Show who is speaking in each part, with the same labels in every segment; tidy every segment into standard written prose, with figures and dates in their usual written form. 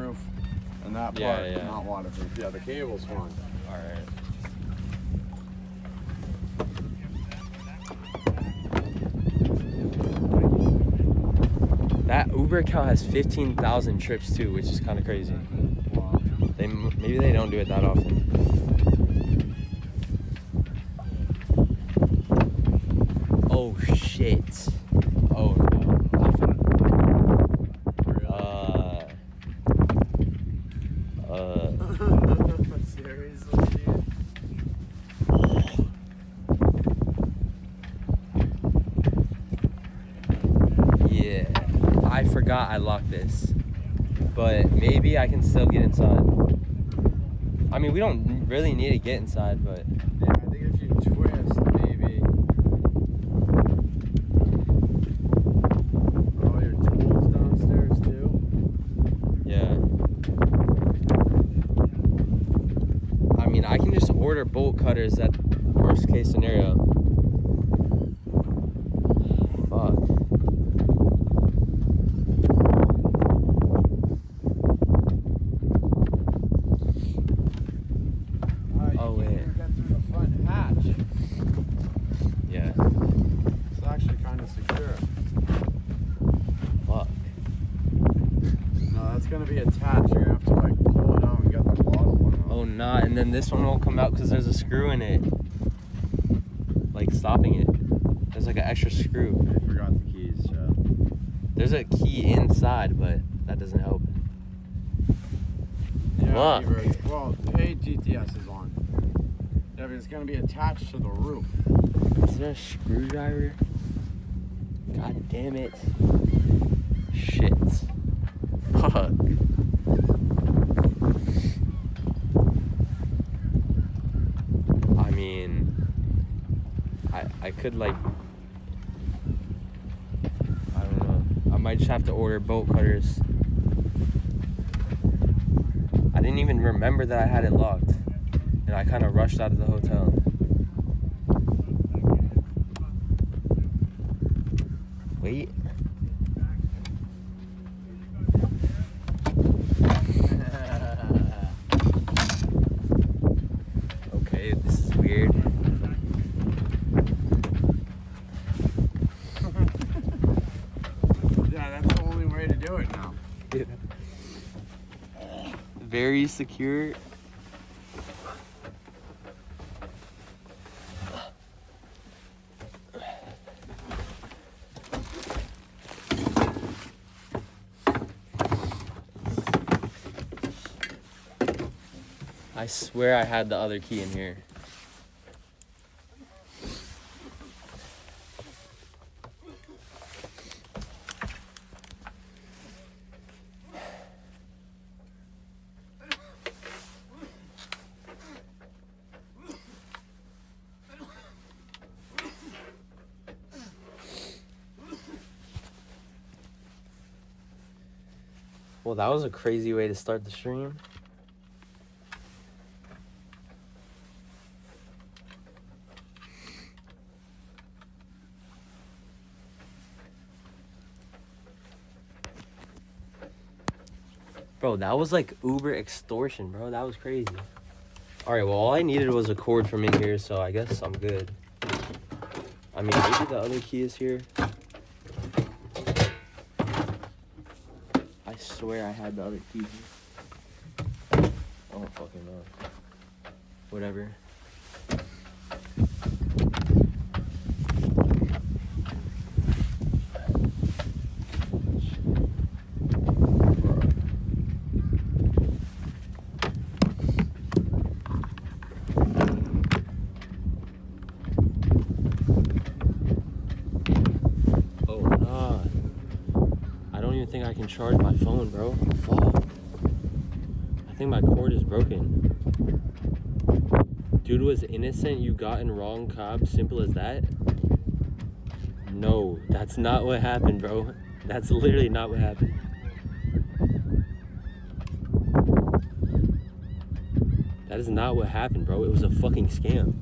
Speaker 1: waterproof, and that part not waterproof. Yeah, the cable's fine.
Speaker 2: All right. That Uber account has 15,000 trips too, which is kind of crazy.
Speaker 1: Wow.
Speaker 2: Maybe they don't do it that often. Oh shit. Oh no.
Speaker 1: Seriously, dude?
Speaker 2: Yeah. I forgot I locked this. But maybe I can still get inside. I mean, we don't really need to get inside, but
Speaker 1: Yeah, I think if you twist, maybe. All your tools downstairs too.
Speaker 2: yeah. I mean, I can just order bolt cutters at worst case scenario. Fuck.
Speaker 1: You can't even get through the front hatch.
Speaker 2: Yeah.
Speaker 1: It's actually kind of secure.
Speaker 2: Fuck.
Speaker 1: No, that's gonna be attached. You're gonna have to like pull it out and get the bottom one out.
Speaker 2: Oh, not. And then this one won't come out because there's a screw in it. Like stopping it. There's like an extra screw.
Speaker 1: I forgot the keys, yeah.
Speaker 2: There's a key inside, but that doesn't help.
Speaker 1: Yeah,
Speaker 2: Fuck.
Speaker 1: well, the ATTS is on. Yeah, but it's gonna be attached to the roof.
Speaker 2: Is there a screwdriver? God damn it. Shit. Fuck. I mean, I could like, I don't know. I might just have to order bolt cutters. I didn't even remember that I had it locked. And I kind of rushed out of the hotel. Wait. Okay, this is weird.
Speaker 1: Yeah, that's the only way to do it now.
Speaker 2: Very secure. I swear I had the other key in here. Well, that was a crazy way to start the stream. Bro, that was like Uber extortion, bro. That was crazy. Alright, well, all I needed was a cord from in here, so I guess I'm good. I mean, maybe the other key is here. I swear I had the other key here. I don't fucking know. Whatever. I think I can charge my phone, bro. Fuck. I think my cord is broken. Dude was innocent, you got in wrong cab, simple as that? No, that's not what happened, bro. That's literally not what happened. That is not what happened, bro. It was a fucking scam.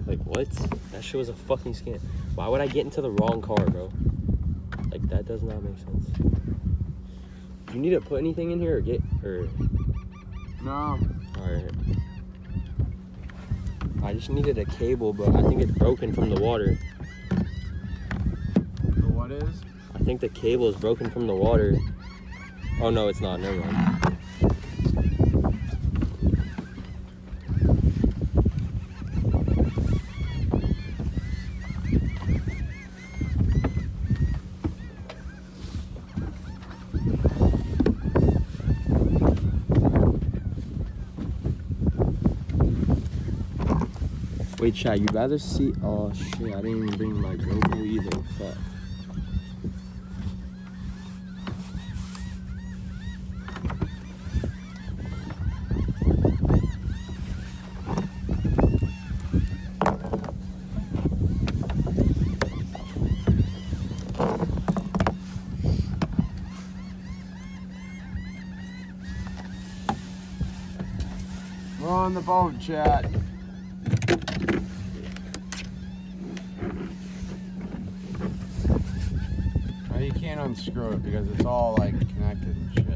Speaker 2: Like, what? That shit was a fucking scam. Why would I get into the wrong car, bro? Like, that does not make sense. Do you need to put anything in here or
Speaker 1: No.
Speaker 2: Alright. I just needed a cable, but I think it's broken from the water.
Speaker 1: The what is?
Speaker 2: I think the cable is broken from the water. Oh no, it's not. Never mind. Wait, chat, you rather see... Oh, shit, I didn't even bring my GoPro either. Fuck.
Speaker 1: We're on the boat, chat. You can't unscrew it because it's all like connected and shit.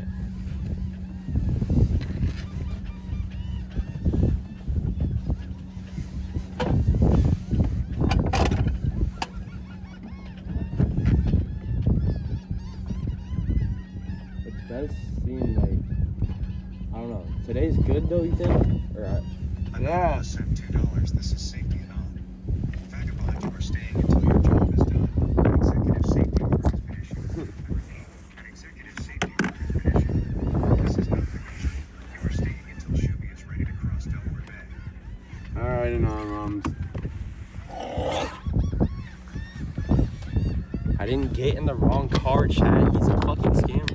Speaker 2: It does seem like, I don't know. Today's good though, you think? Or
Speaker 1: yeah.
Speaker 3: Sent $2. This is safety and on. Vagabond, you are staying until your job is done. Executive safety order has been issued. I repeat, an executive safety order has been issued. This is not negotiable. You are staying until Shoovy is ready to cross Delaware Bay.
Speaker 1: Alright, anonymous.
Speaker 2: I didn't get in the wrong car, chat. He's a fucking scammer.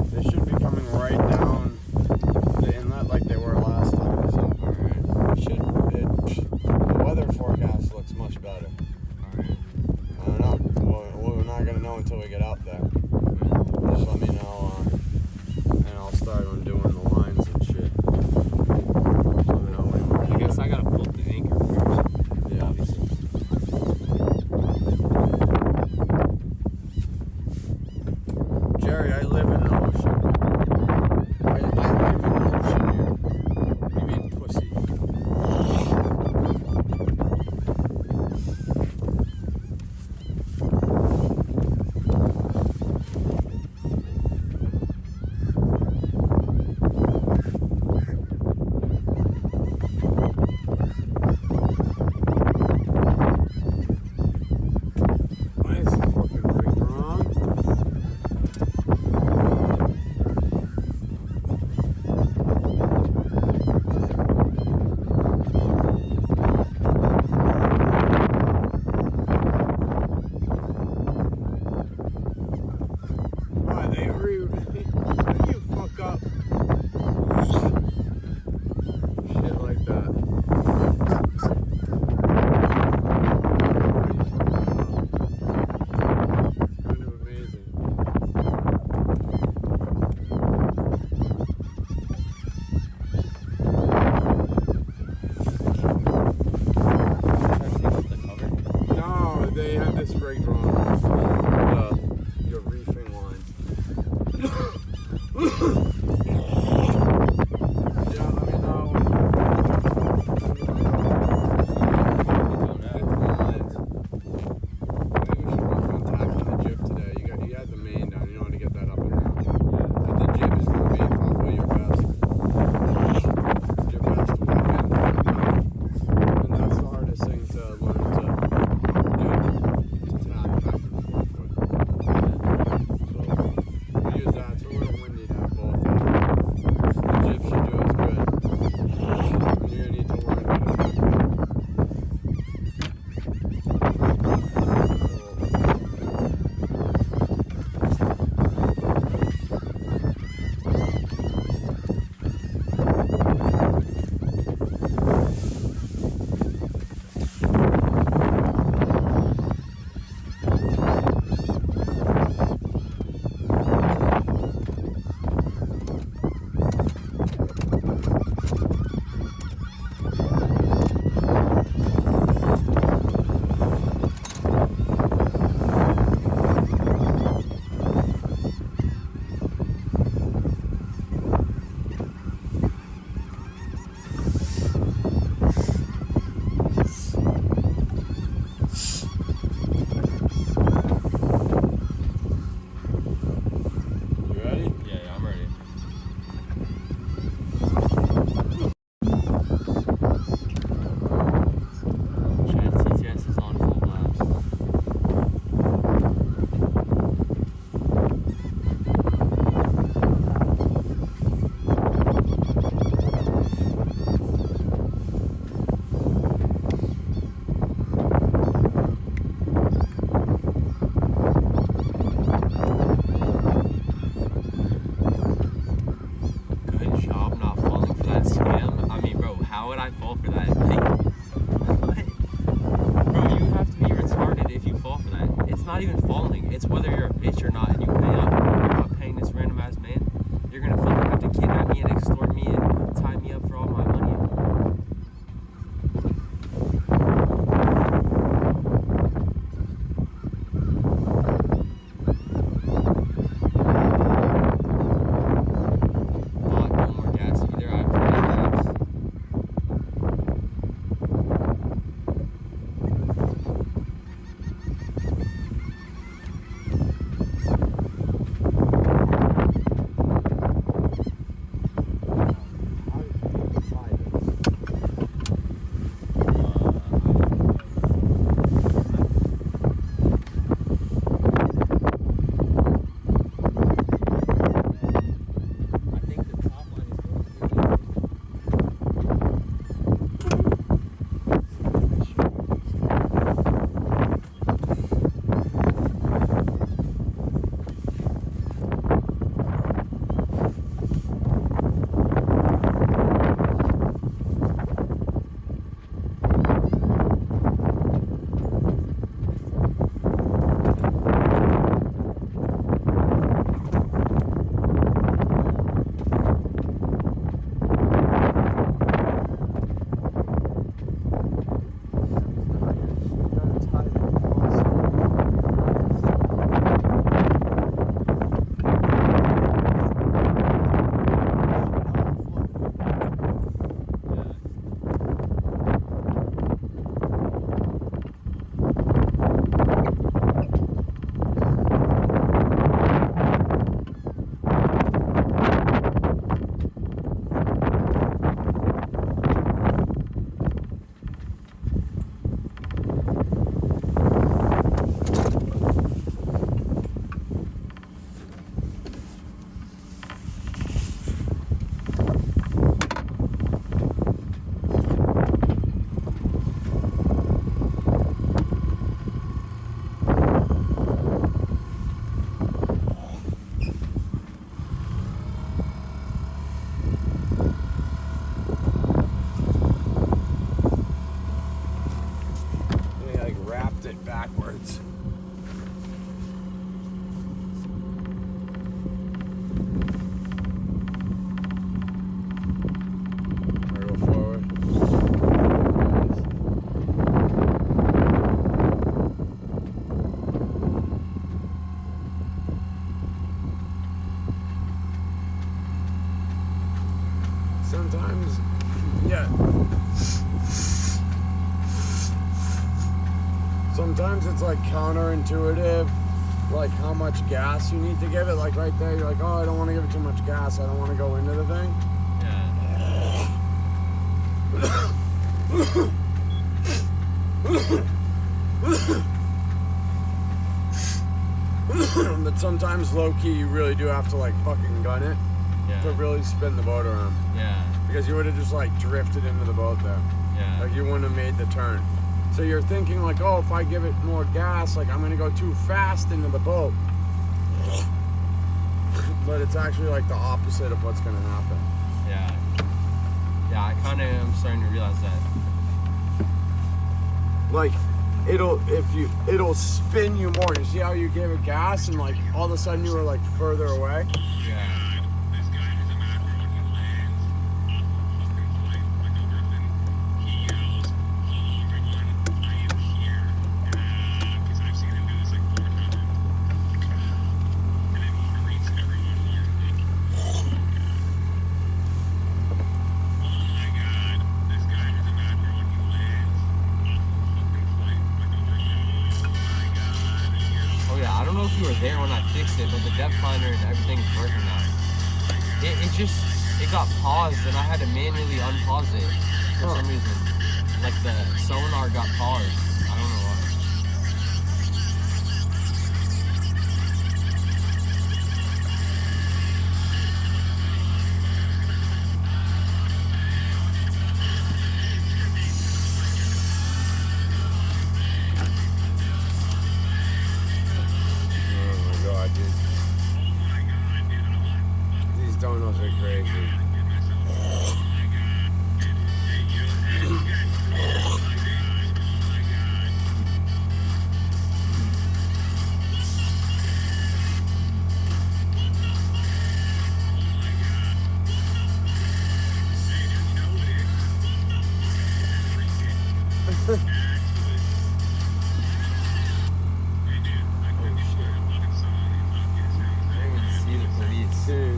Speaker 1: They should be coming right down the inlet like they were last time or something. The weather forecast looks much better. I don't know. We're not gonna know until we get out there. Just let me know, and I'll start on doing the lines and shit. Just let me know when.
Speaker 2: I guess I gotta pull up the anchor first.
Speaker 1: Yeah.
Speaker 2: Obviously.
Speaker 1: Jerry, I live in the ocean. I live in the ocean here. You mean pussy? it backwards. Or go forward. Sometimes, yeah. Sometimes it's like counterintuitive, like how much gas you need to give it. Like right there, you're like, oh, I don't want to give it too much gas. I don't want to go into the thing. Yeah. But sometimes low key, you really do have to like fucking gun it to really spin the boat around.
Speaker 2: Yeah.
Speaker 1: Because you would have just like drifted into the boat there.
Speaker 2: Yeah.
Speaker 1: Like you wouldn't have made the turn. So you're thinking like, oh, if I give it more gas, like I'm gonna go too fast into the boat. But it's actually like the opposite of what's gonna happen.
Speaker 2: Yeah. Yeah, I kind of am starting to realize that.
Speaker 1: Like it'll spin you more. You see how you gave it gas and like all of a sudden you were like further away?
Speaker 2: Yeah. You were there when I fixed it, but the depth finder and everything's working now. It got paused and I had to manually unpause it for some reason. Like the sonar got paused. I don't know why.
Speaker 1: Donuts are crazy.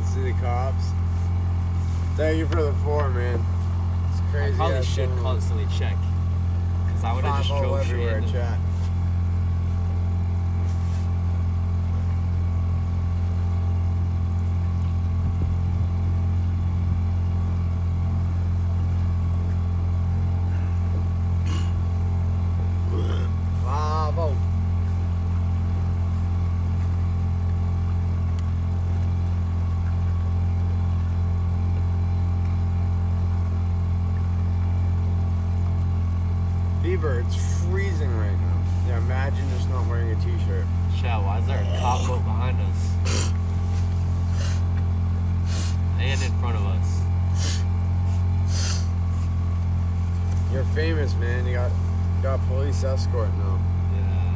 Speaker 1: See the cops. Thank you for the 4, man. It's crazy.
Speaker 2: I probably should constantly check, because I would have just drove
Speaker 1: everywhere.
Speaker 2: straight.
Speaker 1: Chat. Bravo. It's freezing right now. Yeah, imagine just not wearing a t-shirt.
Speaker 2: Chad, why is there a cop boat behind us? And in front of us.
Speaker 1: You're famous, man. You got police escort now.
Speaker 2: Yeah.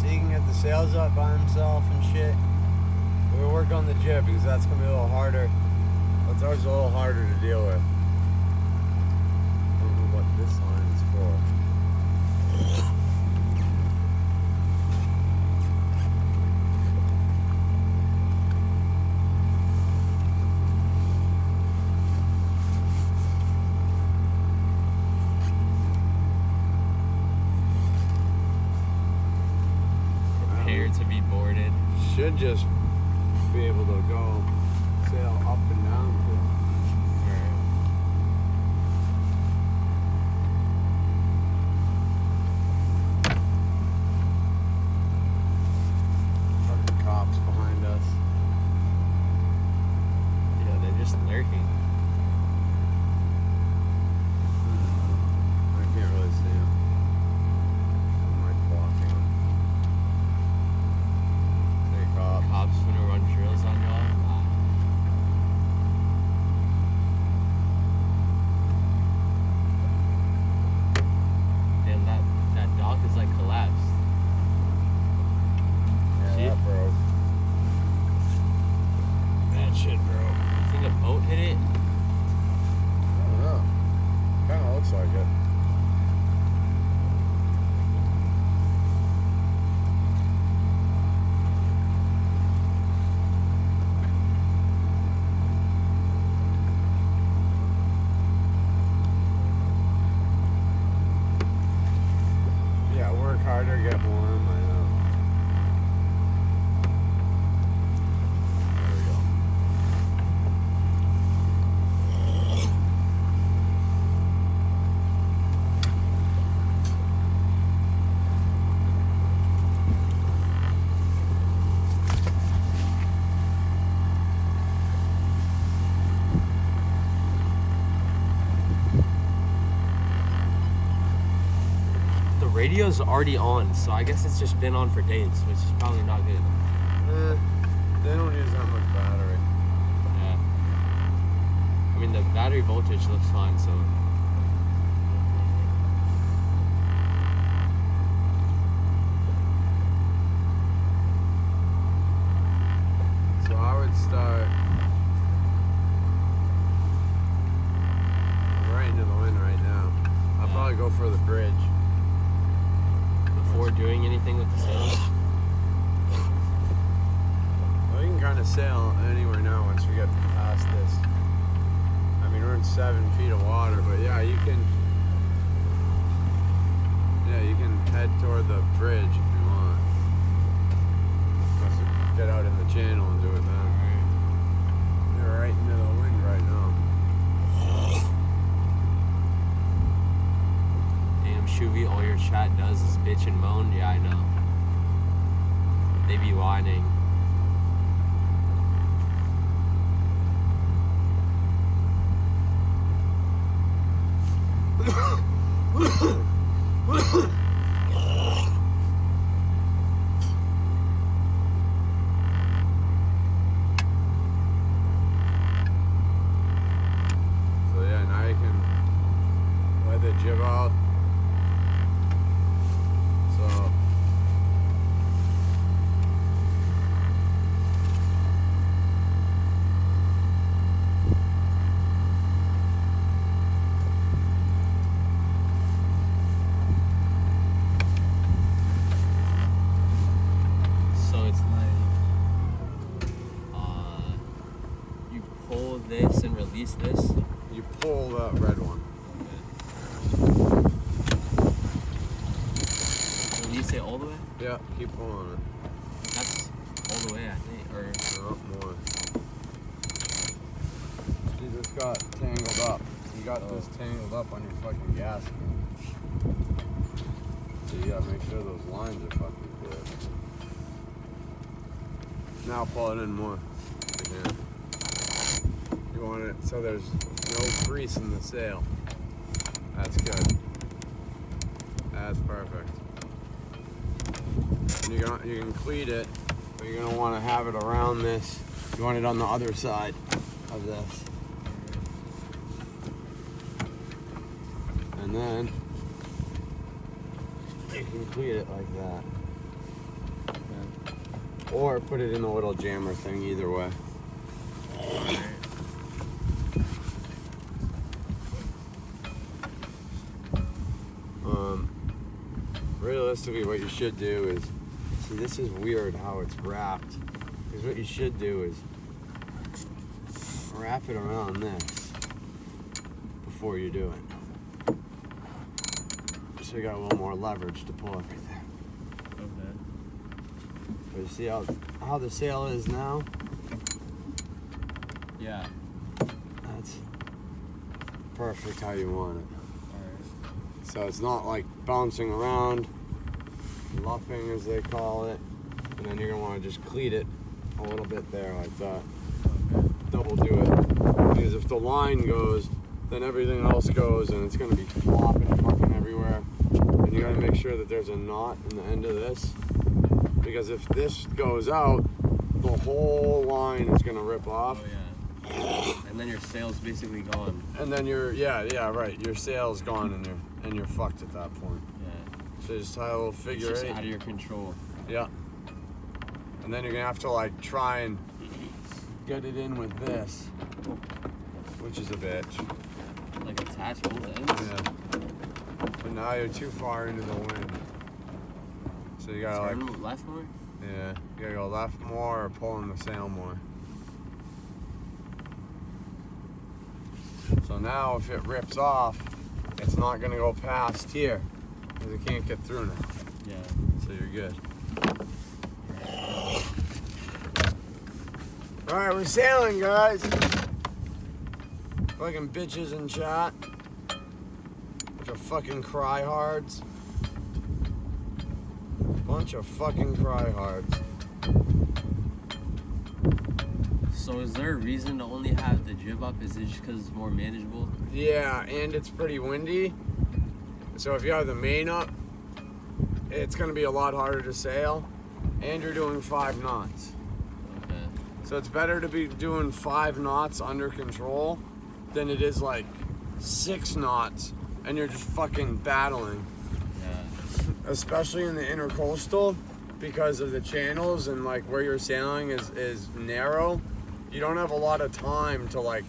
Speaker 1: He can get the sails up by himself and shit. We'll work on the jib because that's gonna be a little harder. That's always a little harder to deal with. I don't know what this line is for.
Speaker 2: To be boarded.
Speaker 1: Should just be able to go sail up and down. work harder, get warm. I know. There we go.
Speaker 2: The radio's already on, so I guess it's just been on for days, which is probably not good.
Speaker 1: They don't use that much battery.
Speaker 2: Yeah. I mean, the battery voltage looks fine, so.
Speaker 1: So I would start right into the wind right now. I'll probably go for the bridge.
Speaker 2: Before doing anything with the sails?
Speaker 1: Well, you can kind of sail anywhere now once we get past this. I mean, we're in 7 feet of water, but yeah, you can head toward the bridge if you want. Let's get out in the channel and do it then. You're right into the wind right now.
Speaker 2: Damn, Shoovy, all your chat does is bitch and moan. Yeah, I know. They be whining.
Speaker 1: So yeah, now you can let the jib out. So
Speaker 2: So it's like, you pull this and release this.
Speaker 1: you pull that red one.
Speaker 2: Release it all the way?
Speaker 1: Yeah, keep pulling it.
Speaker 2: That's all the way, I think. Or
Speaker 1: No, more. See, this got tangled up. You got this tangled up on your fucking gasket. So you gotta make sure those lines are fucking good. Now pull it in more. Again. You want it so there's no grease in the sail. That's good. That's perfect. And you can cleat it, but you're gonna want to have it around this. You want it on the other side of this. And then you can cleat it like that. Or put it in the little jammer thing, either way. Realistically, what you should do is, see, this is weird how it's wrapped. Because what you should do is wrap it around this before you do it. So you got a little more leverage to pull everything.
Speaker 2: okay.
Speaker 1: But you see how the sail is now?
Speaker 2: Yeah.
Speaker 1: That's perfect how you want it.
Speaker 2: Alright.
Speaker 1: So it's not like bouncing around, luffing as they call it, and then you're gonna want to just cleat it a little bit there like that.
Speaker 2: Okay.
Speaker 1: Double do it, because if the line goes, then everything else goes, and it's gonna be flopping fucking everywhere. And you gotta make sure that there's a knot in the end of this, because if this goes out, the whole line is gonna rip off.
Speaker 2: Oh yeah. And then your sail's basically gone.
Speaker 1: And then right. Your sail's gone, and you're fucked at that point.
Speaker 2: Yeah.
Speaker 1: So just tie a little figure
Speaker 2: It's
Speaker 1: eight.
Speaker 2: just out of your control.
Speaker 1: Yeah. And then you're gonna have to like try and get it in with this, which is a bitch.
Speaker 2: Like attach both ends?
Speaker 1: Yeah. But now you're too far into the wind. So you gotta
Speaker 2: Turn
Speaker 1: like,
Speaker 2: left more?
Speaker 1: yeah, you gotta go left more or pull in the sail more. So now if it rips off, it's not gonna go past here. Because it can't get through now.
Speaker 2: Yeah.
Speaker 1: So you're good. Alright, we're sailing, guys. Fucking bitches in chat. Bunch of fucking cryhards. Bunch of fucking cryhards.
Speaker 2: So is there a reason to only have the jib up? Is it just because it's more manageable?
Speaker 1: Yeah, and it's pretty windy. So if you have the main up, it's going to be a lot harder to sail. And you're doing 5 knots.
Speaker 2: Okay.
Speaker 1: So it's better to be doing 5 knots under control than it is like 6 knots and you're just fucking battling.
Speaker 2: Yeah.
Speaker 1: Especially in the intercoastal, because of the channels and like where you're sailing is narrow. You don't have a lot of time to like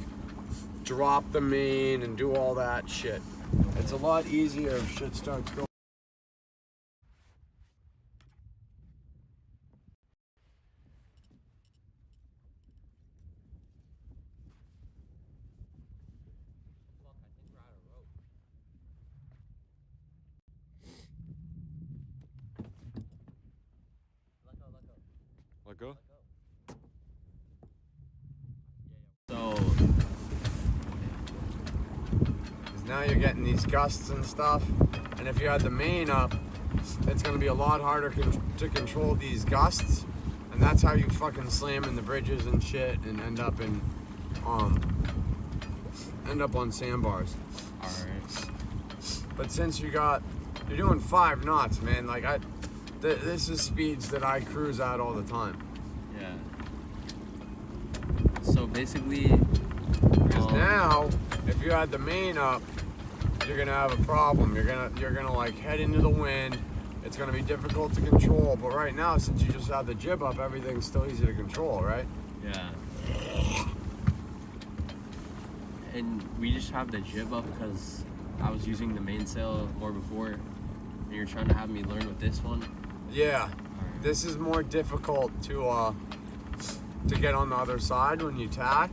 Speaker 1: drop the main and do all that shit. It's a lot easier if shit starts going. Let go?
Speaker 2: So
Speaker 1: 'Cause now you're getting these gusts and stuff, and if you had the main up, it's going to be a lot harder to control these gusts, and that's how you fucking slam in the bridges and shit and end up on sandbars.
Speaker 2: alright.
Speaker 1: But since you're doing 5 knots, man, like this is speeds that I cruise at all the time.
Speaker 2: Yeah. So basically,
Speaker 1: Because now, if you had the main up, you're gonna have a problem. You're gonna like head into the wind. It's gonna be difficult to control. But right now, since you just have the jib up, everything's still easy to control, right?
Speaker 2: yeah. And we just have the jib up because I was using the mainsail more before, and you're trying to have me learn with this one.
Speaker 1: Yeah.
Speaker 2: Alright.
Speaker 1: This is more difficult to get on the other side when you tack,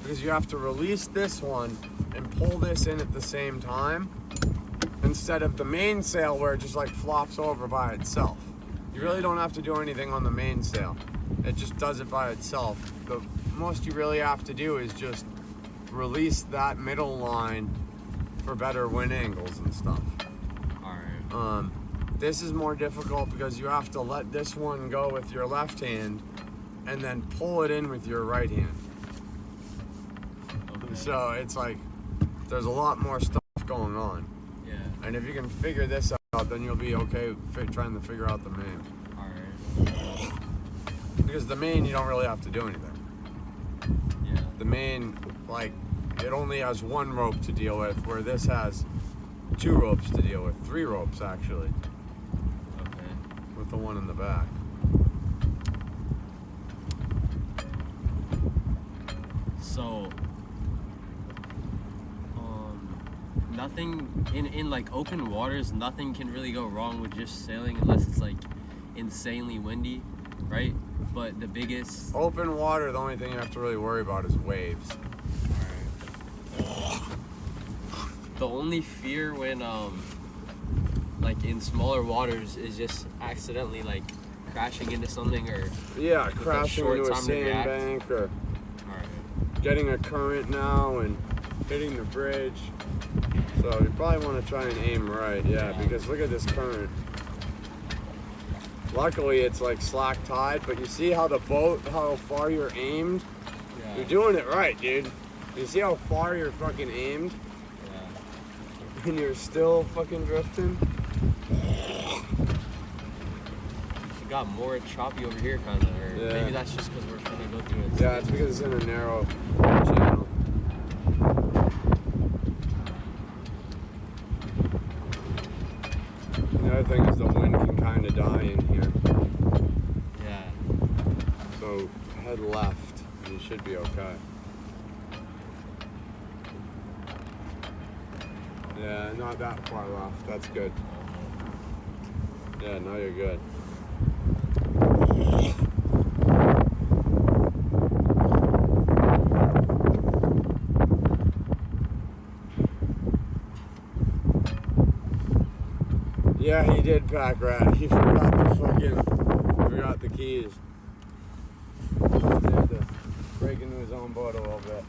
Speaker 1: because you have to release this one and pull this in at the same time, instead of the mainsail where it just like flops over by itself. You really don't have to do anything on the mainsail. It just does it by itself. The most you really have to do is just release that middle line for better wind angles and stuff.
Speaker 2: Alright.
Speaker 1: This is more difficult because you have to let this one go with your left hand and then pull it in with your right hand.
Speaker 2: Okay.
Speaker 1: So it's like there's a lot more stuff going on.
Speaker 2: Yeah.
Speaker 1: And if you can figure this out, then you'll be okay trying to figure out the main.
Speaker 2: Alright.
Speaker 1: Because the main, you don't really have to do anything.
Speaker 2: Yeah.
Speaker 1: The main, like, it only has 1 rope to deal with, where this has 2 ropes to deal with. 3 ropes, actually,
Speaker 2: Okay.
Speaker 1: with the one in the back.
Speaker 2: So, nothing in like open waters, nothing can really go wrong with just sailing unless it's like insanely windy, right? But the biggest
Speaker 1: Open water, the only thing you have to really worry about is waves.
Speaker 2: the only fear when like in smaller waters is just accidentally like crashing into something or
Speaker 1: Yeah, crashing
Speaker 2: short
Speaker 1: into a
Speaker 2: time to react.
Speaker 1: sandbank or
Speaker 2: alright.
Speaker 1: getting a current now and hitting the bridge. So you probably want to try and aim right, yeah, because look at this current. Luckily it's like slack tide, but you see how the boat, how far you're aimed?
Speaker 2: Yeah.
Speaker 1: You're doing it right, dude. You see how far you're fucking aimed
Speaker 2: Yeah.
Speaker 1: and you're still fucking drifting?
Speaker 2: It got more choppy over here kinda, or
Speaker 1: Yeah.
Speaker 2: maybe that's just because we're trying to go through it.
Speaker 1: Yeah, it's because it's in a narrow channel. The other thing is the wind can kind of die in here.
Speaker 2: Yeah.
Speaker 1: So head left and you should be okay. Yeah, not that far left. That's good. Yeah, now you're good. Yeah, he did pack rat. He forgot the keys. He had to break into his own boat a little bit.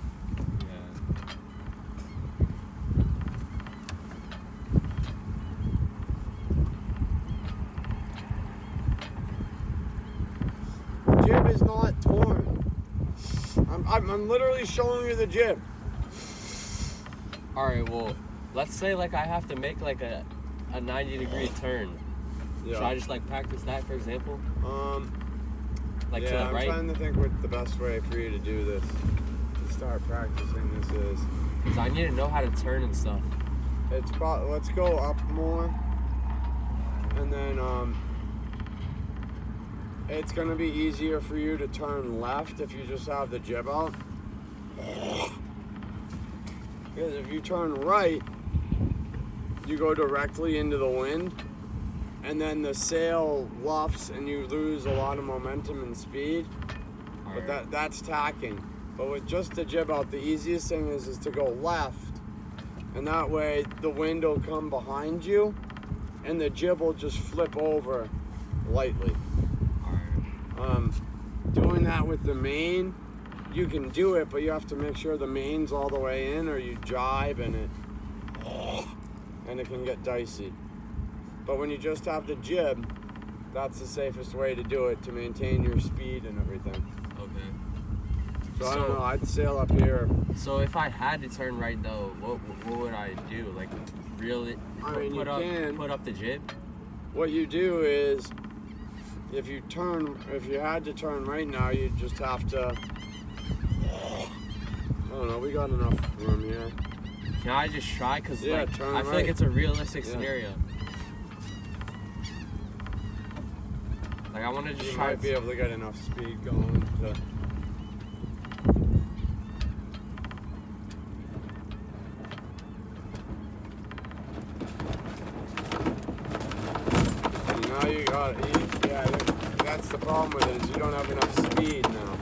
Speaker 1: Jib is not torn. I'm literally showing you the jib.
Speaker 2: Alright, well, let's say like I have to make like a 90-degree turn.
Speaker 1: Yeah.
Speaker 2: Should I just like practice that, for example? Like to the
Speaker 1: I'm
Speaker 2: right?
Speaker 1: trying to think what the best way for you to do this. To start practicing this is.
Speaker 2: Because I need to know how to turn and stuff.
Speaker 1: It's probably, let's go up more. And then it's gonna be easier for you to turn left if you just have the jib out. Because if you turn right, you go directly into the wind, and then the sail luffs and you lose a lot of momentum and speed. But that's tacking. But with just the jib out, the easiest thing is to go left, and that way the wind will come behind you and the jib will just flip over lightly. Doing that with the main, you can do it, but you have to make sure the main's all the way in, or you jibe and it can get dicey. But when you just have the jib, that's the safest way to do it to maintain your speed and everything.
Speaker 2: Okay.
Speaker 1: So I don't know, I'd sail up here.
Speaker 2: So if I had to turn right though, what would I do? Like really put up the jib?
Speaker 1: What you do is, if you had to turn right now, you just have to, I don't know, we got enough room here.
Speaker 2: Can I just try? Because
Speaker 1: Yeah,
Speaker 2: like,
Speaker 1: turn
Speaker 2: I feel
Speaker 1: right.
Speaker 2: like it's a realistic scenario. Like I want to just
Speaker 1: You
Speaker 2: try
Speaker 1: might be able to get enough speed going to. And now you got it. Yeah, that's the problem with it, is you don't have enough speed now.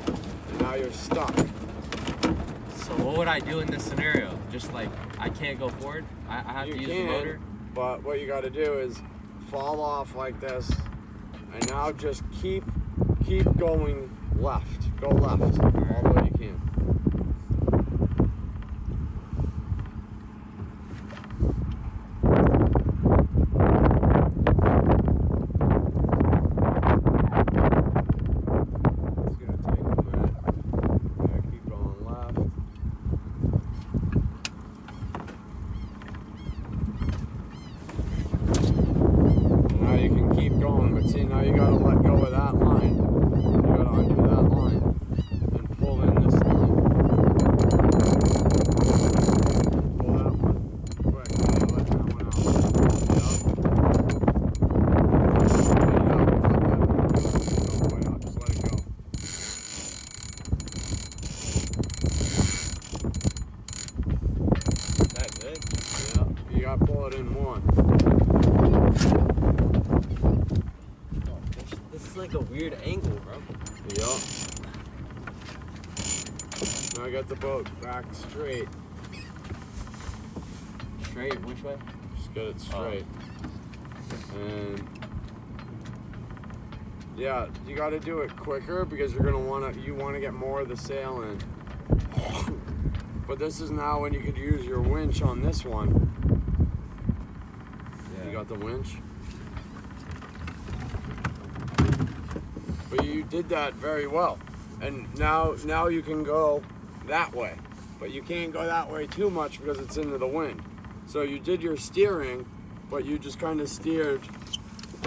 Speaker 1: And now you're stuck.
Speaker 2: So what would I do in this scenario? Just like I can't go forward? I have to use the motor?
Speaker 1: But what you got to do is fall off like this, and now just keep going left. Go left all the way you can. It's gonna take a minute. Yeah, keep going left. Now you can keep going, but see, now you gotta let go of that line. You gotta undo that line and pull in this line. Pull that one. Quick, now you let that one out. Yep. There you go. Don't just let it go.
Speaker 2: Is that good?
Speaker 1: Yeah, you gotta pull it in more.
Speaker 2: Oh, this is like a weird angle, bro.
Speaker 1: Yup. Now I got the boat back straight.
Speaker 2: Straight, which way?
Speaker 1: Just get it straight. And yeah, you got to do it quicker because you want to get more of the sail in. But this is now when you could use your winch on this one.
Speaker 2: Yeah.
Speaker 1: You got the winch. But you did that very well. And now you can go that way. But you can't go that way too much because it's into the wind. So you did your steering, but you just kind of steered.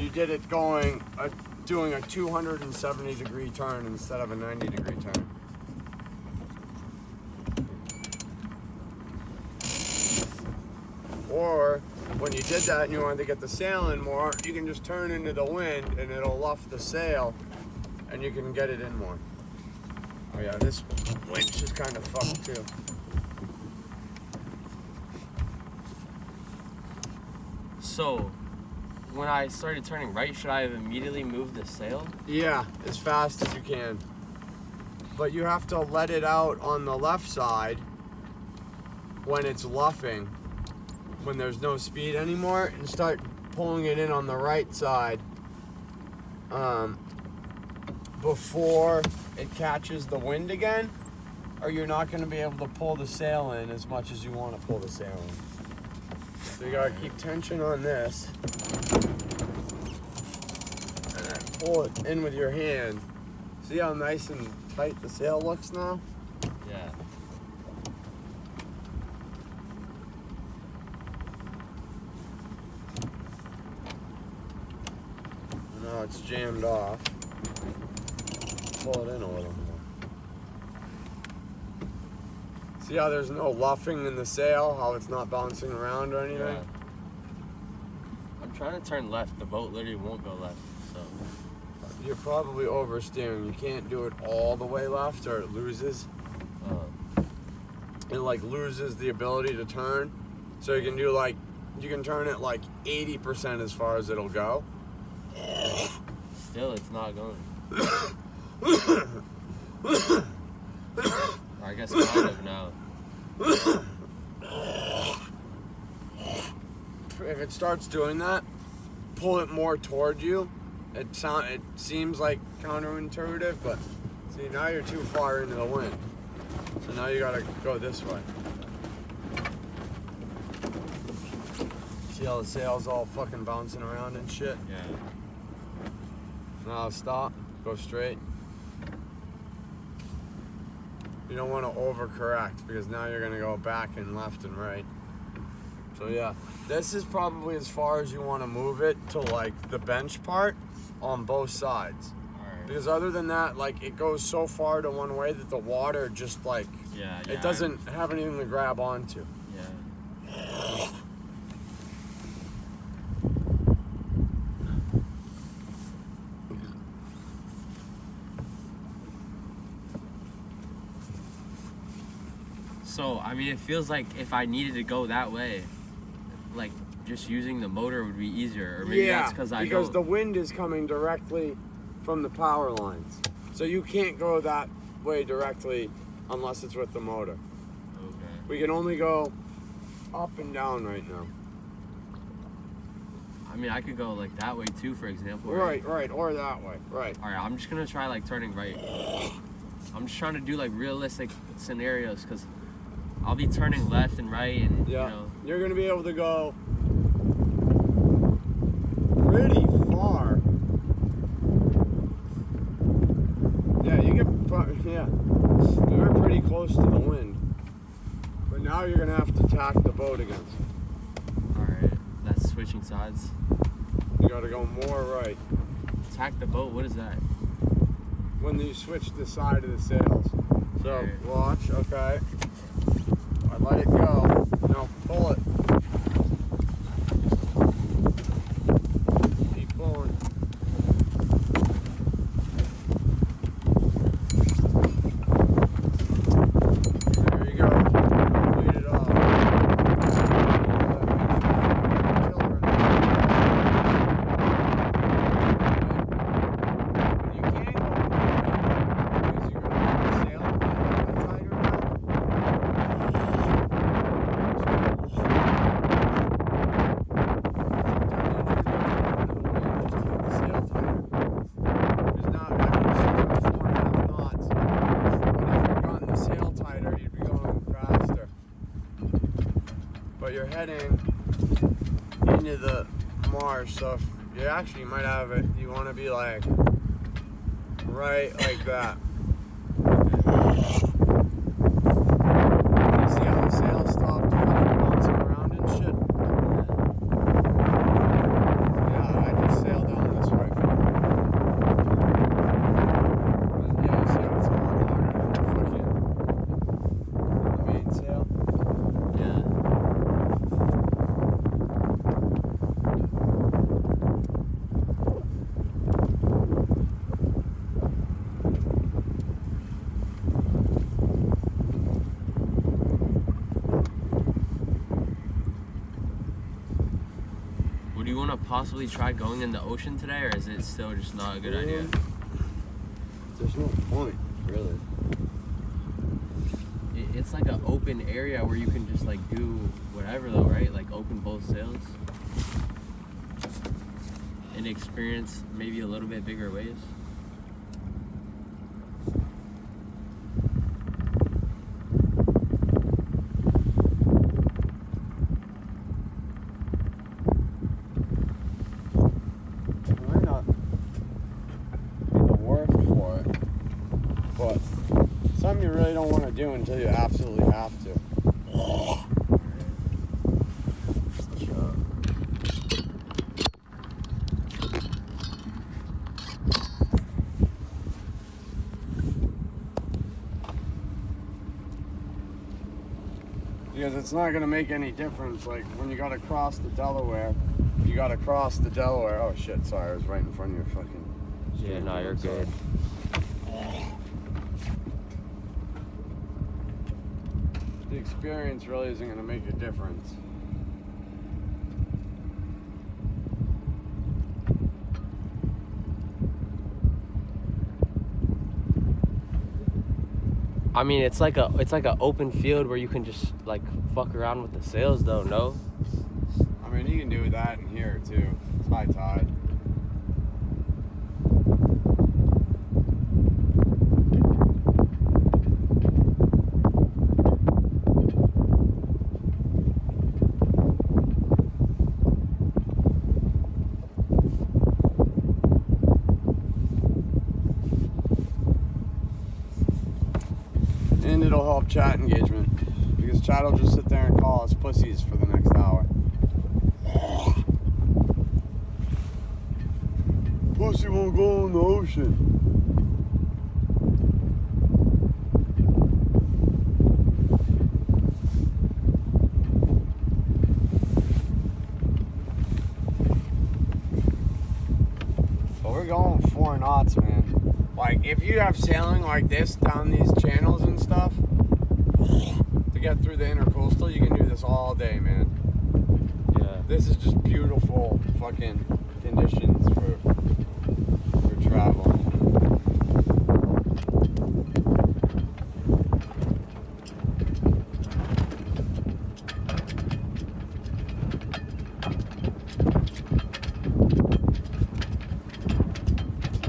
Speaker 1: You did it doing a 270-degree turn instead of a 90-degree turn. Or when you did that and you wanted to get the sail in more, you can just turn into the wind and it'll luff the sail and you can get it in more. Oh yeah, this winch is kind of fucked too.
Speaker 2: So, when I started turning right, should I have immediately moved the sail?
Speaker 1: Yeah, as fast as you can. But you have to let it out on the left side when it's luffing, when there's no speed anymore, and start pulling it in on the right side before it catches the wind again, or you're not going to be able to pull the sail in as much as you want to pull the sail in. So you got to keep tension on this and then pull it in with your hand. See how nice and tight the sail looks now?
Speaker 2: Yeah.
Speaker 1: Now it's jammed off. Pull it in a little more. See how there's no luffing in the sail? How it's not bouncing around or anything?
Speaker 2: Yeah. I'm trying to turn left. The boat literally won't go left. So
Speaker 1: You're probably oversteering. You can't do it all the way left or it loses. It like loses the ability to turn. So you can do like, you can turn it like 80% as far as it'll go.
Speaker 2: still, it's not going. Or I guess kind of now.
Speaker 1: If it starts doing that, pull it more toward you. It seems like counterintuitive, but see, now you're too far into the wind. So now you gotta go this way. See how the sail's all fucking bouncing around and shit?
Speaker 2: Yeah.
Speaker 1: Now stop, go straight. You don't want to overcorrect because now you're gonna go back and left and right. So yeah, this is probably as far as you want to move it to like the bench part on both sides.
Speaker 2: Alright.
Speaker 1: Because other than that, like it goes so far to one way that the water just like, it doesn't have anything to grab onto.
Speaker 2: Yeah. So, I mean, it feels like if I needed to go that way, like, just using the motor would be easier. Or maybe that's because
Speaker 1: the wind is coming directly from the power lines. So you can't go that way directly unless it's with the motor.
Speaker 2: Okay.
Speaker 1: We can only go up and down right now.
Speaker 2: I mean, I could go, like, that way, too, for example.
Speaker 1: Right, or that way, right.
Speaker 2: Alright, I'm just gonna try, like, turning right. I'm just trying to do, like, realistic scenarios, because I'll be turning left and right, and,
Speaker 1: Yeah,
Speaker 2: you know.
Speaker 1: you're going to be able to go pretty far. Yeah, you're pretty close to the wind. But now you're going to have to tack the boat again.
Speaker 2: Alright, that's switching sides.
Speaker 1: You got to go more right.
Speaker 2: Tack the boat, what is that?
Speaker 1: When you switch the side of the sails. So,
Speaker 2: Alright.
Speaker 1: watch, okay. I let it go. Now pull it. Keep pulling. There you go. Lead it off. You can't go because you're going to make the sail tighter now. But you're heading into the marsh, so if you actually might have it, you want to be like right like that. You see how the sail stopped fucking bouncing around and shit? Yeah, I just sailed down this way. Yeah, you see how it's a lot harder than the fucking the main sail?
Speaker 2: Yeah. Would you want to possibly try going in the ocean today, or is it still just not a good idea?
Speaker 1: There's no point, really.
Speaker 2: It's like an open area where you can just like do whatever though, right? Like open both sails. and experience maybe a little bit bigger waves?
Speaker 1: Might not be the worst for it, but something you really don't want to do until you absolutely have to. Because it's not going to make any difference. Like when you got to cross the Delaware, you got to cross the Delaware. Oh shit, sorry, I was right in front of your fucking.
Speaker 2: Yeah, no, you're good.
Speaker 1: The experience really isn't going to make a difference.
Speaker 2: I mean, it's like a open field where you can just like fuck around with the sails, though. No.
Speaker 1: I mean, you can do that in here too. It's high tide. And it'll help chat engagement because chat will just sit there and call us pussies for the next hour. Pussy won't go in the ocean. But we're going 4 knots, man. Like, if you have sailing like this down these channels and stuff, to get through the intercoastal, you can do this all day, man.
Speaker 2: Yeah.
Speaker 1: This is just beautiful fucking conditions for travel.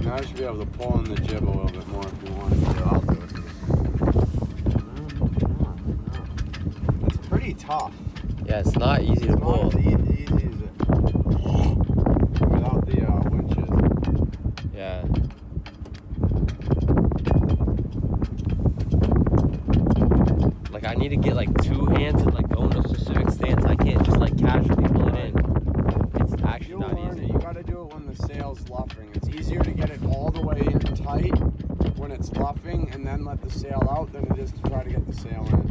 Speaker 1: Now I should be able to pull in the jib a little bit more if you want to. I'll do it. It's pretty tough.
Speaker 2: Yeah, it's not easy to
Speaker 1: It's
Speaker 2: pull.
Speaker 1: not as easy as it without the winches.
Speaker 2: Yeah. Like I need to get like 2 hands and like go in a specific stance. I can't just like casually pull it in. It's actually
Speaker 1: You'll
Speaker 2: not
Speaker 1: learn
Speaker 2: easy.
Speaker 1: it. You gotta do it when the sail's luffing. It's easier to get it all the way in tight when it's luffing and then let the sail out than it is to try to get the sail in.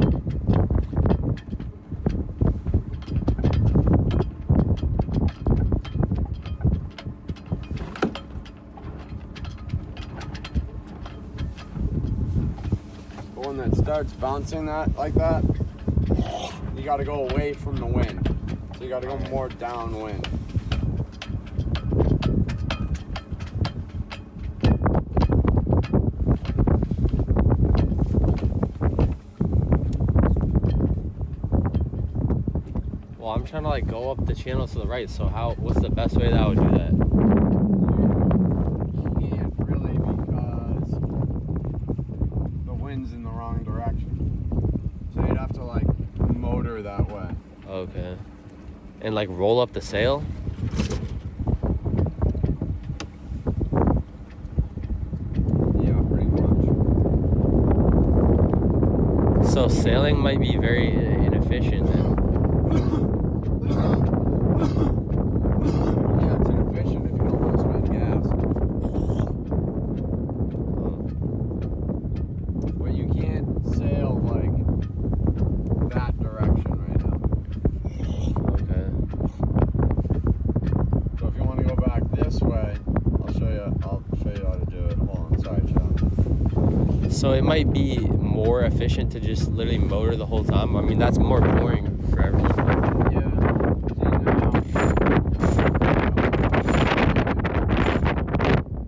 Speaker 1: But when it starts bouncing like that, you got to go away from the wind. So you got to go more downwind.
Speaker 2: Well, I'm trying to like go up the channel to the right. So what's the best way that I would do that?
Speaker 1: You can't really because the wind's in the wrong direction. So you'd have to like motor that way.
Speaker 2: Okay. And like roll up the sail?
Speaker 1: Yeah, pretty much.
Speaker 2: So sailing might be very inefficient then.
Speaker 1: Yeah, it's inefficient if you don't want to spend gas. But you can't sail like that direction right now.
Speaker 2: Okay.
Speaker 1: So if you want to go back this way, I'll show you how to do it. Hold on, sorry, Sean.
Speaker 2: So it might be more efficient to just literally motor the whole time. I mean, that's more boring for everyone.
Speaker 1: Yeah. See now.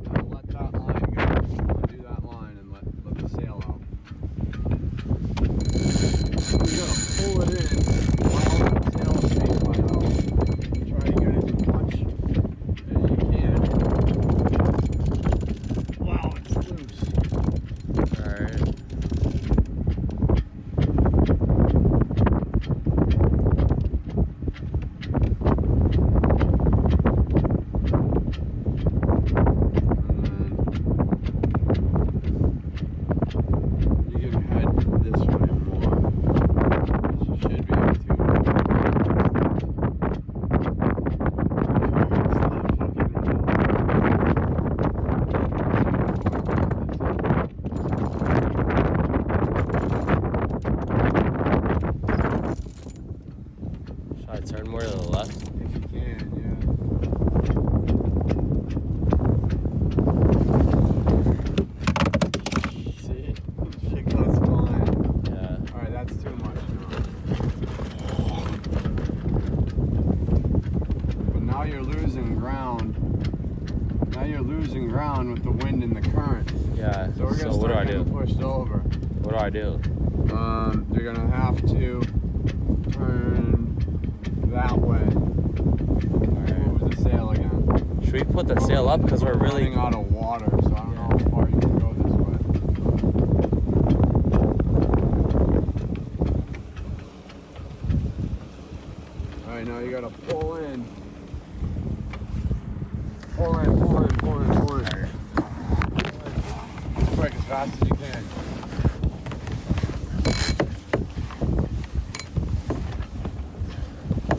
Speaker 1: Now let that line go. Undo that line and let the sail out. You gotta pull it in while the sail is facing out. Try to get as much as you can Now you're losing ground with the wind and the current.
Speaker 2: Yeah.
Speaker 1: So we're gonna
Speaker 2: what do I
Speaker 1: start
Speaker 2: do?
Speaker 1: getting pushed over.
Speaker 2: What do I do?
Speaker 1: You're gonna have to turn that way. Move the sail again.
Speaker 2: Should we put the sail up because we're really
Speaker 1: running out of water, so I don't know how far you can go this way. All right, now you gotta pull in. Pull in. Quick, as fast as you can.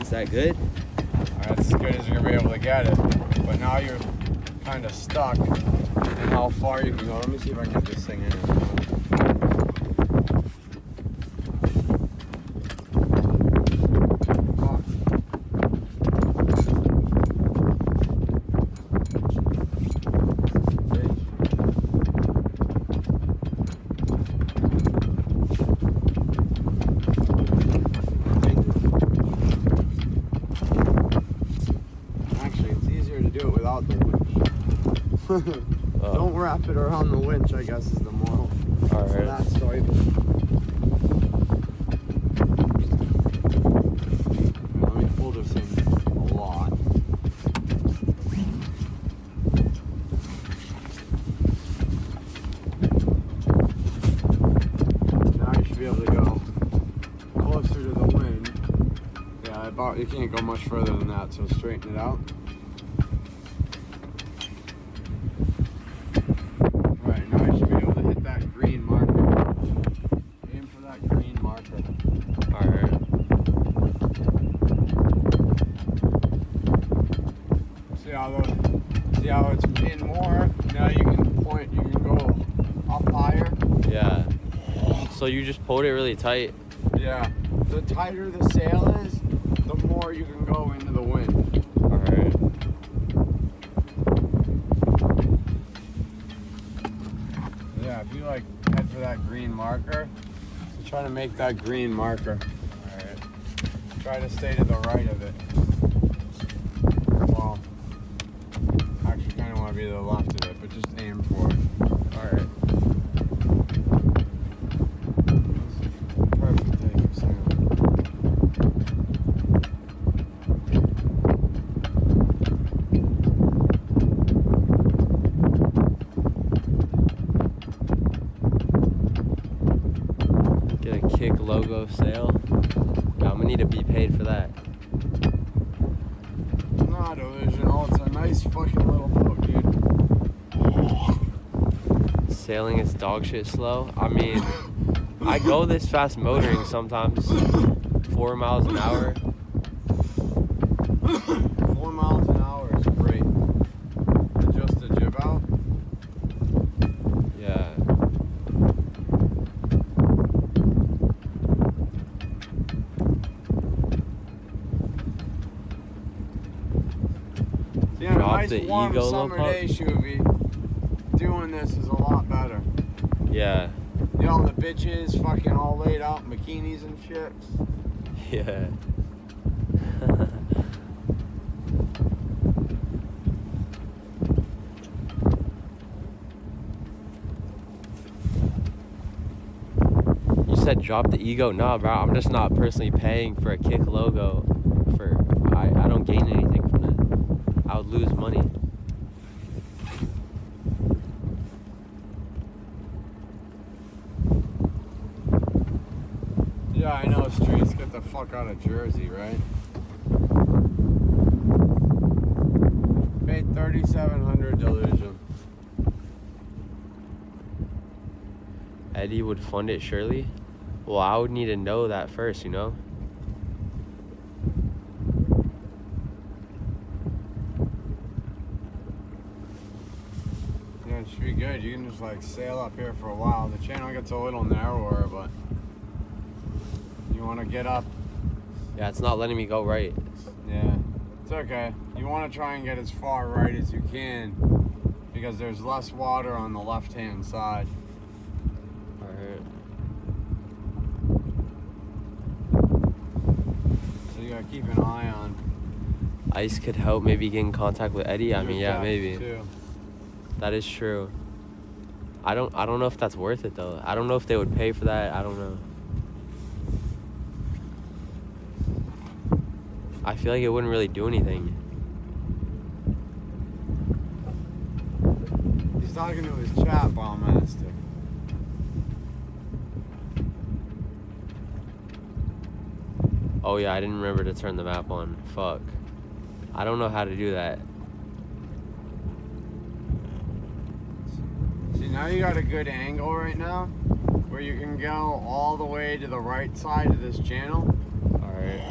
Speaker 2: Is that good?
Speaker 1: Alright, that's as good as you're gonna be able to get it. But now you're kind of stuck in how far you can go. Let me see if I can get this thing in. Fuck. Actually, it's easier to do it without the winch. Don't wrap it around the winch, I guess, is the moral of
Speaker 2: Alright.
Speaker 1: that story. Let me pull this in a lot. Now you should be able to go closer to the wind. Yeah, you can't go much further than that, so straighten it out. Right, now you should be able to hit that green marker. Aim for that green marker.
Speaker 2: Alright.
Speaker 1: See how it's in more? Now you can go up higher.
Speaker 2: Yeah. So you just pulled it really tight.
Speaker 1: Yeah. The tighter the sail is, the more you can go into the wind.
Speaker 2: Alright.
Speaker 1: Yeah, if you like head for that green marker, so try to make that green marker. Alright. Try to stay to the right of it. Well, actually kind of want to be to the left of it, but just aim for it. Alright. Perfect day for sailing.
Speaker 2: Get a kick logo sail. Yeah, I'm gonna need to be paid for that.
Speaker 1: Not delusional, it's a nice fucking little boat, dude.
Speaker 2: Sailing is dog shit slow. I mean, I go this fast motoring sometimes. 4 miles an hour.
Speaker 1: 4 miles an hour is great. Adjust the jib out.
Speaker 2: Yeah.
Speaker 1: Yeah,
Speaker 2: Drop
Speaker 1: a nice
Speaker 2: the
Speaker 1: warm
Speaker 2: ego,
Speaker 1: summer
Speaker 2: little
Speaker 1: day, Shoovy. Doing this is a lot better.
Speaker 2: Yeah.
Speaker 1: You know, the bitches fucking all laid out in bikinis and shit.
Speaker 2: Yeah. You said drop the ego? Nah, bro. I'm just not personally paying for a kick logo. I don't gain anything from that. I would lose money.
Speaker 1: Yeah, I know, Streets. Get the fuck out of Jersey, right? Paid $3,700 delusion.
Speaker 2: Eddie would fund it, surely? Well, I would need to know that first, you know?
Speaker 1: Yeah, it should be good. You can just like sail up here for a while. The channel gets a little narrower, but you want to get up.
Speaker 2: Yeah, it's not letting me go right.
Speaker 1: Yeah, it's okay. You want to try and get as far right as you can because there's less water on the left-hand side.
Speaker 2: Alright.
Speaker 1: So you gotta keep an eye on.
Speaker 2: Ice could help maybe get in contact with Eddie. I mean, yeah,
Speaker 1: That
Speaker 2: maybe.
Speaker 1: too.
Speaker 2: That is true. I don't know if that's worth it though. I don't know if they would pay for that. I don't know. I feel like it wouldn't really do anything.
Speaker 1: He's talking to his chat, Bomb Master.
Speaker 2: Oh yeah, I didn't remember to turn the map on. Fuck. I don't know how to do that.
Speaker 1: See, now you got a good angle right now where you can go all the way to the right side of this channel.
Speaker 2: Alright.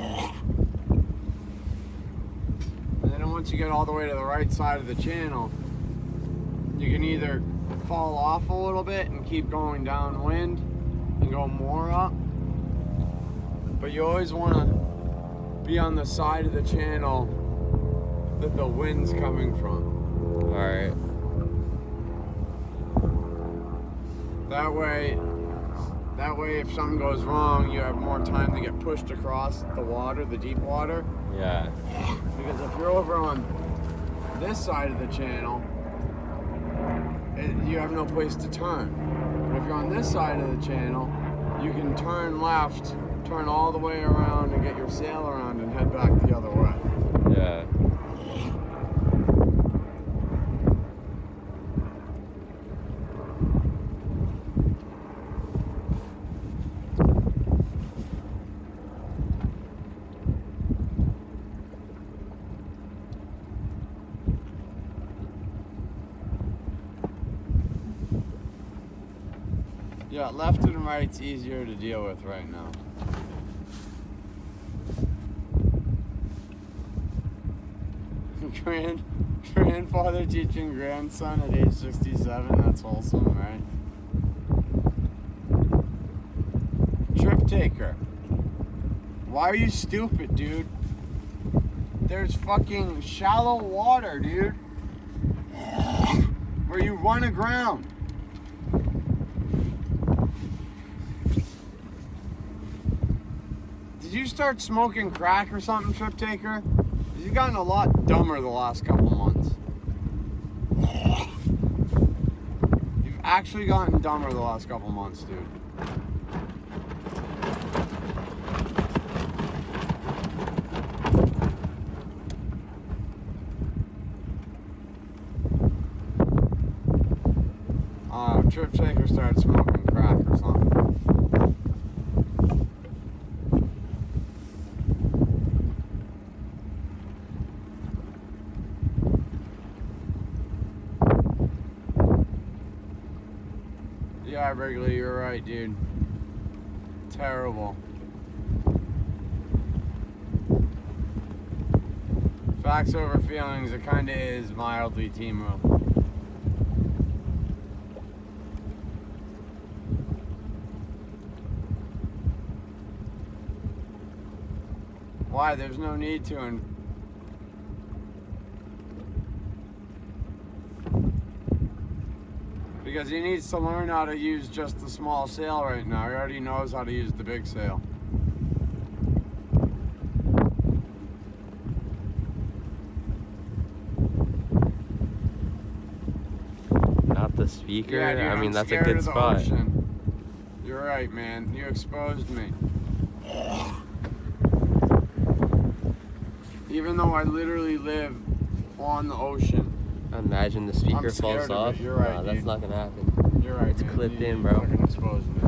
Speaker 1: And then once you get all the way to the right side of the channel, you can either fall off a little bit and keep going downwind and go more up. But you always want to be on the side of the channel that the wind's coming from.
Speaker 2: Alright.
Speaker 1: That way if something goes wrong, you have more time to get pushed across the water, the deep water.
Speaker 2: Yeah.
Speaker 1: Because if you're over on this side of the channel, you have no place to turn. But if you're on this side of the channel, you can turn left, turn all the way around and get your sail around and head back the other way.
Speaker 2: Yeah.
Speaker 1: Yeah, left and right's easier to deal with right now. Grandfather teaching grandson at age 67, that's wholesome, right? Trip taker. Why are you stupid, dude? There's fucking shallow water, dude. Where you run aground. Did you start smoking crack or something, Trip Taker? You've gotten a lot dumber the last couple months. You've actually gotten dumber the last couple months, dude. Trip Taker started smoking crack or something. Yeah, Wrigley, you're right, dude. Terrible. Facts over feelings, it kinda is mildly Timo. Why? There's no need to. And because he needs to learn how to use just the small sail right now. He already knows how to use the big sail.
Speaker 2: Not the speaker?
Speaker 1: Yeah, dude,
Speaker 2: I mean,
Speaker 1: I'm
Speaker 2: that's a
Speaker 1: scared
Speaker 2: good
Speaker 1: of the
Speaker 2: spot.
Speaker 1: ocean. You're right, man. You exposed me. Even though I literally live on the ocean.
Speaker 2: Imagine the speaker falls
Speaker 1: scared of it.
Speaker 2: off.
Speaker 1: You're right,
Speaker 2: Nah, that's
Speaker 1: dude.
Speaker 2: not gonna happen.
Speaker 1: You're right,
Speaker 2: It's
Speaker 1: man.
Speaker 2: clipped
Speaker 1: You
Speaker 2: in, bro.
Speaker 1: fucking exposed me.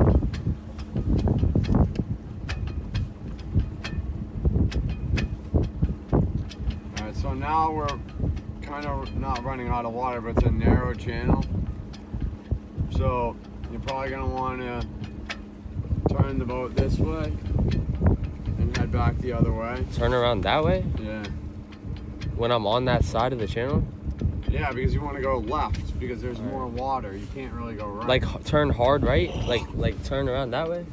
Speaker 1: Alright, so now we're kind of not running out of water, but it's a narrow channel. So you're probably gonna want to turn the boat this way and head back the other way.
Speaker 2: Turn around that way?
Speaker 1: Yeah.
Speaker 2: When I'm on that side of the channel?
Speaker 1: Yeah, because you want to go left because there's more water. You can't really go right.
Speaker 2: Like turn hard right? Like turn around that way?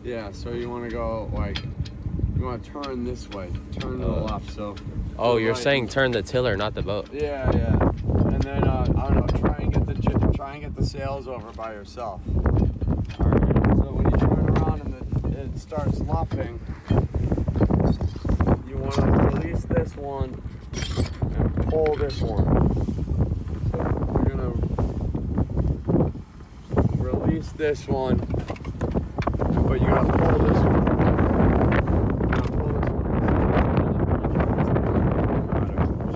Speaker 1: Yeah, so you want to go like, you want to turn this way. Turn to the left, so.
Speaker 2: Oh, you're
Speaker 1: right.
Speaker 2: saying turn the tiller, not the boat.
Speaker 1: Yeah. And then, I don't know, try and get the sails over by yourself. So when you turn around and it starts luffing, you want to release this one and pull this one. So you're gonna this one, but you gotta pull this one.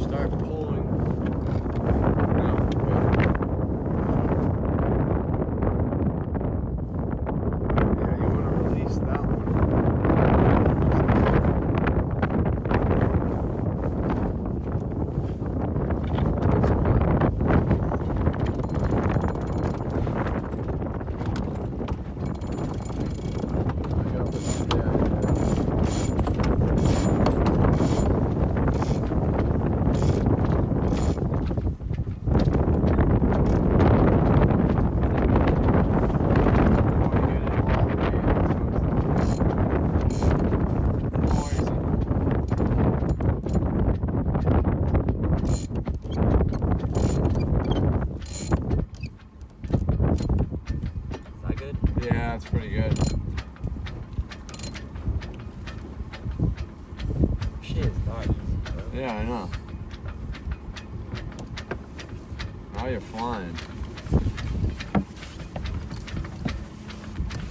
Speaker 1: Start pulling. No, yeah, you wanna release that one. Yeah, that's pretty good.
Speaker 2: Shit is not easy, bro.
Speaker 1: Yeah, I know. Now you're flying.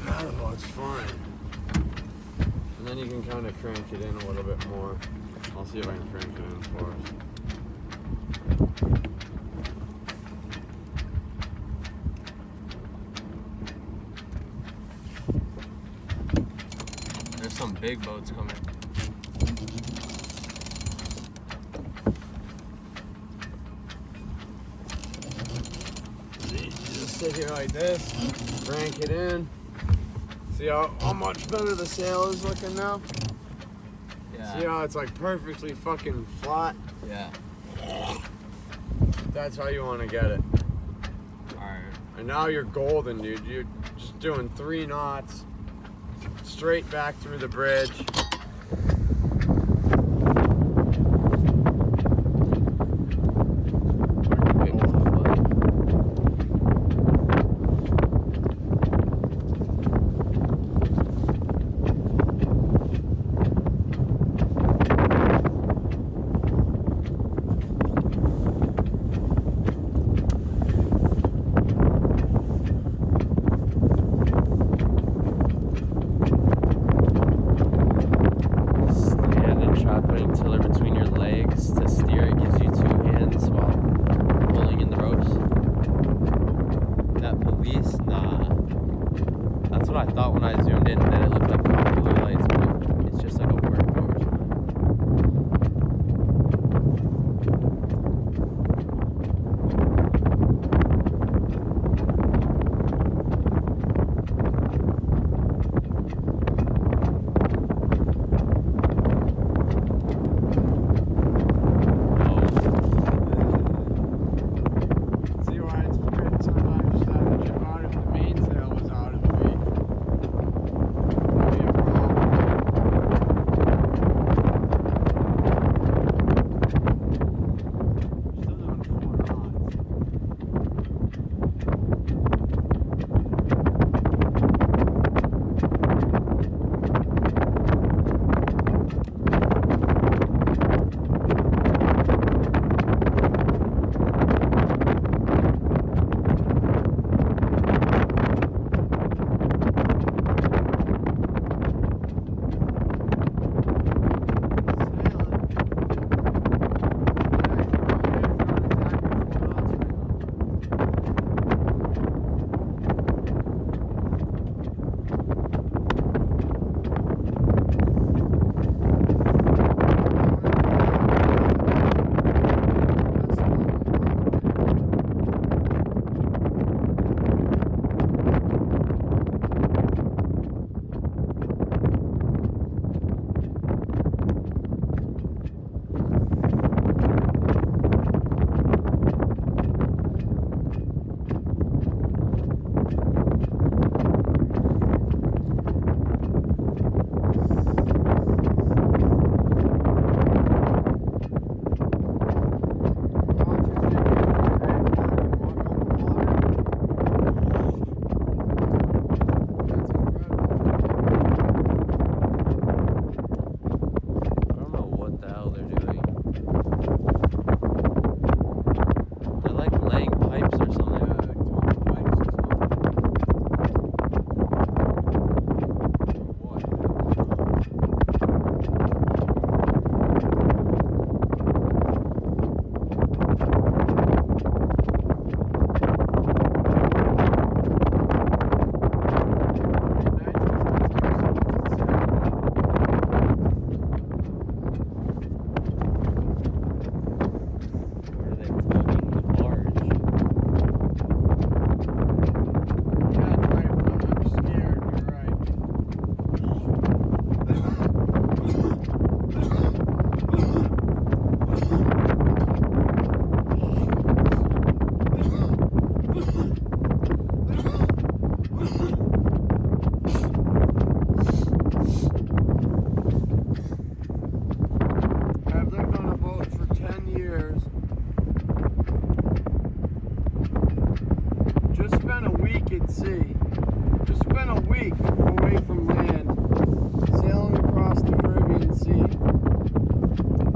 Speaker 1: Oh, it's fine. And then you can kind of crank it in a little bit more. I'll see if I can crank it in for us. There's some big boats coming. You just sit here like this, crank it in. See how much better the sail is looking now?
Speaker 2: Yeah.
Speaker 1: See how it's like perfectly fucking flat?
Speaker 2: Yeah.
Speaker 1: That's how you want to get it.
Speaker 2: Alright.
Speaker 1: And now you're golden, dude. You're just doing 3 knots. Straight back through the bridge.
Speaker 2: what I thought when I zoomed in, that it looked like blue lights, but it's just like a workout or something.
Speaker 1: See why it's good sometimes to have the jib out if the mainsail was out of the way. That'd be a problem. Still doing 4 knots.
Speaker 2: I don't know what the hell they're doing. They're like laying pipes or something.
Speaker 1: week at sea. To spend a week away from land, sailing across the Caribbean Sea.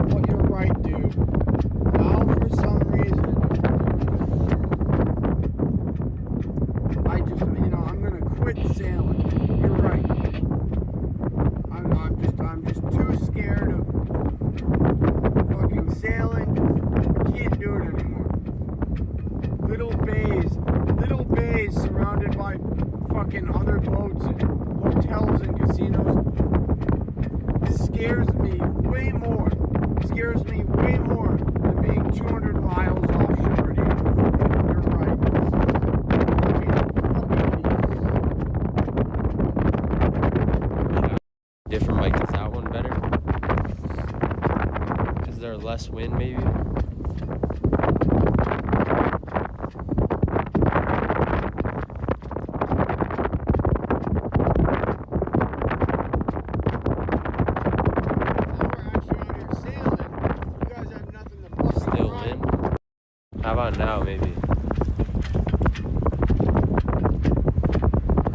Speaker 1: But you're right, dude. Now, for some reason, I'm gonna quit sailing. You're right. I'm just too scared of fucking sailing. I can't do it anymore. Little bays surrounded by fucking other boats and hotels and casinos scares me way more than being 200 miles offshore, dude. You're right.
Speaker 2: Different mic. Is that one better? Is there less wind maybe? Still wind? How about now maybe?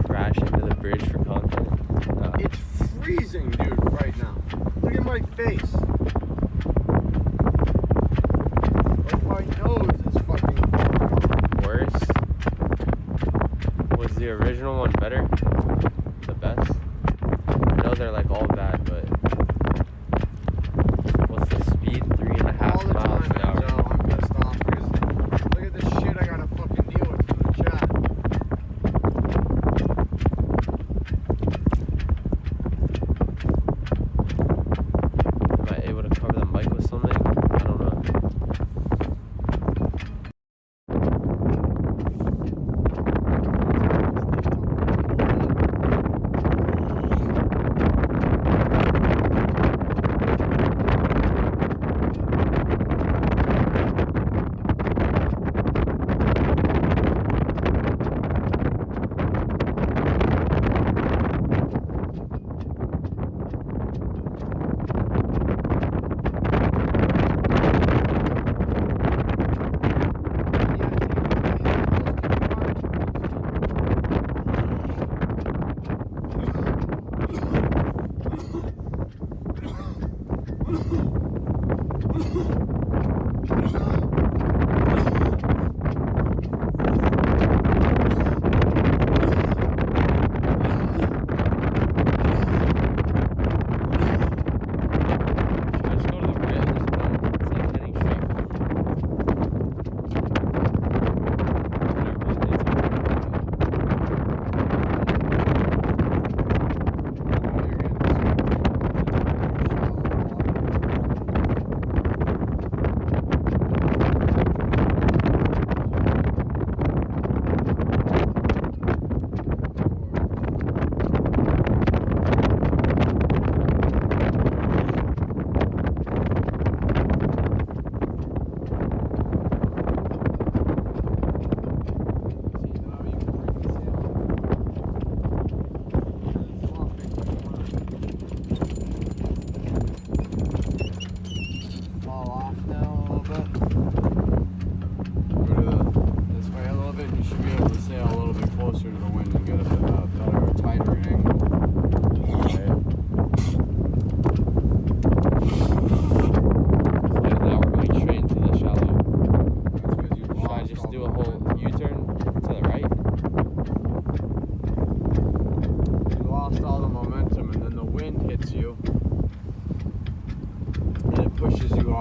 Speaker 2: Crash into the bridge for content? No.
Speaker 1: It's freezing, dude, right now. Look at my face. Like, my nose is fucking
Speaker 2: Worse? Was the original one better? The best? I know they're like all bad, but what's the speed? 3.5 miles an hour.
Speaker 1: Joe, I'm pissed off because look at this shit I gotta fucking deal with in the chat.
Speaker 2: Am I able to cover the mic with something? I don't know.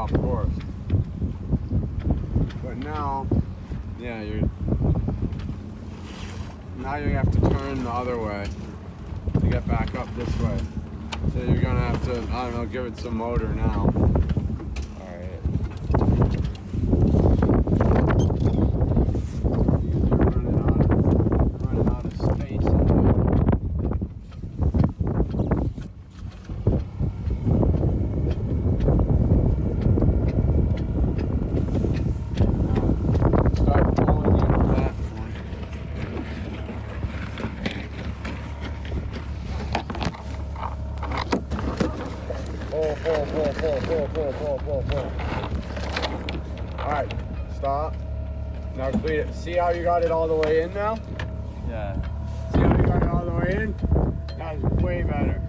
Speaker 1: off course. But now, yeah, now you have to turn the other way to get back up this way. So you're gonna have to, I don't know, give it some motor now. Alright, stop. Now clean it. See how you got it all the way in now?
Speaker 2: Yeah.
Speaker 1: See how you got it all the way in? That's way better.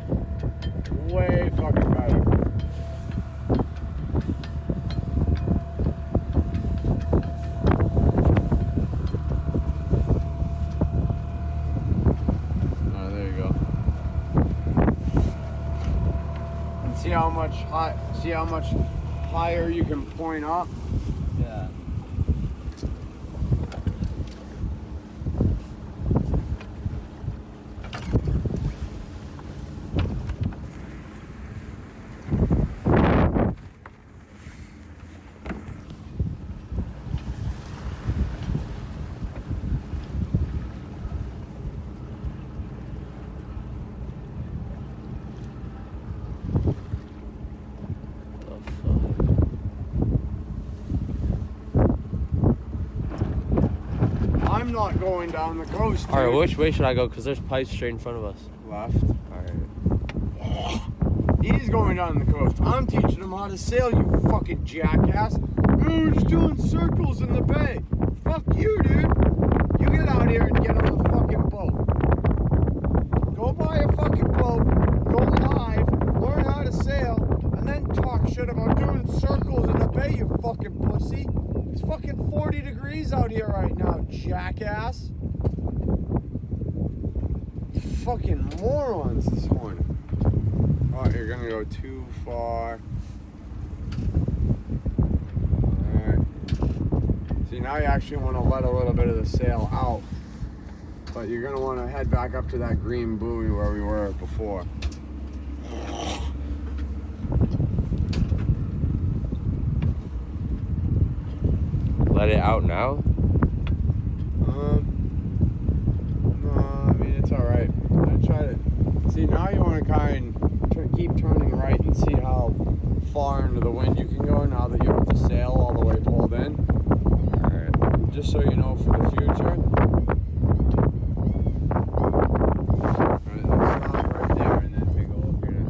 Speaker 1: Way fucking better. Oh, there you go. And see how much higher you can point up?
Speaker 2: Yeah.
Speaker 1: I'm not going down the coast.
Speaker 2: All right,
Speaker 1: dude.
Speaker 2: which way should I go? Because there's pipes straight in front of us.
Speaker 1: Left.
Speaker 2: All right.
Speaker 1: He's going down the coast. I'm teaching him how to sail, you fucking jackass. We're just doing circles in the bay. Fuck you, dude. You get out here and get on the fucking boat. Go buy a fucking boat, go live, learn how to sail, and then talk shit about doing circles in the bay, you fucking pussy. It's fucking 40 degrees out here right now, jackass. Fucking morons this morning. Oh, you're gonna go too far. Alright. See, now you actually want to let a little bit of the sail out. But you're gonna want to head back up to that green buoy where we were before.
Speaker 2: Let it out now?
Speaker 1: No, I mean, it's alright. I try to... See, now you want to keep turning right and see how far into the wind you can go now that you have the sail all the way pulled in.
Speaker 2: Alright.
Speaker 1: Just so you know for the future. Alright, let's stop right there and then we go up here.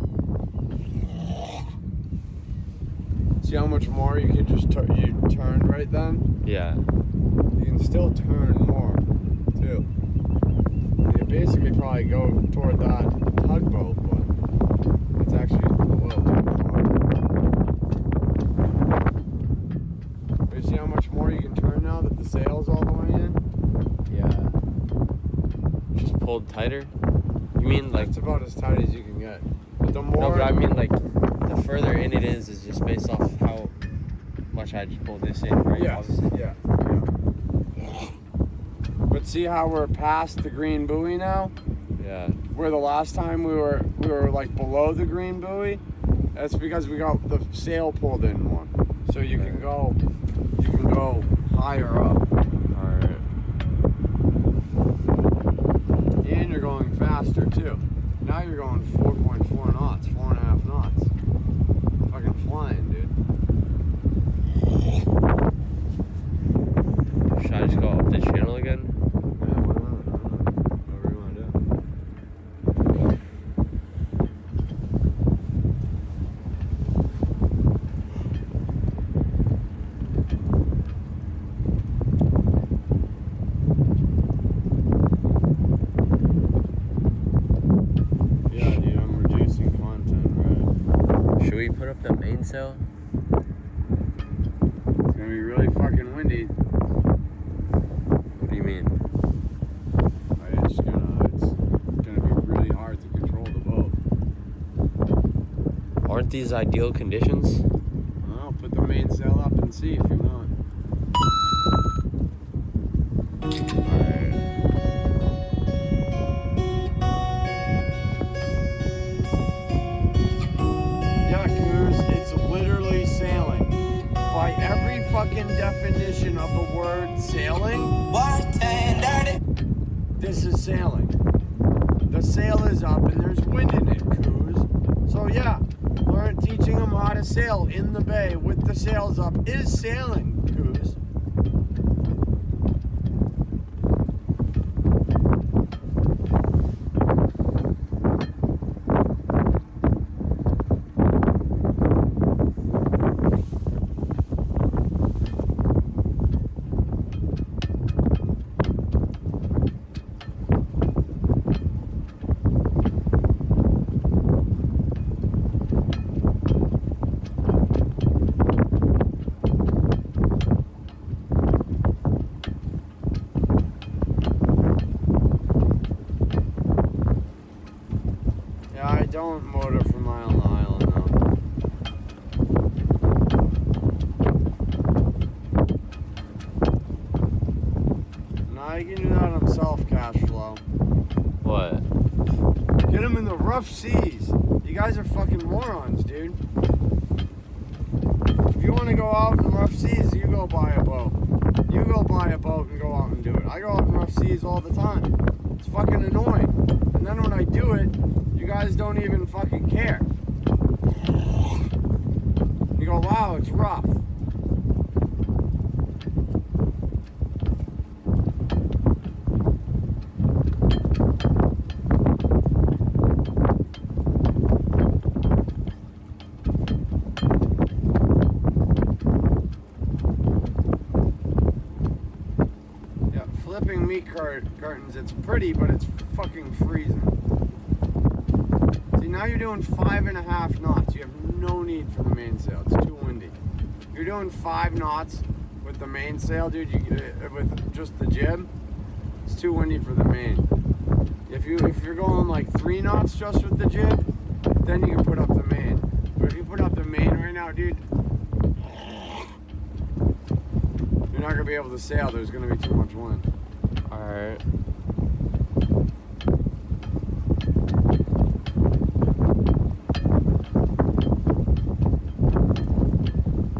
Speaker 1: See how much more you can just you turned right then?
Speaker 2: Yeah.
Speaker 1: You can still turn more, too. You basically probably go toward that tugboat, but it's actually a little too far. But you see how much more you can turn now that the sail's all the way in?
Speaker 2: Yeah. Just pulled tighter? You mean like...
Speaker 1: That's about as tight as you can get. But the more...
Speaker 2: No, but I mean like the further in it is just based off how much I just pulled this in, right?
Speaker 1: Yes,
Speaker 2: Obviously.
Speaker 1: yeah. But see how we're past the green buoy now?
Speaker 2: Yeah.
Speaker 1: Where the last time we were like below the green buoy? That's because we got the sail pulled in more. So you can go higher up.
Speaker 2: Alright.
Speaker 1: And you're going faster too. Now you're going 4.4 knots, 4.5 knots. Fucking flying, dude.
Speaker 2: Should I just go up the channel again?
Speaker 1: Yeah, why not? Whatever you want to do. Yeah, dude, I'm reducing content, right?
Speaker 2: Should we put up the mainsail?
Speaker 1: It's gonna be really fucking windy.
Speaker 2: What do you mean?
Speaker 1: It's gonna be really hard to control the boat.
Speaker 2: Aren't these ideal conditions?
Speaker 1: Well, put the mainsail up and see if you want.
Speaker 2: Alright.
Speaker 1: Yeah, Coos, it's literally sailing. By every fucking definition of the word sailing, this is sailing. The sail is up and there's wind in it, Coos. So yeah, teaching them how to sail in the bay with the sails up is sailing, Coos. can do that himself, cash flow.
Speaker 2: What?
Speaker 1: Get him in the rough seas. You guys are fucking morons, dude. If you want to go out in rough seas, you go buy a boat. You go buy a boat and go out and do it. I go out in rough seas all the time. It's fucking annoying. And then when I do it, you guys don't even fucking care. You go, wow, it's rough. Flipping meat cartons, it's pretty, but it's fucking freezing. See, now you're doing 5.5 knots. You have no need for the mainsail. It's too windy. You're doing 5 knots with the mainsail, dude. You get it with just the jib. It's too windy for the main. If you're going like 3 knots just with the jib, then you can put up the main. But if you put up the main right now, dude, you're not gonna be able to sail. There's gonna be too much wind.
Speaker 2: Alright.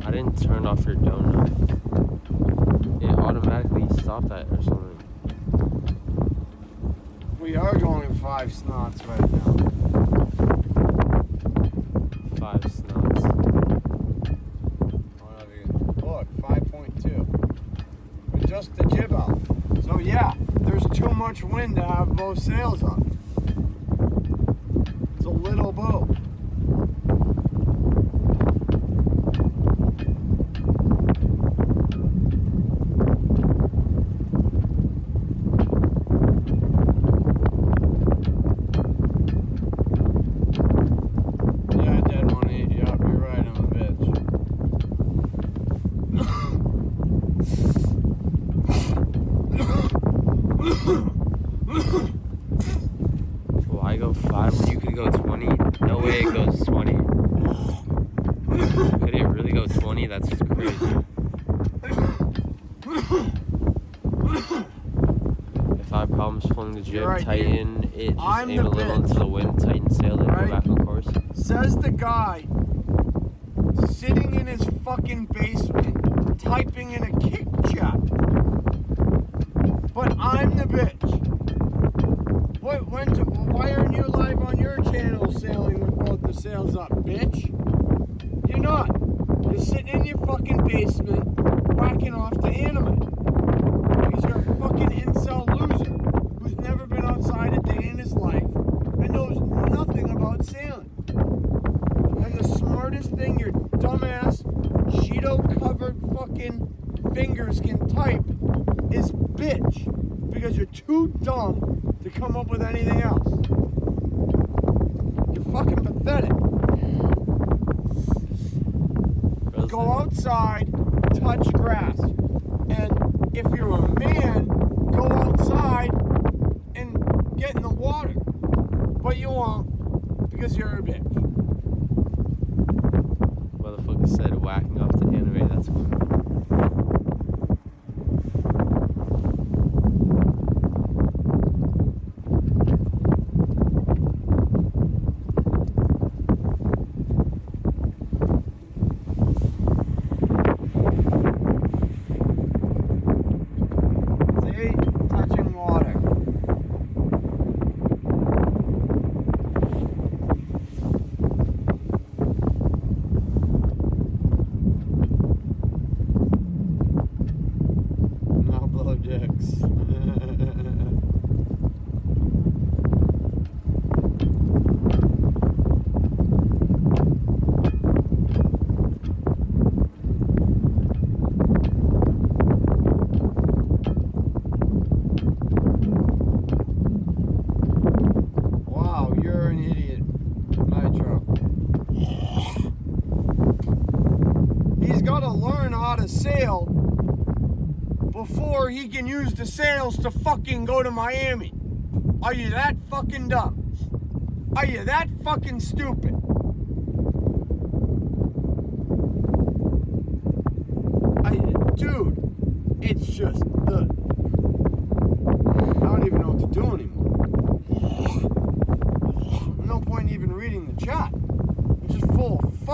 Speaker 2: I didn't turn off your donut. It automatically stopped that or something.
Speaker 1: We are going 5 knots right now.
Speaker 2: 5 knots.
Speaker 1: Look, 5.2. With just the jib out. So yeah, there's too much wind to have both sails up. It's a little boat. Yeah, dead money. Yep, you're right, I'm a bitch.
Speaker 2: Why go 5 when you could go 20? No way it goes 20. Could it really go 20? That's just crazy. If I have problems pulling the jib,
Speaker 1: Right,
Speaker 2: tighten it, just
Speaker 1: I'm
Speaker 2: aim
Speaker 1: the
Speaker 2: a little
Speaker 1: bitch.
Speaker 2: into the wind, tighten sail, then
Speaker 1: Right.
Speaker 2: go back on course.
Speaker 1: Says the guy sitting in his fucking basement typing in a kick chat. But I'm the bitch. Why aren't you live on your channel sailing with both the sails up, bitch? You're not. You're sitting in your fucking basement whacking off to anime. Because you're a fucking incel loser who's never been outside a day in his life and knows nothing about sailing. And the smartest thing your dumbass, Cheeto-covered fucking fingers can type is bitch. Because you're too dumb to come up with anything else. You're fucking pathetic. Go outside, touch grass. And if you're a man, go outside and get in the water. But you won't, because you're a bitch.
Speaker 2: Motherfucker said whacking off to anime, that's cool.
Speaker 1: Touching water. No blow dicks. Wow, you're an idiot, Nitro. He's got to learn how to sail before he can use the sails to fucking go to Miami. Are you that fucking dumb? Are you that fucking stupid? Dude, it's just the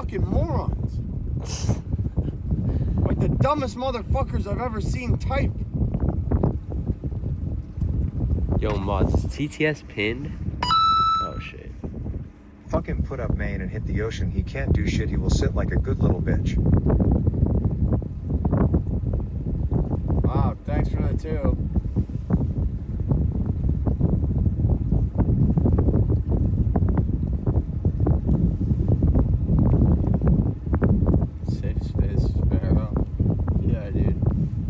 Speaker 1: fucking morons. Like the dumbest motherfuckers I've ever seen type.
Speaker 2: Yo, Mods, is TTS pinned? Oh, shit.
Speaker 3: Fucking put up main and hit the ocean. He can't do shit. He will sit like a good little bitch.
Speaker 1: Wow, thanks for the tube. Safe space, Sparrow. Yeah, dude.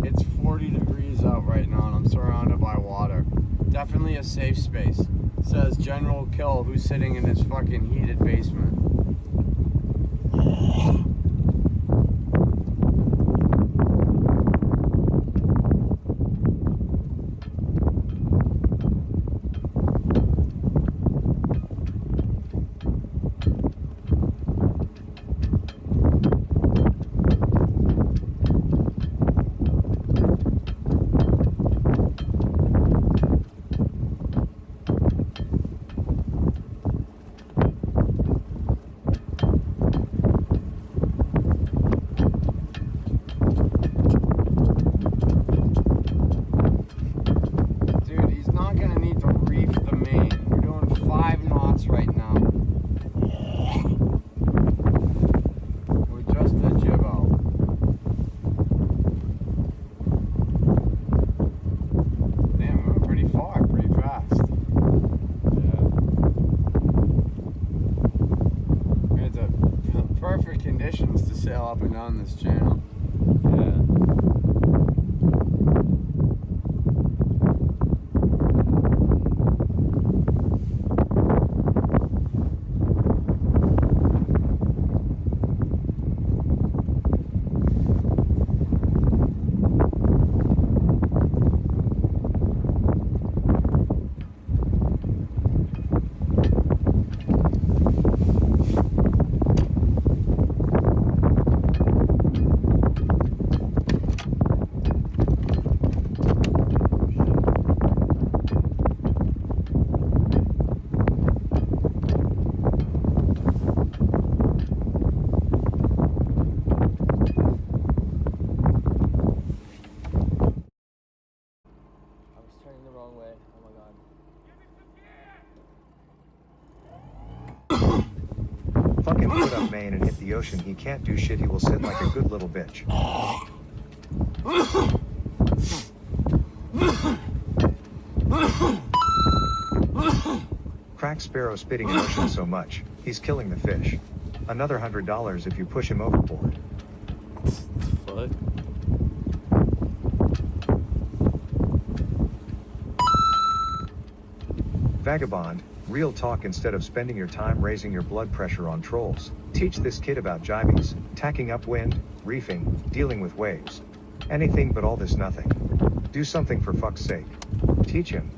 Speaker 1: It's 40 degrees out right now and I'm surrounded by water. Definitely a safe space. Says General Kill, who's sitting in his fucking heated basement. Up and down this channel.
Speaker 3: Fucking put up main and hit the ocean. He can't do shit. He will sit like a good little bitch. Crack Sparrow spitting in ocean so much, he's killing the fish. Another $100 if you push him overboard.
Speaker 2: Fuck.
Speaker 3: Vagabond, real talk. Instead of spending your time raising your blood pressure on trolls, teach this kid about jibies, tacking upwind, reefing, dealing with waves. Anything but all this nothing. Do something for fuck's sake. Teach him.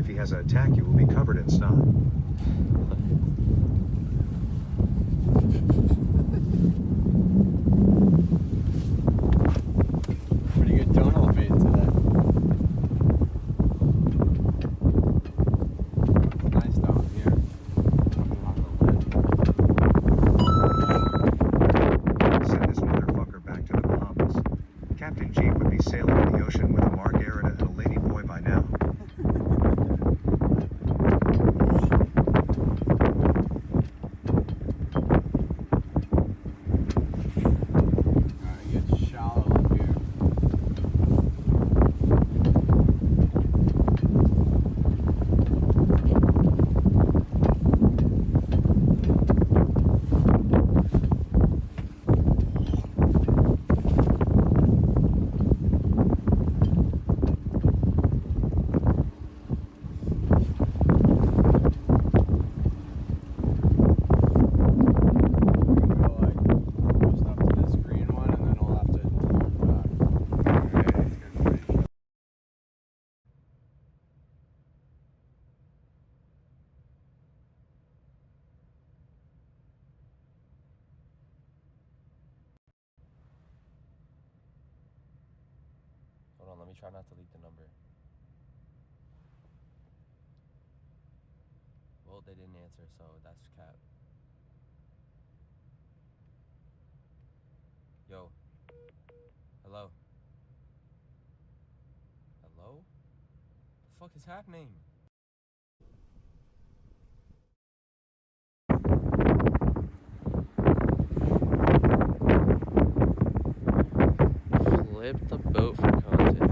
Speaker 3: if he has an attack, you will be covered in snot.
Speaker 1: Pretty good tonal fade today. Nice down here.
Speaker 3: Send this motherfucker back to the Bahamas. Captain Jeep would be sailing in the ocean with a margarita and a lady boy by now.
Speaker 1: Alright, it gets shallow up here. Go like just up to this green one and then we'll have to turn back.
Speaker 2: Hold on, let me try not to leak the number. Well, they didn't answer, so that's cap. Yo. Hello. Hello? The fuck is happening? Flip the boat for content.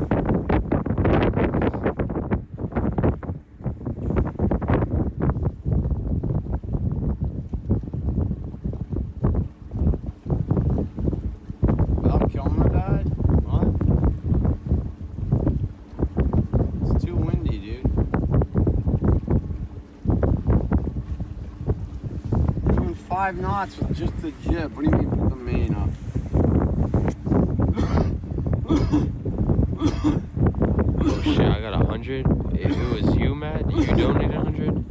Speaker 1: Val Kilmer died? What? It's too windy, dude. Doing 5 knots with just the jib. What do you mean put the main up?
Speaker 2: Oh shit, I got 100. If it was you, Matt, you donated 100?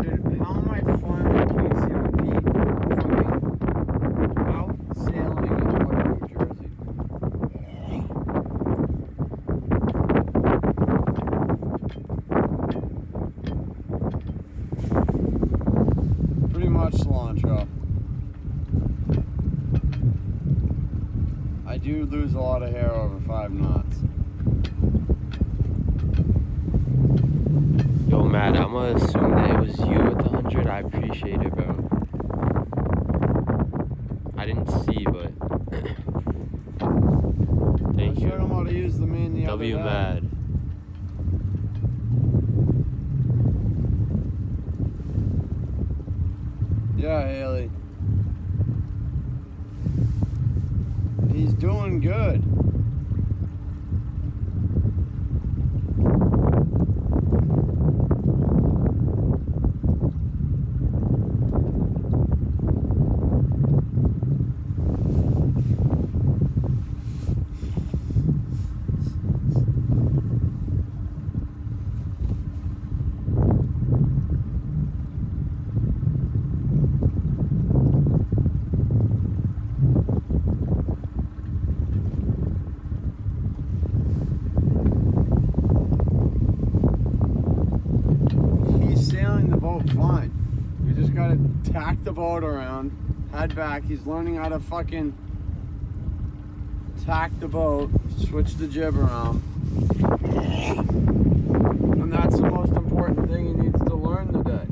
Speaker 1: Dude, how am I flying KCRP fucking out sailing in fucking New Jersey? Pretty much cilantro. I do lose a lot of hair over 5 knots.
Speaker 2: Yo, Matt, I'm gonna assume that it was you with the 100. I appreciate it, bro. I didn't see, but thank
Speaker 1: I showed him
Speaker 2: you.
Speaker 1: how to use the main the other
Speaker 2: W
Speaker 1: day.
Speaker 2: Mad.
Speaker 1: Yeah, Haley. He's doing good. Fine. We just gotta tack the boat around, head back. He's learning how to fucking tack the boat, switch the jib around. And that's the most important thing he needs to learn today.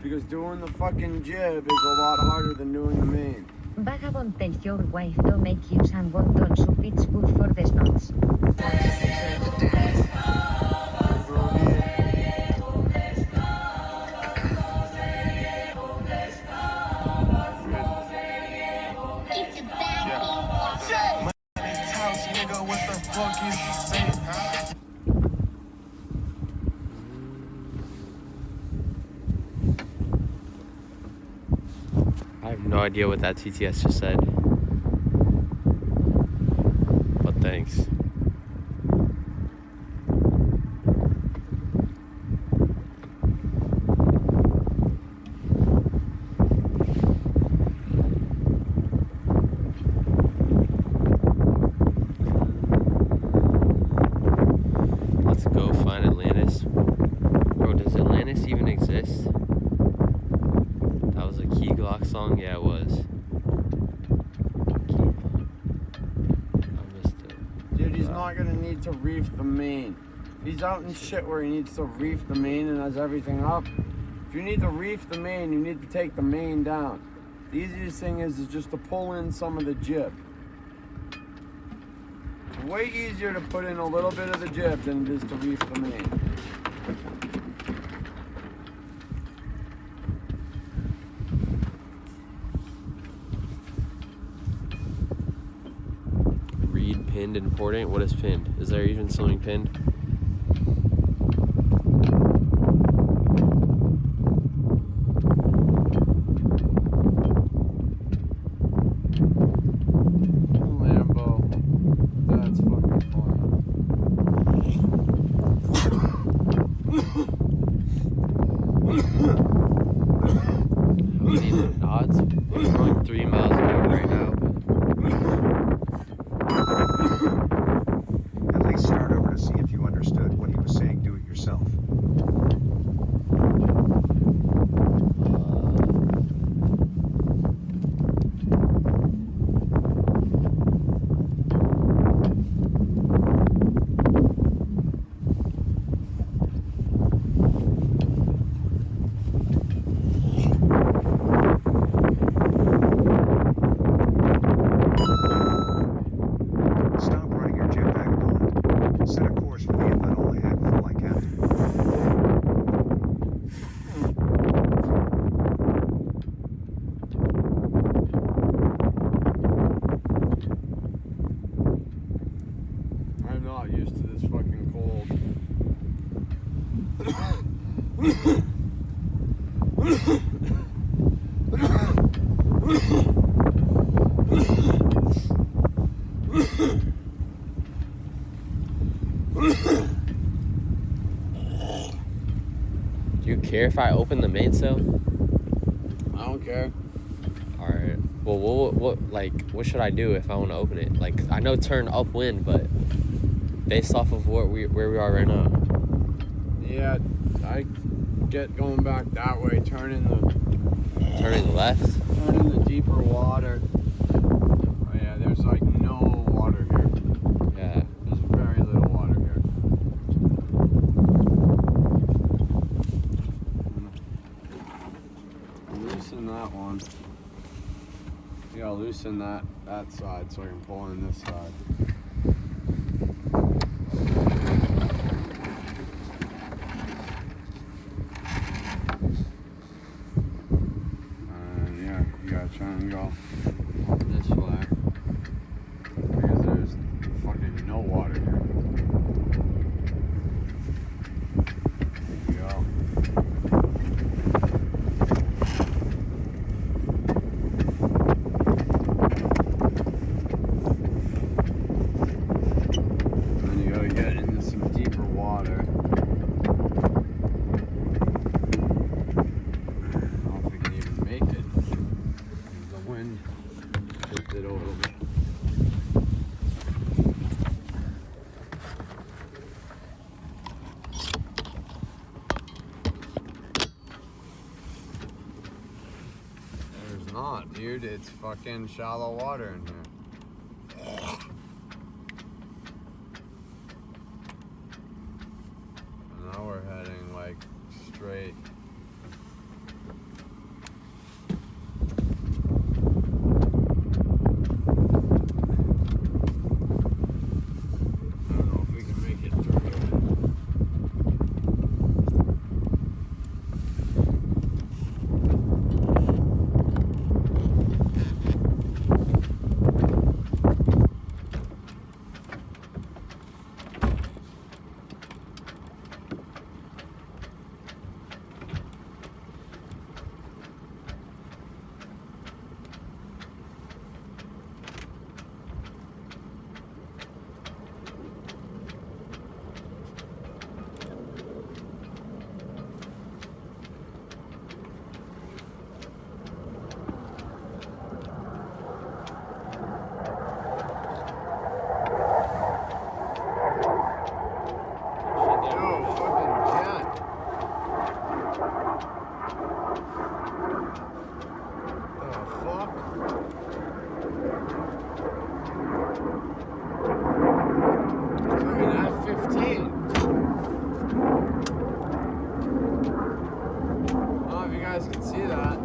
Speaker 1: Because doing the fucking jib is a lot harder than doing the main.
Speaker 4: Vagabond, tell your wife to make you some wonton soup. It's good for the snots.
Speaker 2: I have no idea what that TTS just said. But thanks. Let's go find Atlantis. Bro, does Atlantis even exist? That was a Key Glock song? Yeah, it was. I missed it.
Speaker 1: Dude, he's not gonna need to reef the main. He's out in shit where he needs to reef the main and has everything up. If you need to reef the main, you need to take the main down. The easiest thing is just to pull in some of the jib. It's way easier to put in a little bit of the jib than it is to reef the main.
Speaker 2: Read pinned important. What is pinned? Is there even something pinned?
Speaker 1: Lambo. That's fucking funny.
Speaker 2: We need the knots. We're going 3 miles an hour right now.
Speaker 3: At least start over to see if you understood what he was saying. Do it yourself. Stop running your jib, vagabond. Set a course for the inlet all ahead, fly captain.
Speaker 1: I'm not used to this fucking cold.
Speaker 2: Do you care if I open the mainsail?
Speaker 1: I don't care.
Speaker 2: Alright. Well, what should I do if I want to open it? Like, I know turn upwind, but based off of where we are right now.
Speaker 1: Yeah, I get going back that way, turning
Speaker 2: Left?
Speaker 1: the deeper water. Oh yeah, there's like no water here.
Speaker 2: Yeah.
Speaker 1: There's very little water here. Loosen that one. You gotta loosen that side so I can pull in this side. And yeah, you gotta try and go this way. Because there's fucking no water here. There you go. And then you gotta get into some deeper water. I don't know if we can even make it. The wind tipped it over. There's not, dude. It's fucking shallow water in here. guys can see that.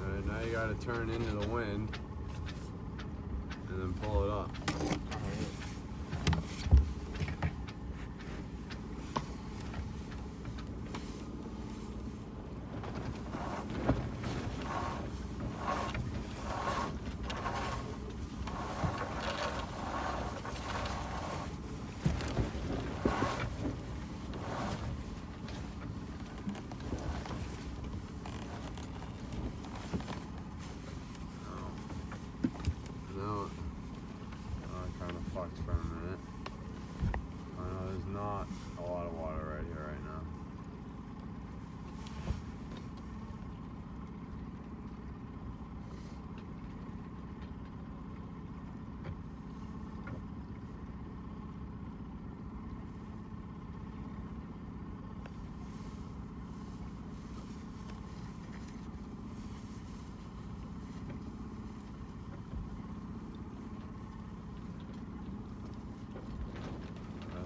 Speaker 1: Alright, now you gotta turn into the wind and then pull it up. No, it kind of fucked for a minute. I know there's not a lot of water right here right now.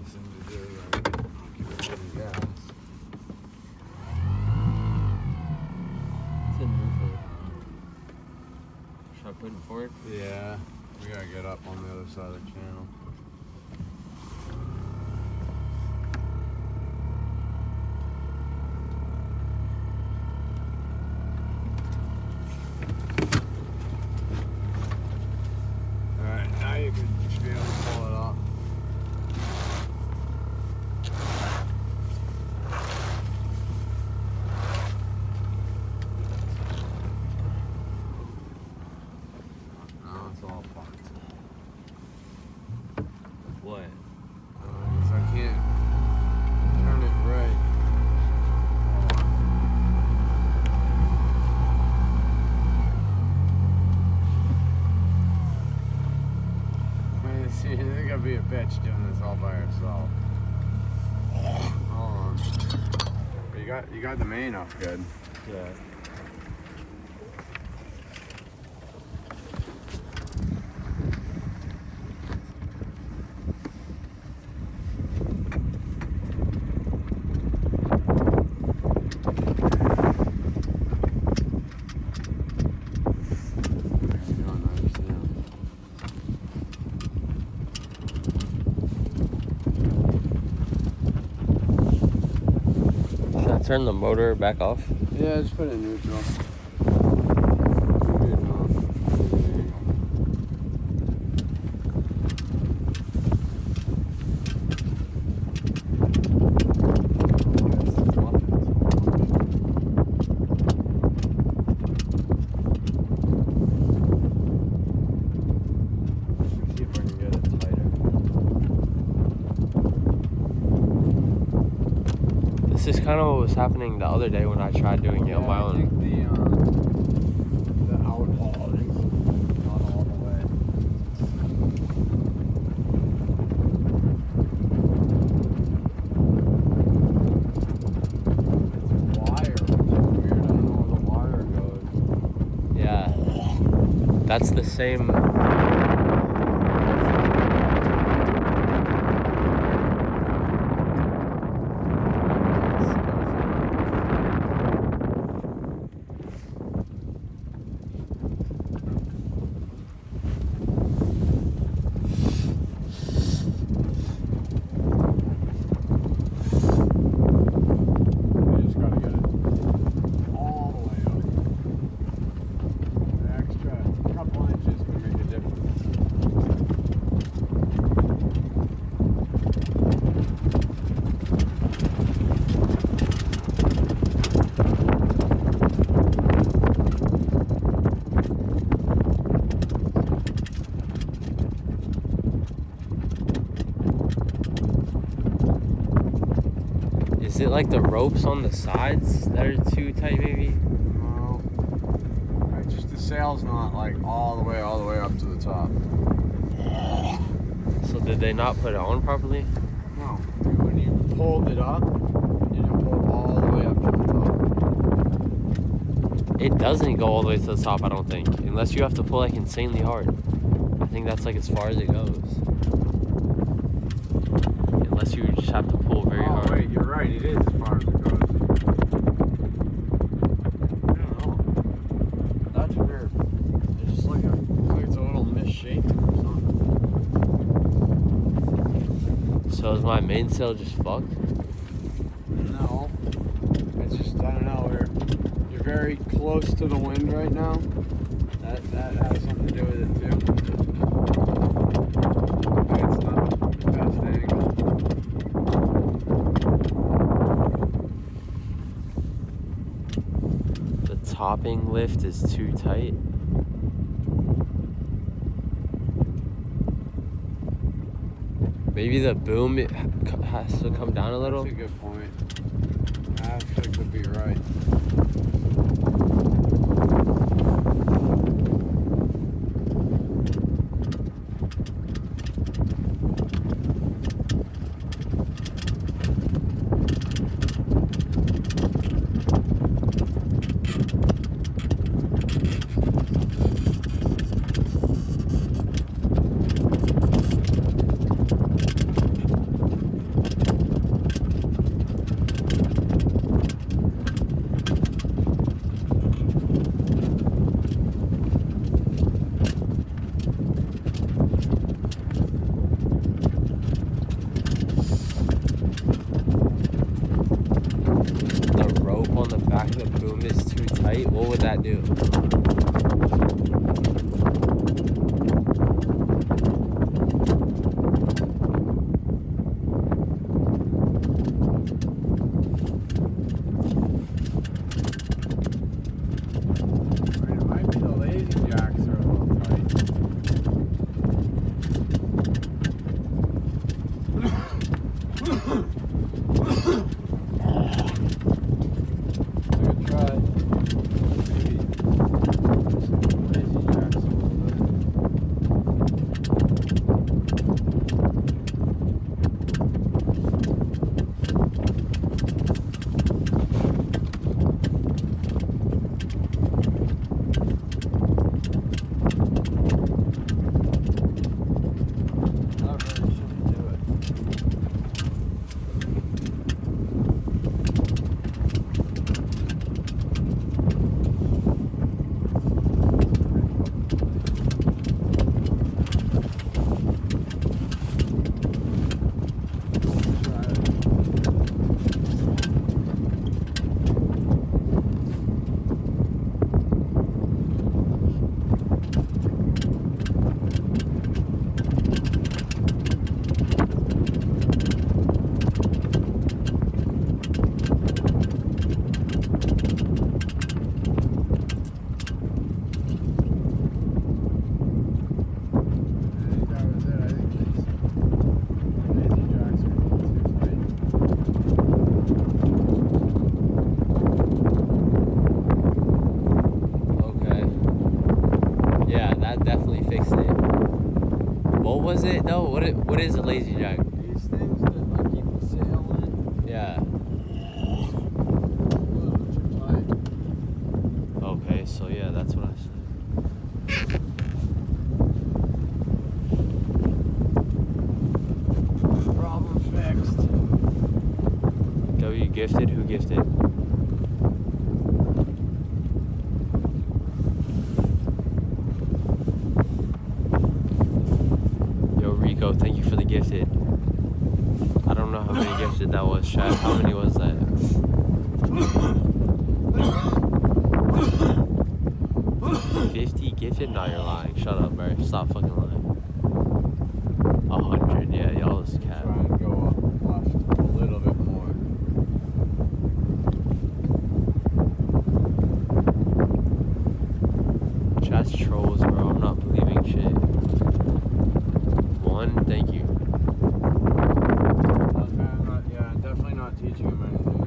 Speaker 1: Nothing to do, right? Keep getting gas.
Speaker 2: It's in neutral. Should I put it forward?
Speaker 1: Yeah, we gotta get up on the other side of the channel. Alright, now you should be able to pull it up. Now it's all fucked.
Speaker 2: What?
Speaker 1: So I can't turn it right. Hold on. Man, see, you're gonna be a bitch doing this all by yourself. Hold on. But you got the main up good.
Speaker 2: Yeah.
Speaker 1: You don't understand.
Speaker 2: Should I turn the motor back off?
Speaker 1: Yeah, just put it in neutral. Good enough. There you go. See if I can get it tighter.
Speaker 2: This is kind of what was happening the other day when I tried doing it on my
Speaker 1: I
Speaker 2: own.
Speaker 1: think the outhaul is not all the way. It's wire, which is weird. I don't know where the wire goes.
Speaker 2: Yeah. That's the same.
Speaker 1: You just gotta get it all the way up. An extra couple inches can make a
Speaker 2: Is it like the ropes on the sides that are too tight, maybe?
Speaker 1: No. Right, just the sail's not like all the way up to the top.
Speaker 2: So did they not put it on properly?
Speaker 1: No. When you pulled it up, you didn't pull it all the way up to the top.
Speaker 2: It doesn't go all the way to the top, I don't think. Unless you have to pull like insanely hard. I think that's like as far as it goes. Unless you just have to pull very hard.
Speaker 1: Oh, wait, you're right. It is as far as it goes. I don't know. That's weird. It's just like it's a little misshaped or something.
Speaker 2: So is my mainsail just fucked?
Speaker 1: No. It's just, I don't know. You're very close to the wind right now. That has something to do with it too. It's not the best angle.
Speaker 2: The topping lift is too tight. Maybe the boom has to come down a little.
Speaker 1: That's a good point. Actually could be right.
Speaker 2: What would that do?
Speaker 1: It might be the lazy jacks are a little tight. Good try. Maybe lazy jacks a little bit. Not really shouldn't do it. Try it. I think that was it. I think these lazy jacks are a little too tight.
Speaker 2: Okay. Yeah, that definitely fixed it. What was it though? What is a lazy jack?
Speaker 1: These things that like keep the sail in,
Speaker 2: Yeah.
Speaker 1: which are tight.
Speaker 2: Okay, so yeah, that's what I said.
Speaker 1: Problem fixed.
Speaker 2: W gifted? Who gifted? Yo, Rico, thank you for the gifted. I don't know how many gifted that was, chat. How many was that? 50 gifted? No, you're lying. Shut up, bro. Stop fucking lying. 100, yeah, y'all is cat.
Speaker 1: Try and go up left a little bit more.
Speaker 2: Chat's trolls, bro. I'm not believing shit. 1, thank you.
Speaker 1: I'm definitely not teaching him anything.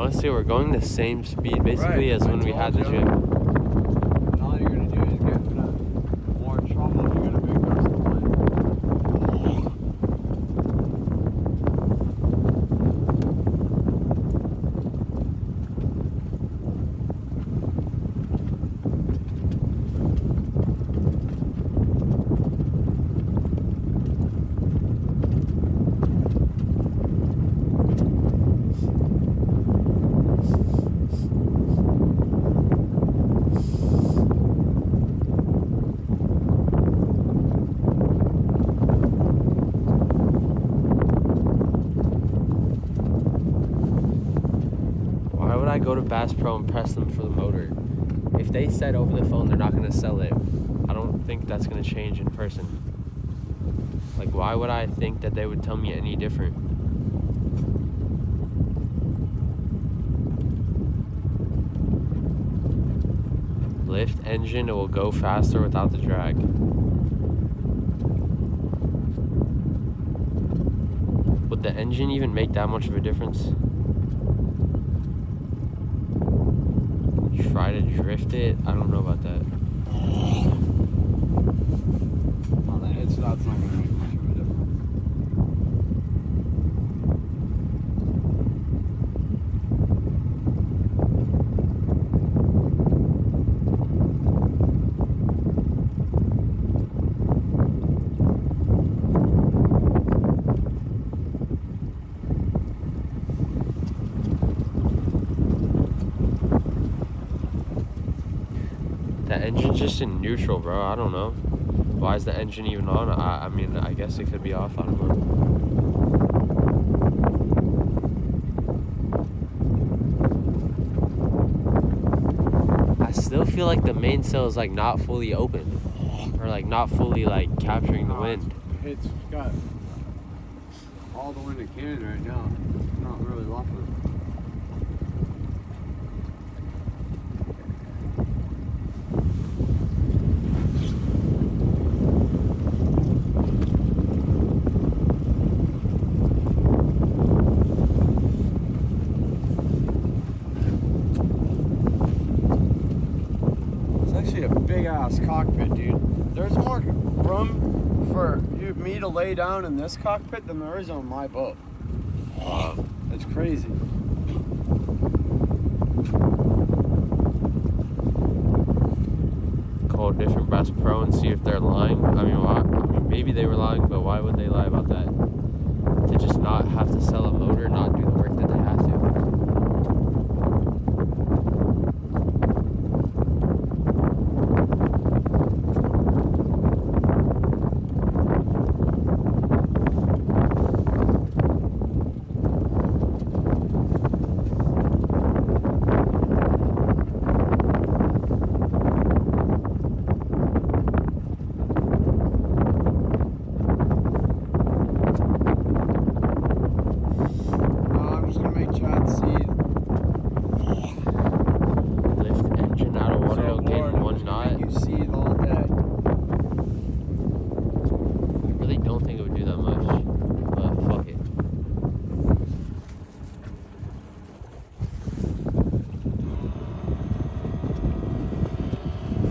Speaker 2: Honestly, we're going the same speed basically as when we had the gym.
Speaker 1: And all you're gonna do is get into more trouble if you're gonna make those complaints.
Speaker 2: Why would I go to Bass Pro and press them for the motor? If they said over the phone they're not gonna sell it, I don't think that's gonna change in person. Like, why would I think that they would tell me any different? Lift engine, it will go faster without the drag. Would the engine even make that much of a difference? Try to drift it? I don't know about that.
Speaker 1: That's not gonna make much of a difference.
Speaker 2: The engine's just in neutral, bro. I don't know. Why is the engine even on? I mean, I guess it could be off. I don't know. I still feel like the mainsail is like not fully open, or like not fully like capturing the wind.
Speaker 1: It's got all the wind it can right now. It's not really luffing. Big ass cockpit, dude. There's more room for me to lay down in this cockpit than there is on my boat. It's crazy.
Speaker 2: Call a different Bass Pro and see if they're lying. I mean, why? I mean, maybe they were lying, but why would they lie about that? To just not have to sell a motor, not do the work that they have to.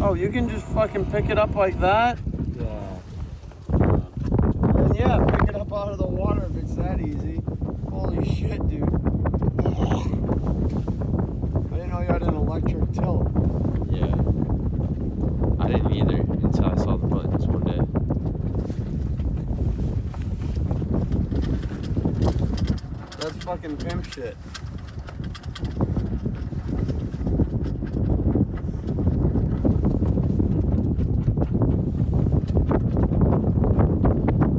Speaker 1: Oh, you can just fucking pick it up like that?
Speaker 2: Yeah.
Speaker 1: And yeah, pick it up out of the water if it's that easy. Holy shit, dude. I didn't know you had an electric tilt.
Speaker 2: Yeah. I didn't either until I saw the buttons one day.
Speaker 1: That's fucking pimp shit.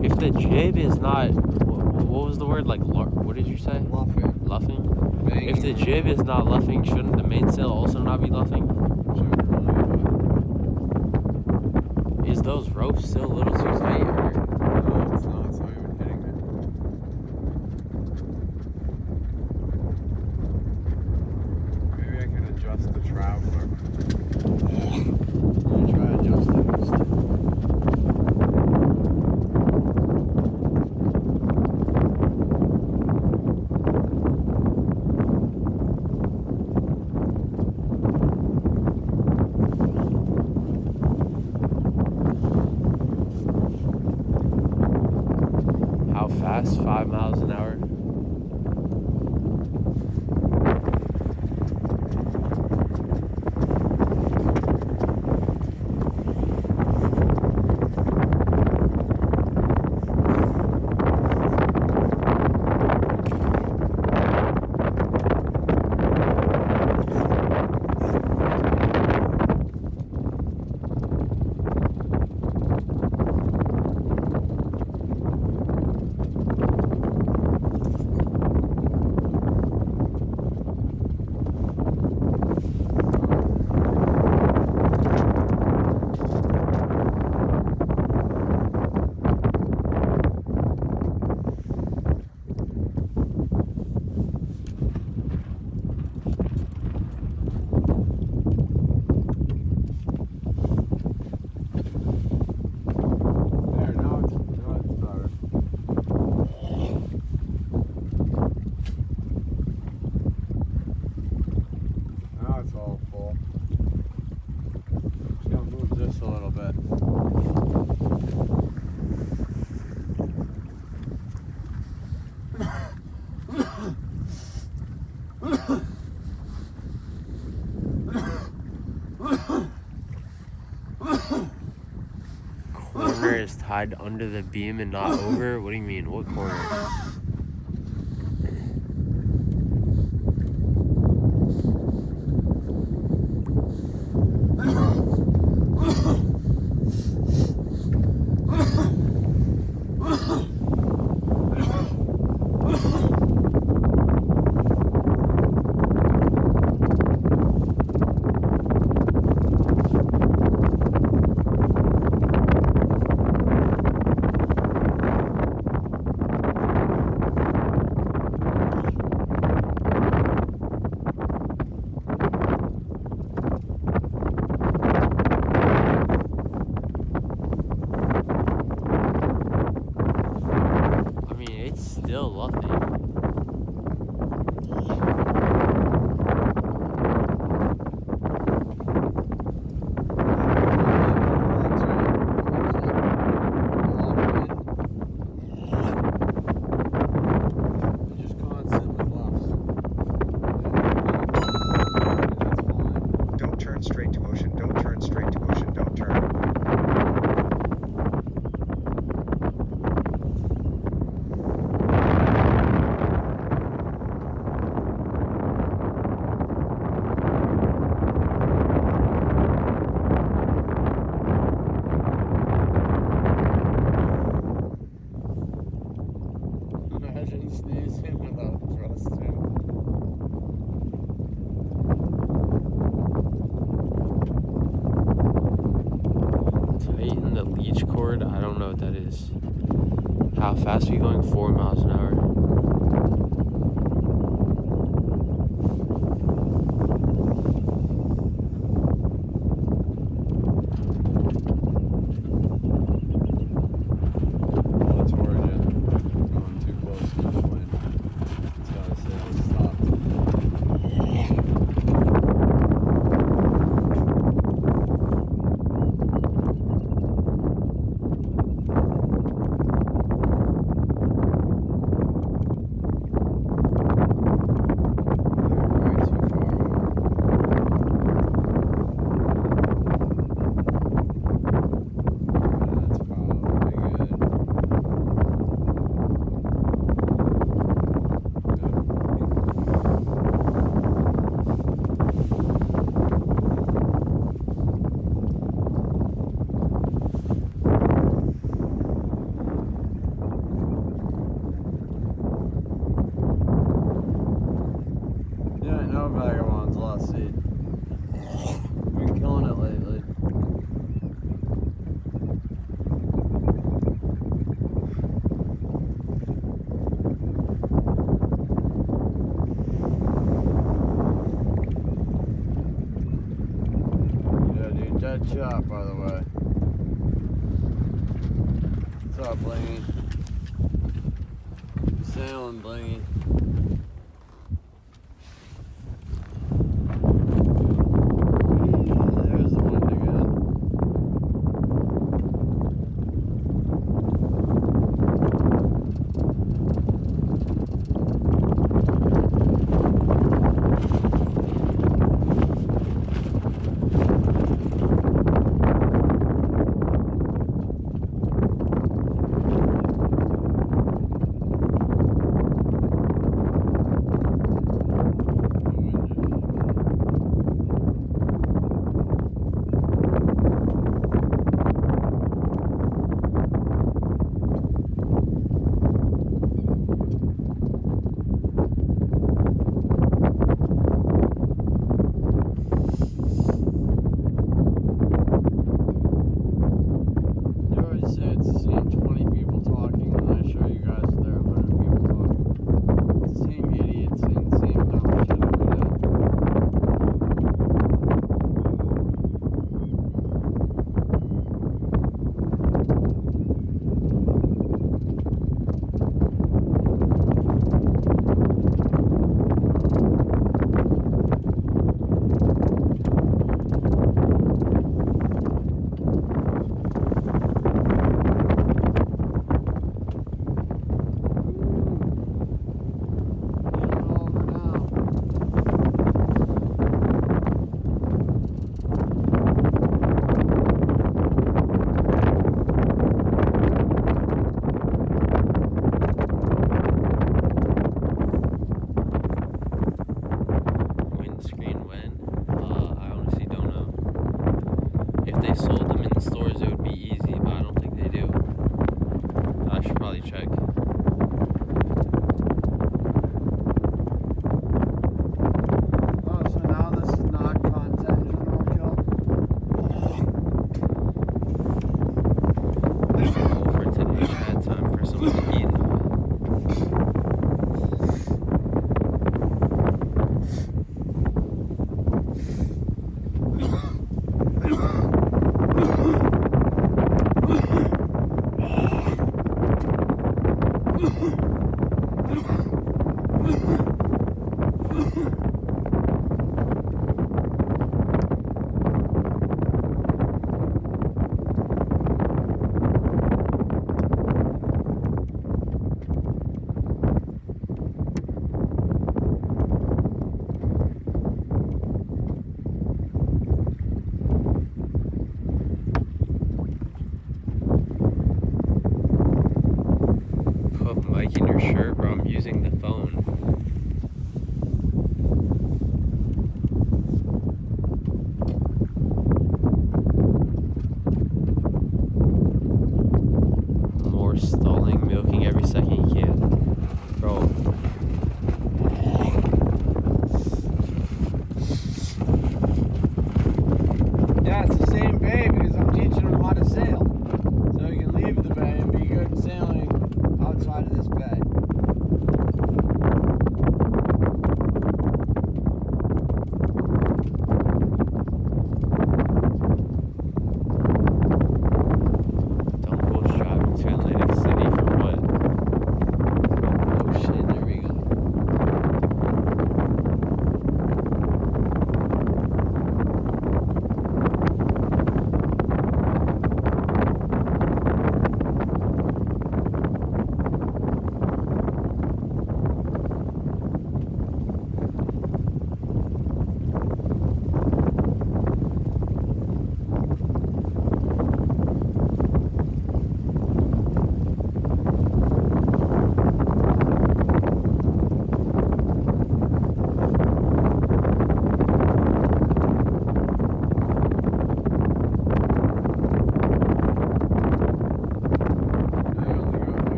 Speaker 2: If the jib is not, what was the word? Like, what did you say?
Speaker 1: Luffing.
Speaker 2: Luffing?
Speaker 1: Banging.
Speaker 2: If the jib is not luffing, shouldn't the mainsail also not be luffing? Is those ropes still a little too tight? Or?
Speaker 1: No, it's not. It's not even hitting it. Maybe I can adjust the traveler. Let me try adjusting this.
Speaker 2: 5 miles an hour.
Speaker 1: Just a little bit.
Speaker 2: Corner is tied under the beam and not over? What do you mean? What corner? Still lovely.
Speaker 3: Don't turn straight to ocean, don't turn straight to ocean, don't turn.
Speaker 1: Imagine sneezing without thrusting.
Speaker 2: Tighten the leech cord. I don't know what that is. How fast are we going? 4 miles an hour.
Speaker 1: Vagabond's lost seed. Been killing it lately. Yeah, dude, dead shot, by the way. What's up, Blingy? Sailing, Blingy.
Speaker 2: for sure, bro. I'm using the phone. More stalling, milking every second you can. Bro.
Speaker 1: Yeah, it's the same bay because I'm teaching them how to sail. So you can leave the bay and be good sailing outside of this bay.
Speaker 2: Don't go driving to Atlantic City for what? Oh shit, there we go.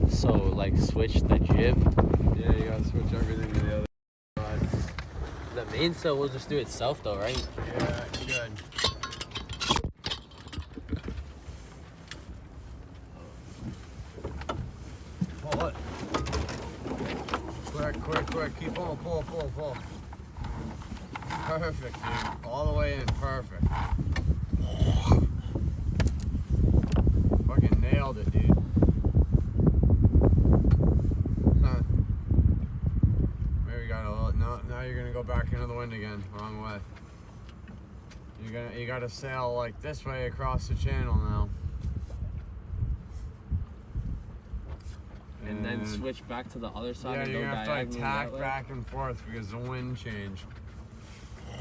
Speaker 2: So, like, switch the jib.
Speaker 1: Yeah, you gotta switch everything to the other side.
Speaker 2: The mainsail will just do itself, though, right?
Speaker 1: Yeah, it should. Pull it. Quick. Keep pulling. Pull. Perfect, dude. All the way in. Perfect. Fucking nailed it, dude. Huh. Maybe got a little. No, now you're gonna go back into the wind again. Wrong way. You gotta sail like this way across the channel now.
Speaker 2: And then switch back to the other side
Speaker 1: Yeah,
Speaker 2: and
Speaker 1: you're
Speaker 2: go
Speaker 1: gonna have to like
Speaker 2: diagonally
Speaker 1: tack
Speaker 2: that way.
Speaker 1: back and forth because the wind changed.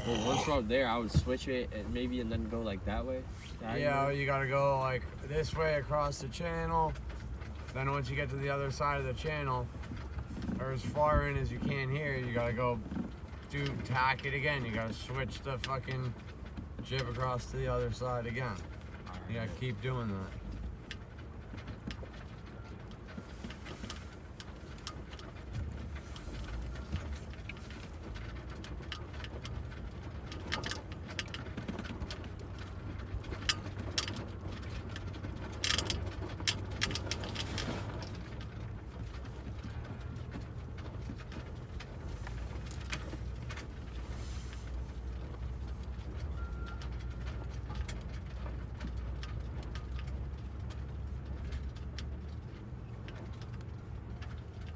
Speaker 2: Well, once we're up there, I would switch it and then go like that way.
Speaker 1: Yeah,
Speaker 2: diagonally.
Speaker 1: you gotta go like this way across the channel. Then once you get to the other side of the channel, or as far in as you can here, you gotta go tack it again. You gotta switch the fucking jib across to the other side again. You gotta keep doing that.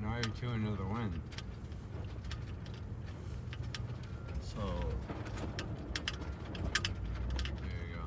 Speaker 1: Now you're two into the wind.
Speaker 2: So,
Speaker 1: There you go.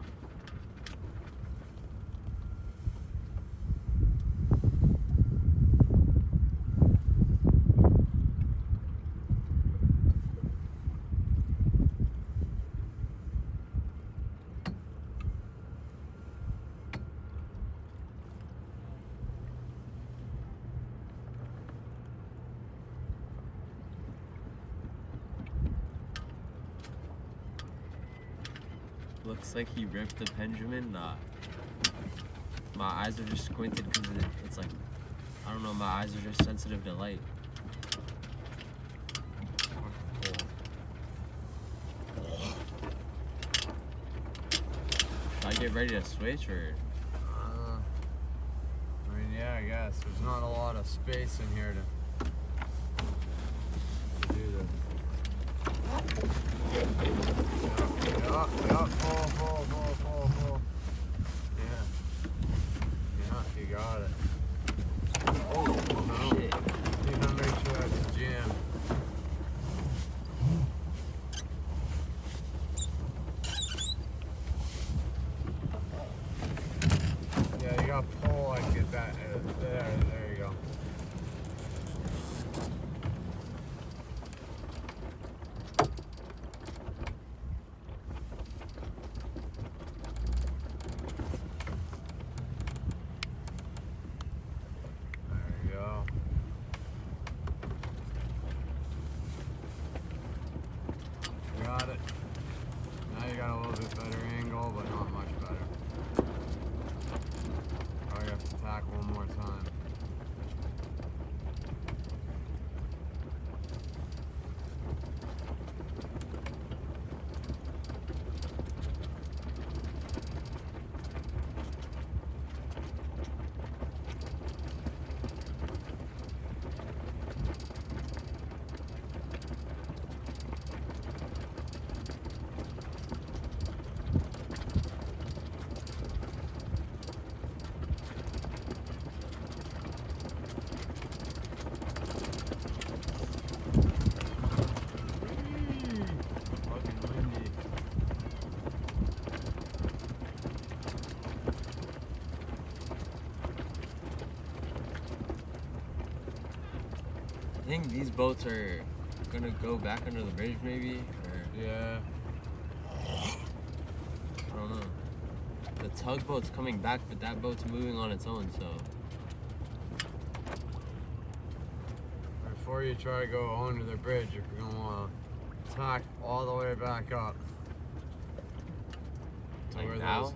Speaker 2: looks like he ripped the pendulum. Nah. My eyes are just squinted because it's like, I don't know, my eyes are just sensitive to light. Should I get ready to switch or?
Speaker 1: I mean, yeah, I guess. There's not a lot of space in here to do this. Yup, full. Yeah, you got it. Oh, no.
Speaker 2: Shit.
Speaker 1: You gotta make sure that's jammed. little bit better angle, but not much better. Probably have to tack one more time.
Speaker 2: I think these boats are gonna go back under the bridge, maybe, or
Speaker 1: Yeah.
Speaker 2: I don't know. The tugboat's coming back, but that boat's moving on its own, so.
Speaker 1: Before you try to go under the bridge, you're gonna want to tack all the way back up. To
Speaker 2: Like
Speaker 1: where
Speaker 2: now?
Speaker 1: those-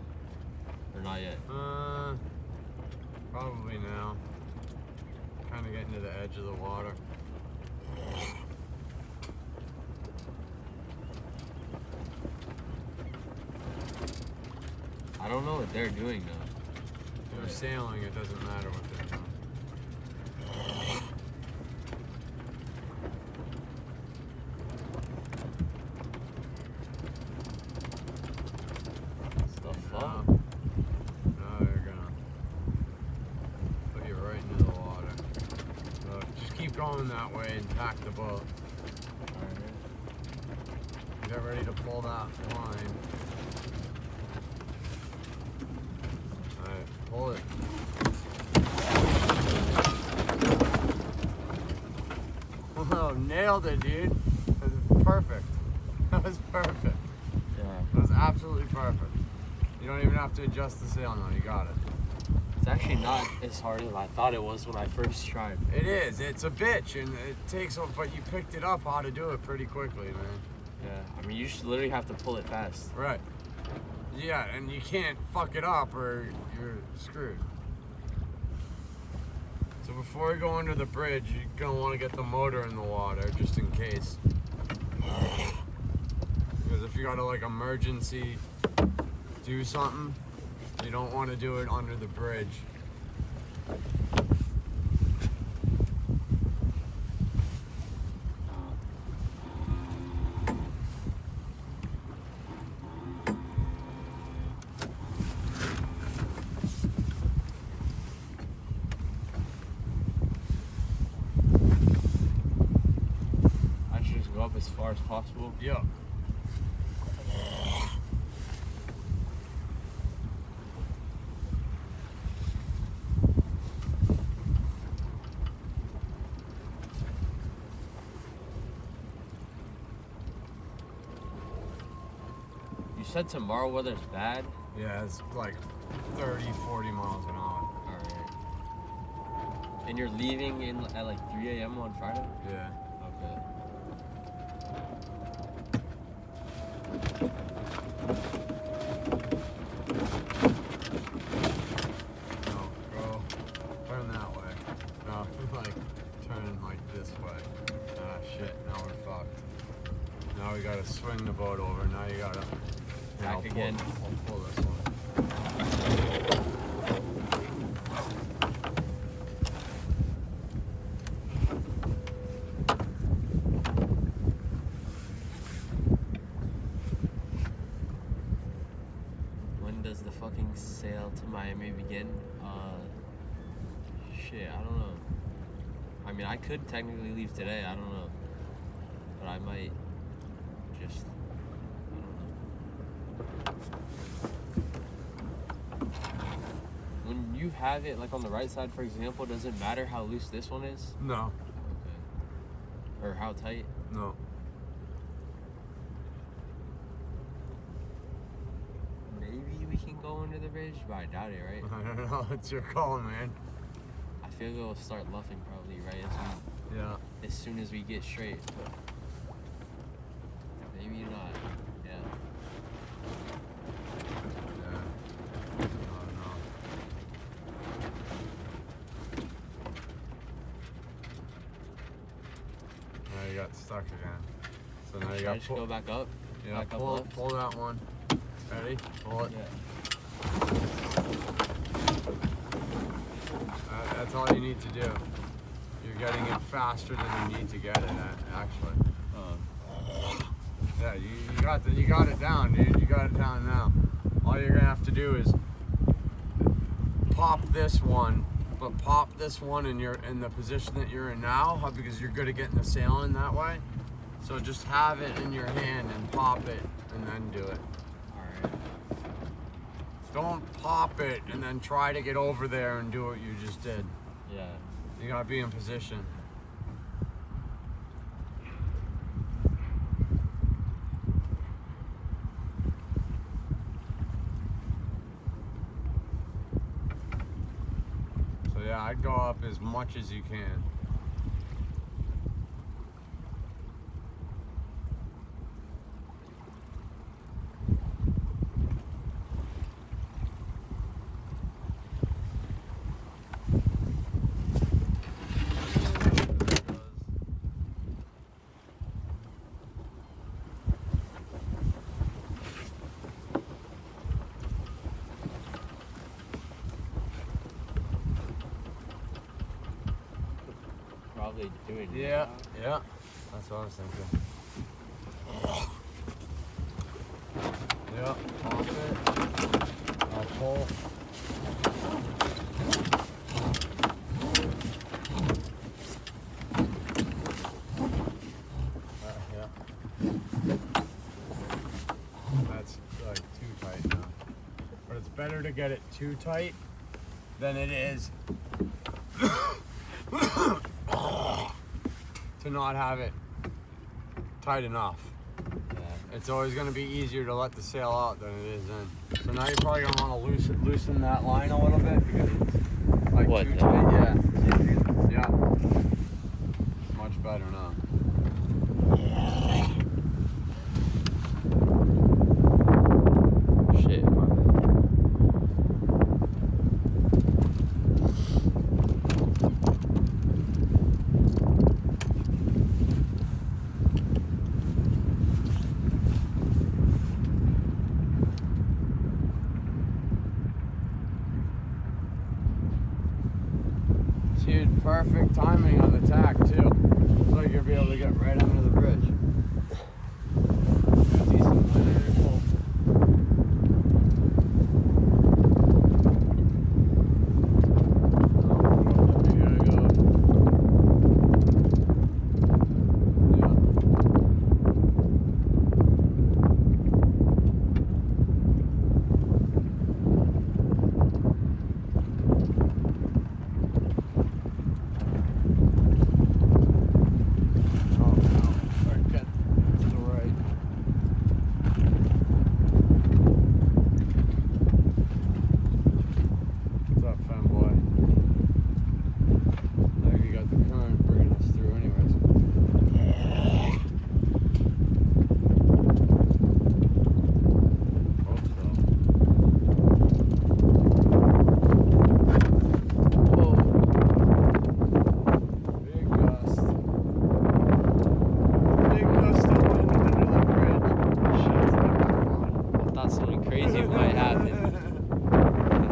Speaker 2: Or not yet?
Speaker 1: Probably now. Kind of getting to the edge of the water.
Speaker 2: I don't know what they're doing though.
Speaker 1: If they're sailing, it doesn't matter what they're doing.
Speaker 2: What the fuck?
Speaker 1: No, they're gonna put you right into the water. So just keep going that way and tack the boat. Get ready to pull that line. Alright, pull it. Oh, nailed it, dude. That was perfect. That was perfect.
Speaker 2: Yeah.
Speaker 1: That was absolutely perfect. You don't even have to adjust the sail now, you got it.
Speaker 2: It's actually not as hard as I thought it was when I first tried.
Speaker 1: It is, it's a bitch, and it takes, but you picked it up how to do it pretty quickly, man.
Speaker 2: Yeah. I mean, you just literally have to pull it fast.
Speaker 1: Right. Yeah, and you can't fuck it up or you're screwed. So before you go under the bridge, you're gonna want to get the motor in the water just in case. Because if you gotta like emergency do something, you don't want to do it under the bridge.
Speaker 2: I should just go up as far as possible.
Speaker 1: Yeah.
Speaker 2: You said tomorrow weather's bad?
Speaker 1: Yeah, it's like 30, 40 miles an hour.
Speaker 2: Alright. And you're leaving at like 3 a.m. on Friday?
Speaker 1: Yeah.
Speaker 2: Okay.
Speaker 1: No, go. Turn that way. No, like, turn like this way. Ah, shit, now we're fucked. Now we gotta swing the boat over. Now you gotta...
Speaker 2: Back
Speaker 1: I'll pull-
Speaker 2: again.
Speaker 1: I'll pull this one.
Speaker 2: When does the fucking sail to Miami begin? Shit, I don't know. I mean, I could technically leave today, I don't know. But I might just, I don't know. When you have it, like on the right side, for example, does it matter how loose this one is?
Speaker 1: No,
Speaker 2: Okay. Or how tight?
Speaker 1: no.
Speaker 2: Maybe we can go under the bridge, but I doubt it, right?
Speaker 1: I don't know. It's your call, man.
Speaker 2: I feel it'll start luffing probably, right?
Speaker 1: Yeah.
Speaker 2: As soon as we get straight. But maybe not. Yeah.
Speaker 1: stuck again. So now you
Speaker 2: Should I
Speaker 1: got
Speaker 2: just go back up?
Speaker 1: Yeah,
Speaker 2: back up
Speaker 1: pull
Speaker 2: left?
Speaker 1: that one. Ready? Pull it.
Speaker 2: Yeah.
Speaker 1: That's all you need to do. You're getting it faster than you need to get it actually. Yeah, you got it down, dude. You got it down now. All you're gonna have to do is pop this one, but pop this one in the position that you're in now, because you're good at getting the sail in that way. So just have it in your hand and pop it, and then do it.
Speaker 2: All right.
Speaker 1: Don't pop it and then try to get over there and do what you just did.
Speaker 2: Yeah.
Speaker 1: You gotta be in position. So yeah, I'd go up as much as you can.
Speaker 2: Probably doing it.
Speaker 1: Yeah, yeah. That's what I was thinking. Yeah, pop it. I'll pull. Yeah. That's like too tight now. But it's better to get it too tight than it is to not have it tight enough.
Speaker 2: Yeah.
Speaker 1: It's always going to be easier to let the sail out than it is in. So now you're probably going to want to loosen that line a little bit because it's like
Speaker 2: What,
Speaker 1: too
Speaker 2: the-
Speaker 1: tight. Yeah. Yeah. Much better now.
Speaker 2: Shit, my bad.
Speaker 1: Dude, perfect timing on the tack too. Looks like you'll be able to get right under the bridge. Decent linear pull. Oh, you gotta go. Oh no, right, get to the right. What's up, fanboy? I think you got the current bringing us through anyways. Hope so. Whoa. Big gust. Big gust of wind under the bridge. Shit's never fun.
Speaker 2: I thought something crazy might happen. I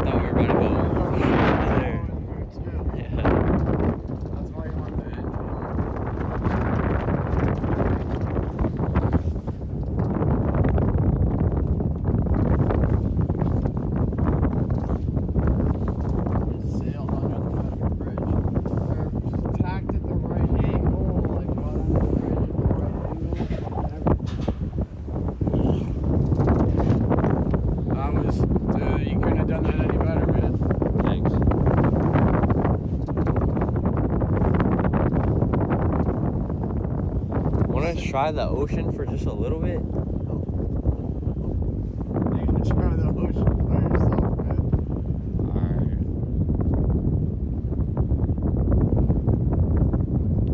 Speaker 2: thought we were about to go over there. Yeah.
Speaker 1: That's why you want the engine on. Sail under the fucking bridge. They're tacked at the right angle, like got under the bridge at the right angle. That was, you couldn't have done that any better, man.
Speaker 2: Thanks. Want to try the ocean for just a little bit?
Speaker 1: You can try the ocean by yourself, man.
Speaker 2: Alright.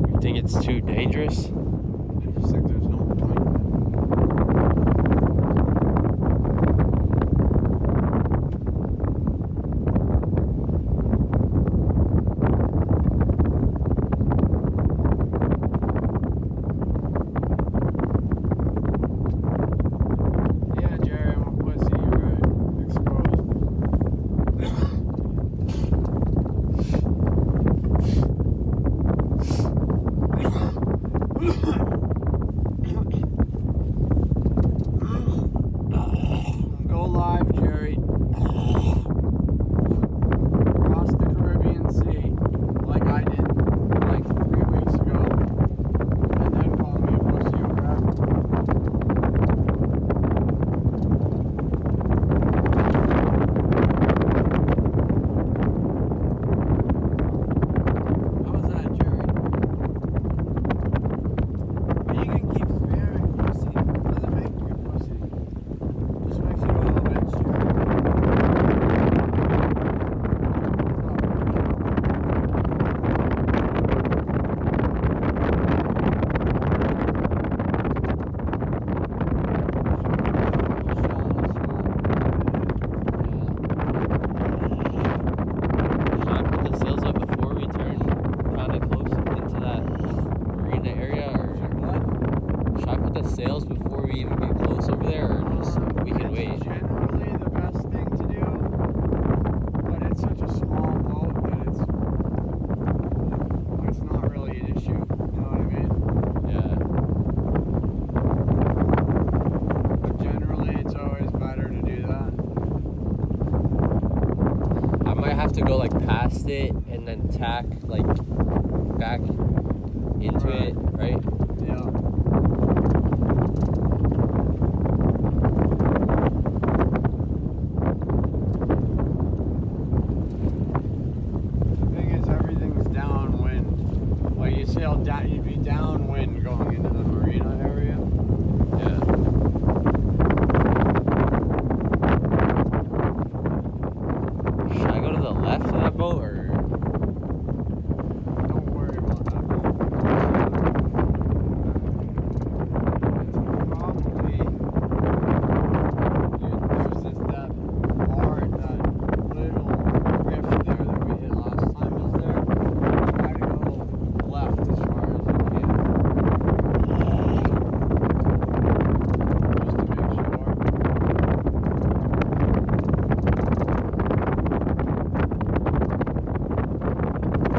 Speaker 2: You think it's too dangerous?
Speaker 1: I just think there's no point.
Speaker 2: have to go like past it and then tack like back into it, right?
Speaker 1: Yeah. The thing is, everything's downwind. Like you sail down, you'd be downwind going into the marina area.
Speaker 2: Yeah. Should I go to the left of that boat or?
Speaker 1: Don't worry about that. It's probably there's this that part, that little rift there that we hit last time is there. Try to go left as far as you can. Just to make sure.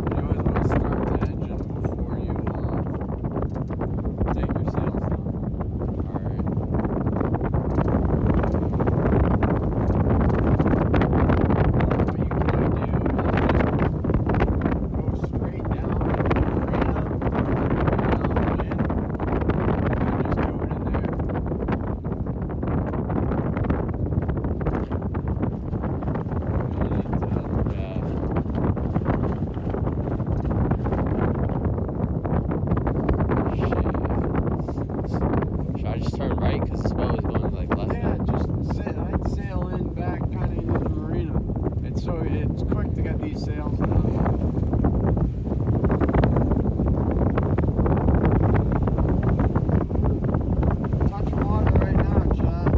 Speaker 1: You always want to start the engine before you take your sails down.
Speaker 2: Alright.
Speaker 1: What you can do is just go straight down to the marina, downwind, and just do it in there.
Speaker 2: Yeah. Shit. Should I just turn right? Because this boat is going like left.
Speaker 1: Yeah, just I'd sail in back kind of into the marina. It's quick to get these sails done. Touch water right now, Chad.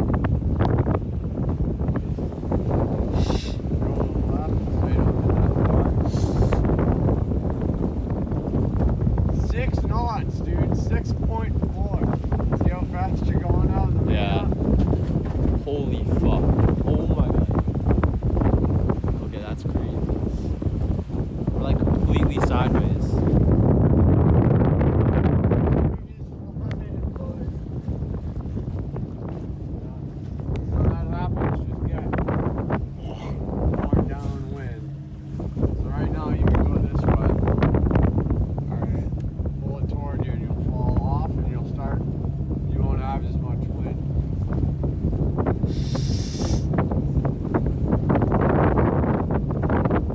Speaker 1: Go to the left, so you don't hit that bar. 6 knots, dude. 6.4. See how fast you're going out in the marina?
Speaker 2: Yeah. Holy fuck. Oh my god. Okay, that's crazy. We're like completely sideways.
Speaker 1: When that happens, just get more downwind. So right now you can go this way. Alright. Pull it toward you and you'll fall off and you won't have as much wind.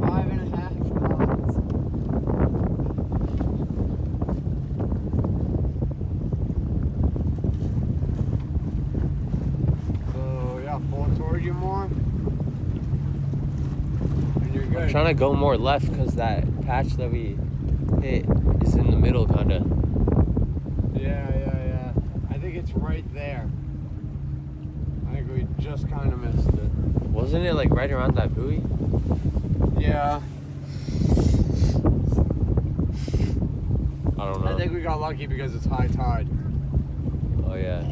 Speaker 1: 5.5 knots. So yeah, pull it toward you more. And you're good.
Speaker 2: I'm trying to go more left because that patch that we hit is in the middle, kind of.
Speaker 1: Yeah. I think it's right there. I think we just kind of missed it.
Speaker 2: Wasn't it like right around that buoy?
Speaker 1: Yeah.
Speaker 2: I don't know.
Speaker 1: I think we got lucky because it's high tide.
Speaker 2: Oh yeah.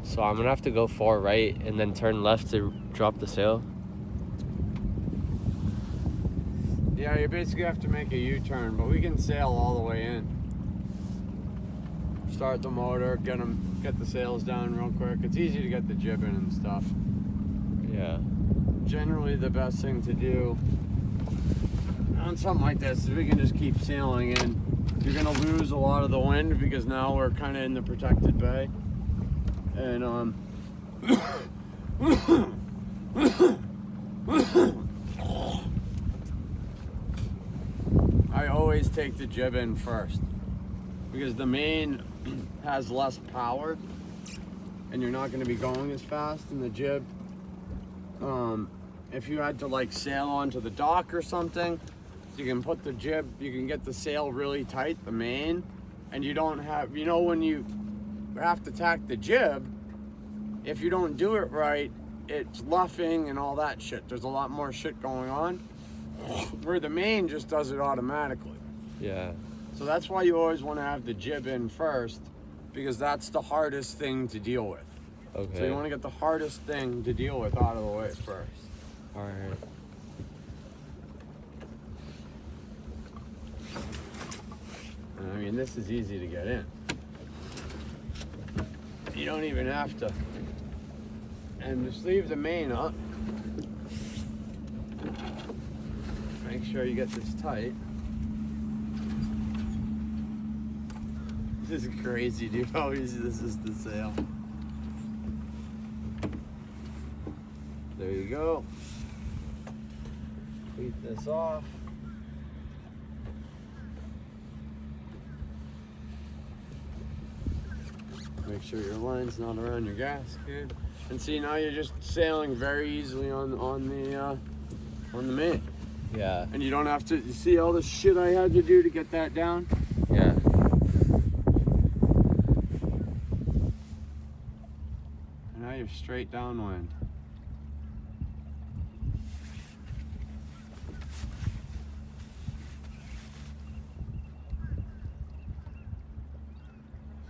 Speaker 2: So I'm gonna have to go far right and then turn left to drop the sail.
Speaker 1: Yeah, you basically have to make a U-turn, but we can sail all the way in. Start the motor, get the sails down real quick. It's easy to get the jib in and stuff.
Speaker 2: Yeah.
Speaker 1: Generally, the best thing to do on something like this is we can just keep sailing in. You're gonna lose a lot of the wind because now we're kind of in the protected bay, and I always take the jib in first because the main has less power and you're not going to be going as fast in the jib. If you had to like sail onto the dock or something, you can put the jib, you can get the sail really tight, the main, and you don't have, you know, when you have to tack the jib, if you don't do it right, it's luffing and all that shit. There's a lot more shit going on. Where the main just does it automatically.
Speaker 2: Yeah.
Speaker 1: So that's why you always want to have the jib in first, because that's the hardest thing to deal with.
Speaker 2: Okay.
Speaker 1: So you want to get the hardest thing to deal with out of the way first.
Speaker 2: All right.
Speaker 1: And I mean, this is easy to get in. You don't even have to And just leave the main up. Make sure you get this tight. This is crazy, dude. How easy this is to sail. There you go. Cleat this off. Make sure your line's not around your gasket. And see, now you're just sailing very easily on the main.
Speaker 2: Yeah.
Speaker 1: And you don't have to. You see all the shit I had to do to get that down?
Speaker 2: Yeah.
Speaker 1: And now you're straight downwind.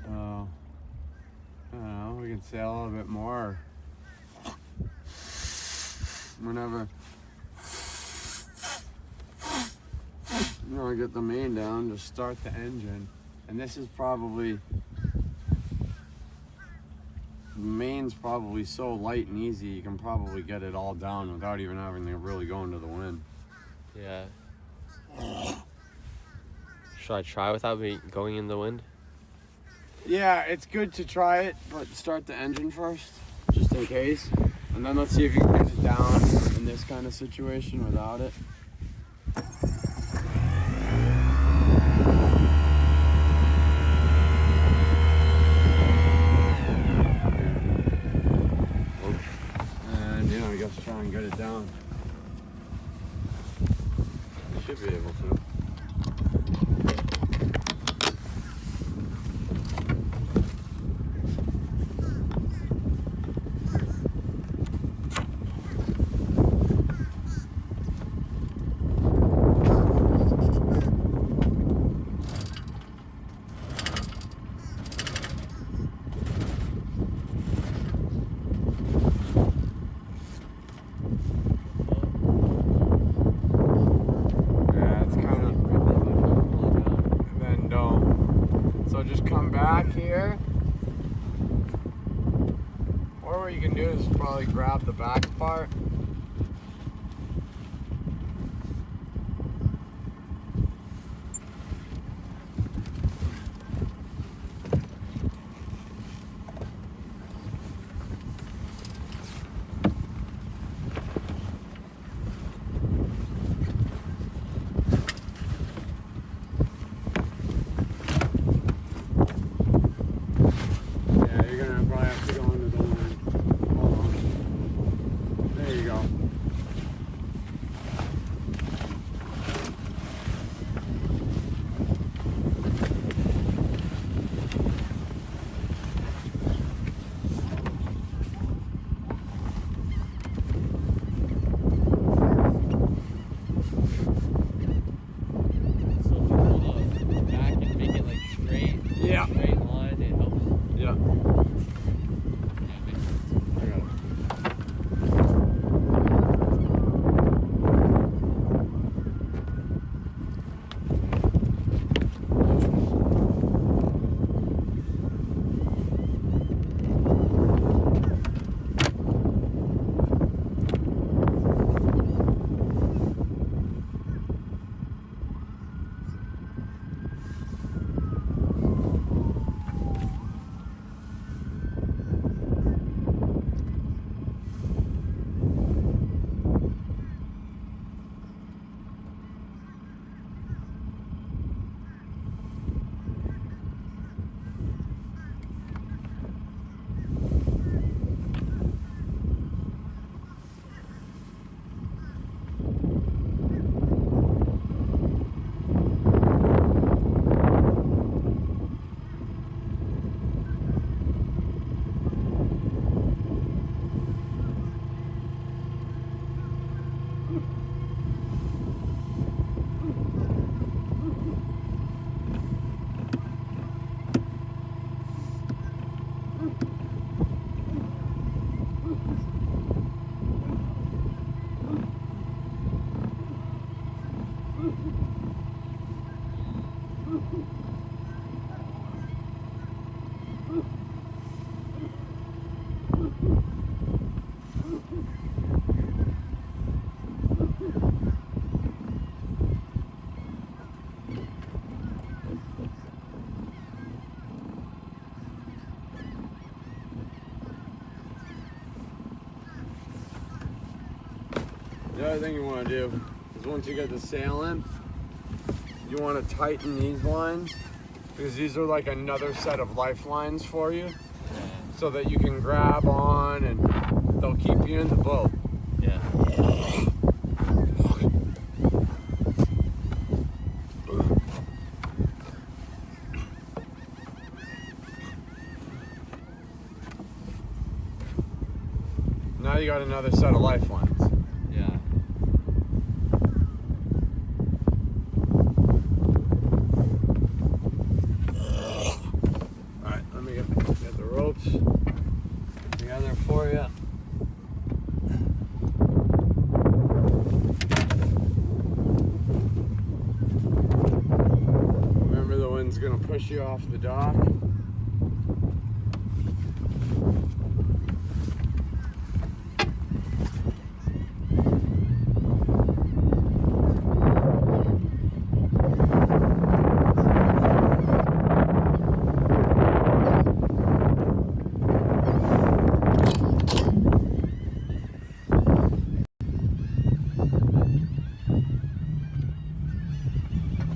Speaker 1: So, I don't know, we can sail a little bit more. Whenever you know, get the main down, just start the engine. And this is probably, the main's probably so light and easy, you can probably get it all down without even having to really go into the wind.
Speaker 2: Yeah. Should I try without me going in the wind?
Speaker 1: Yeah, it's good to try it, but start the engine first, just in case. And then let's see if you can get it down in this kind of situation without it. And, you know, you just try and get it down. You should be able to. Here, or what you can do is probably grab the back part. There you other thing you want to do is once you get the sail in, you want to tighten these lines because these are like another set of lifelines for you so that you can grab on and they'll keep you in the boat.
Speaker 2: Yeah.
Speaker 1: Now you got another set of lifelines.
Speaker 2: Yeah.
Speaker 1: Alright, let me get the ropes together for you. Remember, the wind's gonna push you off the dock.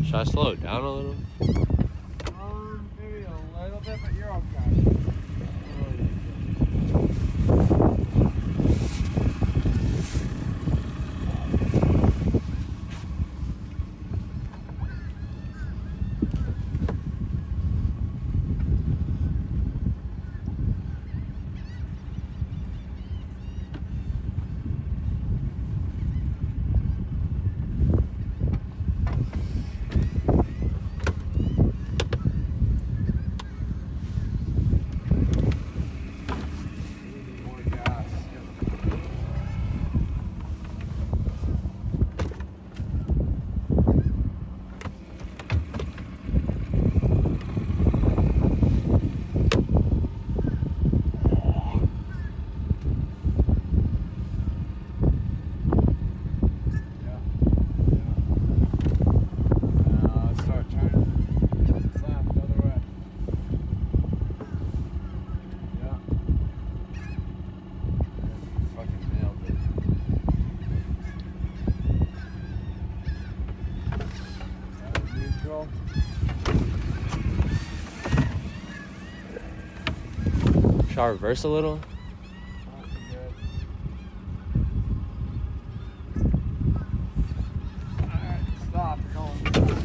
Speaker 2: Should I slow it down a little?
Speaker 1: Maybe a little bit, but you're okay.
Speaker 2: Should I reverse a little?
Speaker 1: Alright, stop. Going.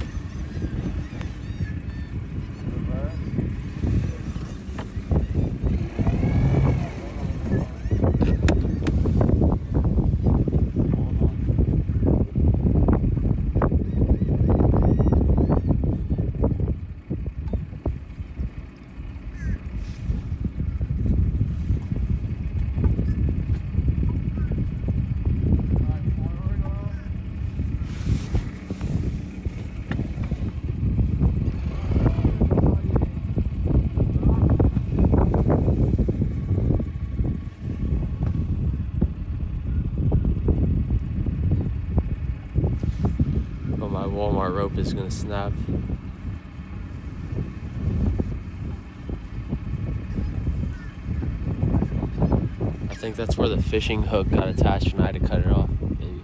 Speaker 2: Oh, my Walmart rope is gonna snap. I think that's where the fishing hook got attached and I had to cut it off, maybe.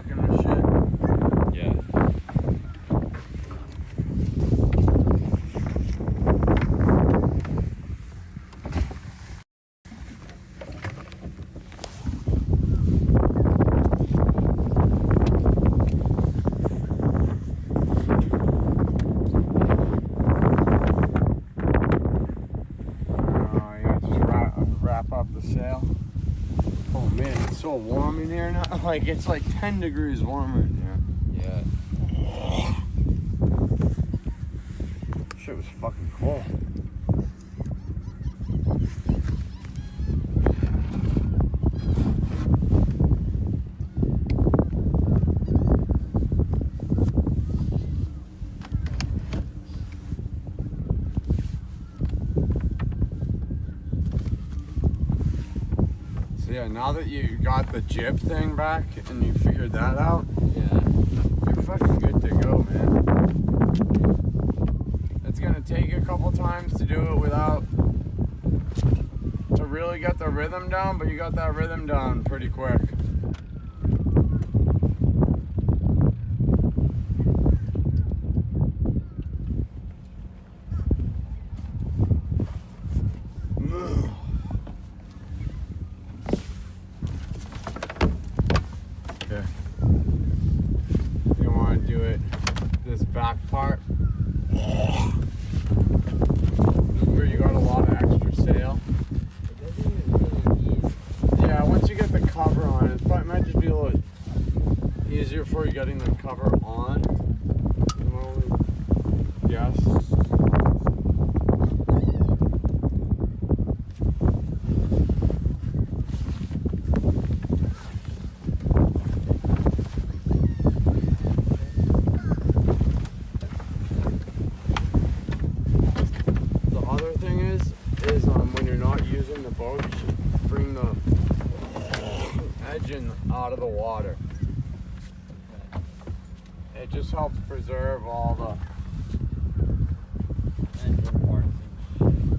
Speaker 1: docking and shit.
Speaker 2: Yeah.
Speaker 1: Wrap up the sail. Oh man, it's so warm in here now. Like it's like 10 degrees warmer in here.
Speaker 2: Yeah.
Speaker 1: Shit was fucking cold. Yeah, now that you got the jib thing back and you figured that out,
Speaker 2: Yeah.
Speaker 1: you're fucking good to go, man. It's gonna take you a couple times to do it without, to really get the rhythm down, but you got that rhythm down pretty quick. Okay. You want to do it this back part where you got a lot of extra sail.
Speaker 2: It doesn't even really need.
Speaker 1: Yeah, once you get the cover on it, it might just be a little easier for you getting the cover on. Yes. When you're not using the boat, you should bring the edging out of the water. It just helps preserve all the
Speaker 2: Engine parts and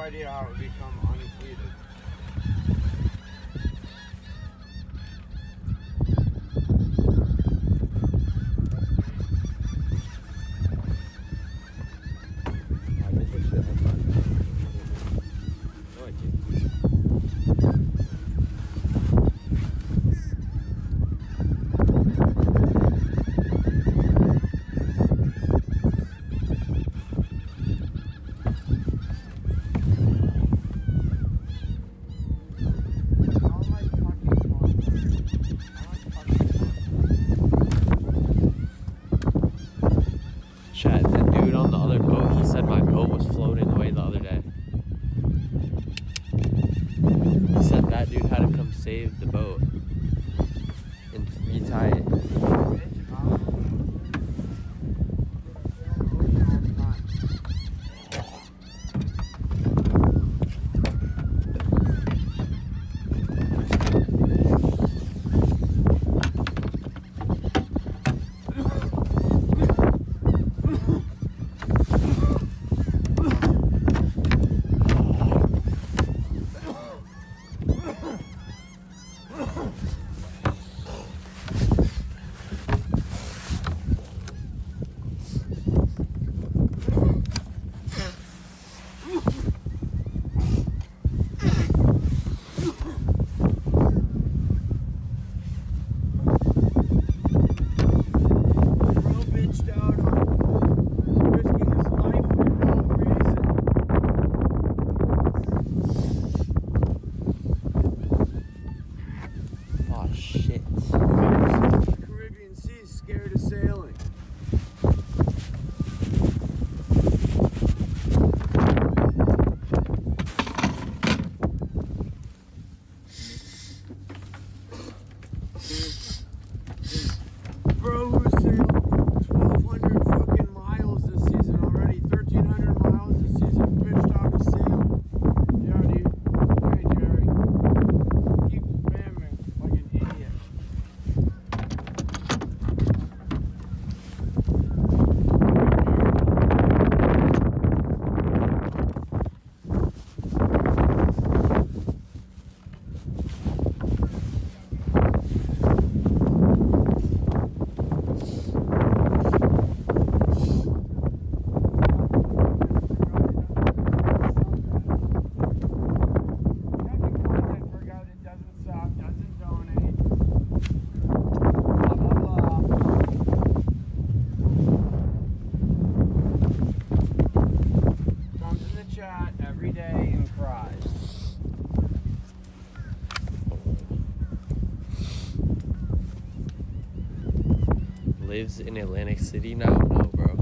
Speaker 1: idea how it would become unheated.
Speaker 2: I did this shit one time. No, I didn't. Chat, the dude on the other boat, he said my boat was floating away the other day. He said that dude had to come save the boat and retie it.
Speaker 1: Bro, who sailed 1,200 fucking miles this season already? 1,300 miles this season. Bitched out to sail. Yeah, dude. Hey, Jerry. Keep spamming like an idiot. Every day and cries.
Speaker 2: Lives in Atlantic City now? No, bro.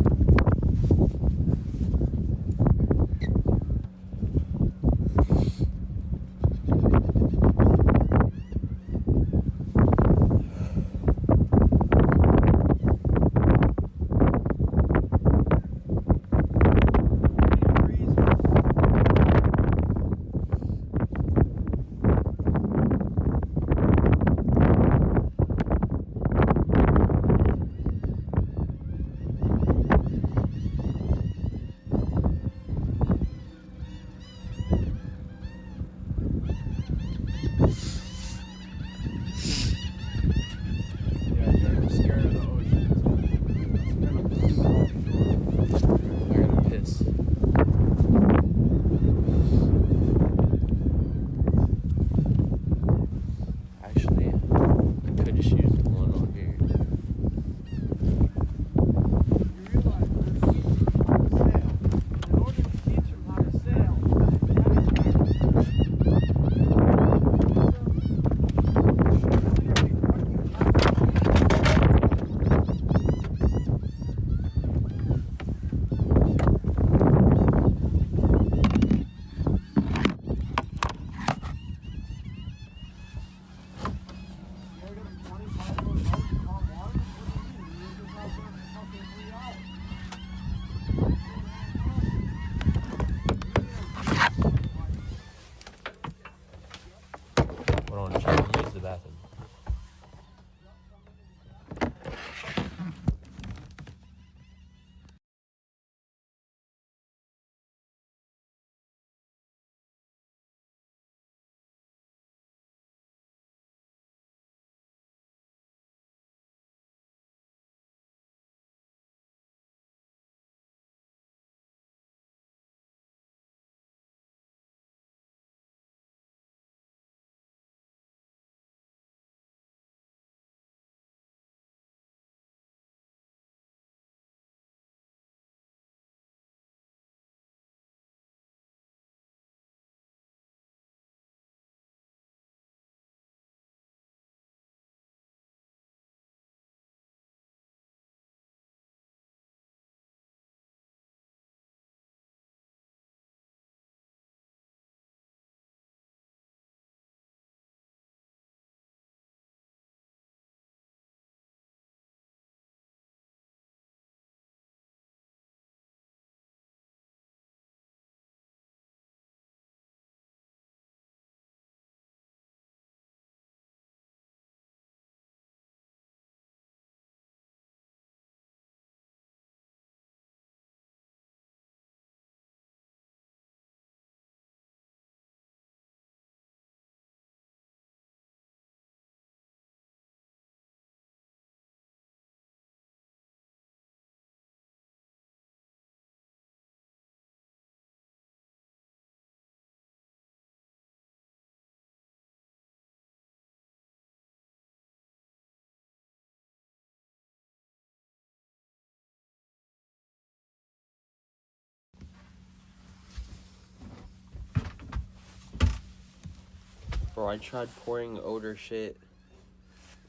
Speaker 2: Bro, I tried pouring odor shit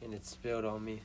Speaker 2: and it spilled on me.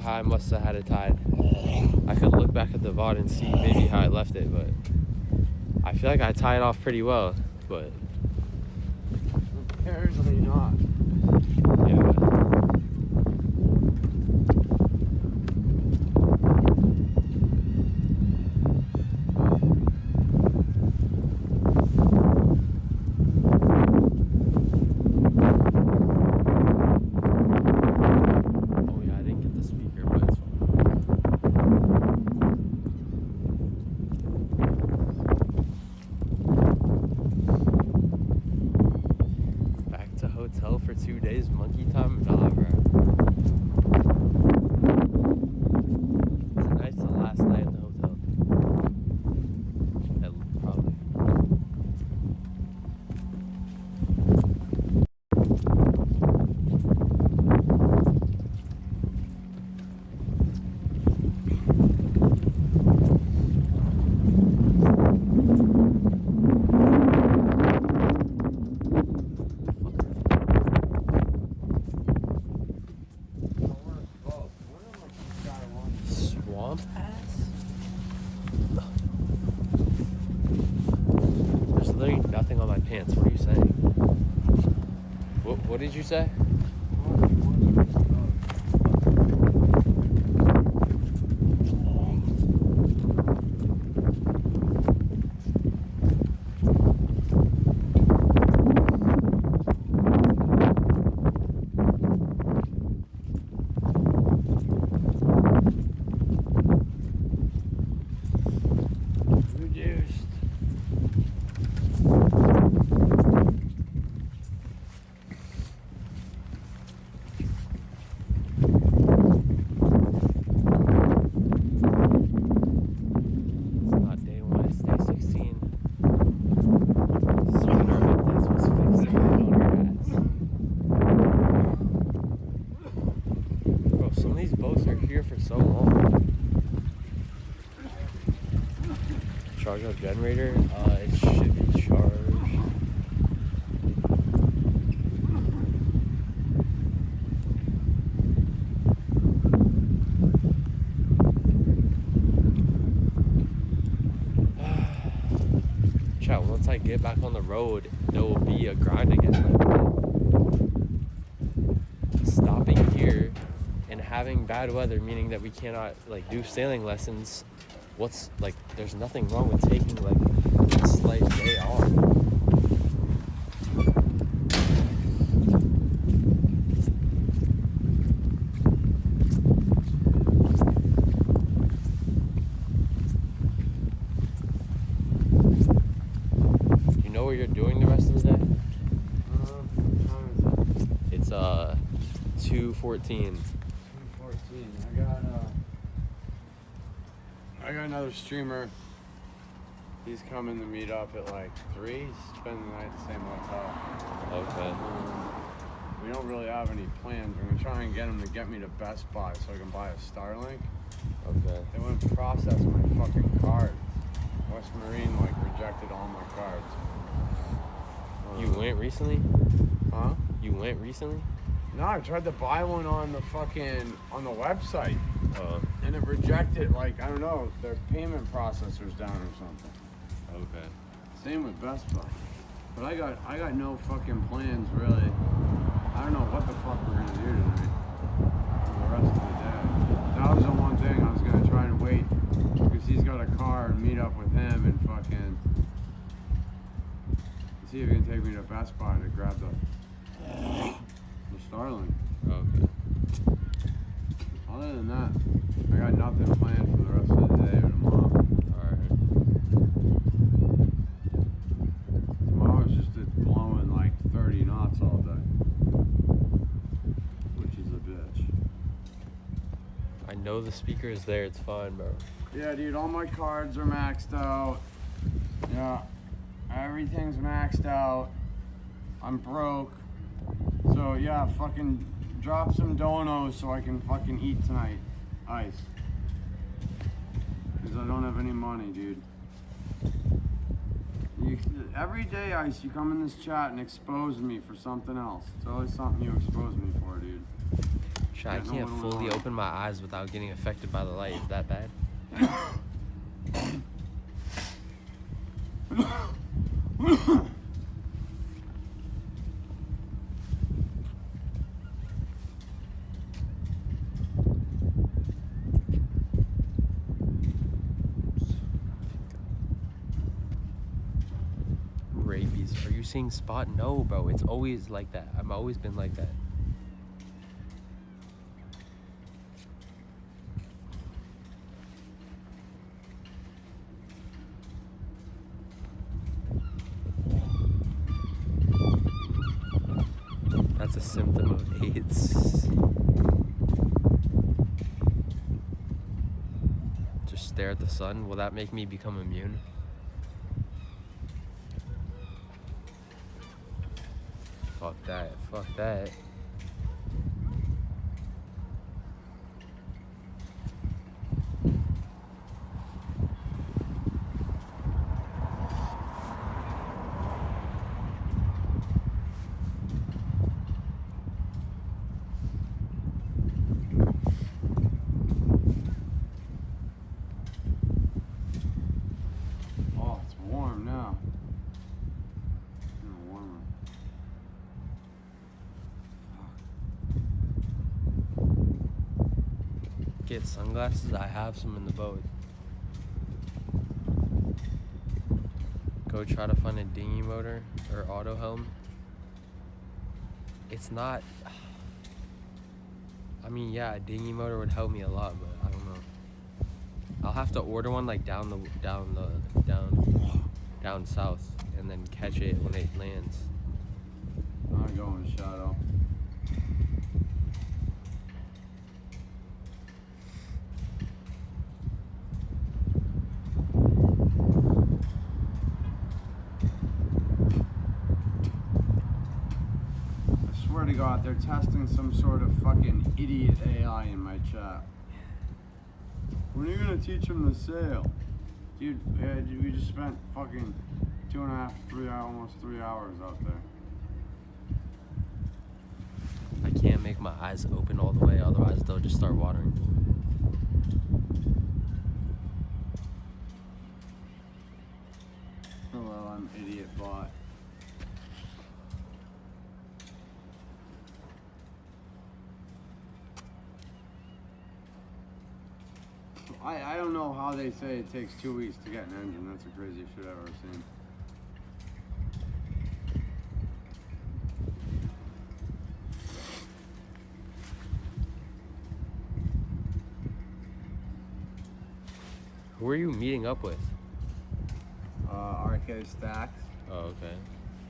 Speaker 2: I must have had it tied. I could look back at the VOD and see maybe how I left it, but I feel like I tied it off pretty well, but
Speaker 1: apparently not.
Speaker 2: Yeah. For 2 days, monkey time? Nah, bro. Tonight's the last night in the hotel. Probably. Nothing on my pants. What are you saying? What did you say? Charge up generator, it should be charged. Chat, once I get back on the road, there will be a grind again. Stopping here and having bad weather, meaning that we cannot like do sailing lessons. What's like, there's nothing wrong with taking like a slight day off. You know what you're doing the rest of the day? It's 2:14.
Speaker 1: 2:14. I got another streamer. He's coming to meet up at like 3. He's spending the night at the same hotel.
Speaker 2: Okay.
Speaker 1: We don't really have any plans. We're gonna try and get him to get me to Best Buy so I can buy a Starlink.
Speaker 2: Okay.
Speaker 1: They wouldn't process my fucking cards. West Marine like rejected all my cards.
Speaker 2: You went recently?
Speaker 1: Huh?
Speaker 2: You went recently?
Speaker 1: No, I tried to buy one on the website. And it rejected, like, I don't know, their payment processor's down or something.
Speaker 2: Okay.
Speaker 1: Same with Best Buy. But I got no fucking plans really. I don't know what the fuck we're gonna do tonight for the rest of the day. That was the one thing I was gonna try and wait because he's got a car and meet up with him and fucking see if he can take me to Best Buy to grab the Starlink.
Speaker 2: Okay.
Speaker 1: Other than that, I got nothing planned for the rest of the day or tomorrow.
Speaker 2: Alright.
Speaker 1: Tomorrow's just it's blowing like 30 knots all day, which is a bitch.
Speaker 2: I know the speaker is there. It's fine, bro.
Speaker 1: Yeah, dude, all my cards are maxed out. Yeah, everything's maxed out. I'm broke. So yeah, fucking drop some donos so I can fucking eat tonight. Ice. Because I don't have any money, dude. Every day, Ice, you come in this chat and expose me for something else. It's always something you expose me for, dude.
Speaker 2: Shit, I can't fully open my eyes without getting affected by the light. Is that bad? Rabies. Are you seeing spot? No, bro. It's always like that. I've always been like that. That's a symptom of AIDS. Just stare at the sun. Will that make me become immune? Fuck that. Fuck that.
Speaker 1: Oh, it's warm now. Even warmer.
Speaker 2: Get sunglasses. I have some in the boat. Go try to find a dinghy motor or auto helm. It's not. I mean, yeah, a dinghy motor would help me a lot, but I don't know. I'll have to order one like down south, and then catch it when it lands.
Speaker 1: I'm going shadow. I swear to God, they're testing some sort of fucking idiot AI in my chat. When are you gonna teach them to sail? Dude, yeah, we just spent fucking 2.5, 3 hours, almost 3 hours out there.
Speaker 2: I can't make my eyes open all the way, otherwise they'll just start watering.
Speaker 1: Oh well, I'm idiot bot. I don't know how they say it takes 2 weeks to get an engine. That's the craziest shit I've ever seen.
Speaker 2: Who are you meeting up with?
Speaker 1: RK Stacks.
Speaker 2: Oh, okay.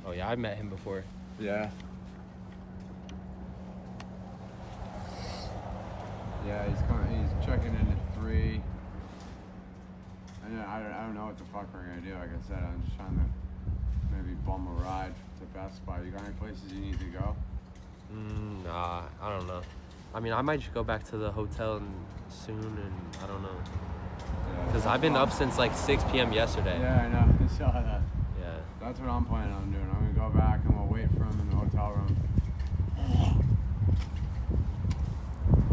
Speaker 2: Oh yeah, I met him before.
Speaker 1: Yeah. Yeah, he's checking in at 3. And I don't know what the fuck we're gonna do. Like I said, I'm just trying to maybe bum a ride to Best Buy. You got any places you need to go?
Speaker 2: Nah, I don't know. I mean, I might just go back to the hotel soon, and I don't know. Because I've been up since like 6 p.m. yesterday.
Speaker 1: Yeah, I know. I saw that.
Speaker 2: Yeah.
Speaker 1: That's what I'm planning on doing. I'm gonna go back and we'll wait for him in the hotel room.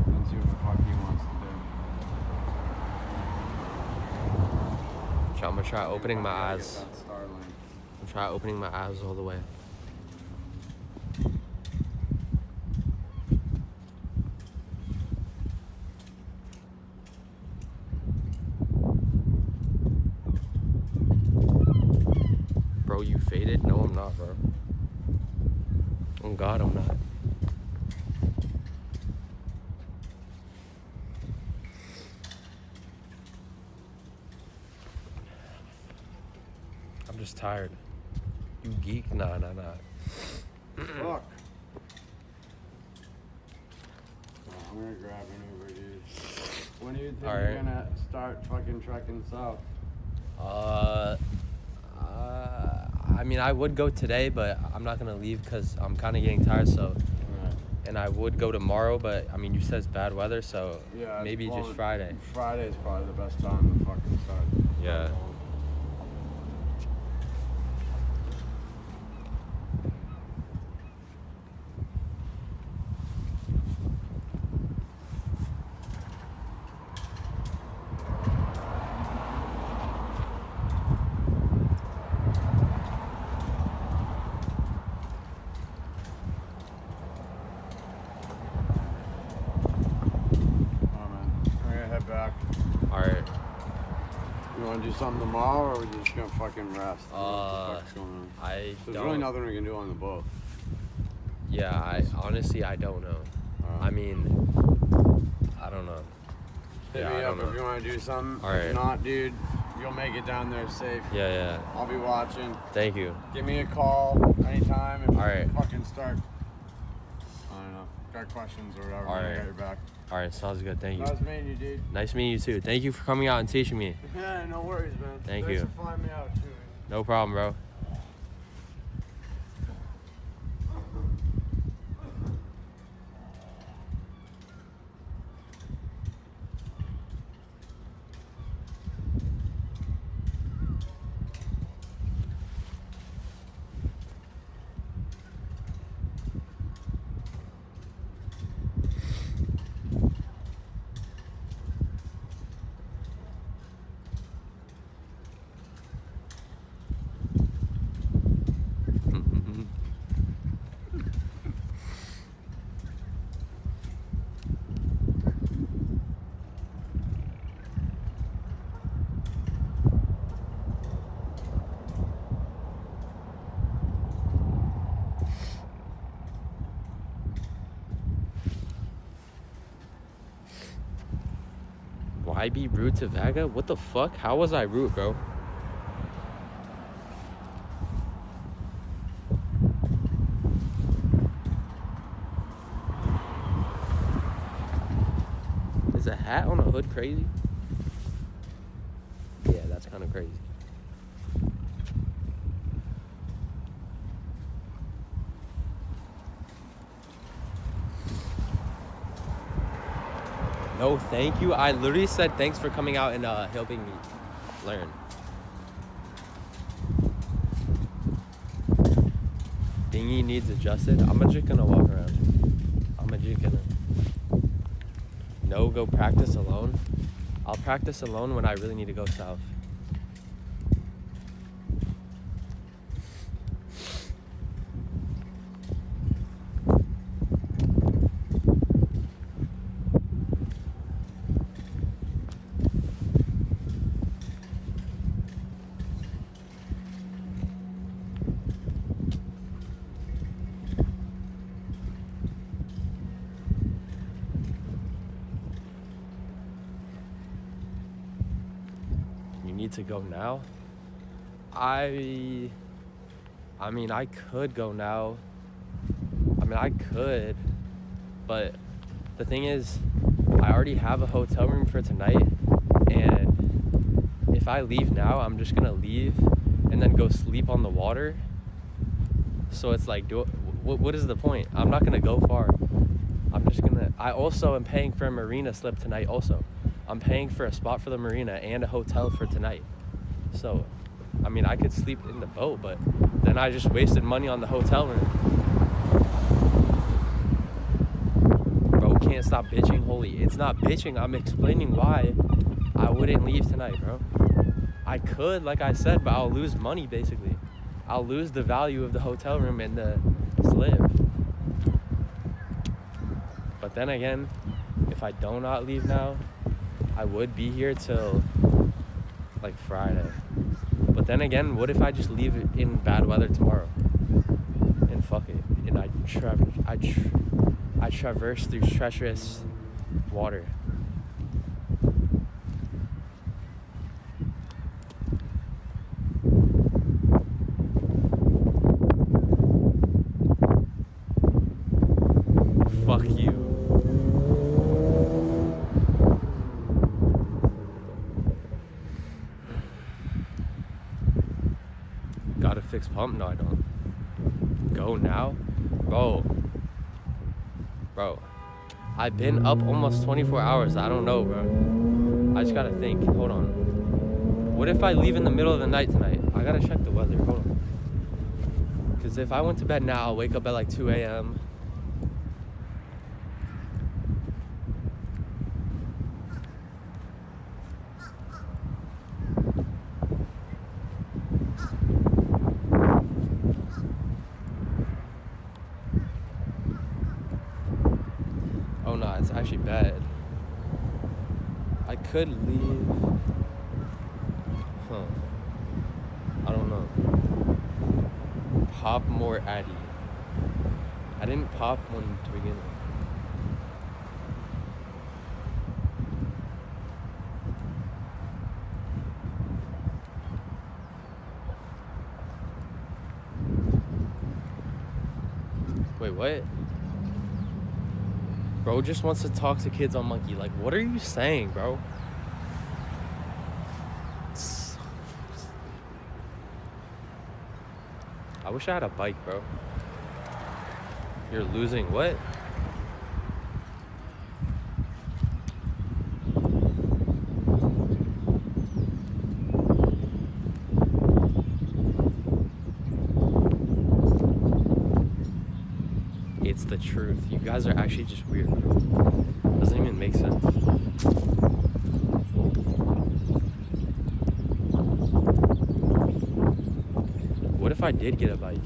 Speaker 1: And see what the fuck he wants to do.
Speaker 2: I'm gonna try opening my eyes.
Speaker 1: Get that Starlink.
Speaker 2: I'm trying opening my eyes all the way. Bro, you faded? No, I'm not, bro. Oh God, I'm not. I'm just tired. You geek? Nah.
Speaker 1: Fuck. I'm gonna grab an Uber, dude. When do you think
Speaker 2: Alright.
Speaker 1: you're gonna start fucking trekking south?
Speaker 2: I mean, I would go today, but I'm not gonna leave because I'm kind of getting tired. So,
Speaker 1: Alright.
Speaker 2: and I would go tomorrow, but I mean, you said it's bad weather, so
Speaker 1: Yeah,
Speaker 2: maybe
Speaker 1: well,
Speaker 2: just Friday.
Speaker 1: Friday's probably the best time to fucking start.
Speaker 2: Yeah.
Speaker 1: Back.
Speaker 2: Alright.
Speaker 1: You want to do something tomorrow, or are we just gonna fucking rest? What the fuck's going on?
Speaker 2: I
Speaker 1: There's
Speaker 2: don't.
Speaker 1: really nothing we can do on the boat.
Speaker 2: Yeah, I honestly don't know. I mean, I don't know.
Speaker 1: Hit
Speaker 2: Yeah,
Speaker 1: me
Speaker 2: I
Speaker 1: up
Speaker 2: don't
Speaker 1: if
Speaker 2: know.
Speaker 1: you want to do something.
Speaker 2: All right.
Speaker 1: If not, dude, you'll make it down there safe.
Speaker 2: Yeah.
Speaker 1: I'll be watching.
Speaker 2: Thank you.
Speaker 1: Give me a call anytime if
Speaker 2: All right.
Speaker 1: you fucking start. I don't know. Got questions or whatever.
Speaker 2: All
Speaker 1: I
Speaker 2: right.
Speaker 1: got your back.
Speaker 2: Alright, sounds good. Thank you.
Speaker 1: Nice meeting you, dude.
Speaker 2: Nice meeting you too. Thank you for coming out and teaching me.
Speaker 1: Yeah, no worries, man.
Speaker 2: Thank
Speaker 1: Thanks
Speaker 2: you.
Speaker 1: for flying me out, too.
Speaker 2: No problem, bro. Why be rude to Vaga? What the fuck? How was I rude, bro? Is a hat on a hood crazy? Yeah, that's kind of crazy. No, thank you. I literally said thanks for coming out and helping me learn. Dinghy needs adjusted. I'm just gonna walk around. I'm just gonna. No, go practice alone. I'll practice alone when I really need to go south. Need to go now? I mean, I could go now. I mean, I could, but the thing is, I already have a hotel room for tonight, and if I leave now, I'm just gonna leave and then go sleep on the water. So it's like, what is the point? I'm not gonna go far. I'm just gonna, I also am paying for a marina slip tonight also. I'm paying for a spot for the marina and a hotel for tonight. So, I mean, I could sleep in the boat, but then I just wasted money on the hotel room. Bro, can't stop bitching. Holy, it's not bitching. I'm explaining why I wouldn't leave tonight, bro. I could, like I said, but I'll lose money, basically. I'll lose the value of the hotel room and the slip. But then again, if I do not leave now, I would be here till like Friday. But then again, what if I just leave it in bad weather tomorrow? And fuck it. And I traverse through treacherous water. Fuck you. Gotta fix pump? No, I don't. Go now? Bro. I've been up almost 24 hours. I don't know, bro. I just gotta think. Hold on. What if I leave in the middle of the night tonight? I gotta check the weather. Hold on. Because if I went to bed now, I'll wake up at like 2 a.m. Oh no, it's actually bad. I could leave. Huh. I don't know. Pop more Addy. I didn't pop one to begin with. Wait, what? Bro just wants to talk to kids on Monkey. Like, what are you saying, bro? I wish I had a bike, bro. You're losing what? It's the truth. You guys are actually just weird, bro. Doesn't even make sense. What if I did get a bike?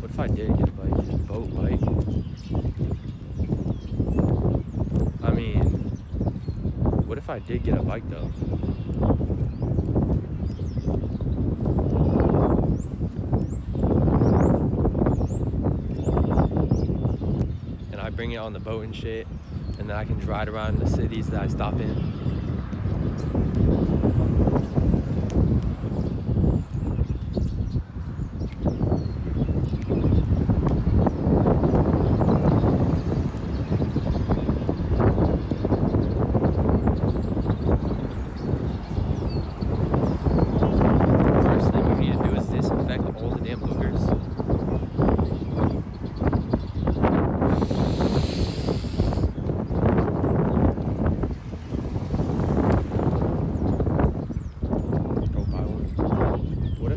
Speaker 2: What if I did get a bike? Boat bike? I mean, what if I did get a bike though? And I bring it on the boat and shit, and then I can ride around the cities that I stop in.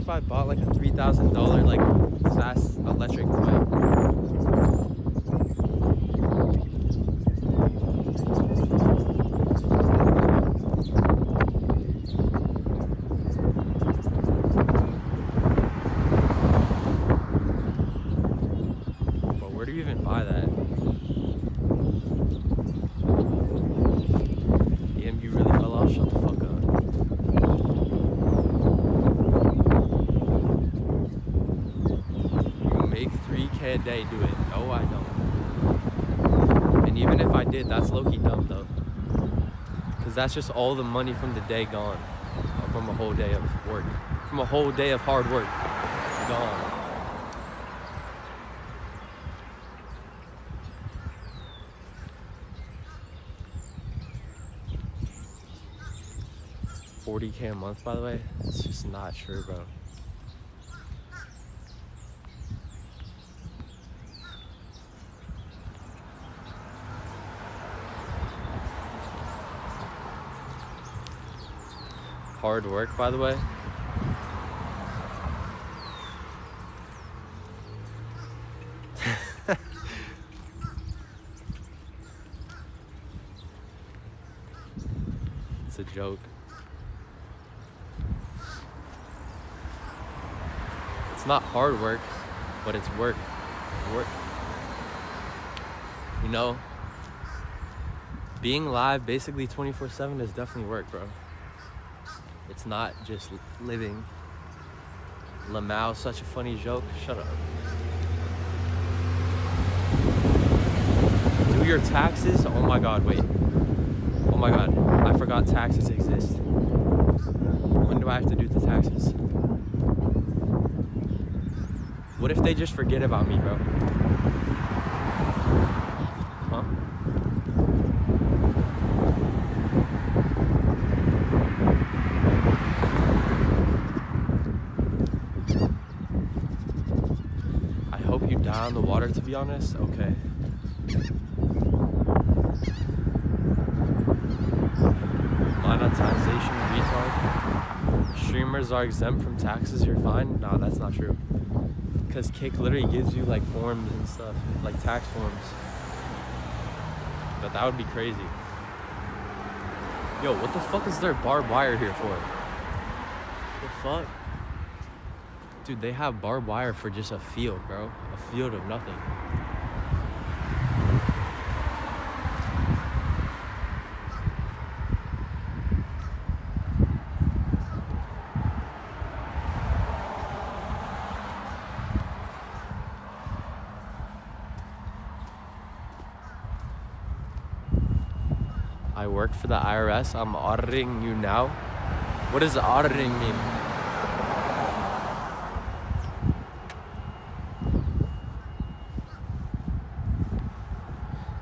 Speaker 2: I bought like a $3,000 like fast electric bike. But where do you even buy that? Damn, you really fell off? Shut the fuck up. Make 3K a day, do it. No, I don't. And even if I did, that's low-key dumb though. Because that's just all the money from the day gone. From a whole day of work. From a whole day of hard work. Gone. 40K a month, by the way. It's just not true, bro. Hard work, by the way. It's a joke. It's not hard work, but it's work. Work. You know, being live basically 24/7 is definitely work, bro. It's not just living. Lamau, such a funny joke. Shut up. Do your taxes? Oh my god, wait. Oh my god, I forgot taxes exist. When do I have to do the taxes? What if they just forget about me, bro? Huh? I hope you die on the water, to be honest. Okay. Monetization retard. Streamers are exempt from taxes, you're fine? Nah, that's not true. Because Kick literally gives you like forms and stuff, like tax forms. But that would be crazy. Yo, what the fuck is there barbed wire here for? The fuck? Dude, they have barbed wire for just a field, bro. A field of nothing. I work for the IRS. I'm auditing you now. What does auditing mean?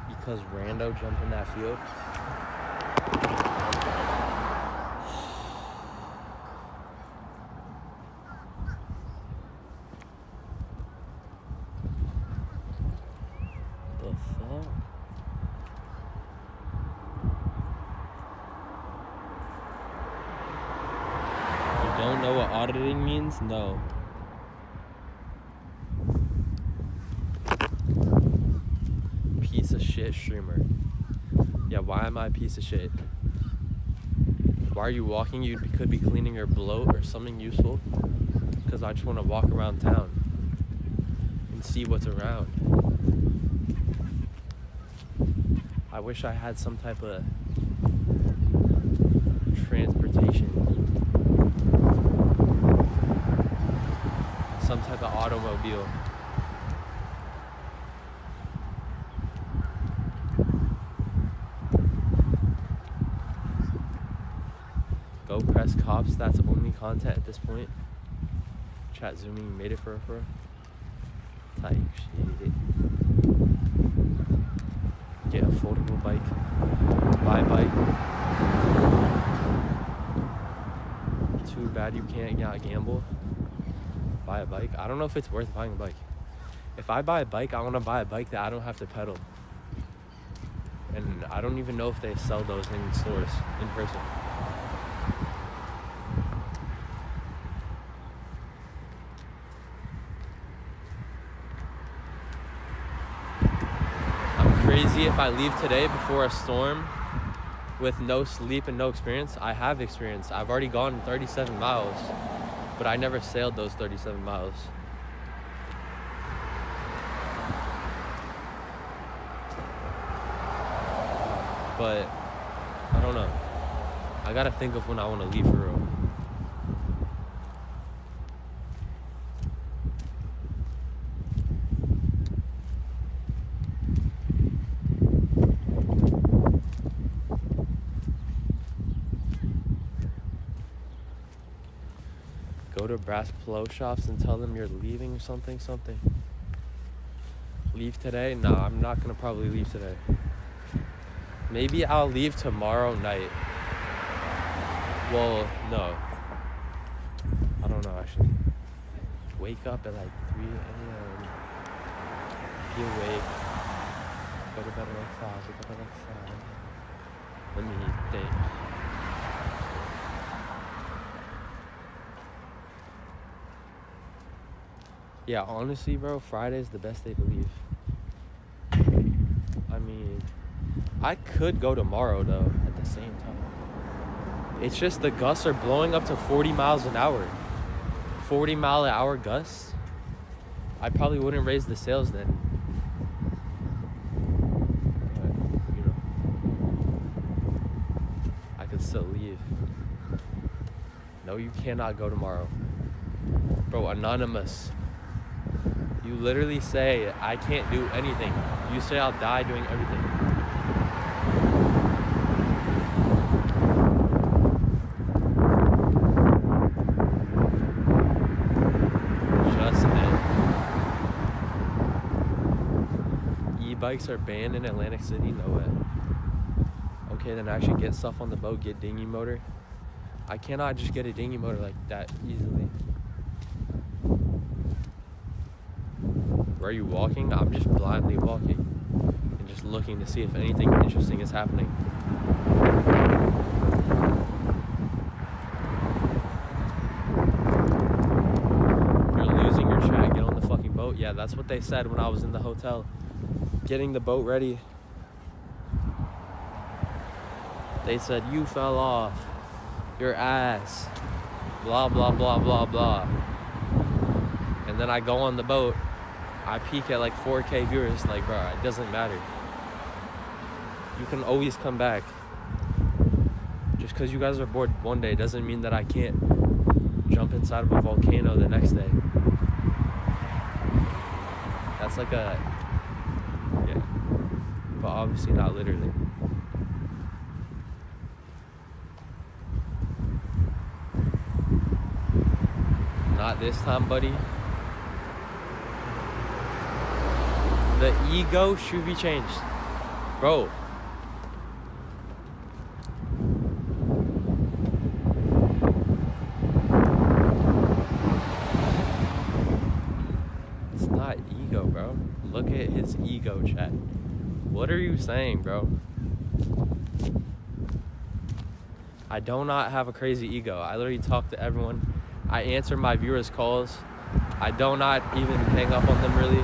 Speaker 2: Because Rando jumped in that field. The fuck? Don't know what auditing means? No. Piece of shit streamer. Yeah, why am I a piece of shit? Why are you walking? You could be cleaning your bloat or something useful. Because I just want to walk around town and see what's around. I wish I had some type of transportation. Some type of automobile. Go press cops, that's only content at this point. Chat zooming, made it for type shit. Get a foldable bike. Buy a bike. Too bad you can't gamble. Buy a bike. I don't know if it's worth buying a bike. If I buy a bike, I want to buy a bike that I don't have to pedal. And I don't even know if they sell those in stores in person. I'm crazy if I leave today before a storm with no sleep and no experience. I have experience. I've already gone 37 miles. But I never sailed those 37 miles. But I don't know. I gotta think of when I want to leave for real. Go to Brass Pillow Shops and tell them you're leaving or something. Leave today? Nah, I'm not gonna probably leave today. Maybe I'll leave tomorrow night. Well, no. I don't know actually. Wake up at like 3 a.m. Be awake. Go to bed at like 5. Wake up at like 5. Let me think. Yeah, honestly, bro, Friday's the best day to leave. I mean, I could go tomorrow, though, at the same time. It's just the gusts are blowing up to 40 miles an hour. 40-mile-an-hour gusts? I probably wouldn't raise the sails then. But, you know, I could still leave. No, you cannot go tomorrow. Bro, anonymous. You literally say, I can't do anything. You say I'll die doing everything. Just end. E-bikes are banned in Atlantic City? No way. Okay, then actually get stuff on the boat, get dinghy motor. I cannot just get a dinghy motor like that easily. Where are you walking? I'm just blindly walking and just looking to see if anything interesting is happening. You're losing your chat. Get on the fucking boat. Yeah, that's what they said when I was in the hotel getting the boat ready. They said, you fell off. Your ass. Blah, blah, blah, blah, blah. And then I go on the boat. I peak at like 4K viewers. Like, bro, it doesn't matter. You can always come back. Just because you guys are bored one day doesn't mean that I can't jump inside of a volcano the next day. That's like a... Yeah. But obviously not literally. Not this time, buddy. The ego should be changed. Bro. It's not ego, bro. Look at his ego, chat. What are you saying, bro? I do not have a crazy ego. I literally talk to everyone. I answer my viewers' calls. I do not even hang up on them, really.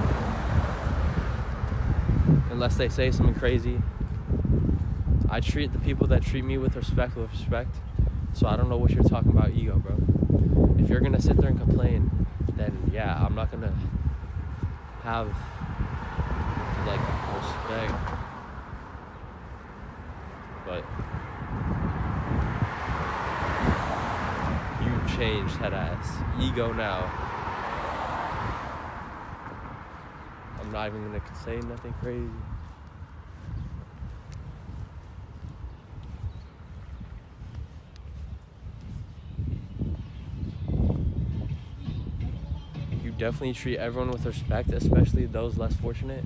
Speaker 2: Unless they say something crazy. I treat the people that treat me with respect. So I don't know what you're talking about ego, bro. If you're gonna sit there and complain, then yeah, I'm not gonna have like respect. But you changed, head ass. Ego now. I'm not even gonna say nothing crazy. You definitely treat everyone with respect, especially those less fortunate.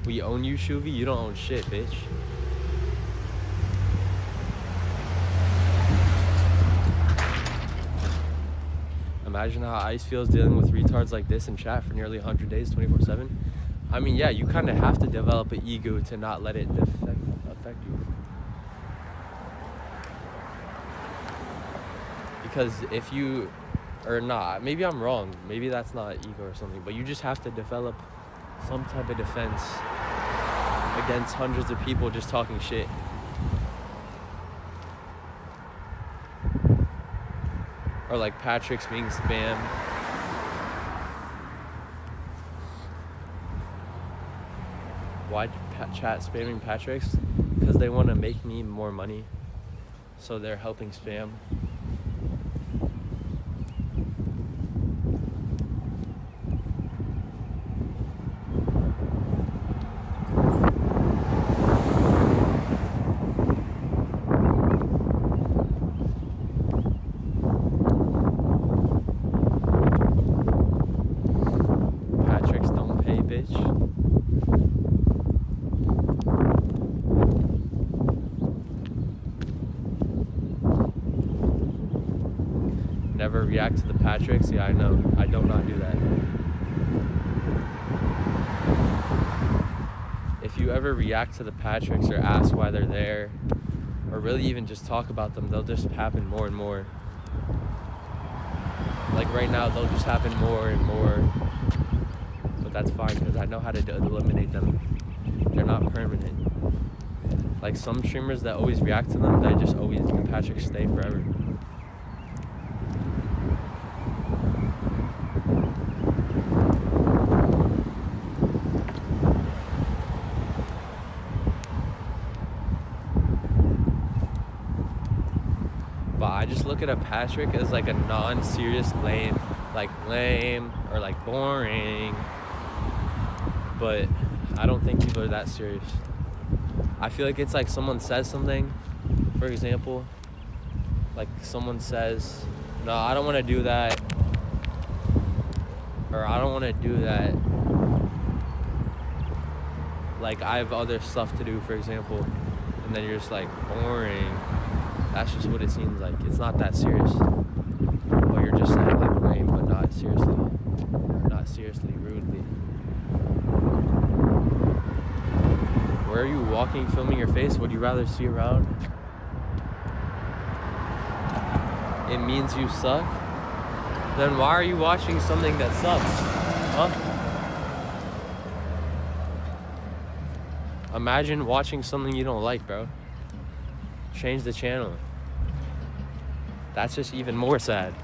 Speaker 2: We own you, Shoovy. You don't own shit, bitch. Imagine how Ice feels dealing with retards like this in chat for nearly 100 days, 24/7. I mean, yeah, you kind of have to develop an ego to not let it affect you. Because if you, or not, maybe I'm wrong. Maybe that's not ego or something, but you just have to develop some type of defense against hundreds of people just talking shit. Or like Patrick's being spam. Why chat spamming Patrick's? Because they want to make me more money. So they're helping spam. never react to the Patricks. Yeah, I know. I do not do that. If you ever react to the Patricks or ask why they're there, or really even just talk about them, they'll just happen more and more. Like right now, they'll just happen more and more. But that's fine, because I know how to eliminate them. They're not permanent. Like some streamers that always react to them, they just always, the Patricks stay forever. But I just look at a Patrick as like a non-serious lame or like boring. But I don't think people are that serious. I feel like it's like someone says something, for example, like someone says, no, I don't want to do that, or I don't want to do that, like I have other stuff to do, for example, and then you're just like, boring. That's just what it seems like. It's not that serious. But you're just saying like lame, but not seriously, rudely. Where are you walking, filming your face? Would you rather see around? It means you suck? Then why are you watching something that sucks? Huh? Imagine watching something you don't like, bro. Change the channel. That's just even more sad.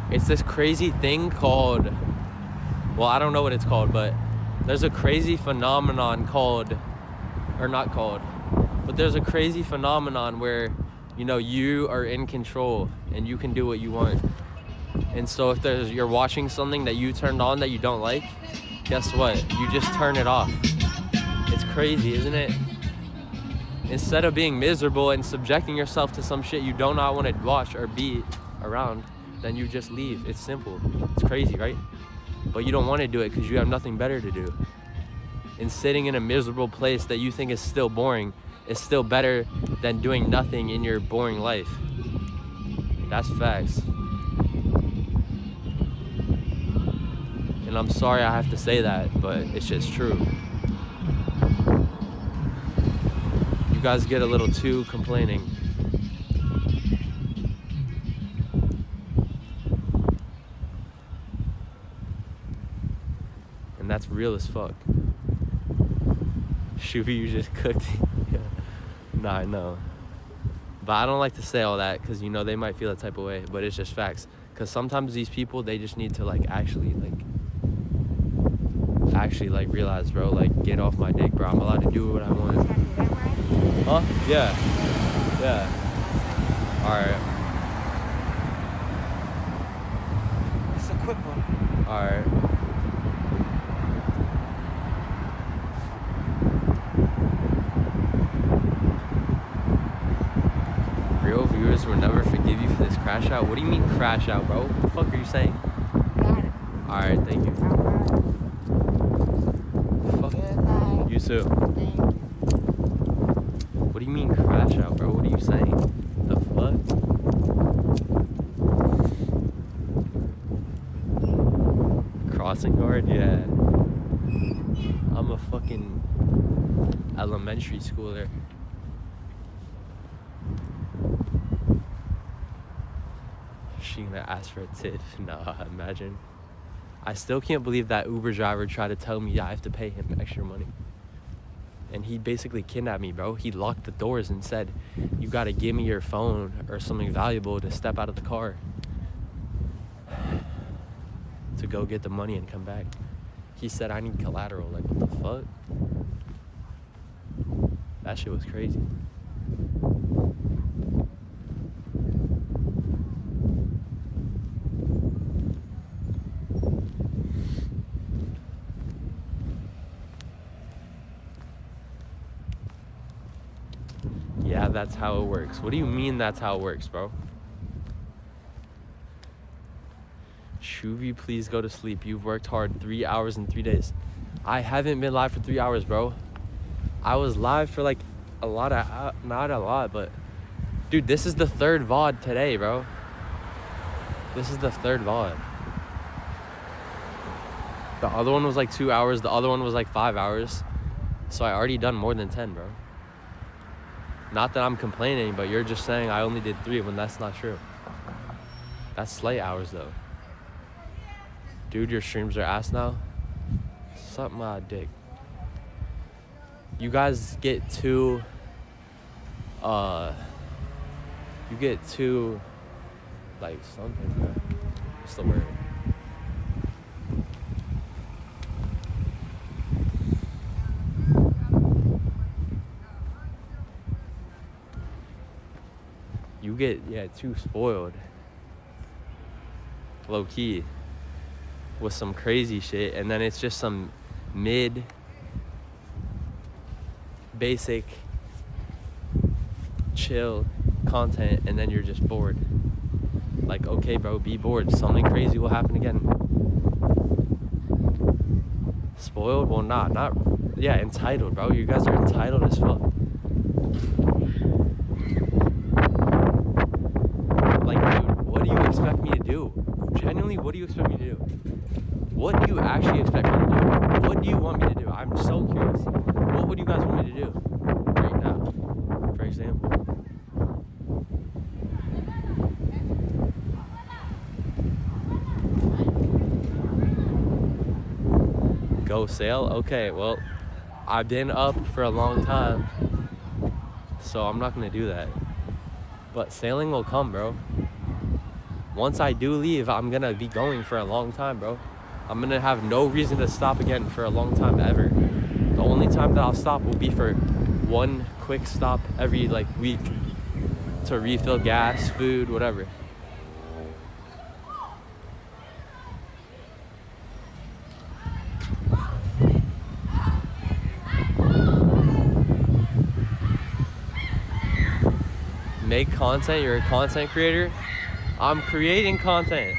Speaker 2: It's this crazy thing called, well, I don't know what it's called, but there's a crazy phenomenon called, or not called, but there's a crazy phenomenon where, you know, you are in control and you can do what you want. And so if you're watching something that you turned on that you don't like, guess what? You just turn it off. It's crazy, isn't it? Instead of being miserable and subjecting yourself to some shit you do not want to watch or be around, then you just leave. It's simple. It's crazy, right? But you don't want to do it because you have nothing better to do. And sitting in a miserable place that you think is still boring is still better than doing nothing in your boring life. That's facts. And I'm sorry I have to say that, but it's just true. You guys get a little too complaining. And that's real as fuck. Shoovy, you just cooked. Yeah. Nah, I know. But I don't like to say all that because, you know, they might feel that type of way, but it's just facts. Because sometimes these people, they just need to actually realize, bro, get off my dick, bro. I'm allowed to do what I want. Huh? Yeah. Yeah. Alright.
Speaker 5: It's a quick one.
Speaker 2: Alright. Real viewers will never forgive you for this crash out. What do you mean crash out, bro? What the fuck are you saying?
Speaker 5: Got it.
Speaker 2: Alright, thank you. Fuck.
Speaker 5: Good night.
Speaker 2: You too.
Speaker 5: Thank you.
Speaker 2: What do you mean crash out, bro? What are you saying? The fuck? Crossing guard? Yeah. I'm a fucking elementary schooler. She gonna ask for a tip? Nah, imagine. I still can't believe that Uber driver tried to tell me I have to pay him extra money. And he basically kidnapped me, bro. He locked the doors and said, you gotta give me your phone or something valuable to step out of the car. To go get the money and come back. He said, I need collateral. Like, what the fuck? That shit was crazy. Yeah, that's how it works. What do you mean that's how it works, bro? Shoovy, please go to sleep. You've worked hard 3 hours and 3 days. I haven't been live for 3 hours, bro. I was live for like a lot of, not a lot, but dude, this is the third VOD today, bro. This is the third VOD. The other one was like 2 hours. The other one was like 5 hours. So I already done more than 10, bro. Not that I'm complaining, but you're just saying I only did 3 when that's not true. That's slight hours, though. Dude, your streams are ass now. Suck my dick. You guys get too... You get too... Like, something, bro. What's the word? You get, yeah, too spoiled. Low key. With some crazy shit. And then it's just some mid, basic, chill content. And then you're just bored. Like, okay, bro, be bored. Something crazy will happen again. Spoiled? Well, not. Yeah, entitled, bro. You guys are entitled as fuck. What do you expect me to do? Genuinely, what do you expect me to do? What do you actually expect me to do? What do you want me to do? I'm so curious. What would you guys want me to do right now, for example? Go sail? Okay, well, I've been up for a long time, so I'm not gonna do that. But sailing will come, bro. Once I do leave, I'm gonna be going for a long time, bro. I'm gonna have no reason to stop again for a long time ever. The only time that I'll stop will be for one quick stop every like week to refill gas, food, whatever. Make content, you're a content creator. I'm creating content.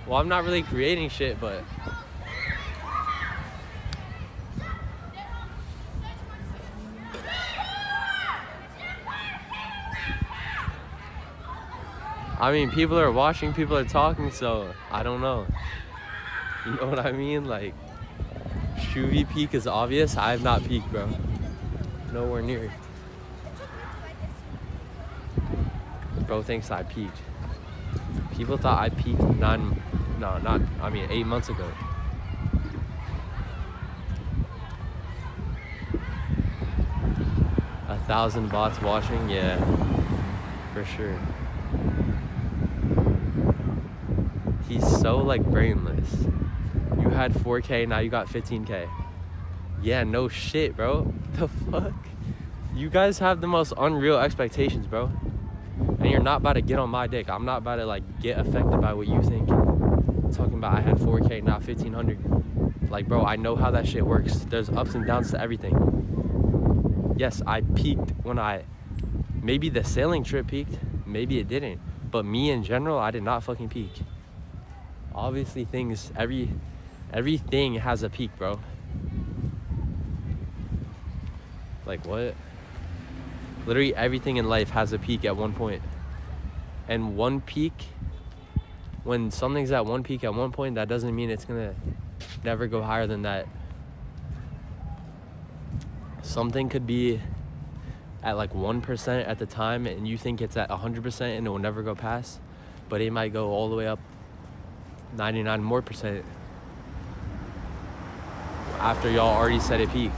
Speaker 2: Well, I'm not really creating shit, but I mean, people are watching, people are talking, so I don't know. You know what I mean? Like, Shoovy peak is obvious. I have not peaked, bro. Nowhere near. Bro thinks I peaked. People thought I peaked 8 months ago. A 1,000 bots watching, yeah, for sure. He's so like brainless. You had 4K, now you got 15K. Yeah, no shit, bro. The fuck? You guys have the most unreal expectations, bro. And you're not about to get on my dick. I'm not about to like get affected by what you think. Talking about I had 4K, now 1,500. Like, bro, I know how that shit works. There's ups and downs to everything. Yes, I peaked when maybe the sailing trip peaked. Maybe it didn't. But me in general, I did not fucking peak. Obviously everything has a peak, bro. Like, what? Literally everything in life has a peak at one point. And one peak, when something's at one peak at one point, that doesn't mean it's gonna never go higher than that. Something could be at like 1% at the time and you think it's at 100% and it will never go past, but it might go all the way up 99 more percent after y'all already said it peaked.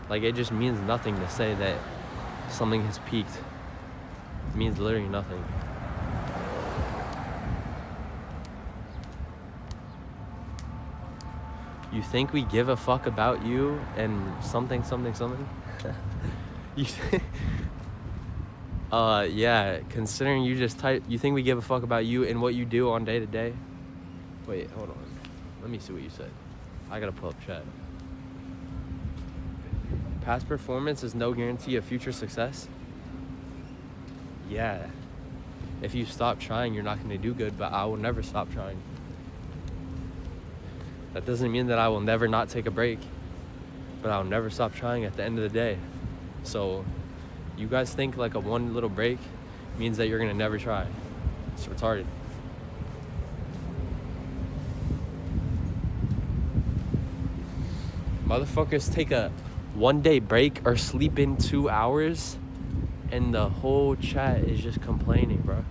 Speaker 2: Like, it just means nothing to say that something has peaked. It means literally nothing. You think we give a fuck about you and something? You yeah, considering you just type, you think we give a fuck about you and what you do on day to day? Wait, hold on. Let me see what you said. I gotta pull up chat. Past performance is no guarantee of future success. yeah, if you stop trying, you're not going to do good, but I will never stop trying. That doesn't mean that I will never not take a break, but I'll never stop trying at the end of the day. So you guys think like a one little break means that you're going to never try. It's retarded. Motherfuckers take a 1 day break or sleep in 2 hours and the whole chat is just complaining, bro.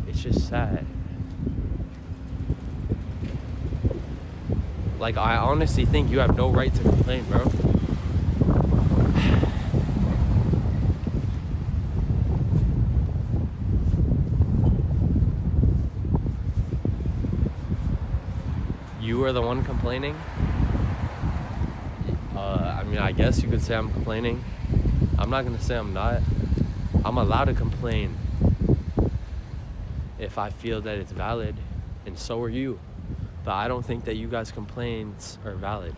Speaker 2: It's just sad. Like, I honestly think you have no right to complain, bro. You are the one complaining? I mean, I guess you could say I'm complaining. I'm not gonna say I'm not. I'm allowed to complain if I feel that it's valid, and so are you. But I don't think that you guys' complaints are valid.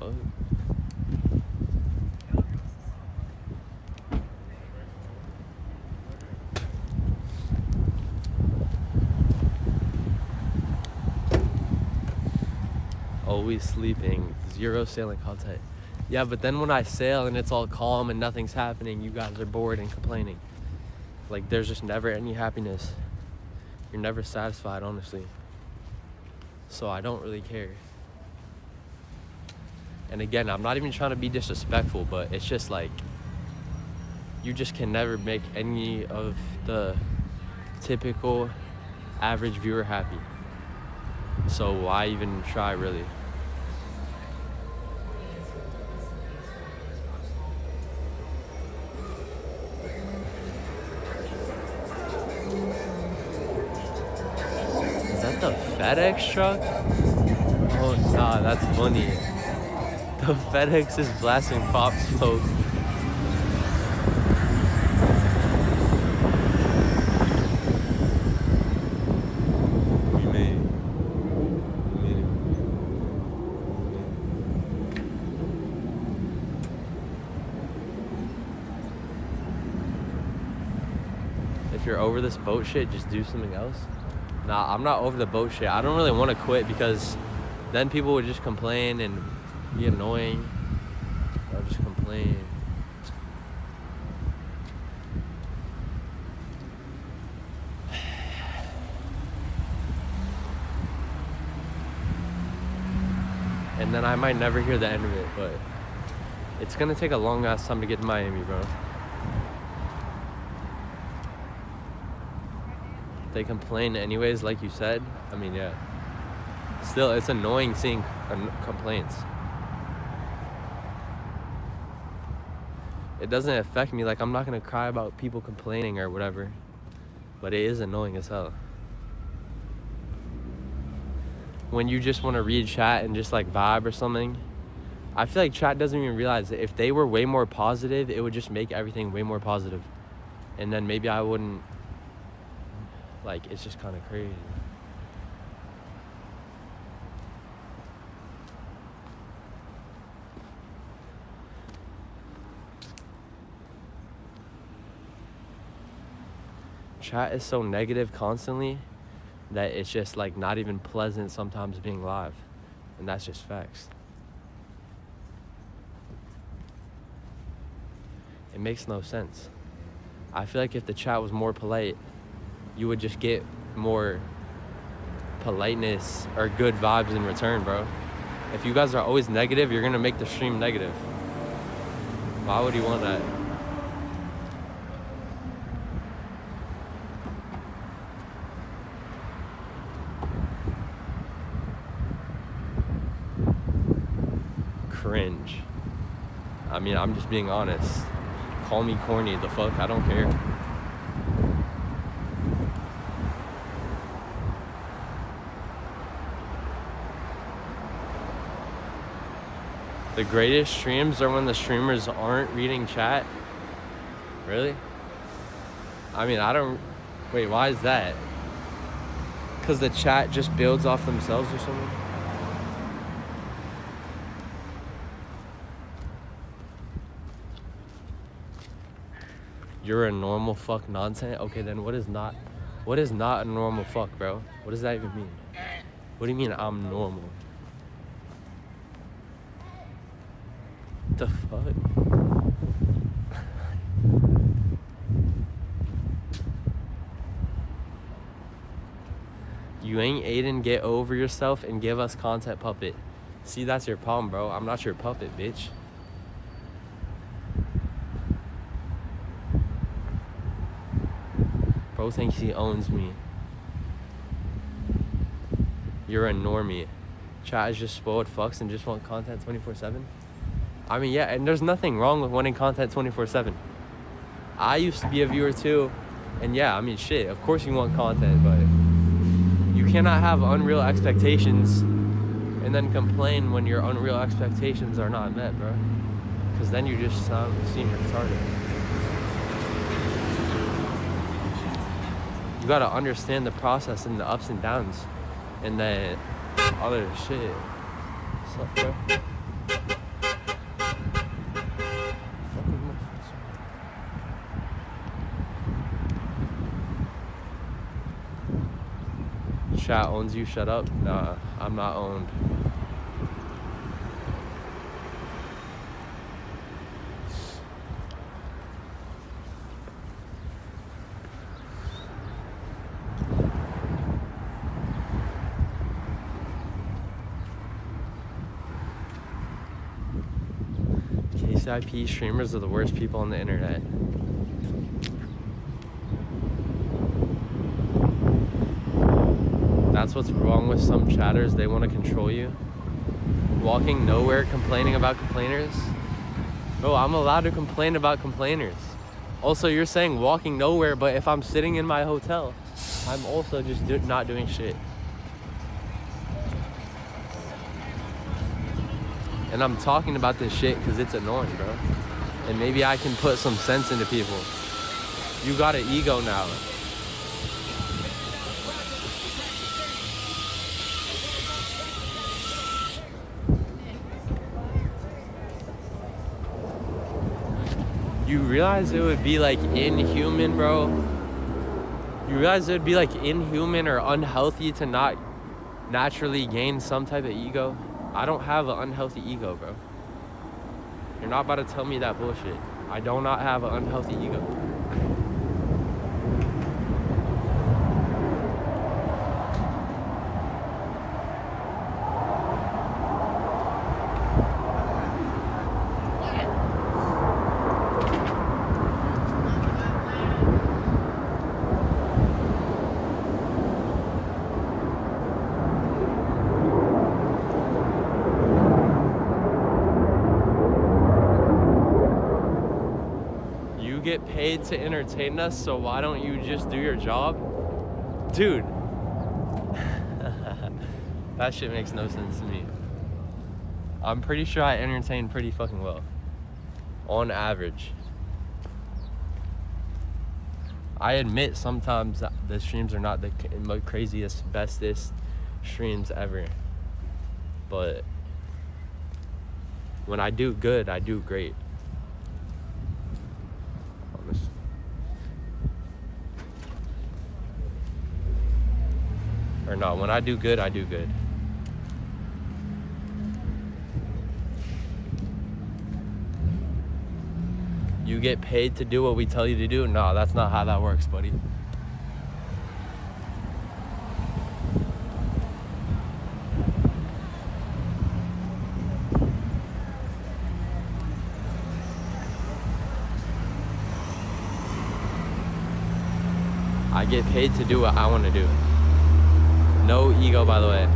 Speaker 2: Oh. Always sleeping, 0 sailing content. Yeah, but then when I sail and it's all calm and nothing's happening, you guys are bored and complaining. Like, there's just never any happiness. You're never satisfied, honestly. So I don't really care. And again, I'm not even trying to be disrespectful, but it's just like, you just can never make any of the typical average viewer happy. So why even try, really? Is that the FedEx truck? Oh nah, that's funny. The FedEx is blasting Pop Smoke. We made it. If you're over this boat shit, just do something else. Nah, I'm not over the boat shit. I don't really want to quit because then people would just complain and be annoying. I'll just complain. And then I might never hear the end of it, but it's gonna take a long ass time to get to Miami, bro. They complain anyways, like you said. I mean, yeah. Still, it's annoying seeing complaints. It doesn't affect me. Like, I'm not gonna cry about people complaining or whatever, but it is annoying as hell. When you just want to read chat and just like vibe or something, I feel like chat doesn't even realize that if they were way more positive, it would just make everything way more positive. And then maybe I wouldn't, like, it's just kind of crazy. Chat is so negative constantly that it's just like not even pleasant sometimes being live, and that's just facts. It makes no sense. I feel like if the chat was more polite, you would just get more politeness or good vibes in return, bro. If you guys are always negative, you're gonna make the stream negative. Why would you want that? Cringe. I mean, I'm just being honest. Call me corny, the fuck, I don't care. The greatest streams are when the streamers aren't reading chat. Really? I mean, I don't... Wait, why is that? Because the chat just builds off themselves or something? You're a normal fuck nonsense? Okay, then what is not a normal fuck, bro? What does that even mean? What do you mean I'm normal? The fuck? You ain't Aiden, get over yourself and give us content, puppet. See, that's your problem, bro. I'm not your puppet, bitch. Bro thinks he owns me. You're a normie. Chat is just spoiled fucks and just want content 24/7. I mean, yeah, and there's nothing wrong with wanting content 24/7. I used to be a viewer too, and yeah, I mean, shit, of course you want content, but you cannot have unreal expectations and then complain when your unreal expectations are not met, bro. Because then you just seem retarded. You gotta understand the process and the ups and downs and the other shit. What's up, bro? Chat owns you, shut up. Nah, I'm not owned. KCIP streamers are the worst people on the internet. That's what's wrong with some chatters. They want to control you. Walking nowhere, complaining about complainers. Bro, I'm allowed to complain about complainers. Also, you're saying walking nowhere, but if I'm sitting in my hotel, I'm also just not doing shit. And I'm talking about this shit because it's annoying, bro. And maybe I can put some sense into people. You got an ego now. You realize it would be like inhuman, bro? You realize it would be like inhuman or unhealthy to not naturally gain some type of ego? I don't have an unhealthy ego, bro. You're not about to tell me that bullshit. I do not have an unhealthy ego. Get paid to entertain us, so why don't you just do your job? Dude. That shit makes no sense to me. I'm pretty sure I entertain pretty fucking well. On average. I admit sometimes the streams are not the craziest, bestest streams ever. But when I do good, I do great. Or no, when I do good, I do good. You get paid to do what we tell you to do? No, that's not how that works, buddy. I get paid to do what I want to do. No ego, by the way.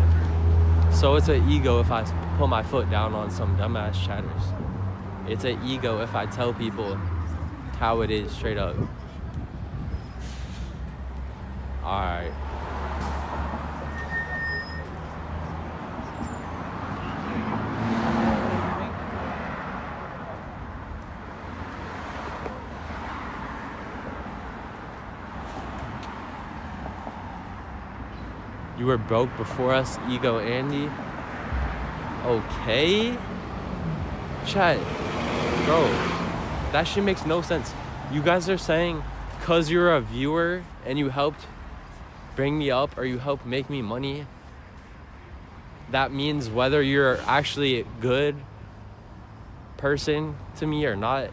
Speaker 2: So it's an ego if I put my foot down on some dumbass chatters. It's an ego if I tell people how it is straight up. Alright. You were broke before us, Ego Andy. Okay. Chat, bro, that shit makes no sense. You guys are saying cause you're a viewer and you helped bring me up or you helped make me money, that means whether you're actually a good person to me or not,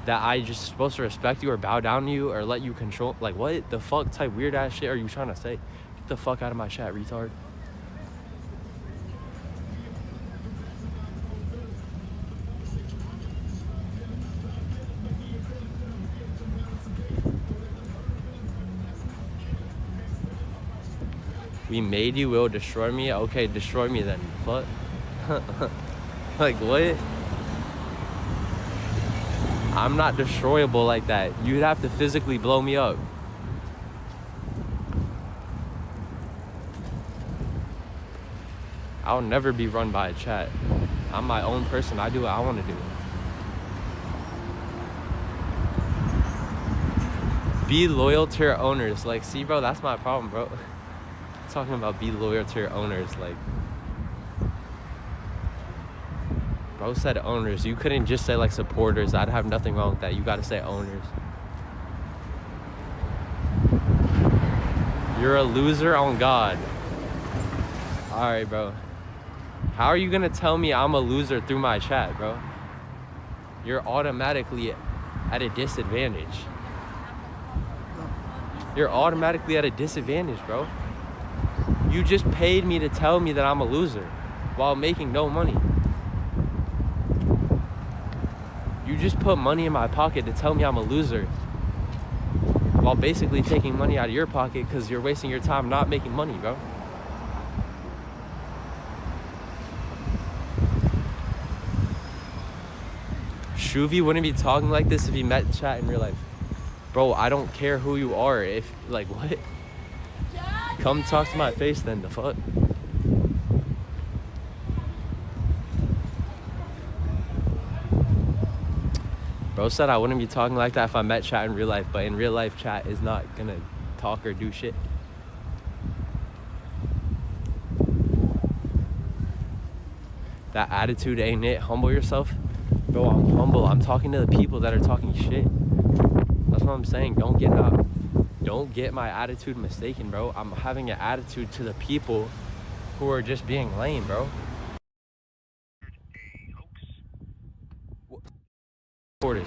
Speaker 2: that I just supposed to respect you or bow down to you or let you control. Like, what the fuck type weird ass shit are you trying to say? Get the fuck out of my chat, retard. We made you, will destroy me. Okay, destroy me then. Fuck. Like, what? I'm not destroyable like that. You'd have to physically blow me up. I'll never be run by a chat. I'm my own person. I do what I want to do. Be loyal to your owners. Like, see, bro, that's my problem, bro. Talking about be loyal to your owners. Like, bro said owners. You couldn't just say like supporters. I'd have nothing wrong with that. You gotta say owners. You're a loser on God. Alright, bro. How are you gonna tell me I'm a loser through my chat, bro? You're automatically at a disadvantage. You're automatically at a disadvantage, bro. You just paid me to tell me that I'm a loser while making no money. You just put money in my pocket to tell me I'm a loser while basically taking money out of your pocket because you're wasting your time not making money, bro. Shoovy wouldn't be talking like this if he met chat in real life. Bro, I don't care who you are. If, like, what? Come talk to my face then, the fuck? Bro said I wouldn't be talking like that if I met chat in real life, but in real life, chat is not gonna talk or do shit. That attitude ain't it. Humble yourself. Bro, I'm humble. I'm talking to the people that are talking shit. That's what I'm saying. Don't get my attitude mistaken, bro. I'm having an attitude to the people who are just being lame, bro. Supporters.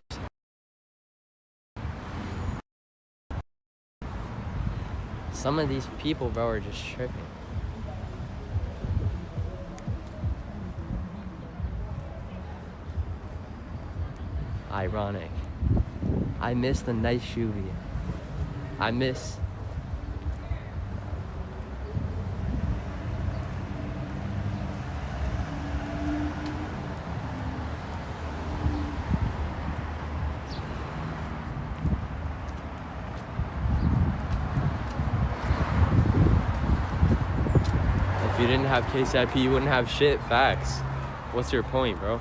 Speaker 2: Some of these people, bro, are just tripping. Ironic. I miss the nice Shoovy. I miss... If you didn't have KCIP, you wouldn't have shit. Facts. What's your point, bro?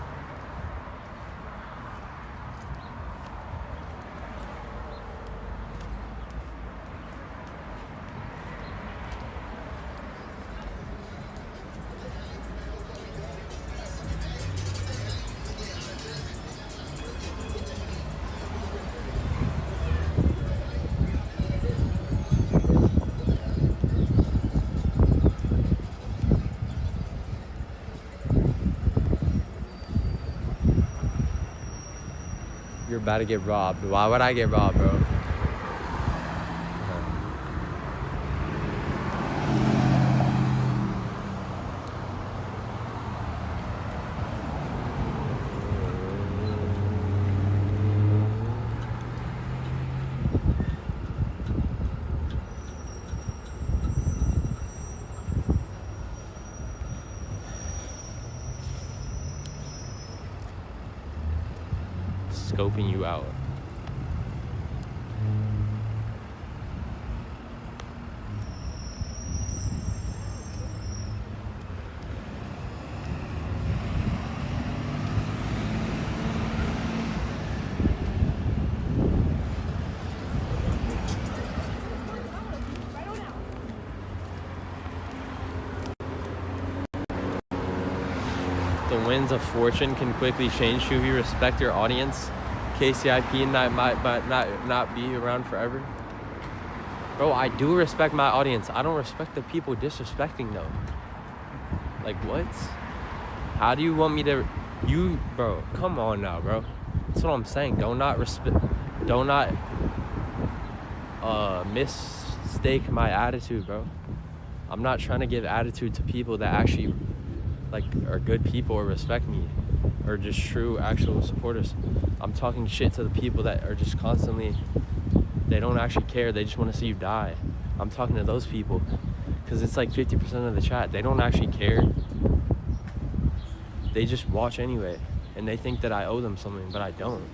Speaker 2: You're about to get robbed. Why would I get robbed, bro? Scoping you out. The winds of fortune can quickly change. Shoovy, respect your audience. KCIP might not be around forever. Bro, I do respect my audience. I don't respect the people disrespecting though. Like what? How do you want me to? You, bro, come on now, bro. That's what I'm saying. Do not mistake my attitude, bro. I'm not trying to give attitude to people that actually like are good people or respect me or just true actual supporters. I'm talking shit to the people that are just constantly, they don't actually care, they just want to see you die. I'm talking to those people because it's like 50% of the chat, they don't actually care, they just watch anyway and they think that I owe them something, but I don't.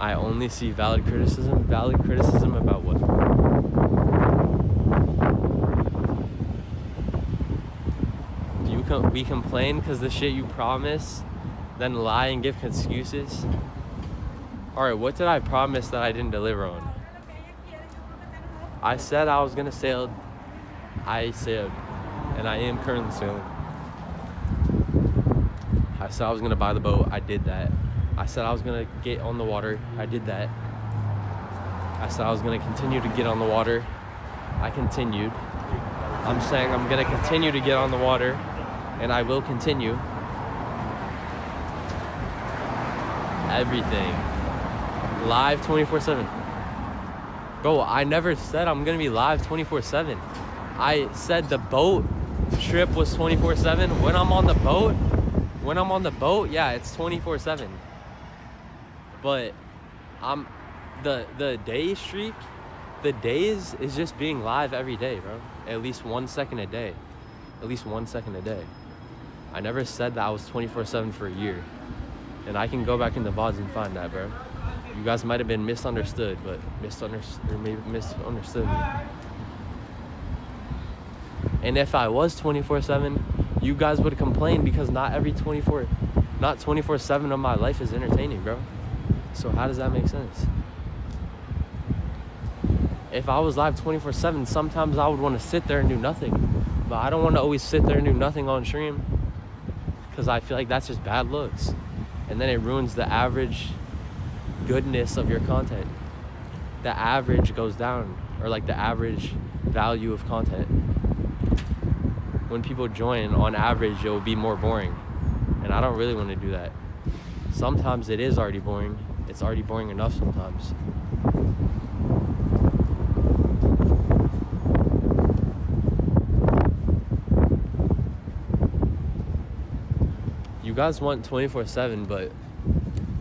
Speaker 2: I only see valid criticism. Valid criticism about what? We complain because the shit you promise, then lie and give excuses. Alright, what did I promise that I didn't deliver on? I said I was gonna sail. I sailed. And I am currently sailing. I said I was gonna buy the boat. I did that. I said I was gonna get on the water. I did that. I said I was gonna continue to get on the water. I continued. I'm saying I'm gonna continue to get on the water, and I will continue. Everything. Live 24/7. Bro, I never said I'm gonna be live 24/7. I said the boat trip was 24/7. When I'm on the boat, yeah, it's 24/7. But I'm the day streak, the days is just being live every day, bro. At least 1 second a day. At least 1 second a day. I never said that I was 24/7 for a year. And I can go back into Vods and find that, bro. You guys might have been misunderstood, but maybe misunderstood me. And if I was 24/7, you guys would complain because not 24/7 of my life is entertaining, bro. So how does that make sense? If I was live 24/7, sometimes I would want to sit there and do nothing. But I don't want to always sit there and do nothing on stream because I feel like that's just bad looks. And then it ruins the average goodness of your content. The average goes down, or like the average value of content. When people join, on average, it will be more boring. And I don't really want to do that. Sometimes it is already boring. It's already boring enough sometimes. You guys want 24/7, but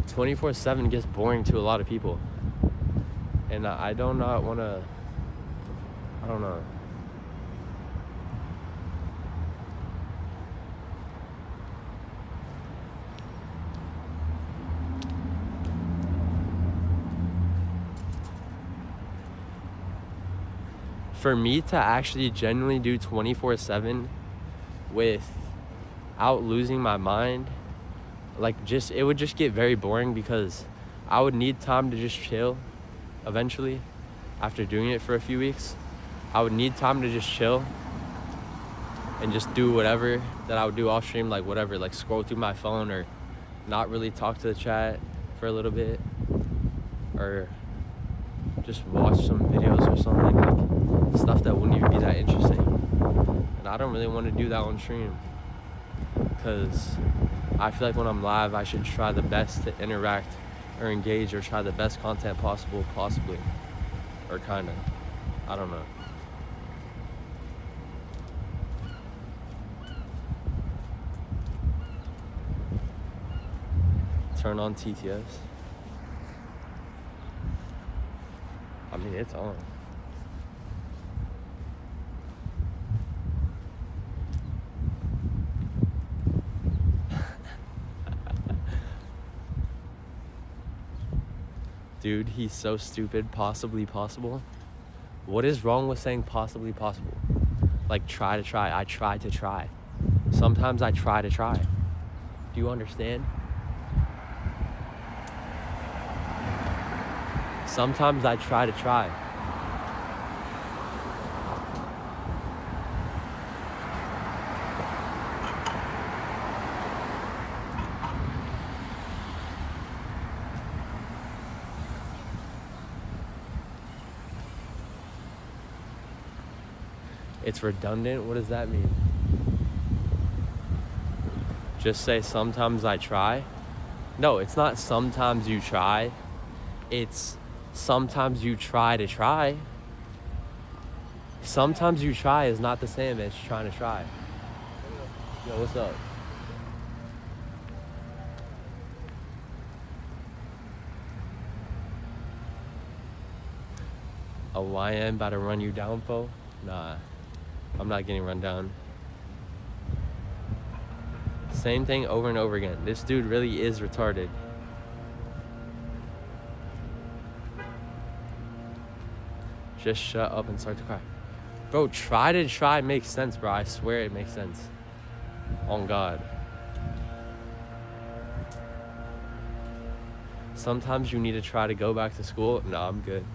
Speaker 2: 24/7 gets boring to a lot of people. And I do not want to, I don't know. For me to actually genuinely do 24/7 without losing my mind, like it would just get very boring because I would need time to just chill eventually after doing it for a few weeks. I would need time to just chill and just do whatever that I would do off stream, like whatever, like scroll through my phone or not really talk to the chat for a little bit or just watch some videos or something, like stuff that wouldn't even be that interesting. And I don't really want to do that on stream because I feel like when I'm live, I should try the best to interact or engage or try the best content possible, possibly. Or kind of. I don't know. Turn on TTS. I mean, it's on. Dude, he's so stupid. Possibly possible. What is wrong with saying possibly possible? Like try to try. I try to try. Sometimes I try to try. Do you understand? Sometimes I try to try. It's redundant? What does that mean? Just say sometimes I try? No, it's not sometimes you try. It's sometimes you try to try. Sometimes you try is not the same as trying to try. Yo, what's up? A YN about to run you down, fo? Nah, I'm not getting run down. Same thing over and over again. This dude really is retarded. Just shut up and start to cry. Bro, try to try makes sense, bro. I swear it makes sense. On God. Sometimes you need to try to go back to school. No, I'm good.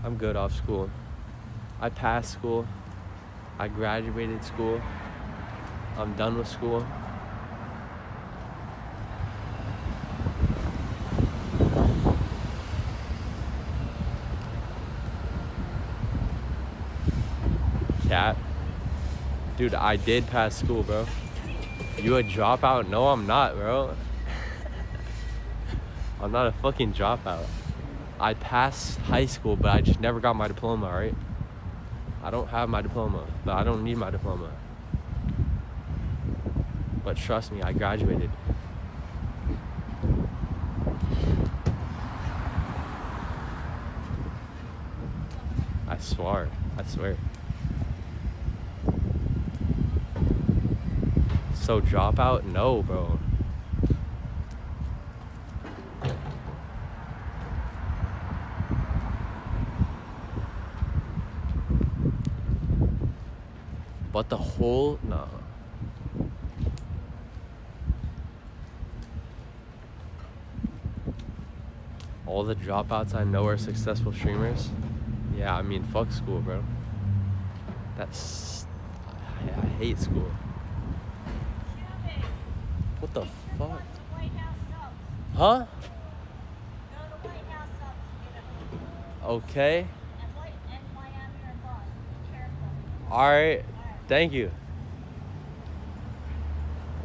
Speaker 2: I'm good off school. I passed school. I graduated school. I'm done with school. Cat. Dude, I did pass school, bro. You a dropout? No, I'm not, bro. I'm not a fucking dropout. I passed high school, but I just never got my diploma, alright? I don't have my diploma, but I don't need my diploma. But trust me, I graduated. I swear. So dropout? No, bro. But the whole, no. All the dropouts I know are successful streamers. Yeah, I mean, fuck school, bro. I hate school. What the fuck? Huh? Okay. Alright. Thank you.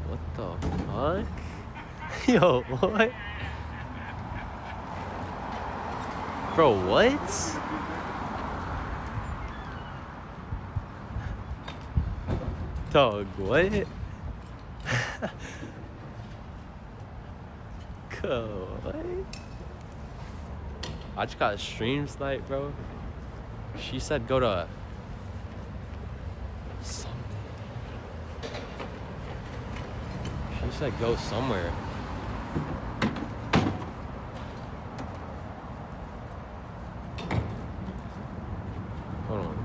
Speaker 2: What the fuck? Yo, what? Bro, what? Dog, what? What? I just got a stream snipe, bro. She said go to something. She said go somewhere. Hold on.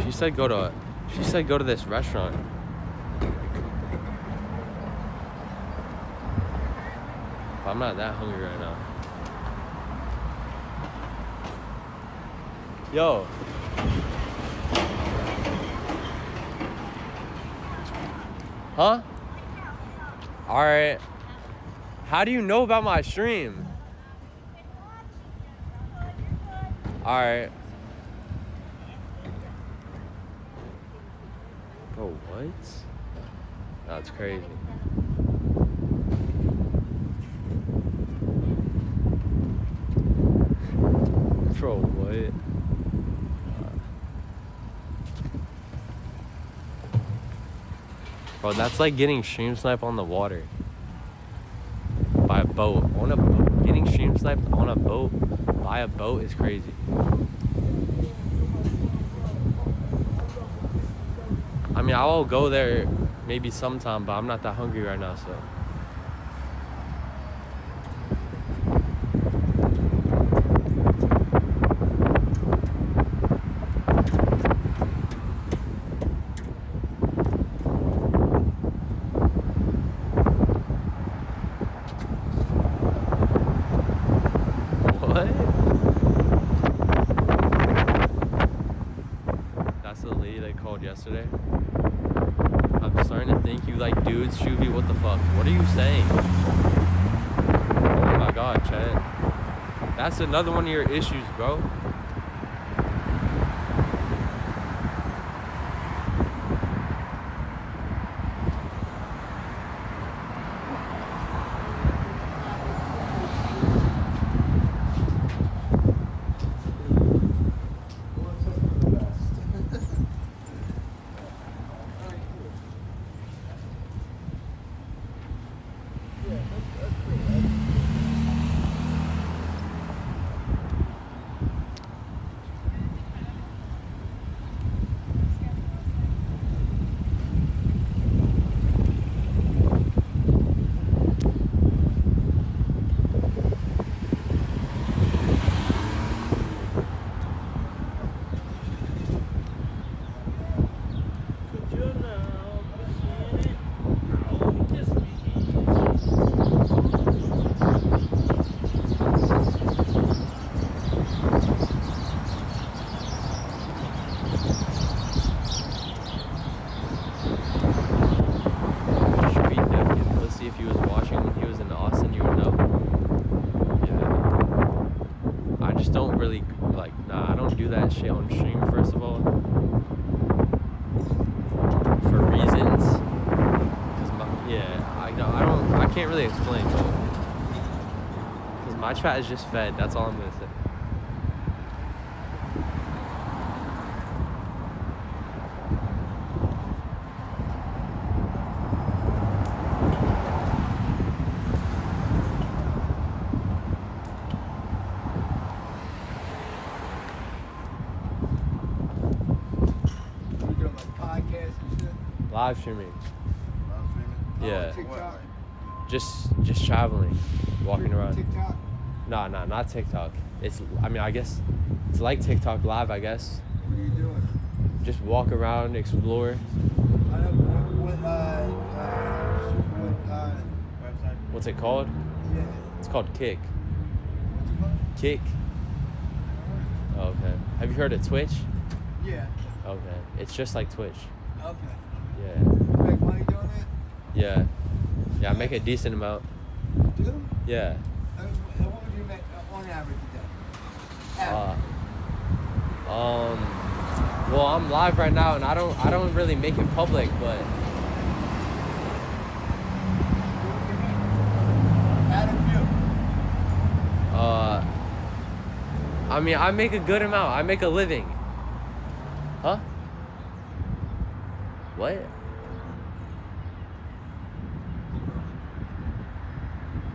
Speaker 2: She said go to this restaurant. I'm not that hungry right now. Yo. Huh? Alright. How do you know about my stream? Alright. Bro, what? That's crazy. Bro, what? Bro, that's like getting stream sniped on the water. By a boat. On a boat. Getting stream sniped on a boat by a boat is crazy. I mean, I will go there maybe sometime, but I'm not that hungry right now, so. yesterday. I'm starting to think you like dudes. Shoovy, what the fuck? What are you saying? Oh my god, Chad. That's another one of your issues, bro. Shit on stream, first of all, for reasons, because I can't really explain, because my chat is just fed. That's all I'm gonna say. Live streaming. Yeah.
Speaker 6: TikTok.
Speaker 2: Just traveling, walking around.
Speaker 6: TikTok.
Speaker 2: Nah, not TikTok. I guess it's like TikTok live, I guess.
Speaker 6: What are you doing?
Speaker 2: Just walk around, explore.
Speaker 6: Website?
Speaker 2: What's it called?
Speaker 6: Yeah.
Speaker 2: It's called Kick.
Speaker 6: What's it called?
Speaker 2: Kick. Oh, okay. Have you heard of Twitch?
Speaker 6: Yeah.
Speaker 2: Okay. It's just like Twitch.
Speaker 6: Okay.
Speaker 2: Yeah.
Speaker 6: You make money doing that?
Speaker 2: Yeah. Yeah, I make a decent amount.
Speaker 6: You do?
Speaker 2: Yeah.
Speaker 6: What would you make on average a day?
Speaker 2: Well, I'm live right now, and I don't really make it public, but I mean, I make a good amount. I make a living. Huh? What?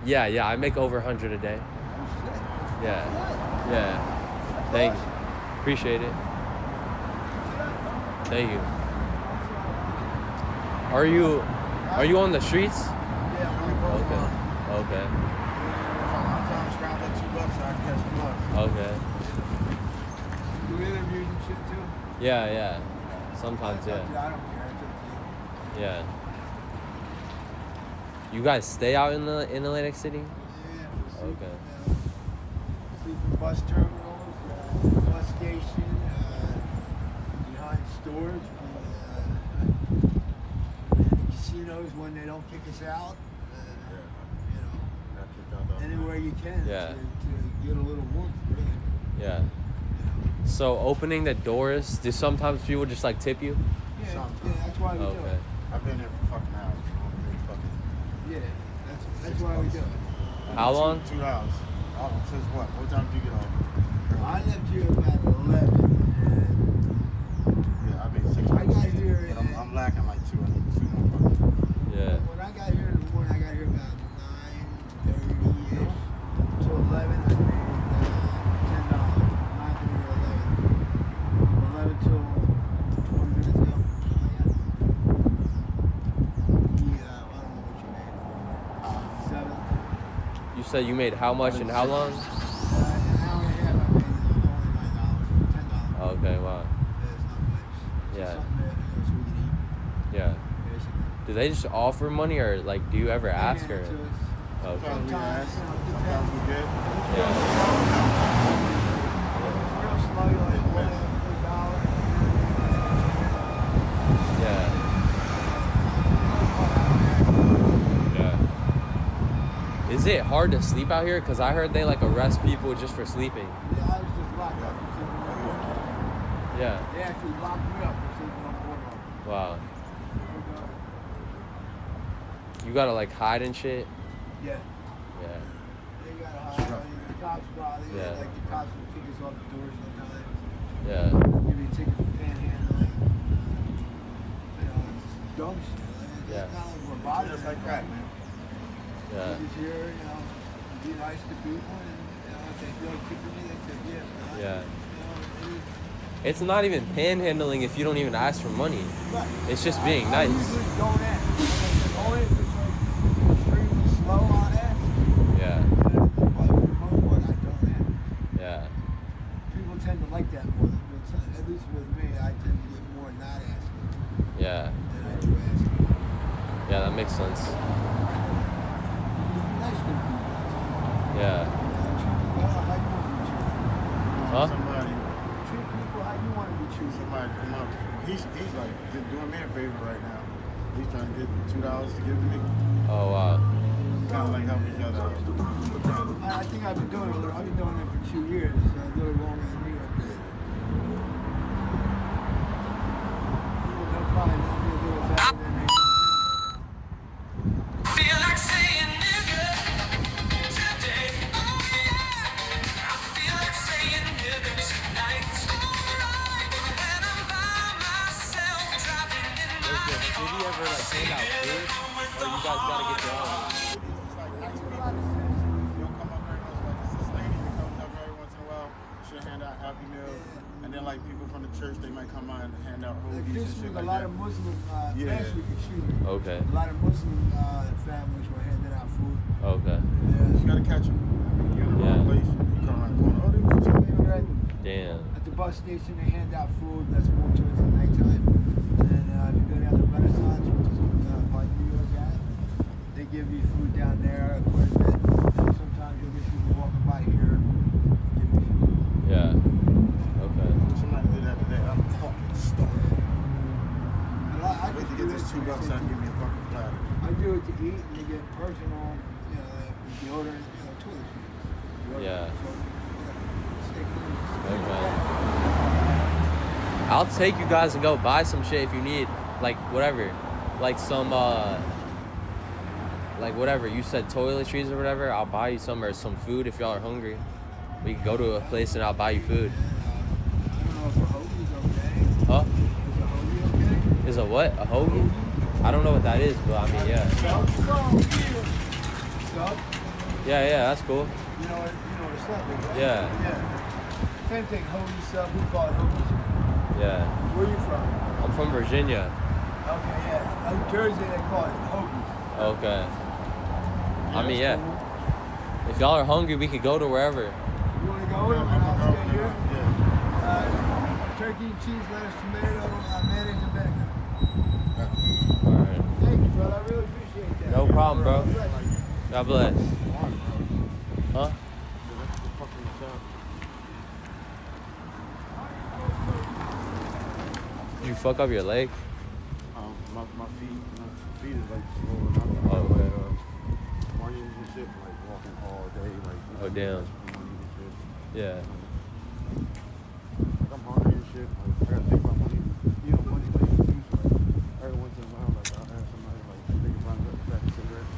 Speaker 2: Yeah, I make over 100 a day. Yeah. Thanks. Appreciate it. Thank you. Are you on the streets?
Speaker 6: Yeah.
Speaker 2: Okay.
Speaker 6: Sometimes scrounge like $2 so I can catch the bus.
Speaker 2: Okay.
Speaker 6: You interviews and shit too?
Speaker 2: Yeah. Sometimes,
Speaker 6: I
Speaker 2: yeah.
Speaker 6: don't care. It's up to you.
Speaker 2: Yeah. You guys stay out in Atlantic City?
Speaker 6: Yeah.
Speaker 2: Okay.
Speaker 6: Sleep in bus terminals, bus station, behind stores, and casinos when they don't kick us out. Anywhere you can
Speaker 2: Yeah.
Speaker 6: to get a little warmth, really.
Speaker 2: Yeah. So opening the doors, do sometimes people just like tip you?
Speaker 6: Yeah, that's why we do
Speaker 2: Okay.
Speaker 6: it.
Speaker 1: I've been here for fucking hours.
Speaker 6: Yeah, that's why we do it.
Speaker 2: How long?
Speaker 1: 2 hours. Oh, since what? What time did you get on?
Speaker 6: I left here about 11,
Speaker 1: Yeah, I've been 6
Speaker 6: I
Speaker 1: months.
Speaker 6: got here.
Speaker 1: But I'm lacking like 2. I need 2 more bucks.
Speaker 2: Yeah.
Speaker 6: When I got here in the morning, I got here about 9:30-ish to 11. I paid $10. 9:30 or 11. 11 till 20 minutes ago. Yeah, I don't know what you made. 7.
Speaker 2: You said you made how much and how long?
Speaker 6: An hour and a half. I paid only $9, $10.
Speaker 2: Okay, wow.
Speaker 6: It's not much.
Speaker 2: Yeah.
Speaker 6: Just something that so we can eat,
Speaker 2: Yeah.
Speaker 6: basically.
Speaker 2: Do they just offer money, or like do you ever ask her?
Speaker 6: Hand it to us.
Speaker 2: Okay.
Speaker 1: Sometimes we ask,
Speaker 6: Sometimes,
Speaker 1: sometimes we get.
Speaker 2: Yeah.
Speaker 6: Real slow, like $1 $1.
Speaker 2: Is it hard to sleep out here? Cause I heard they like arrest people just for sleeping.
Speaker 6: Yeah, I was just locked up for sleeping on boardwalk.
Speaker 2: Yeah.
Speaker 6: They actually locked me up for sleeping on boardwalk.
Speaker 2: Wow. You gotta like hide and shit.
Speaker 6: Yeah.
Speaker 2: Yeah.
Speaker 6: They gotta hide. The cops brought it.
Speaker 2: Yeah.
Speaker 6: Like the cops will kick us off the doors sometimes.
Speaker 2: Yeah.
Speaker 6: Give me a ticket for panhandling. You know, it's dumb shit. Like,
Speaker 2: Yeah.
Speaker 6: it's not like we're bothers like that, man.
Speaker 2: Yeah.
Speaker 6: We're just here, you know, be nice to people, and you know, if they feel like kicking me, they say yes. Not,
Speaker 2: Yeah.
Speaker 6: You know,
Speaker 2: It's not even panhandling if you don't even ask for money.
Speaker 6: but
Speaker 2: It's just being
Speaker 6: I
Speaker 2: nice.
Speaker 6: usually don't ask. Only if it's like extremely slow, I'll ask.
Speaker 2: Yeah.
Speaker 6: But for the most part, I don't ask.
Speaker 2: Yeah.
Speaker 6: People tend to like that more. At least with me, I tend to get more not asking
Speaker 2: Yeah.
Speaker 6: than I do asking.
Speaker 2: Yeah, that makes sense.
Speaker 6: Nice to people.
Speaker 2: Yeah.
Speaker 6: Treat people how you want to be treated.
Speaker 2: Huh?
Speaker 7: Somebody,
Speaker 6: Treat people how you want to be treated.
Speaker 7: somebody come up. He's like just doing me a favor right now. He's trying to get $2 to give to me.
Speaker 2: Oh wow.
Speaker 7: Kind of like helping each other out.
Speaker 6: I think I've been doing it. I've been doing it for 2 years. So a little longer than you up there. They'll probably not be able to do it better than they
Speaker 8: Feel like saying nigga today. I feel like saying nigga tonight. When I'm by myself driving in my
Speaker 2: Did you ever like hand out food? Or you guys gotta get your own?
Speaker 7: It's like nice people. You'll come up very much like this lady that comes up every once in a while. She'll hand out Happy Meals. And then like people from the church, they might come by and hand out
Speaker 6: Like
Speaker 7: hoagies
Speaker 6: this
Speaker 7: and shit
Speaker 6: week, a
Speaker 7: like
Speaker 6: lot
Speaker 7: that.
Speaker 6: of Muslim,
Speaker 7: Yeah.
Speaker 6: last week in Shoovy,
Speaker 2: Okay.
Speaker 6: a lot of Muslim families were handing out food.
Speaker 2: Okay.
Speaker 7: You just gotta catch them. You're in the wrong place. You come around the corner. Oh, they was just
Speaker 2: Damn.
Speaker 6: At the bus station, they hand out food. That's more towards the nighttime. And if you go down to Renaissance, which is by New York Ave, they give you food down there quite a bit. And sometimes you'll get people walking by here, give you food.
Speaker 2: Yeah. Okay.
Speaker 7: Somebody did that today. I'm fucking starved.
Speaker 6: And I
Speaker 7: Wait
Speaker 6: just
Speaker 7: to
Speaker 6: do
Speaker 7: get this
Speaker 6: it
Speaker 7: $2 out and give me a fucking platter.
Speaker 6: I do it to eat and to get personal, you know, deodorant, you know, toiletries.
Speaker 2: Yeah.
Speaker 6: So, stay clean.
Speaker 2: Okay. I'll take you guys and go buy some shit if you need, like whatever, like some like whatever you said, toiletries or whatever. I'll buy you some or some food if y'all are hungry. We can go to a place and I'll buy you food.
Speaker 6: I don't know if a hoagie's okay.
Speaker 2: Huh?
Speaker 6: Is a hoagie okay?
Speaker 2: Is a what? A hoagie? I don't know what that is, but I mean, yeah.
Speaker 6: Sub?
Speaker 2: Yeah, that's cool.
Speaker 6: You know what a sub is, right?
Speaker 2: Yeah.
Speaker 6: Yeah. Same thing, hoagie sub, we call it hoagies.
Speaker 2: Yeah.
Speaker 6: Where are you from?
Speaker 2: I'm from Virginia.
Speaker 6: Okay, yeah. In Jersey, they call it hoagies.
Speaker 2: Okay. I mean, yeah. If y'all are hungry, we could go to wherever.
Speaker 6: You want to go and I'll stay here?
Speaker 7: Yeah.
Speaker 6: Turkey, cheese, lettuce, tomato, mayonnaise, and vinegar.
Speaker 2: Alright.
Speaker 6: Thank you, brother. I really appreciate that.
Speaker 2: No problem, bro. God bless. Huh? Did you fuck up your leg?
Speaker 7: My feet is like swollen up.
Speaker 2: Oh, okay.
Speaker 7: Mornings and shit, like walking all day, like.
Speaker 2: Oh, damn.
Speaker 7: Morning and shit.
Speaker 2: Yeah.
Speaker 7: Like I'm hungry and shit. Like I gotta think about money. You know, money like you use like every once in a while. Like I'll ask somebody like they can find a pack of cigarettes.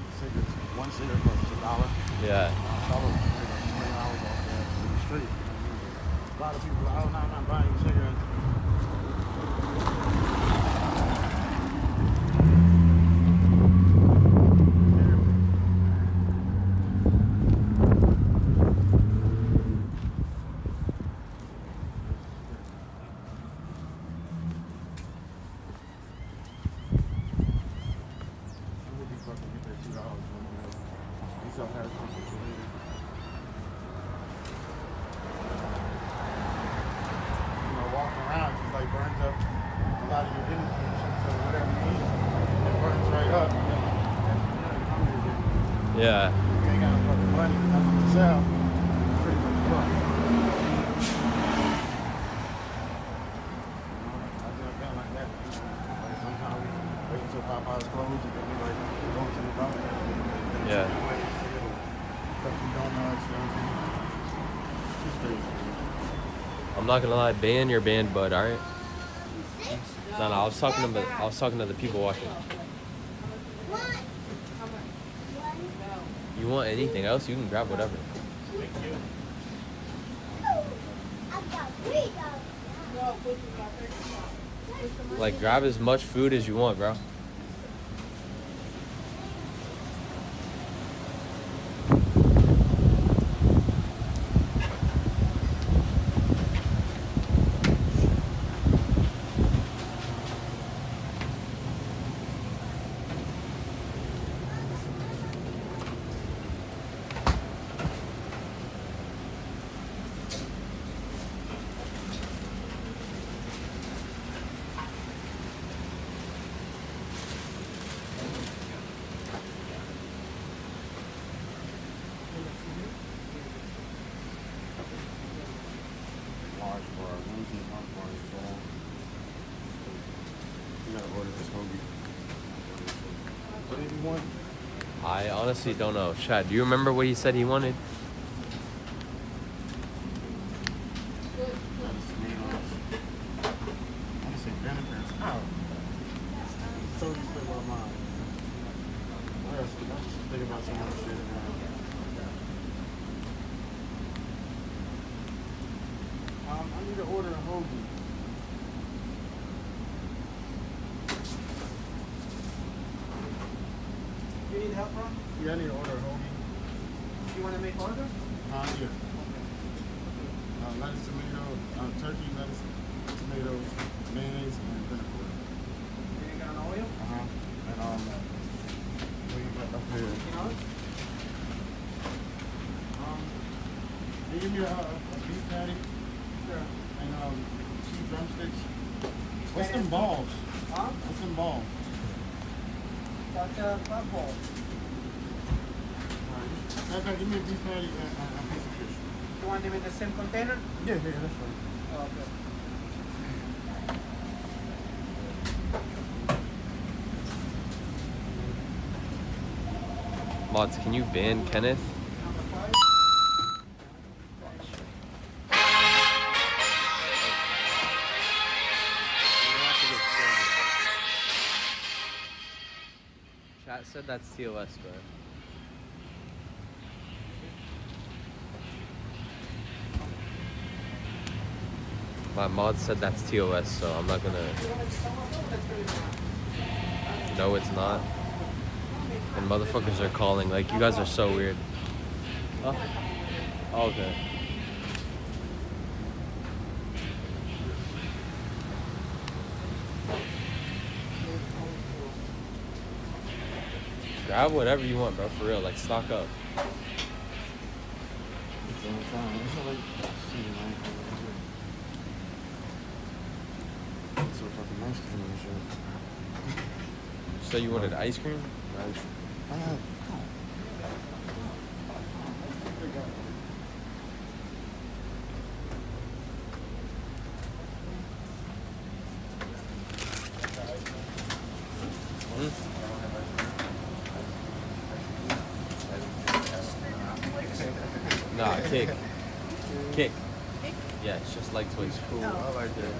Speaker 7: One cigarette costs $1.
Speaker 2: Yeah.
Speaker 7: I was like 20 hours off there in the street. You know what I mean? A lot of people are like, oh, no, I'm not buying cigarettes. Walking around just like burns up a lot of your energy and shit. So whatever you eat, it burns right up.
Speaker 2: Yeah.
Speaker 7: You ain't got no fucking money, nothing to sell. It's pretty much fucked. I just been like that. Like sometimes we wait until Popeye's closed and then we like go to the doctor.
Speaker 2: Yeah.
Speaker 7: Wait, relax, man. It's crazy.
Speaker 2: I'm not gonna lie, ban your band, bud. All right. No, I was talking to the people watching. You want anything else? You can grab whatever. Like, grab as much food as you want, bro.
Speaker 7: Large bar, Wednesday, large bar is full. You gotta order this hoagie. What did you want?
Speaker 2: I honestly don't know. Chad, do you remember what he said he wanted?
Speaker 7: Lettuce, tomatoes. I just say grandparents. Ow. Totally split my mind. What else? I was just thinking about some other shit. I need to order a hoagie.
Speaker 5: You need help, bro?
Speaker 7: Yeah, I need to order a hoagie.
Speaker 5: You want to make order?
Speaker 7: Yeah. Lettuce, tomato, turkey, lettuce, tomatoes, mayonnaise, and vinegar.
Speaker 5: Vinegar and oil?
Speaker 7: And what you got up here?
Speaker 5: You know?
Speaker 7: Can you give me a beef patty?
Speaker 5: Sure.
Speaker 7: And 2 drumsticks. What's them balls?
Speaker 5: Huh?
Speaker 7: What's them balls?
Speaker 5: That's fat ball.
Speaker 7: Alright, give me a beef patty and a piece of fish.
Speaker 5: You want them in the same container?
Speaker 7: Yeah, that's fine.
Speaker 5: Oh, okay.
Speaker 2: Mods, can you ban Kenneth? Chat said that's TOS, bro. My mod said that's TOS, so I'm not gonna. No, it's not. And motherfuckers are calling. Like, you guys are so weird. Oh, okay. Grab whatever you want, bro. For real. Like, stock up.
Speaker 7: So fucking nice to me, sure.
Speaker 2: So you wanted ice cream?
Speaker 7: Nice.
Speaker 2: Nah, kick. Kick. Yeah, it's just like Twitch.
Speaker 7: Cool, I like that.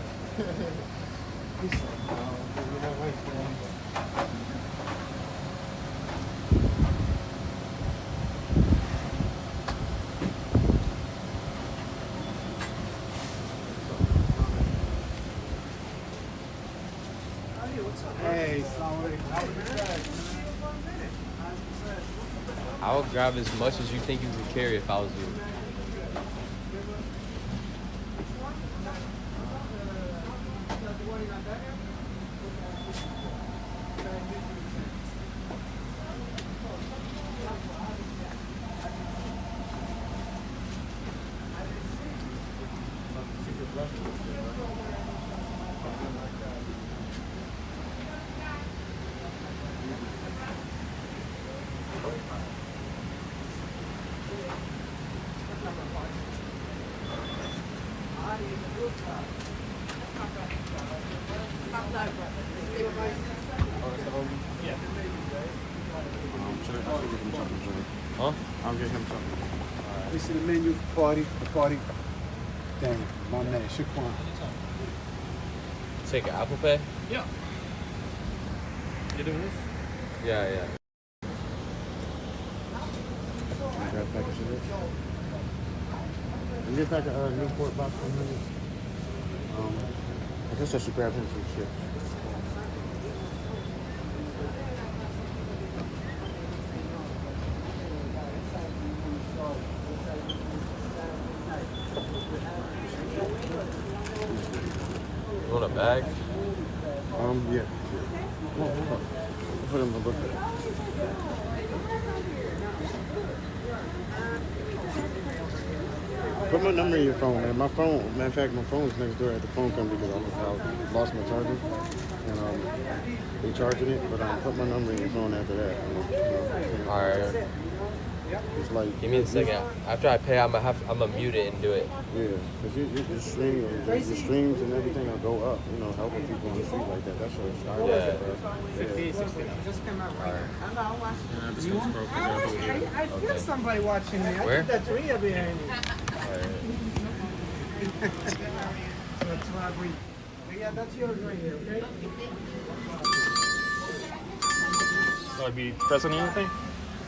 Speaker 6: Hey, Salam
Speaker 2: I would grab as much as you think you could carry if I was you. Huh?
Speaker 7: I'll get him something.
Speaker 2: Alright.
Speaker 6: This is the menu for the party thing. My man, Shaquan.
Speaker 2: Take Apple Pay?
Speaker 7: Yeah. You doing this?
Speaker 2: Yeah, yeah.
Speaker 7: Grab a package of this. And get back a Newport box 100. I guess I should grab him some shit.
Speaker 2: You want a bag?
Speaker 7: Yeah. Hold on. Put him in the book. Put my number in your phone, man. My phone, matter of fact, my phone's next door at the phone company because I lost my charger. And recharging it, but put my number in your phone after that.
Speaker 2: Alright.
Speaker 7: It's like,
Speaker 2: Give me a second. After I pay, I'm gonna mute it and do it.
Speaker 7: yeah, because your streams and everything will go up, helping people on the street like that. That's what it's started.
Speaker 2: Yeah.
Speaker 5: Just came out.
Speaker 2: Alright.
Speaker 5: I feel somebody watching me. I
Speaker 2: Where?
Speaker 5: think that's Rhea behind me.
Speaker 2: Alright.
Speaker 5: That's why we. Yeah, that's yours right here, okay?
Speaker 9: Should I be pressing anything?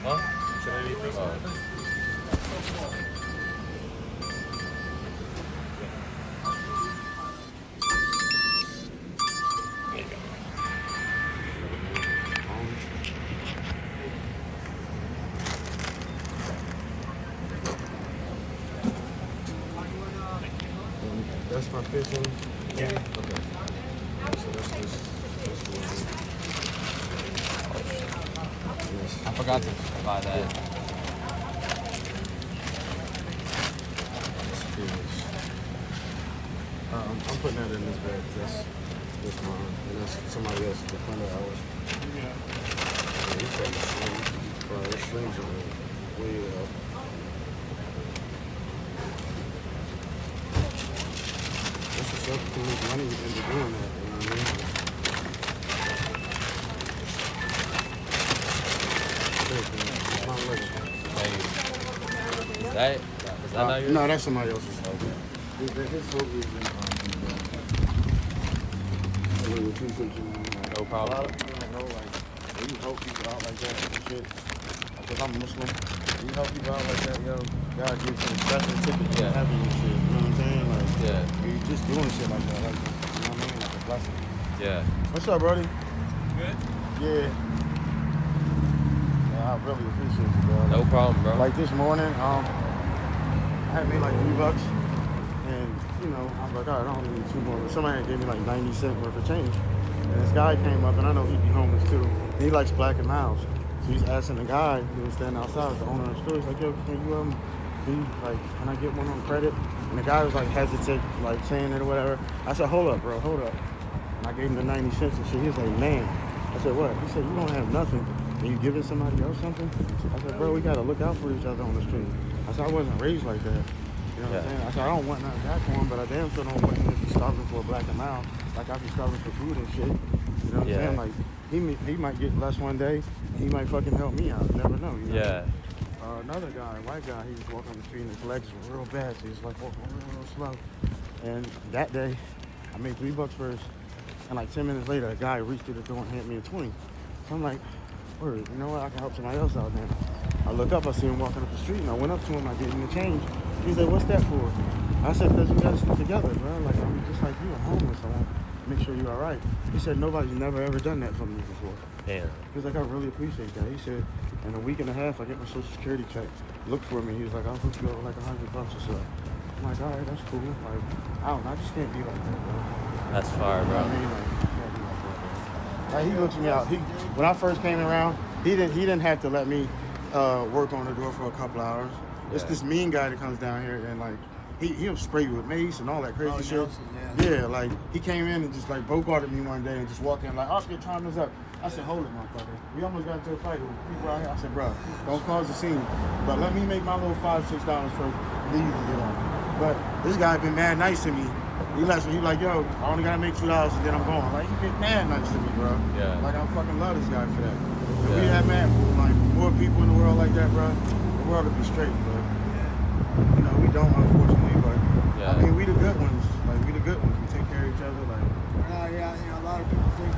Speaker 2: Huh?
Speaker 9: Should I be pressing anything? There you go.
Speaker 7: That's my fishing.
Speaker 9: Yeah.
Speaker 7: Okay. So that's this one.
Speaker 2: I forgot to buy that.
Speaker 7: I'm putting that in this bag. That's mine, and that's somebody else's. The friend of ours. Yeah. He said the streams. Bro, the streams are way up. That's what's up. To make money into doing that. You know what I mean?
Speaker 2: Is that not yours?
Speaker 7: No, that's somebody else's.
Speaker 2: Okay.
Speaker 7: His hope is
Speaker 2: No problem.
Speaker 7: A lot of people don't know, like, when you help people out like that and shit, because I'm Muslim, when you help people out like that, yo, God gives you a special ticket to heaven and shit, you know what I'm saying? Like, you just doing shit like that, like, you know what I mean? Like a blessing.
Speaker 2: Yeah.
Speaker 7: What's up, Brody?
Speaker 9: Good?
Speaker 7: Yeah. Yeah, I really appreciate you, bro.
Speaker 2: No problem, bro.
Speaker 7: Like this morning, I had made like $3, and I was like, all right, I don't need 2 more. But somebody had gave me like 90 cents worth of change, and this guy came up, and I know he'd be homeless too. And he likes Black and Miles, so he's asking the guy who was standing outside, the owner of the store, he's like, yo, can I get one on credit? And the guy was like hesitant, like saying it or whatever. I said, hold up, bro, hold up. And I gave him the 90 cents and shit. He was like, man. I said, what? He said, you don't have nothing. Are you giving somebody else something? I said, bro, we got to look out for each other on the street. I said, I wasn't raised like that. You know what I'm saying? I said, I don't want nothing back for him, but I damn sure don't want him to be starving for a Black and Miles. Like I be starving for food and shit. You know what I'm saying? Like, he might get less one day. He might fucking help me out. You never know. You know?
Speaker 2: Yeah.
Speaker 7: Another guy, white guy, he was walking on the street and his legs were real bad. So he was like walking real slow. And that day, I made $3 first. And like 10 minutes later, a guy reached through the door and handed me a 20. So I'm like, word, you know what? I can help somebody else out now. I look up, I see him walking up the street, and I went up to him, I gave him the change. He said, what's that for? I said, because we got to stick together, bro. Like, I'm just like you, I'm homeless. I want to make sure you're all right. He said, nobody's never ever done that for me before.
Speaker 2: Damn.
Speaker 7: He was like, I really appreciate that. He said, in a week and a half, I get my Social Security check. Look for me. He was like, I'll hook you up with like $100 or so. I'm like, all right, that's cool. Like, I just can't be like that, bro.
Speaker 2: That's fire, bro.
Speaker 7: I mean, like, you can't be like that, bro. Like, he looked me out. When I first came around, he didn't have to let me work on the door for a couple hours. It's this mean guy that comes down here and like he'll spray you with mace and all that crazy shit.
Speaker 6: Nelson,
Speaker 7: yeah, like he came in and just like bogarted me one day and just walked in like, Oscar, time is up. I said, hold it, motherfucker. We almost got into a fight with people out here. I said, bro, don't cause a scene. But let me make my little $5-6 first. Then you can get on. But this guy been mad nice to me. He like, yo, I only gotta make $2 and then I'm going. Like, he been mad nice to me, bro.
Speaker 2: Yeah.
Speaker 7: Like, I fucking love this guy for that. If we had more people in the world like that, bro, the world would be straight, bro. You know, we don't, unfortunately, but
Speaker 2: Yeah.
Speaker 7: I mean, we the good ones. Like, we the good ones. We take care of each other. Like,
Speaker 6: Yeah, you know, a lot of people think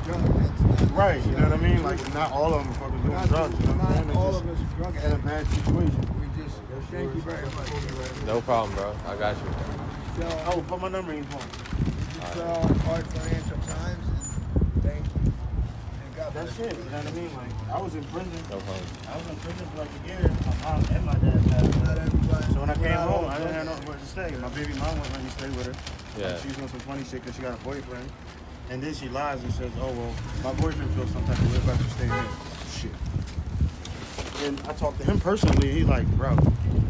Speaker 6: drugs. That's not
Speaker 7: right, you know what I mean? Like, not all of them are fucking doing drugs, you know what I'm saying?
Speaker 6: Not all
Speaker 7: It's
Speaker 6: of us are drug
Speaker 7: just in a
Speaker 6: addicts.
Speaker 7: bad situation.
Speaker 6: We just, thank you very much.
Speaker 2: No problem, bro. I got you.
Speaker 6: So,
Speaker 7: Oh, put my number in your phone.
Speaker 6: hard financial times, and thank you. And God bless
Speaker 7: That's it, you know what I mean? Like, I was in prison.
Speaker 2: No problem.
Speaker 7: I was in prison for like a year. My mom and my dad passed
Speaker 6: Not
Speaker 7: away.
Speaker 6: everybody.
Speaker 7: So when I came
Speaker 6: not
Speaker 7: home,
Speaker 6: all
Speaker 7: I didn't have
Speaker 6: drug
Speaker 7: nowhere to stay. My baby mom wouldn't let me stay with her.
Speaker 2: Yeah.
Speaker 7: Like, she's doing some funny shit because she got a boyfriend. And then she lies and says, oh, well, my boyfriend feels some type of way about you staying here. Shit. And I talked to him personally. He's like, bro,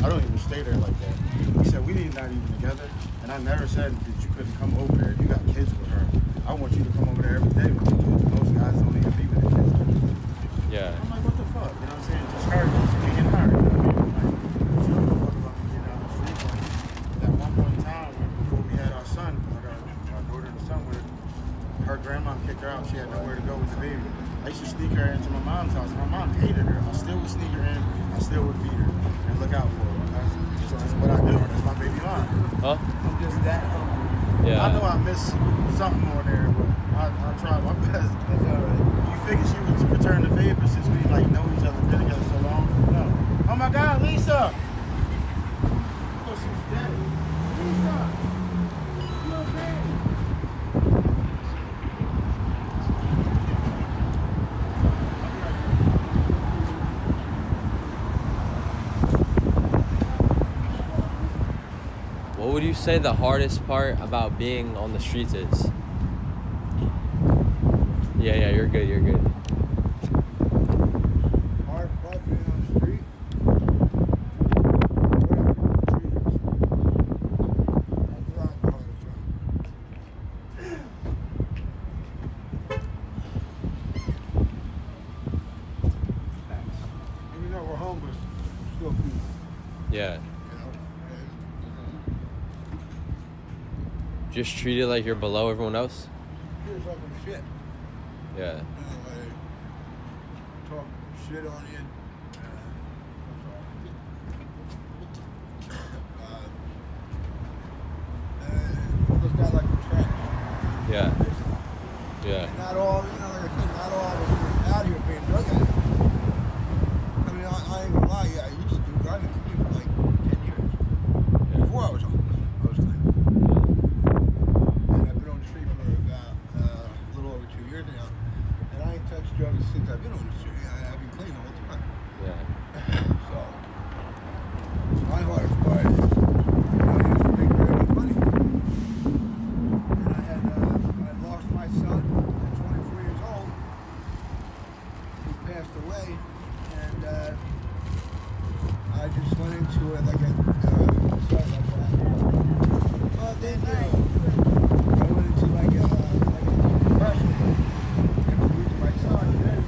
Speaker 7: I don't even stay there like that. He said, we did not even together. And I never said that you couldn't come over there. You got kids with her. I want you to come over there every day with your kids. Most guys don't even be with their kids.
Speaker 2: Yeah.
Speaker 7: I'm like, what the fuck? You know what I'm saying? Just her, just being her. You know what I mean? Like, she don't give a fuck about me getting out on the street. But at one point in time, before we had our son, I got our daughter and son with her grandma kicked her out. She had nowhere to go with the baby. I used to sneak her into my mom's house. My mom hated her. I still would sneak her in. I still would feed her and look out for her. That's just what I do. That's my baby mom.
Speaker 2: Huh?
Speaker 6: I'm just that humble.
Speaker 2: Yeah.
Speaker 7: I know I miss something more there, but I try my best.
Speaker 6: That's all right.
Speaker 7: You figure she would return the favor since we like know each other, been together so long? No. Oh my God, Lisa! Oh, she's dead. Lisa! You okay?
Speaker 2: What would you say the hardest part about being on the streets is? Yeah, you're good, you're good.
Speaker 6: Hard part being on the street. That's what I'm calling it. Even though we're homeless, still people.
Speaker 2: Yeah.
Speaker 6: You know?
Speaker 2: Just treat it like you're below everyone else?
Speaker 6: Here's like some shit.
Speaker 2: Yeah.
Speaker 6: You know, like, talk shit on you. Almost got like the trash.
Speaker 2: Yeah. Yeah.
Speaker 6: And not all, you know, like I said, not all of us are out here being drug addicts. I mean, I ain't gonna lie, yeah, I used to do, I've been clean for like 10 years. Before I was homeless, I was clean. And I've been on the street for about a little over 2 years now. And I ain't touched drugs since I've been on the street. I've been clean the whole time.
Speaker 2: Yeah.
Speaker 6: So, my hardest part is, you know, I used to make very good money. And I lost my son at 24 years old. He passed away, and I just went into it like a, sorry about that. Well, then I went into like a depression. After losing my son, and then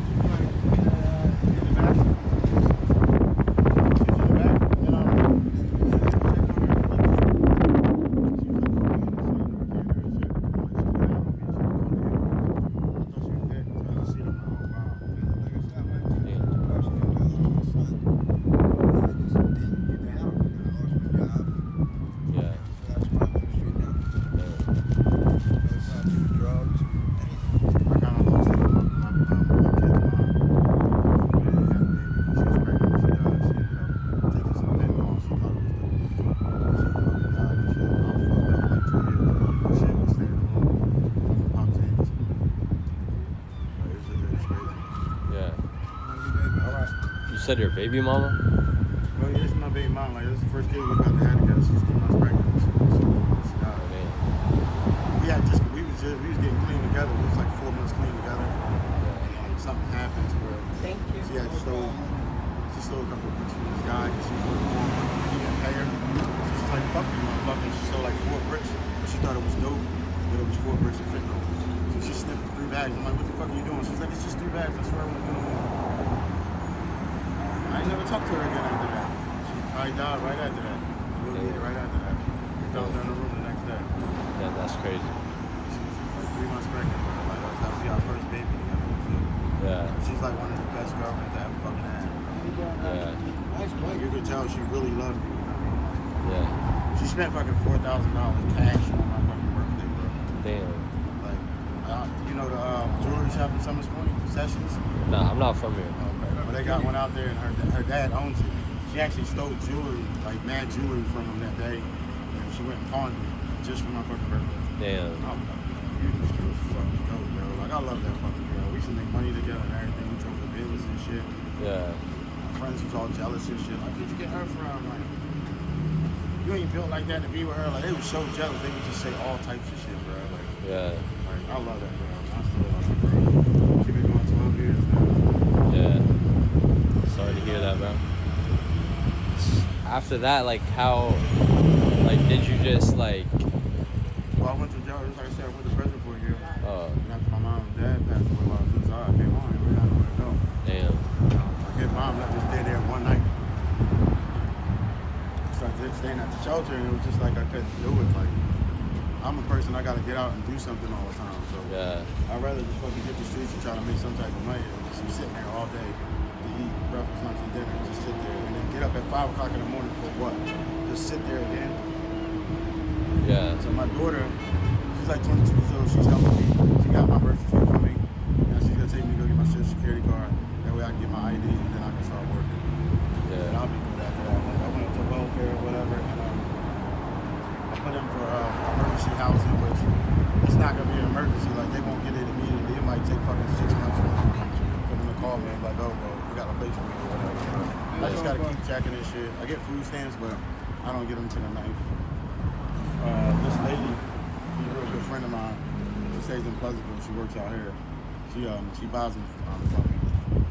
Speaker 2: Yeah. Yeah. You said your baby mama?
Speaker 7: Well, yeah, this is my baby mom. Like, this is the first kid we about to have together. She's 2 months pregnant. She died. We was getting clean together. We was like 4 months clean together. And something happened to where she stole a couple of bricks from this guy because she was looking for him. He didn't pay her. So she's like, fuck you, motherfucker. She stole like 4 bricks. But she thought it was dope, but it was 4 bricks of fentanyl. So she sniffed 3 bags. I'm like, what the fuck are you doing? She's like, it's just 3 bags. I swear I won't do no more. I ain't never talked to her again after that. She probably died right after that. Really right after that. We found her in the room the next day.
Speaker 2: Yeah, that's crazy.
Speaker 7: She was like 3 months pregnant. Like, that would be our first baby together. So
Speaker 2: Yeah.
Speaker 7: she's like one of the best girlfriends I ever fucking had.
Speaker 2: Yeah.
Speaker 6: Nice bike.
Speaker 7: You're could tell she really loved me.
Speaker 2: Yeah.
Speaker 7: She spent fucking $4,000 cash on my fucking birthday, bro.
Speaker 2: Damn.
Speaker 7: Like, you know the jewelry shop in Summers Point, Sessions?
Speaker 2: Nah, I'm not from here.
Speaker 7: Okay. Well, they got one out there, and her dad owns it. She actually stole jewelry, like mad jewelry from him that day, and she went and pawned it just for my fucking birthday.
Speaker 2: Damn.
Speaker 7: I'm like, you just go fucking go, bro. Like, I love that fucking girl. We used to make money together and everything. We drove for business and shit.
Speaker 2: Yeah.
Speaker 7: My friends was all jealous and shit. Like, where'd you get her from? Like, you ain't built like that to be with her. Like, they was so jealous. They would just say all types of shit, bro. Like,
Speaker 2: Yeah.
Speaker 7: I love that girl. I still love her, bro. She been going 12 years now.
Speaker 2: Yeah. Sorry to hear that, bro. After that, like, how, like, did you just, like...
Speaker 7: Well, I went to jail. Just like I said, I went to prison for a year.
Speaker 2: Oh.
Speaker 7: And after my mom and dad passed away while I was inside, I came home and we had nowhere to go.
Speaker 2: Damn.
Speaker 7: Like, his mom let me stay there one night. Started staying at the shelter, and it was just like I couldn't do it. Like, I'm a person, I gotta get out and do something all the time. So
Speaker 2: Yeah.
Speaker 7: I'd rather just fucking hit the streets and try to make some type of money than just be sitting there all day to eat breakfast, lunch, and dinner, and just sit there and then get up at 5 o'clock in the morning for what? Just sit there again.
Speaker 2: Yeah.
Speaker 7: So my daughter, she's like 22 years old. She's helping me. She got my birth certificate for me. Now she's gonna take me to go get my social security card. That way I can get my ID and then I can start working. And
Speaker 2: Yeah.
Speaker 7: I'll be good after that. Like, I went to welfare or whatever, and I put in for emergency housing, which it's not gonna be an emergency. Like, they won't get it immediately. It might take fucking 6 months for them to call me and be like, oh well, we got a place for you or whatever. I just gotta keep checking this shit. I get food stamps, but I don't get them till the 9th. This lady, she's a real good friend of mine. She stays in Pleasantville. She works out here. She buys them from me.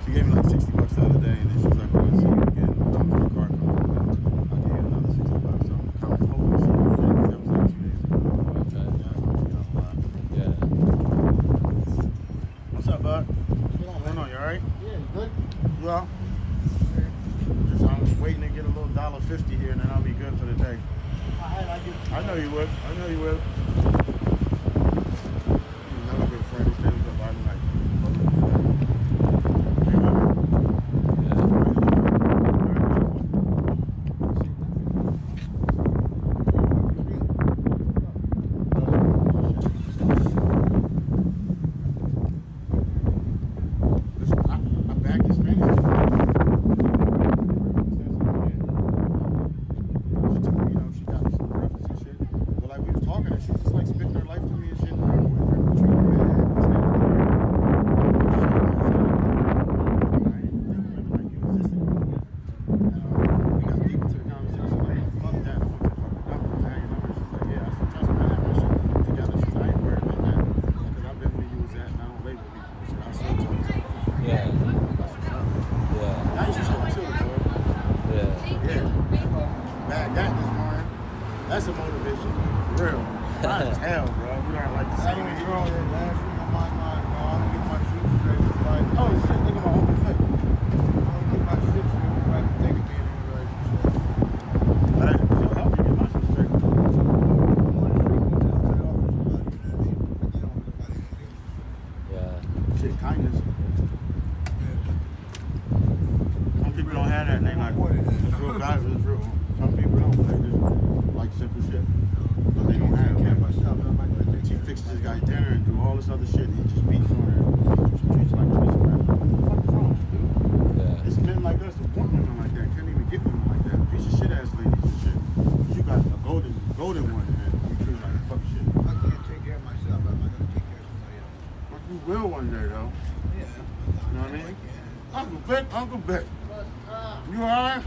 Speaker 7: She gave me like $60 the other day, and then she was like, "We're gonna see you again. My car comes in, I'll give you another $60." So I'm kind of hoping to see you again. That was like 2 days ago.
Speaker 2: Okay.
Speaker 7: Yeah,
Speaker 2: Yeah.
Speaker 7: what's up, bud? What's going on? You alright?
Speaker 6: Yeah, good.
Speaker 7: Yeah. Just I'm waiting to get a little $1.50 here, and then I'll be good for the day. I know you would. I know you would. Another good friend who stays up. I'm like, I'm back in Spanish. She got me some breakfast and shit. But like we was talking and she was just like spitting her life to me and shit. And her boyfriend was treating her bad. This, that, and the third. I ain't remember like you existed. And we got deep into the conversation. Like, fuck that. I want to fucking number. I had your number. She's like, yeah, I still trust me. I have my shit together. She's like, I ain't worried about that. Because I've been where you was at and I don't label people and shit. I still talk to you.
Speaker 2: Yeah.
Speaker 7: That's what's up.
Speaker 2: Yeah.
Speaker 7: Now you should chill too, bro.
Speaker 2: Yeah.
Speaker 7: Yeah. Bad that this morning. That's a motivation. For real. Hot as hell, bro. We learn like the
Speaker 6: I
Speaker 7: same
Speaker 6: was
Speaker 7: as
Speaker 6: wrong there last week on my mind. No, I don't get my shit straight. Right.
Speaker 7: Oh shit, look at my open fit.
Speaker 6: I don't get my shit straight. Right. Take it in a relationship.
Speaker 7: Alright, so help me get my shit straight.
Speaker 6: I'm on the street with them. Say, oh, somebody, you know what I mean? But you don't want nobody to see.
Speaker 2: Yeah.
Speaker 7: Shit, kindness. Some people don't have that and they like, it's real valuable, it's real. Some people don't, they just like simple shit. But they don't have
Speaker 6: care
Speaker 7: it.
Speaker 6: myself. I'm not going to take
Speaker 7: She
Speaker 6: care of
Speaker 7: fixes this guy dinner and do all this other shit and he just beats on her. She treats her like a piece of crap. What the fuck is wrong with you, dude?
Speaker 2: Yeah.
Speaker 7: It's men like us that want women like that. Couldn't even get women like that. Piece of shit ass ladies and shit. You got a golden one and you treat her like a fuck shit.
Speaker 6: I can't take care of myself. I'm not going to take care of somebody else.
Speaker 7: But you will one day though.
Speaker 6: Yeah.
Speaker 7: You know what I mean? Uncle Vic. You alright?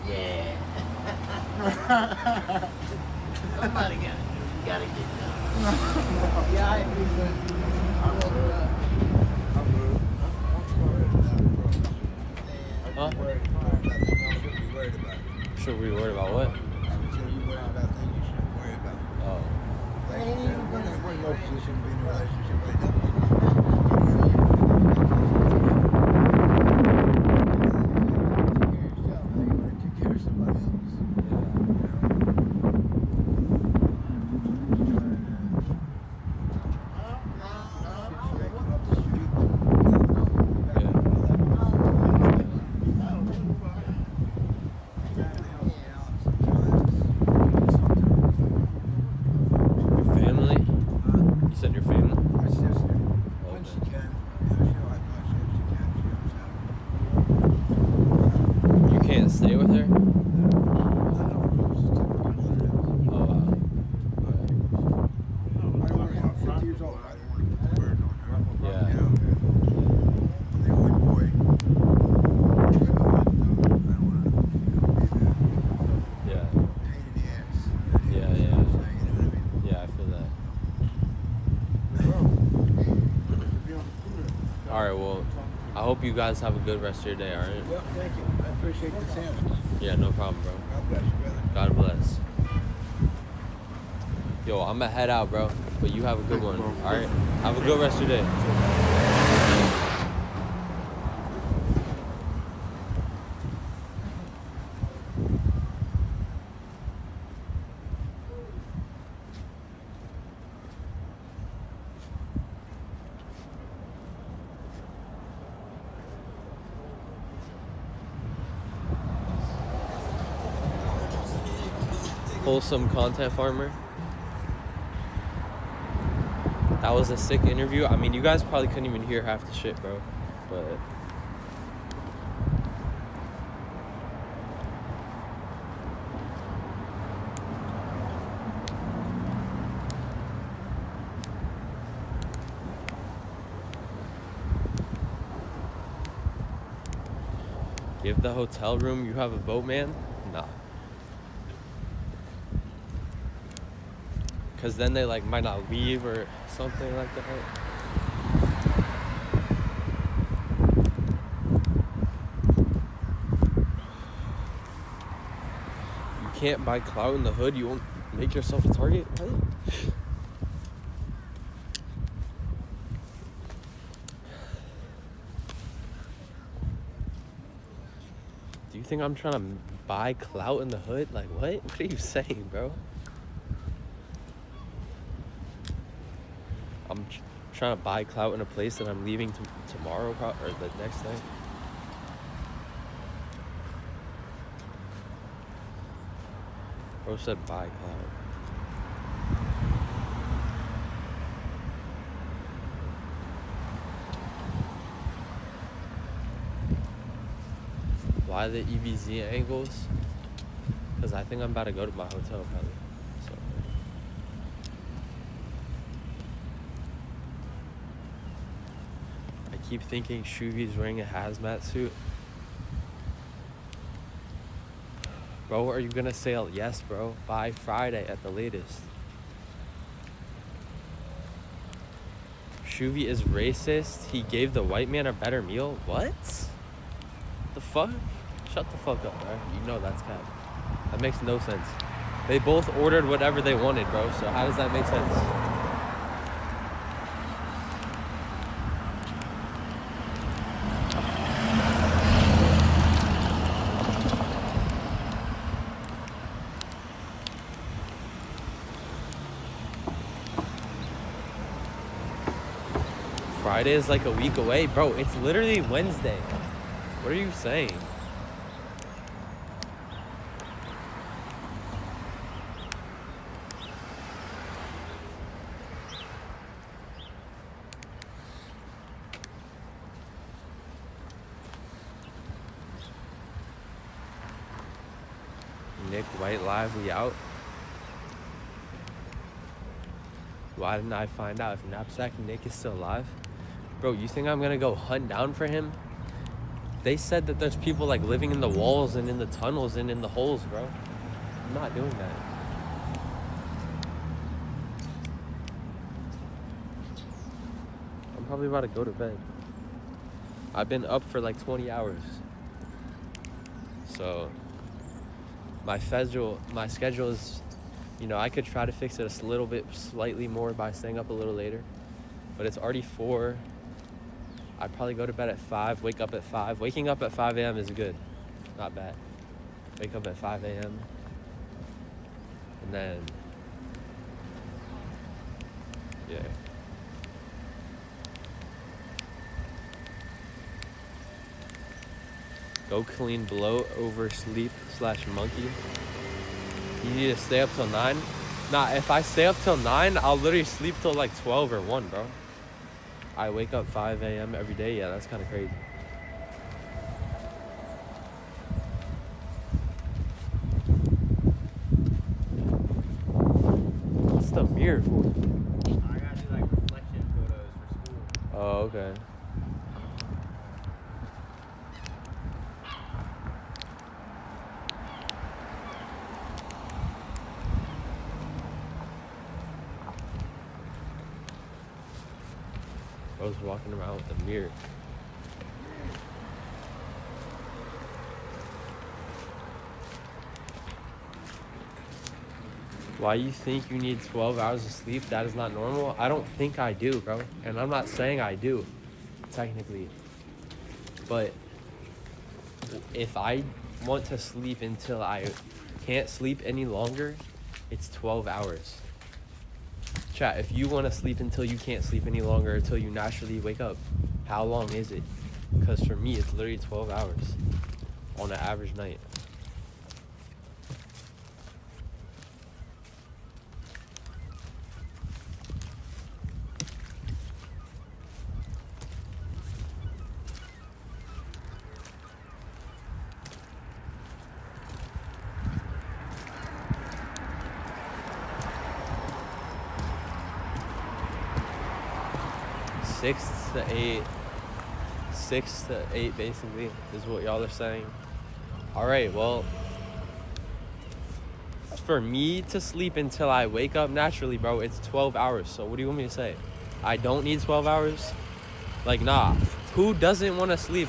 Speaker 6: Yeah. Somebody gotta get down. Yeah, I agree with you.
Speaker 7: I'm good.
Speaker 2: Huh?
Speaker 6: Worried about things I shouldn't be worried about.
Speaker 2: Should we worry about what?
Speaker 6: I said you worried about things you shouldn't worry about.
Speaker 2: Oh.
Speaker 6: Like, we're in no position to be in a relationship right now. Take care of somebody else.
Speaker 2: stay with her? Oh, wow. Yeah. Yeah. Yeah, yeah. Yeah, I feel that. Alright, well, I hope you guys have a good rest of your day, alright?
Speaker 6: Well, thank you. I appreciate the sandwich.
Speaker 2: Yeah, no problem, bro.
Speaker 6: God bless you, brother.
Speaker 2: God bless. Yo, I'm gonna head out, bro. But you have a good one, alright? Have a good rest of your day. Wholesome content farmer. That was a sick interview. I mean, you guys probably couldn't even hear half the shit, bro. But give the hotel room, you have a boatman? Nah. Cause then they like might not leave or something like that. You can't buy clout in the hood. You won't make yourself a target. What? Do you think I'm trying to buy clout in the hood? Like what? What are you saying, bro? I'm trying to buy clout in a place that I'm leaving tomorrow or the next day. Bro said buy clout. Why the EVZ angles? Because I think I'm about to go to my hotel probably. So. I keep thinking Shoovy's wearing a hazmat suit. Bro, are you gonna sail? Yes, bro. By Friday at the latest. Shoovy is racist. He gave the white man a better meal. What? The fuck? Shut the fuck up, bro. You know that's cap. That makes no sense. They both ordered whatever they wanted, bro. So how does that make sense? Friday is like a week away. Bro, it's literally Wednesday. What are you saying? Nick White Lively out. Why didn't I find out if Knapsack Nick is still alive? Bro, you think I'm gonna go hunt down for him? They said that there's people like living in the walls and in the tunnels and in the holes, bro. I'm not doing that. I'm probably about to go to bed. I've been up for like 20 hours. So my schedule is, you know, I could try to fix it a little bit slightly more by staying up a little later. But it's already 4. I'd probably go to bed at 5, wake up at 5. Waking up at 5 a.m. is good. Not bad. Wake up at 5 a.m. And then, yeah. Go clean, bloat, oversleep / monkey. You need to stay up till 9? Nah, if I stay up till 9, I'll literally sleep till like 12 or 1, bro. I wake up 5 a.m. every day. Yeah, that's kind of crazy. mirror for?
Speaker 10: I gotta do like reflection photos for school.
Speaker 2: Oh, okay. I was walking around with the mirror. Why you think you need 12 hours of sleep? That is not normal. I don't think I do, bro. And I'm not saying I do, technically. But if I want to sleep until I can't sleep any longer, it's 12 hours. Chat, if you want to sleep until you can't sleep any longer, until you naturally wake up, how long is it? Because for me, it's literally 12 hours on an average night. Six to eight basically is what y'all are saying. All right, well, for me to sleep until I wake up naturally, bro, it's 12 hours. So what do you want me to say? I don't need 12 hours? Like, nah. Who doesn't want to sleep?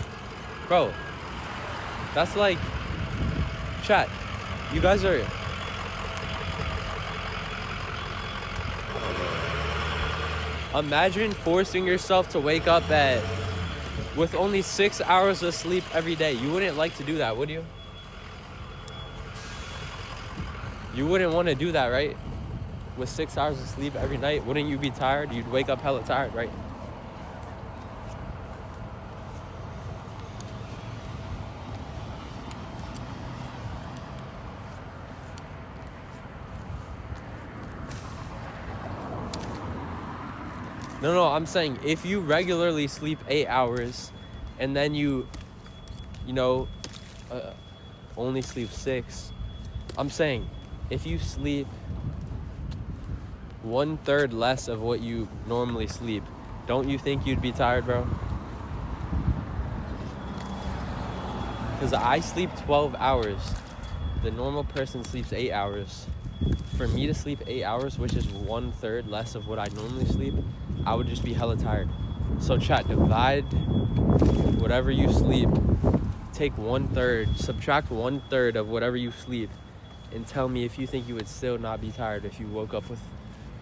Speaker 2: Bro, that's like, chat, you guys are... Imagine forcing yourself to wake up with only 6 hours of sleep every day. You wouldn't like to do that, would you? You wouldn't want to do that, right? With 6 hours of sleep every night, wouldn't you be tired? You'd wake up hella tired, right? No, I'm saying if you regularly sleep 8 hours and then you only sleep 6, I'm saying if you sleep 1/3 less of what you normally sleep, don't you think you'd be tired, bro? Because I sleep 12 hours. The normal person sleeps 8 hours. For me to sleep 8 hours, which is 1/3 less of what I normally sleep, I would just be hella tired. So chat, divide whatever you sleep, take 1/3, subtract 1/3 of whatever you sleep, and tell me if you think you would still not be tired if you woke up with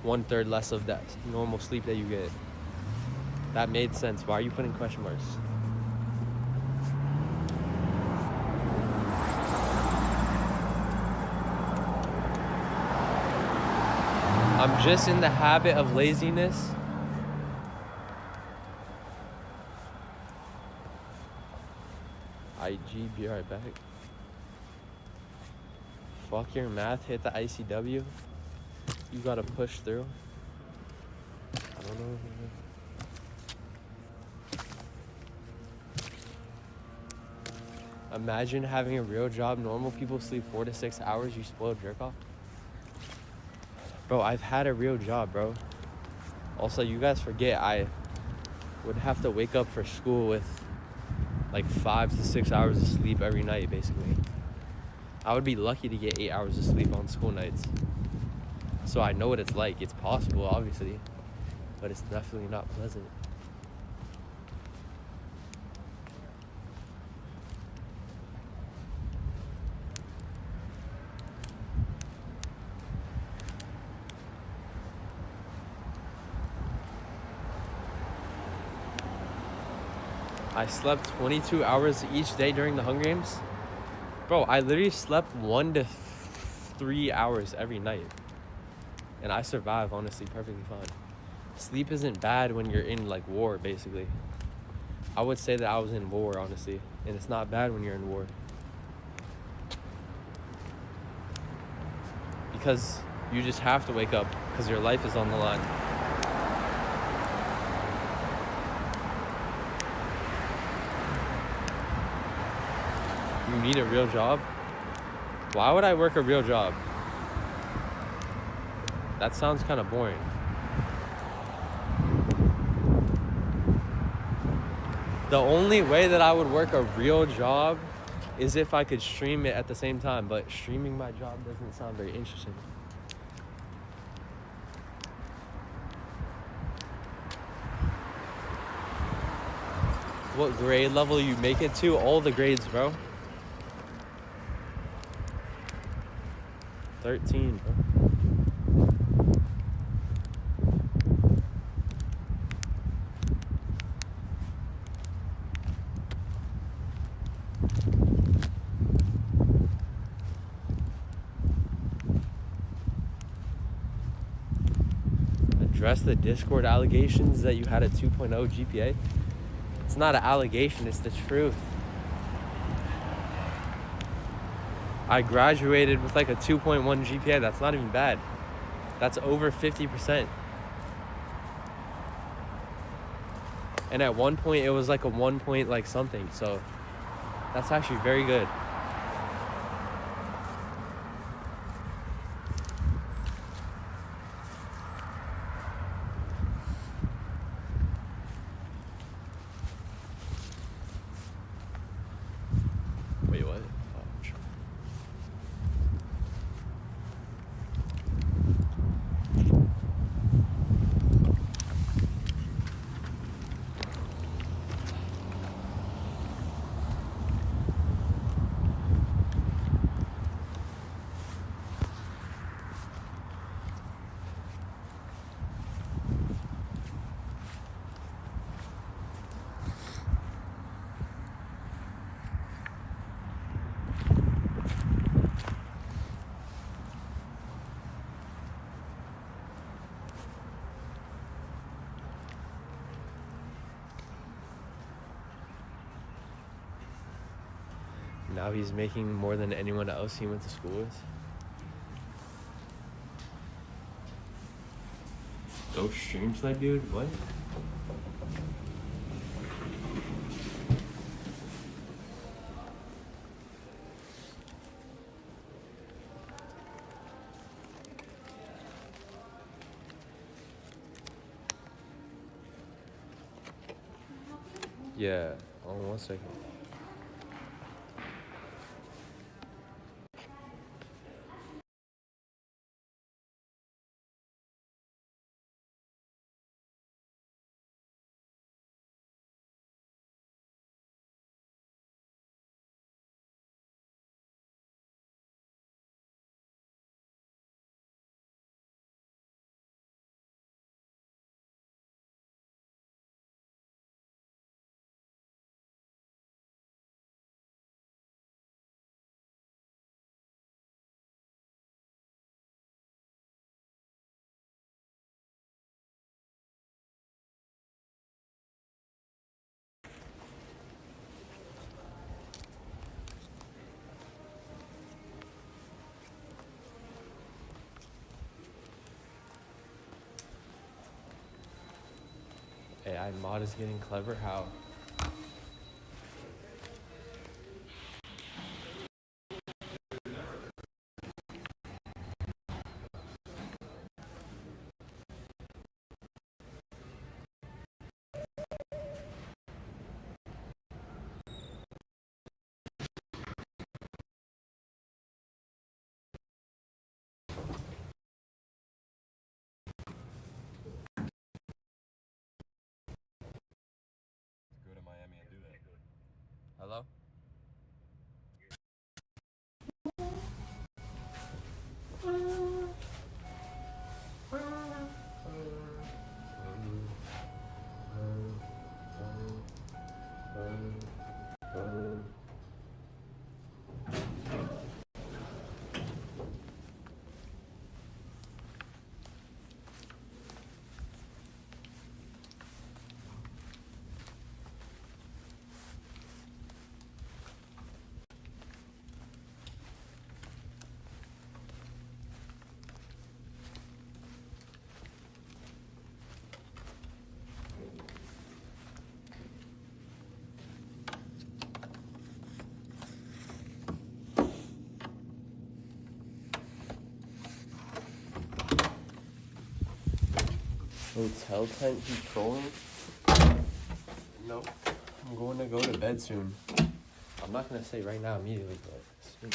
Speaker 2: 1/3 less of that normal sleep that you get. That made sense. Why are you putting question marks? I'm just in the habit of laziness. IG, be right back. Fuck your math, hit the ICW. You gotta push through. I don't know. Imagine having a real job. Normal people sleep 4 to 6 hours. You spoiled jerk off. Bro, I've had a real job, bro. Also, you guys forget I would have to wake up for school with like 5 to 6 hours of sleep every night, basically. I would be lucky to get 8 hours of sleep on school nights. So I know what it's like. It's possible, obviously, but it's definitely not pleasant. I slept 22 hours each day during the Hunger Games. Bro, I literally slept 1 to 3 hours every night. And I survive, honestly, perfectly fine. Sleep isn't bad when you're in, like, war, basically. I would say that I was in war, honestly. And it's not bad when you're in war. Because you just have to wake up, because your life is on the line. You need a real job? Why would I work a real job? That sounds kind of boring. The only way that I would work a real job is if I could stream it at the same time, but streaming my job doesn't sound very interesting. What grade level you make it to? All the grades, bro. 13, bro. Address the Discord allegations that you had a 2.0 GPA. It's not an allegation, it's the truth. I graduated with like a 2.1 GPA. That's not even bad. That's over 50%. And at one point it was like a 1 point like something. So that's actually very good. Wait, what? Oh, I'm sure. Now he's making more than anyone else he went to school with. Go stream tonight, dude? What? Yeah, hold on 1 second. AI mod is getting clever. How? Hotel tent heat trolling? Nope. I'm going to go to bed soon. I'm not gonna say right now immediately, but soon.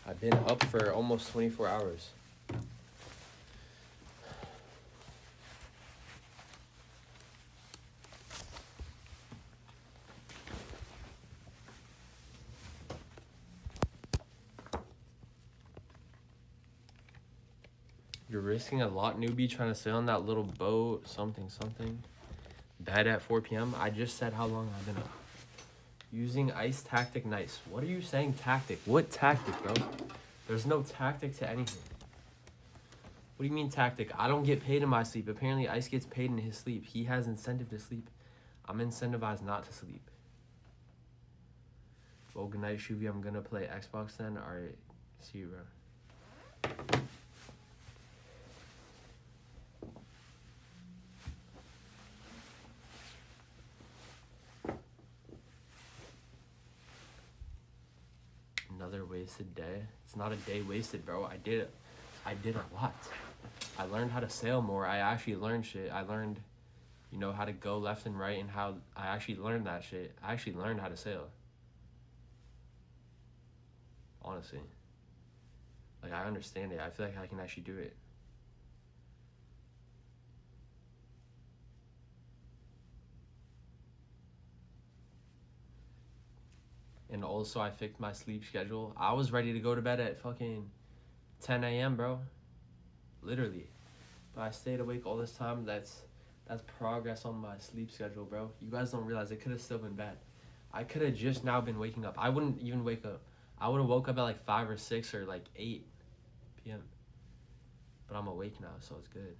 Speaker 2: I've been up for almost 24 hours. You're risking a lot, newbie, trying to stay on that little boat, something. Bed at 4 p.m. I just said how long I've been up. Using ice tactic nice. What are you saying tactic? What tactic, bro? There's no tactic to anything. What do you mean tactic? I don't get paid in my sleep. Apparently Ice gets paid in his sleep. He has incentive to sleep. I'm incentivized not to sleep. Well, good night, Shoovy. I'm gonna play Xbox then. Alright. See you, bro. Another wasted day. It's not a day wasted, bro. I did a lot. I learned how to sail more. I actually learned shit. I learned, you know, how to go left and right, and how I actually learned that shit. I actually learned how to sail. Honestly. Like, I understand it. I feel like I can actually do it. And also, I fixed my sleep schedule. I was ready to go to bed at fucking 10 a.m., bro. Literally. But I stayed awake all this time. That's progress on my sleep schedule, bro. You guys don't realize it could have still been bad. I could have just now been waking up. I wouldn't even wake up. I would have woke up at like 5 or 6 or like 8 p.m. But I'm awake now, so it's good.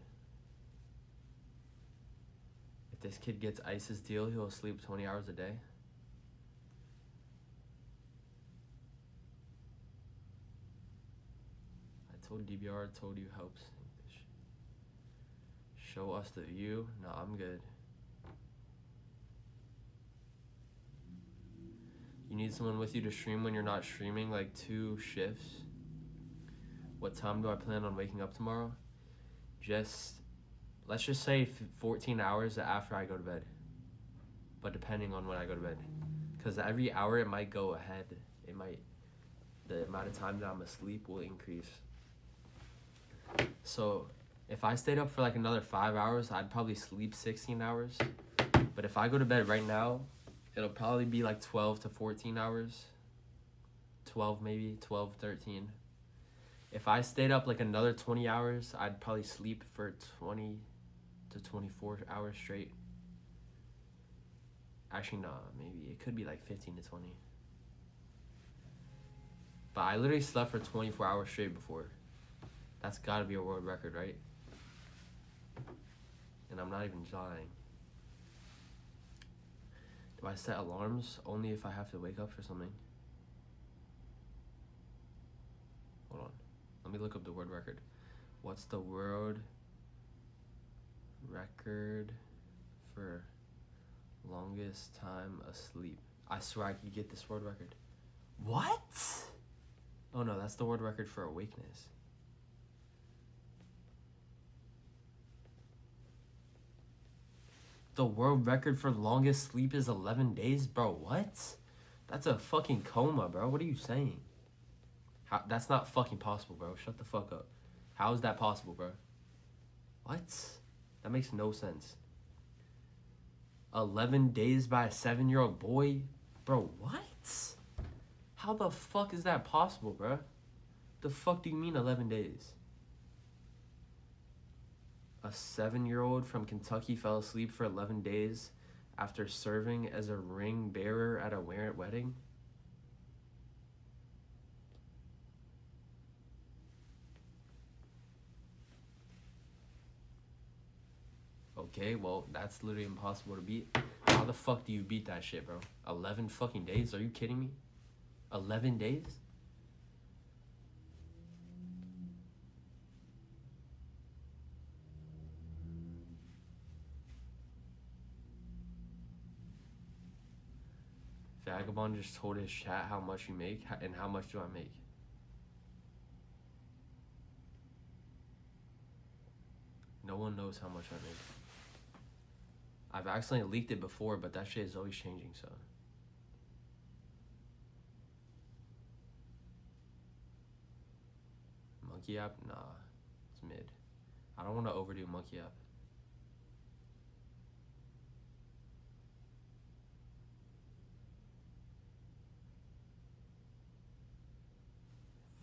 Speaker 2: If this kid gets Ice's deal, he'll sleep 20 hours a day. Told DBR, told you helps English. Show us the view. No, I'm good. You need someone with you to stream when you're not streaming, like 2 shifts. What time do I plan on waking up tomorrow? Let's just say 14 hours after I go to bed. But depending on when I go to bed. Because every hour it might go ahead. The amount of time that I'm asleep will increase. So if I stayed up for like another 5 hours, I'd probably sleep 16 hours. But if I go to bed right now, it'll probably be like 12 to 14 hours. 12 maybe, 12, 13. If I stayed up like another 20 hours, I'd probably sleep for 20 to 24 hours straight. Actually, nah, maybe. It could be like 15 to 20. But I literally slept for 24 hours straight before. That's gotta be a world record, right? And I'm not even lying. Do I set alarms? Only if I have to wake up for something. Hold on. Let me look up the world record. What's the world record for longest time asleep? I swear I could get this world record. What? Oh no, that's the world record for awakeness. The world record for longest sleep is 11 days? Bro, what? That's a fucking coma, bro. What are you saying? That's not fucking possible, bro. Shut the fuck up. How is that possible, bro? What? That makes no sense. 11 days by a 7-year-old boy? Bro, what? How the fuck is that possible, bro? The fuck do you mean 11 days? A 7-year-old from Kentucky fell asleep for 11 days after serving as a ring bearer at a wedding? Okay, well, that's literally impossible to beat. How the fuck do you beat that shit, bro? 11 fucking days? Are you kidding me? 11 days? Vagabond just told his chat how much you make, and how much do I make? one knows how much I make. I've accidentally leaked it before, but that shit is always changing, so. Monkey app? Nah. It's mid. I don't want to overdo monkey app.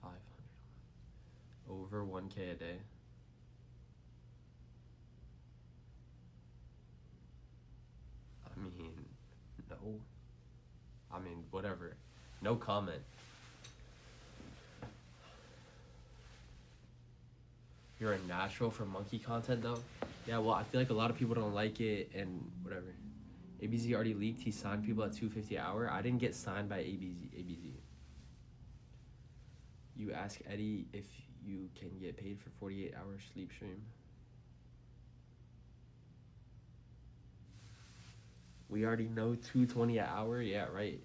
Speaker 2: $500. Over 1K a day. I mean, no. I mean, whatever. No comment. You're a natural for monkey content, though? Yeah, well, I feel like a lot of people don't like it and whatever. ABZ already leaked. He signed people at $250 an hour. I didn't get signed by ABZ. You ask Eddie if you can get paid for 48-hour sleep stream. We already know $220 an hour. Yeah, right.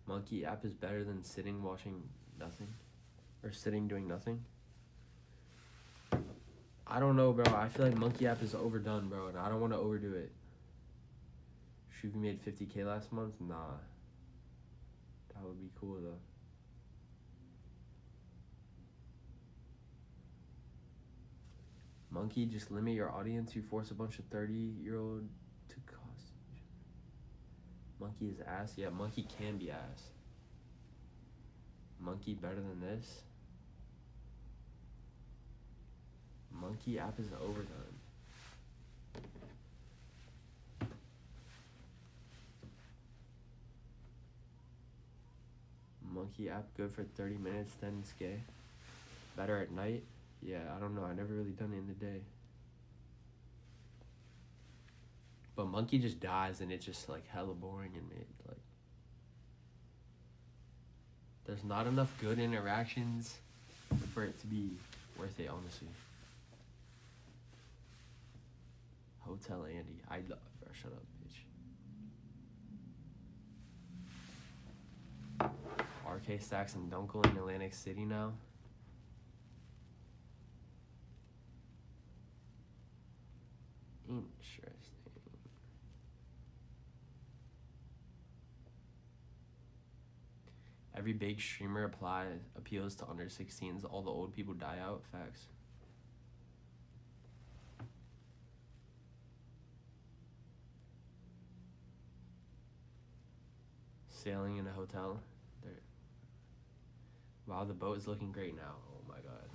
Speaker 2: Monkey app is better than sitting watching nothing, or sitting doing nothing. I don't know, bro. I feel like monkey app is overdone, bro, and I don't want to overdo it. Shoovy made $50K last month. Nah, that would be cool though. Monkey, just limit your audience. You force a bunch of 30-year-old to cost. Monkey is ass. Yeah, monkey can be ass. Monkey better than this. Monkey app is overdone. Monkey app good for 30 minutes, then it's gay. Better at night? Yeah, I don't know. I never really done it in the day. But monkey just dies and it's just like hella boring and mid. Like, there's not enough good interactions for it to be worth it, honestly. Hotel Andy. I love, bro. Shut up, bitch. RK Stacks and Dunkel in Atlantic City now. Interesting. Every big streamer appeals to under 16s. All the old people die out. Facts. Sailing in a hotel. There. Wow, the boat is looking great now. Oh my god.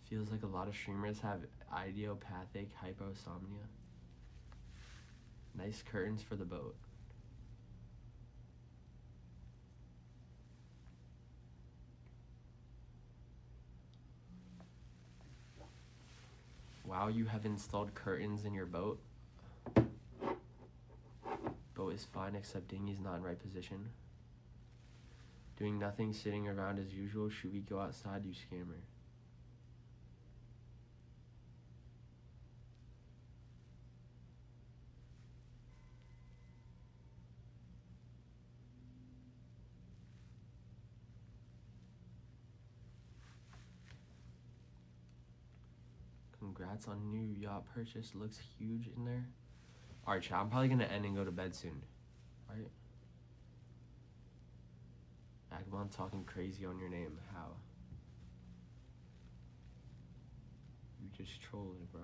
Speaker 2: Feels like a lot of streamers have idiopathic hyposomnia. Nice curtains for the boat. Wow, you have installed curtains in your boat. Boat is fine except dinghy's not in right position. Doing nothing, sitting around as usual. Should we go outside, you scammer? Congrats on new yacht purchase. Looks huge in there. Alright, chat. I'm probably gonna end and go to bed soon. Alright. Vagabond talking crazy on your name. How? You just trolling, bro.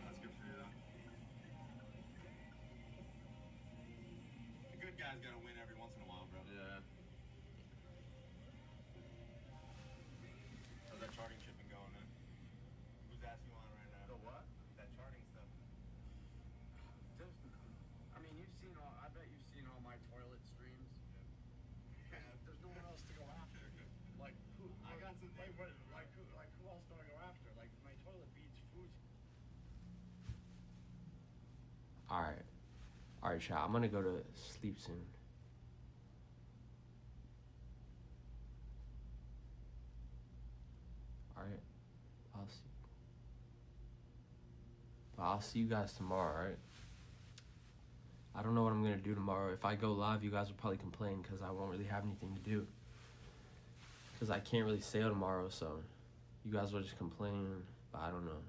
Speaker 1: That's good for you, though. The good guy's gotta win every once in a while, bro. Yeah. How's that charting shipping going, man? Who's asking you on right now? The what? That charting stuff.
Speaker 7: I mean, I bet you've seen all my toilet streams.
Speaker 1: Yeah.
Speaker 7: There's no one else to go after.
Speaker 1: Like, I got some
Speaker 6: Like who else do I go after? Like my toilet beats food.
Speaker 2: Alright. Alright, chat. I'm gonna go to sleep soon. Alright. I'll see you guys tomorrow, alright? I don't know what I'm gonna do tomorrow. If I go live, you guys will probably complain because I won't really have anything to do. Because I can't really sail tomorrow, so you guys will just complain, but I don't know.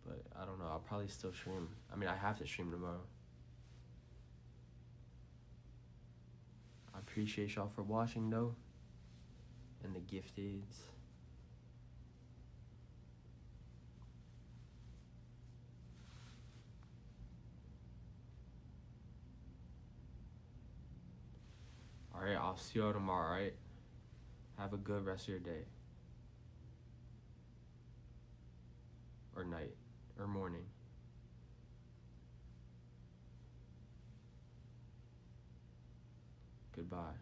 Speaker 2: But I don't know, I'll probably still stream. I mean, I have to stream tomorrow. I appreciate y'all for watching, though. And the gifteds. Alright, I'll see y'all tomorrow, alright? Have a good rest of your day. Or night. Or morning. Goodbye.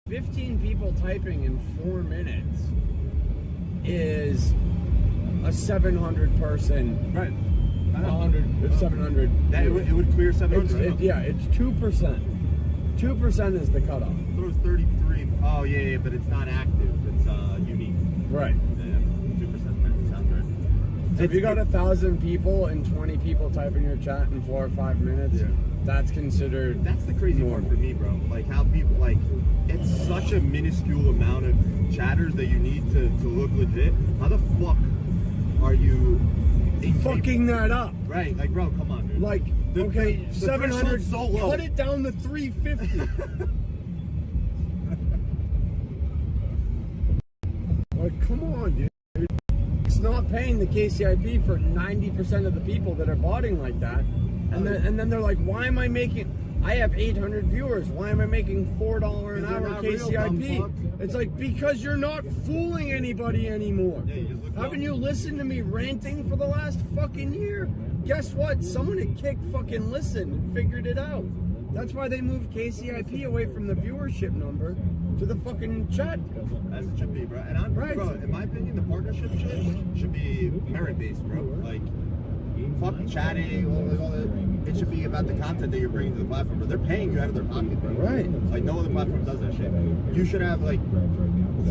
Speaker 1: 15 people typing in 4 minutes is a 700 person.
Speaker 9: Right.
Speaker 1: 700.
Speaker 9: It would clear 700.
Speaker 1: Yeah, it's 2%. 2% is the cutoff.
Speaker 9: So it was 33. Oh yeah, but it's not active. It's unique.
Speaker 1: Right.
Speaker 9: Yeah, 2% sounds right.
Speaker 1: So if you got 1,000 people and 20 people typing your chat in 4 or 5 minutes,
Speaker 9: Yeah.
Speaker 1: that's considered.
Speaker 9: That's the crazy part for me, bro. Like how people it's such a minuscule amount of chatters that you need to look legit. How the fuck are you
Speaker 1: fucking that up?
Speaker 9: Right, like bro, come on, dude.
Speaker 1: Like, okay,
Speaker 9: the
Speaker 1: 700,
Speaker 9: threshold's so low.
Speaker 1: cut it down to 350. Like, come on, dude. It's not paying the KCIP for 90% of the people that are botting like that. And then they're like, why am I making... I have 800 viewers. Why am I making $4 an hour KCIP? It's like, because you're not fooling anybody anymore.
Speaker 9: Yeah, you just look
Speaker 1: Haven't
Speaker 9: up.
Speaker 1: you listened to me ranting for the last fucking year? Guess what? Someone at Kick fucking listened and figured it out. That's why they moved KCIP away from the viewership number to the fucking chat.
Speaker 9: As it should be, bro. And bro, in my opinion, the partnership shit should be merit-based, bro. Like, fuck chatting, all that. It should be about the content that you're bringing to the platform, bro. They're paying you out of their pocket, bro.
Speaker 1: Right.
Speaker 9: Like, no other platform does that shit. You should have, like,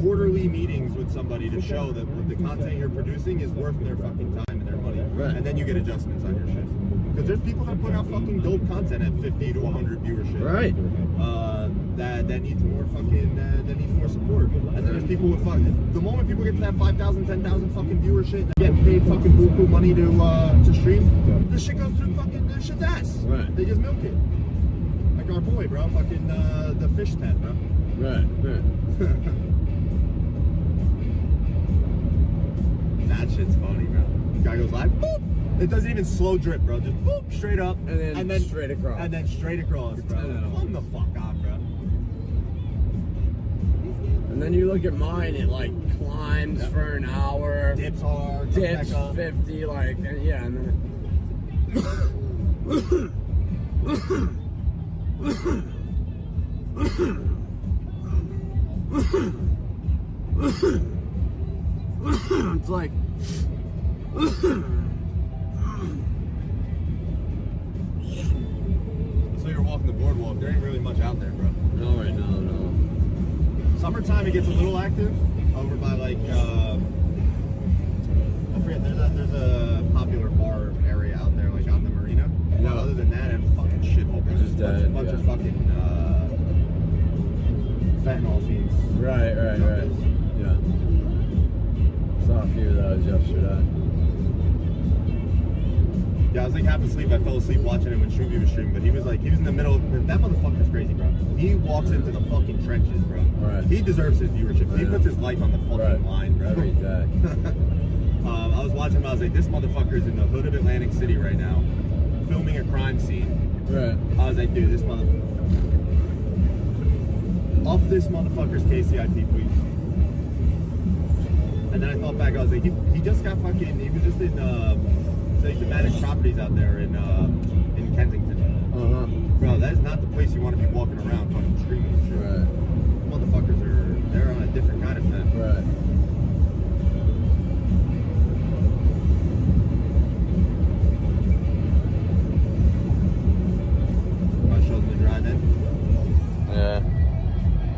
Speaker 9: quarterly meetings with somebody to show that the content you're producing is worth their fucking time and their money.
Speaker 1: Right.
Speaker 9: And then you get adjustments on your shit. Because there's people that put out fucking dope content at 50 to 100 viewership.
Speaker 1: Right.
Speaker 9: That needs more fucking, that needs more support. And then there's people with fucking, the moment people get to that 5,000, 10,000 fucking viewership, get paid fucking buku money to stream, this shit goes through fucking, this shit's ass.
Speaker 1: Right.
Speaker 9: They just milk it. Like our boy, bro, fucking, the fish tent, bro.
Speaker 1: Right.
Speaker 9: That shit's funny, bro. Guy goes live, boop. It doesn't even slow drip, bro. Just boop, straight up.
Speaker 1: And then straight across.
Speaker 9: And then straight across, bro. Come the fuck on, bro.
Speaker 1: And then you look at mine, it like climbs for an hour.
Speaker 9: Dips hard.
Speaker 1: Dips
Speaker 9: back up.
Speaker 1: 50, like, and yeah, and then it's like
Speaker 9: So you're walking the boardwalk. There ain't really much out there, bro.
Speaker 1: no, right now, no.
Speaker 9: Summertime, it gets a little active over by like I forget. There's a popular bar area out there, like on the marina.
Speaker 1: Yeah.
Speaker 9: Other than that, it's fucking shithole. There's
Speaker 1: Just
Speaker 9: just a bunch of fucking fentanyl fiends.
Speaker 1: Right. Yeah. Saw a few of those yesterday.
Speaker 9: Yeah, I was like half asleep. I fell asleep watching it when Shoovy was streaming, but he was in the middle of, that motherfucker's crazy, bro. He walks into the fucking trenches, bro.
Speaker 1: Right.
Speaker 9: He deserves his viewership. He
Speaker 1: Yeah.
Speaker 9: puts his life on the fucking line, bro.
Speaker 1: Every day.
Speaker 9: I was watching him, I was like, this motherfucker is in the hood of Atlantic City right now, filming a crime scene.
Speaker 1: Right.
Speaker 9: I was like, dude, this motherfucker. Up this motherfucker's KCIP, please. And then I thought back, I was like, he just got fucking, he was just in, to manage properties out there in Kensington.
Speaker 1: Uh-huh.
Speaker 9: Bro, that is not the place you want to be walking around fucking screaming and shit.
Speaker 1: Right.
Speaker 9: Motherfuckers they're on a different kind of thing.
Speaker 1: Right.
Speaker 9: My shoulders are dry then.
Speaker 1: Yeah.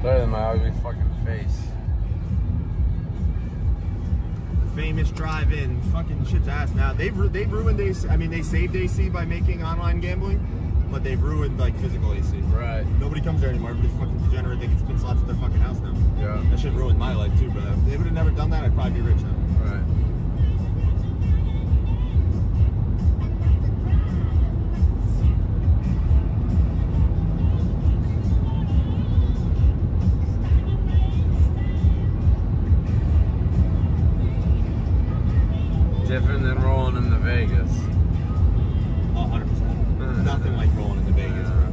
Speaker 1: Better than my ugly fucking face.
Speaker 9: Famous drive-in, fucking shit's ass now. They've ruined AC. I mean, they saved AC by making online gambling, but they've ruined like physical AC.
Speaker 1: Right.
Speaker 9: Nobody comes there anymore. Everybody's fucking degenerate. They can spin slots at their fucking house now.
Speaker 1: Yeah.
Speaker 9: That shit ruined my life too, bro. If they would have never done that, I'd probably be rich now.
Speaker 1: Right. Different than rolling in the Vegas.
Speaker 9: 100%. Nothing like rolling into Vegas, bro.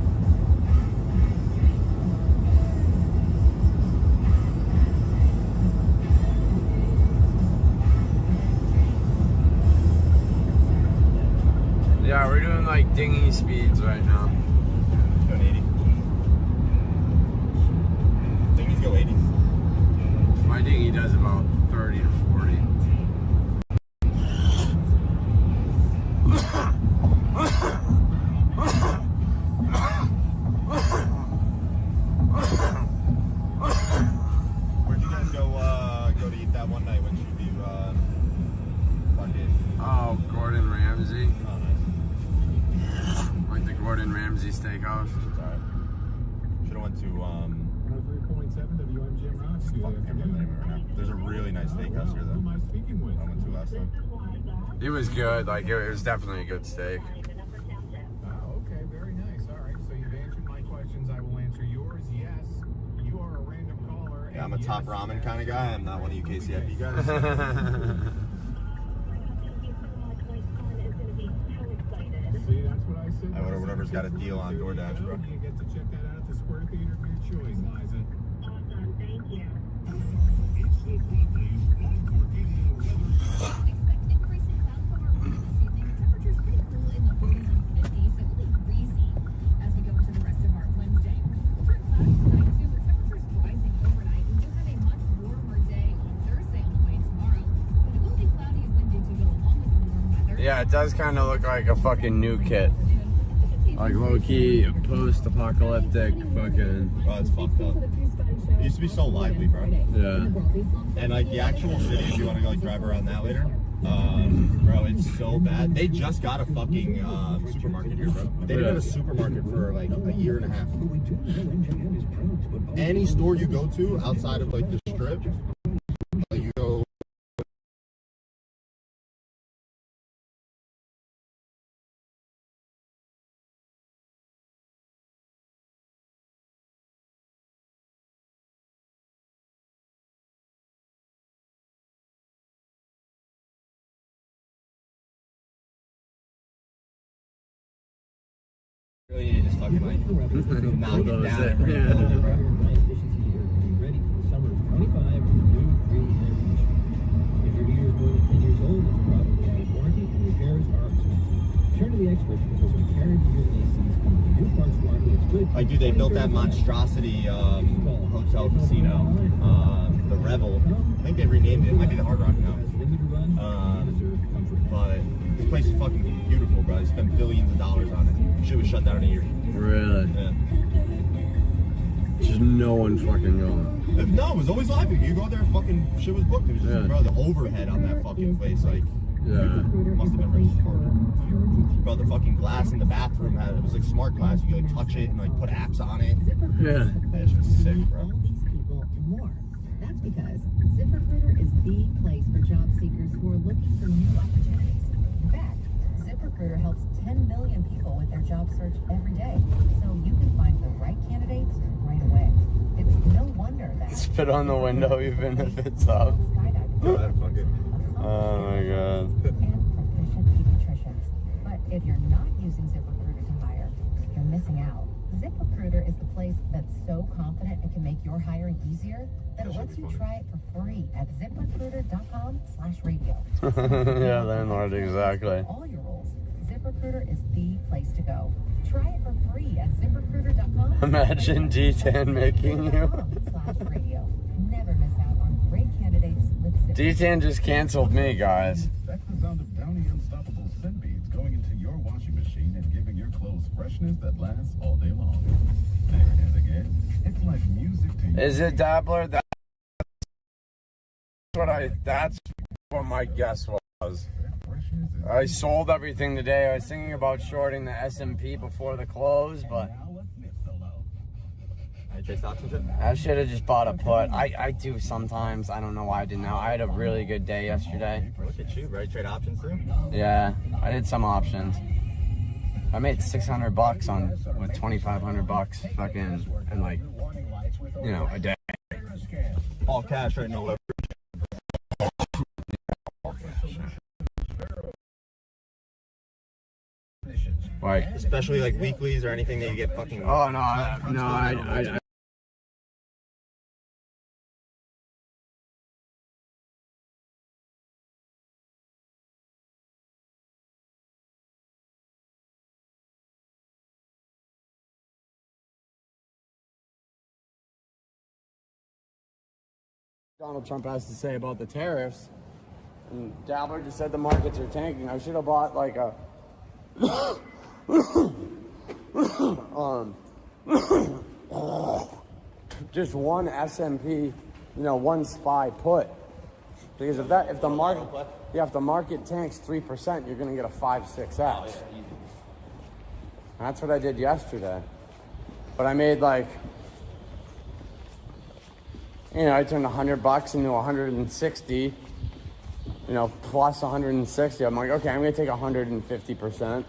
Speaker 1: Yeah, we're doing like dinghy speeds right now.
Speaker 9: Doing 80. Dingy's go 80.
Speaker 1: I think he does about 30 to 40.
Speaker 9: Where'd you guys go to eat that one night when Shoovy fucking...
Speaker 1: Oh, Gordon Ramsay.
Speaker 9: Oh, nice.
Speaker 1: Like the Gordon Ramsay steakhouse.
Speaker 9: It's alright. Should've went to,
Speaker 11: 3.7 WMGM Rocks.
Speaker 9: fuck, I can't remember the name right now. There's a really nice steakhouse here,
Speaker 11: Who am
Speaker 9: though.
Speaker 11: I speaking with?
Speaker 9: I went to last time.
Speaker 1: It was good. Like, it was definitely a good steak.
Speaker 11: Okay, very nice. All right, so you've answered my questions. I will answer yours. Yes, you are a random caller.
Speaker 9: Yeah, I'm a top ramen kind of guy. I'm not one of you KCFE guys.
Speaker 11: See, that's what I said.
Speaker 9: I order whatever's got a deal on DoorDash, bro.
Speaker 11: You get to check that out at the Square Theater of your choice, Liza.
Speaker 1: Yeah, it does kind of look like a fucking new kit. Like low-key, post-apocalyptic fucking...
Speaker 9: Oh, it's fucked up. It used to be so lively, bro.
Speaker 1: Yeah.
Speaker 9: And like the actual city, if you want to go like drive around that later, bro, it's so bad. They just got a fucking supermarket here, bro. They didn't have a supermarket for like a year and a half. Any store you go to outside of like the strip, like you go. Really need to just fucking like knock it down and rebuild it, bro.
Speaker 12: Ready for the summer of 25 with new green air conditioning. If your heater is more than 10 years old, it's probably out of warranty and repairs are expensive. Turn to the experts because repairing heaters and ACs come with a new parts warranty. It's good.
Speaker 9: Like, dude, they built that monstrosity hotel casino, the Revel. I think they renamed it. It might be the Hard Rock now. But this place is fucking beautiful, bro. They spent billions of dollars on it. Shit was shut down in a year.
Speaker 1: Really?
Speaker 9: Yeah.
Speaker 1: Just no one fucking going.
Speaker 9: No, it was always lively. You go there, fucking shit was booked. It was just, bro, the overhead on that fucking place, like, must have been rich as fuck. Bro, the fucking glass in the bathroom it was like smart glass. You could like touch it and like put apps on it.
Speaker 1: Yeah.
Speaker 9: That shit was sick, bro.
Speaker 12: All these people and more. That's because ZipRecruiter is the place for job seekers who are looking for new opportunities. In fact, ZipRecruiter helps 10 million people with their job search every day, so you can find the right candidates right away. It's no wonder that
Speaker 1: Spit on the window even if it's up. Oh my god.
Speaker 12: and proficient pediatricians. But if you're not using ZipRecruiter to hire, you're missing out. ZipRecruiter is the place that's so confident it can make your hiring easier that it lets you try it for free at ZipRecruiter.com/radio.
Speaker 1: Yeah, landlord, exactly.
Speaker 12: All your roles. ZipRecruiter is the place to go. Try it for free at ZipRecruiter.com.
Speaker 1: Imagine D10 making you.
Speaker 12: /radio. Never miss out on great candidates with ZipRecruiter.
Speaker 1: D10 just canceled me, guys.
Speaker 11: That's the sound of Downy Unstoppable scent beads going into your washing machine and giving your clothes freshness that lasts all day long. There it is again. It's like music to you.
Speaker 1: Is it Dabbler? That's what my guess was. I sold everything today. I was thinking about shorting the S&P before the close, but I should have just bought a put. I do sometimes. I don't know why I didn't now. I had a really good day yesterday.
Speaker 9: Look at you, right? Trade options too?
Speaker 1: Yeah, I did some options. I made $600 on with $2,500 fucking and like, you know, a day.
Speaker 9: All cash, right? No leverage.
Speaker 1: Like,
Speaker 9: especially like weeklies or anything that you get fucking.
Speaker 1: Oh no, I Donald Trump has to say about the tariffs. And Dalbert just said the markets are tanking. I should have bought like a just one S&P, one SPY put. Because if the market tanks 3%, you're gonna get a 5-6x. That's what I did yesterday. But I made like, I turned $100 into 160, plus 160. I'm like, okay, I'm gonna take 150%.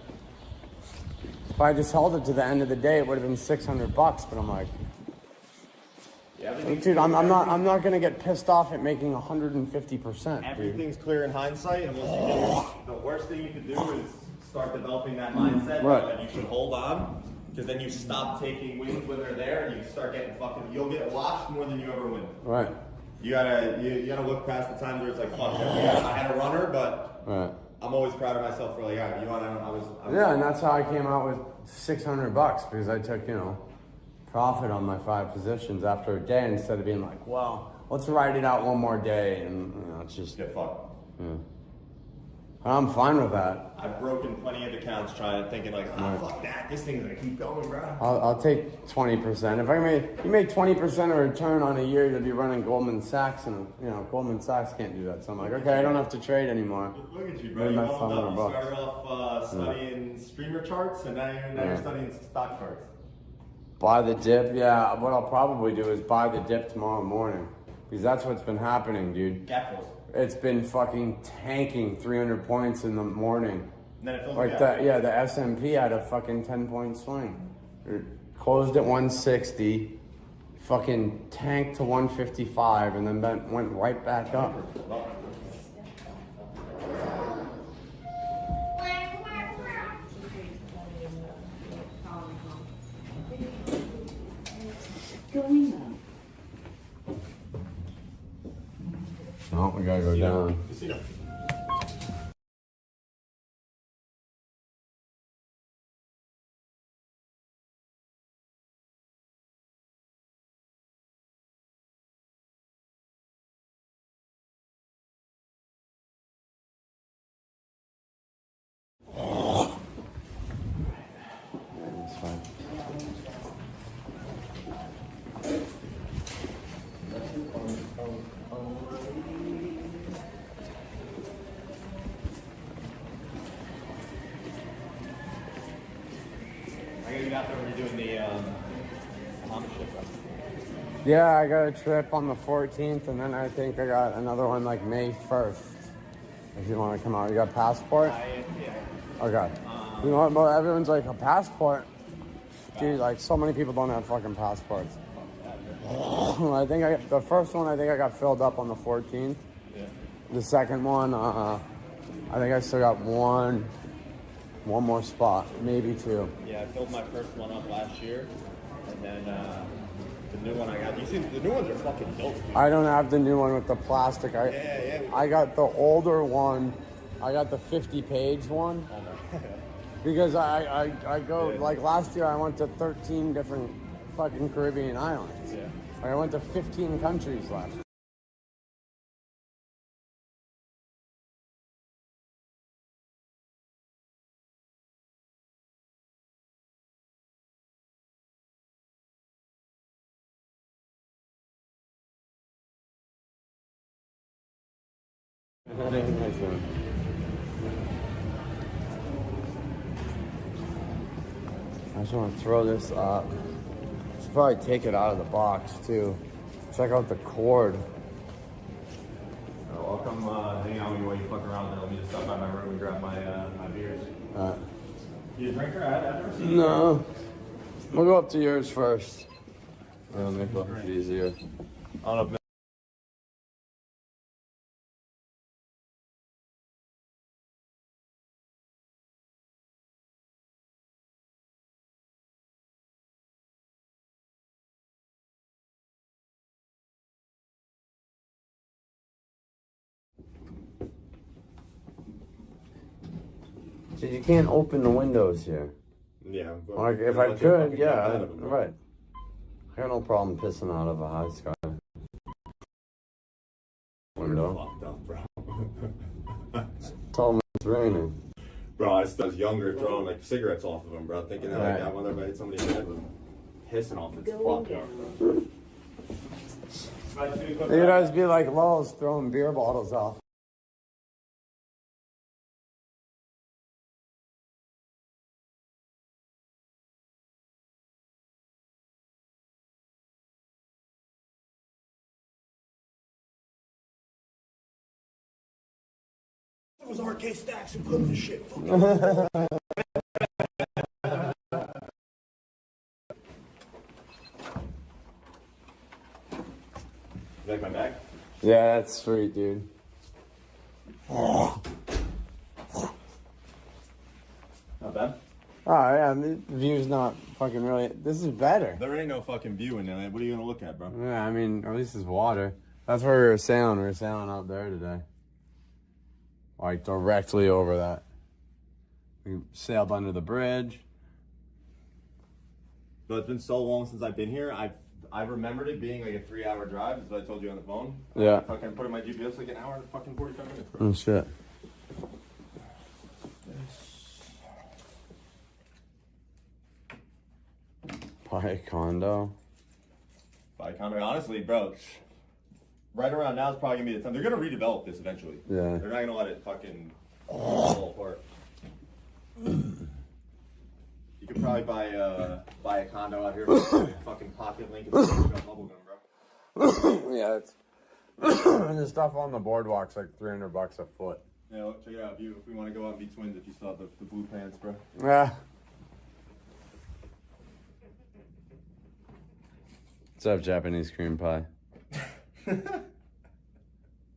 Speaker 1: If I just held it to the end of the day, it would have been $600. But I'm like, dude, I'm not gonna get pissed off at making 150%.
Speaker 9: Everything's clear in hindsight, and once you get the worst thing you could do is start developing that mindset that you should hold on, because then you stop taking wins when they're there, and you start getting you'll get washed more than you ever win.
Speaker 1: Right.
Speaker 9: You gotta look past the times where it's like, fuck, I had a runner, but I'm always proud of myself for like, I was.
Speaker 1: Yeah, and that's how I came out with $600 because I took, profit on my 5 positions after a day instead of being like, well, let's ride it out one more day and it's just
Speaker 9: get fucked.
Speaker 1: Yeah. I'm fine with that.
Speaker 9: I've broken plenty of accounts thinking like, fuck that, this thing's gonna keep going, bro.
Speaker 1: I'll take 20%. If you make 20% of return on a year, you'll be running Goldman Sachs, and Goldman Sachs can't do that. So I'm like, okay, I don't have to trade anymore.
Speaker 9: Look at you, bro. You started off studying streamer charts, and now you're studying stock charts.
Speaker 1: Buy the dip, yeah. What I'll probably do is buy the dip tomorrow morning, because that's what's been happening, dude.
Speaker 9: Gap fills.
Speaker 1: It's been fucking tanking 300 points in the morning.
Speaker 9: And then it fills
Speaker 1: like that, yeah. The S&P had a fucking 10-point swing. It closed at 160, fucking tanked to 155, and then went right back up. Oh, we gotta go down. That's fine. Yeah, I got a trip on the 14th, and then I think I got another one like May 1st. If you want to come out, you got a passport? Okay. You know what? Well, everyone's like, a passport? Dude, like so many people don't have fucking passports. I think the first one I got filled up on the 14th. Yeah. The second one, I think I still got one more spot, maybe 2.
Speaker 9: Yeah, I filled my first one up last year, and then the new one I got. You see, the new ones are fucking dope, dude.
Speaker 1: I don't have the new one with the plastic. I got the older one. I got the 50-page one. Because I go, like last year I went to 13 different fucking Caribbean islands. Yeah. Like I went to 15 countries last year. Nice one. I just want to throw this up. Should probably take it out of the box too. Check out the cord.
Speaker 9: I'll come hang out with you while you fuck around there. Let me just stop by my room and grab my beers. You a drinker? I've never seen you.
Speaker 1: No. We'll go up to yours first. That'll make life easier.
Speaker 9: I don't know if
Speaker 1: So you can't open the windows here.
Speaker 9: Yeah.
Speaker 1: Like if I could, yeah, right. I got no problem pissing out of a high sky. raining.
Speaker 9: Bro, I was younger throwing like cigarettes off of them, bro. Thinking that like, I wonder if I hit somebody's head with hissing off its fuck.
Speaker 1: You'd always be like Lowe's throwing beer bottles off.
Speaker 9: It was RK Stacks who put the shit. You like my bag?
Speaker 1: Yeah, that's sweet, dude.
Speaker 9: Not bad.
Speaker 1: Oh yeah, the view's not fucking really. This is better.
Speaker 9: There ain't no fucking view in there. What are you gonna look at, bro?
Speaker 1: Yeah, I mean, at least it's water. That's where we were sailing. We were sailing out there today. Like directly over that. We sailed under the bridge.
Speaker 9: But it's been so long since I've been here. I remembered it being like a 3-hour drive, as I told you on the phone.
Speaker 1: Yeah.
Speaker 9: I fucking put in my GPS like an hour and fucking 45 minutes.
Speaker 1: Oh shit. Buy a condo.
Speaker 9: Buy a condo. Honestly, bro, right around now is probably gonna be the time. They're gonna redevelop this eventually.
Speaker 1: Yeah.
Speaker 9: They're not gonna let it fucking fall apart. You could probably buy a condo out here for fucking pocket link and bubblegum, bro.
Speaker 1: Yeah, it's and the stuff on the boardwalk's like $300 a foot.
Speaker 9: Yeah, look, check it out. If we want to go out and be twins, if you saw the blue pants, bro.
Speaker 1: Yeah. What's up, Japanese cream pie?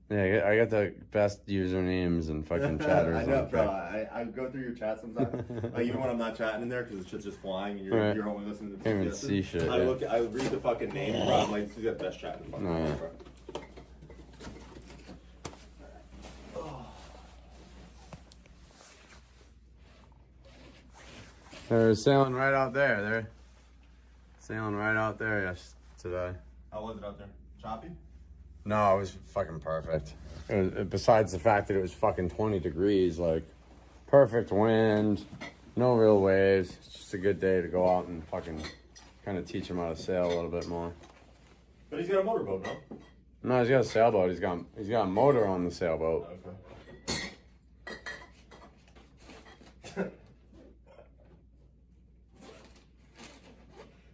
Speaker 1: Yeah, I got the best usernames and fucking chatters.
Speaker 9: I know, bro. I go through your chat sometimes, like even when I'm not chatting in there because the shit's just flying and you're only listening to.
Speaker 1: Can't even see shit.
Speaker 9: I read the fucking name, bro. I'm like, this is the best chat in the fucking world, bro.
Speaker 1: They're sailing right out there. They're sailing right out there today.
Speaker 9: How was it out there? Choppy?
Speaker 1: No, it was fucking perfect. Besides the fact that it was fucking 20 degrees, like perfect wind, no real waves. It's just a good day to go out and fucking kind of teach him how to sail a little bit more.
Speaker 9: But he's got a motorboat, no?
Speaker 1: No, he's got a sailboat. He's got a motor on the sailboat.
Speaker 9: Okay.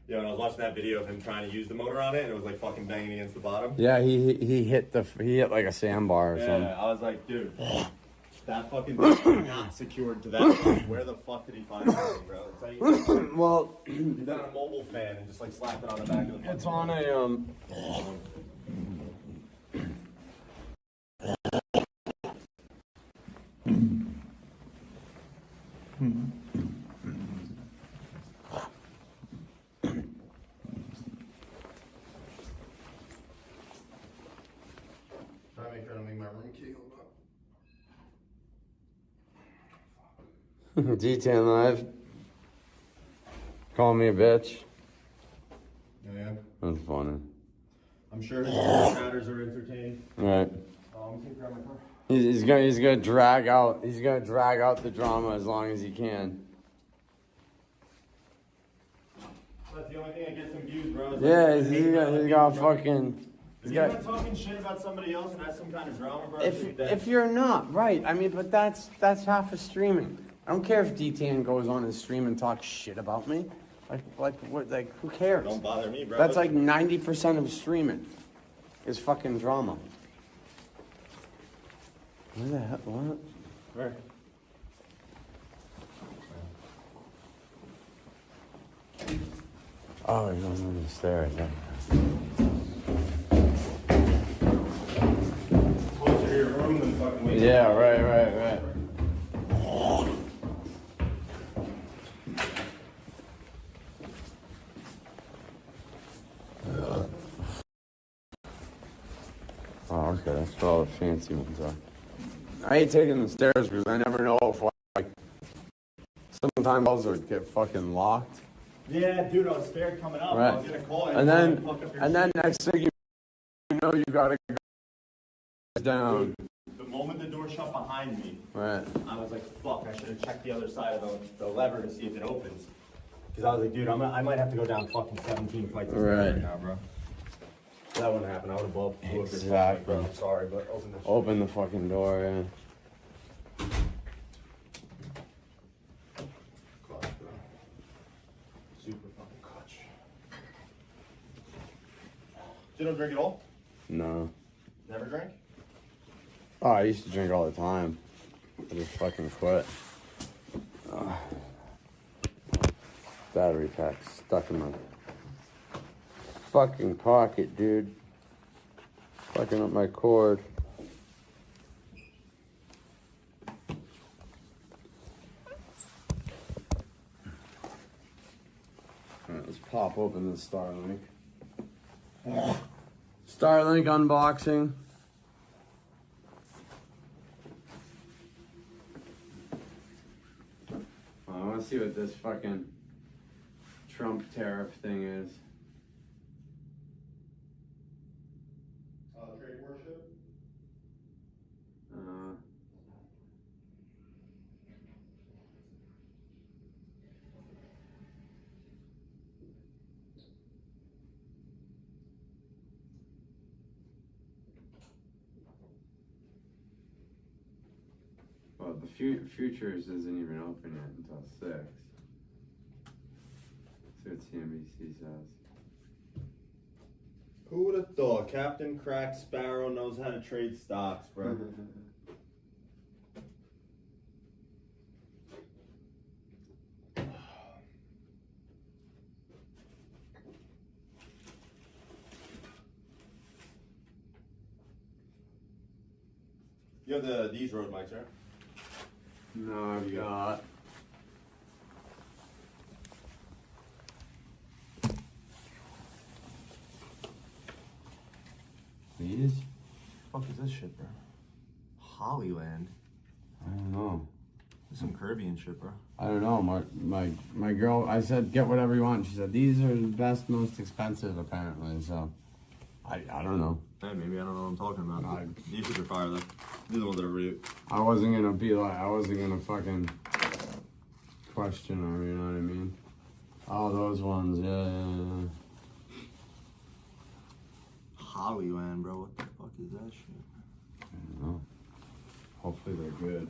Speaker 9: Yeah, when I was watching that video of him trying to use the motor on it, and it was like fucking banging against the bottom.
Speaker 1: Yeah, he hit like a sandbar or something.
Speaker 9: Yeah, I was like, dude, that fucking thing is not secured to that. Where the fuck did he find that thing, bro? It's like,
Speaker 1: well,
Speaker 9: he did a mobile fan and just like slapped it on the back of the.
Speaker 1: It's on a D10 Live. Call me a bitch.
Speaker 9: Yeah.
Speaker 1: That's funny.
Speaker 9: I'm sure his chatters are entertained.
Speaker 1: Right.
Speaker 9: I'm gonna grab my car.
Speaker 1: He's gonna drag out the drama as long as he can.
Speaker 9: That's the only thing that gets some views, bro.
Speaker 1: Yeah, he's got fucking.
Speaker 9: If you're not talking shit about somebody else and has some kind of drama, bro.
Speaker 1: If you're not, right, I mean, but that's half of streaming. I don't care if D10 goes on his stream and talks shit about me. Like who cares?
Speaker 9: Don't bother me, bro.
Speaker 1: That's like 90% of streaming is fucking drama. Where the hell? What?
Speaker 9: Where?
Speaker 1: Oh, you're going over the stairs. Yeah.
Speaker 9: Closer to your room than fucking waiting.
Speaker 1: Yeah, right. Oh, okay, that's where all the fancy ones are. I hate taking the stairs because I never know if, like, sometimes those would get fucking locked.
Speaker 9: Yeah, dude, I was scared coming up.
Speaker 1: Right.
Speaker 9: I was gonna call it.
Speaker 1: And then next thing you know, you gotta go down.
Speaker 9: The moment the door door shut behind me.
Speaker 1: Right.
Speaker 9: I was like, fuck, I should have checked the other side of the lever to see if it opens. Because I was like, dude, I might have to go down fucking 17 flights of stairs right now, bro. That wouldn't happen. I would have blew up this flight, bro. I'm sorry, but open the
Speaker 1: Open the fucking door, yeah.
Speaker 9: clutch, bro. Super fucking clutch. You don't drink at all?
Speaker 1: No.
Speaker 9: Never drink?
Speaker 1: Oh, I used to drink all the time. I just fucking quit. Battery pack stuck in my fucking pocket, dude. Fucking up my cord. Alright, let's pop open this Starlink. Starlink unboxing. I want to see what this fucking Trump tariff thing is.
Speaker 9: Trade warship?
Speaker 1: Well, the futures isn't even open yet until 6. See what CNBC says.
Speaker 9: Who would have thought Captain Crack Sparrow knows how to trade stocks, bro? You have these road mics, right?
Speaker 1: No, I've got. These?
Speaker 9: What the fuck is this shit, bro? Hollyland.
Speaker 1: I don't know.
Speaker 9: Some Caribbean shit, bro.
Speaker 1: I don't know. My girl, I said, get whatever you want. She said, these are the best, most expensive, apparently. So, I don't know.
Speaker 9: Hey, maybe I don't know what I'm talking about. These should be fire, though. These are the ones that are real.
Speaker 1: I wasn't gonna be like, I wasn't gonna fucking question her, you know what I mean? Oh, those ones, yeah.
Speaker 9: Hollyland, bro. What the fuck is that shit?
Speaker 1: I don't know. Hopefully they're good.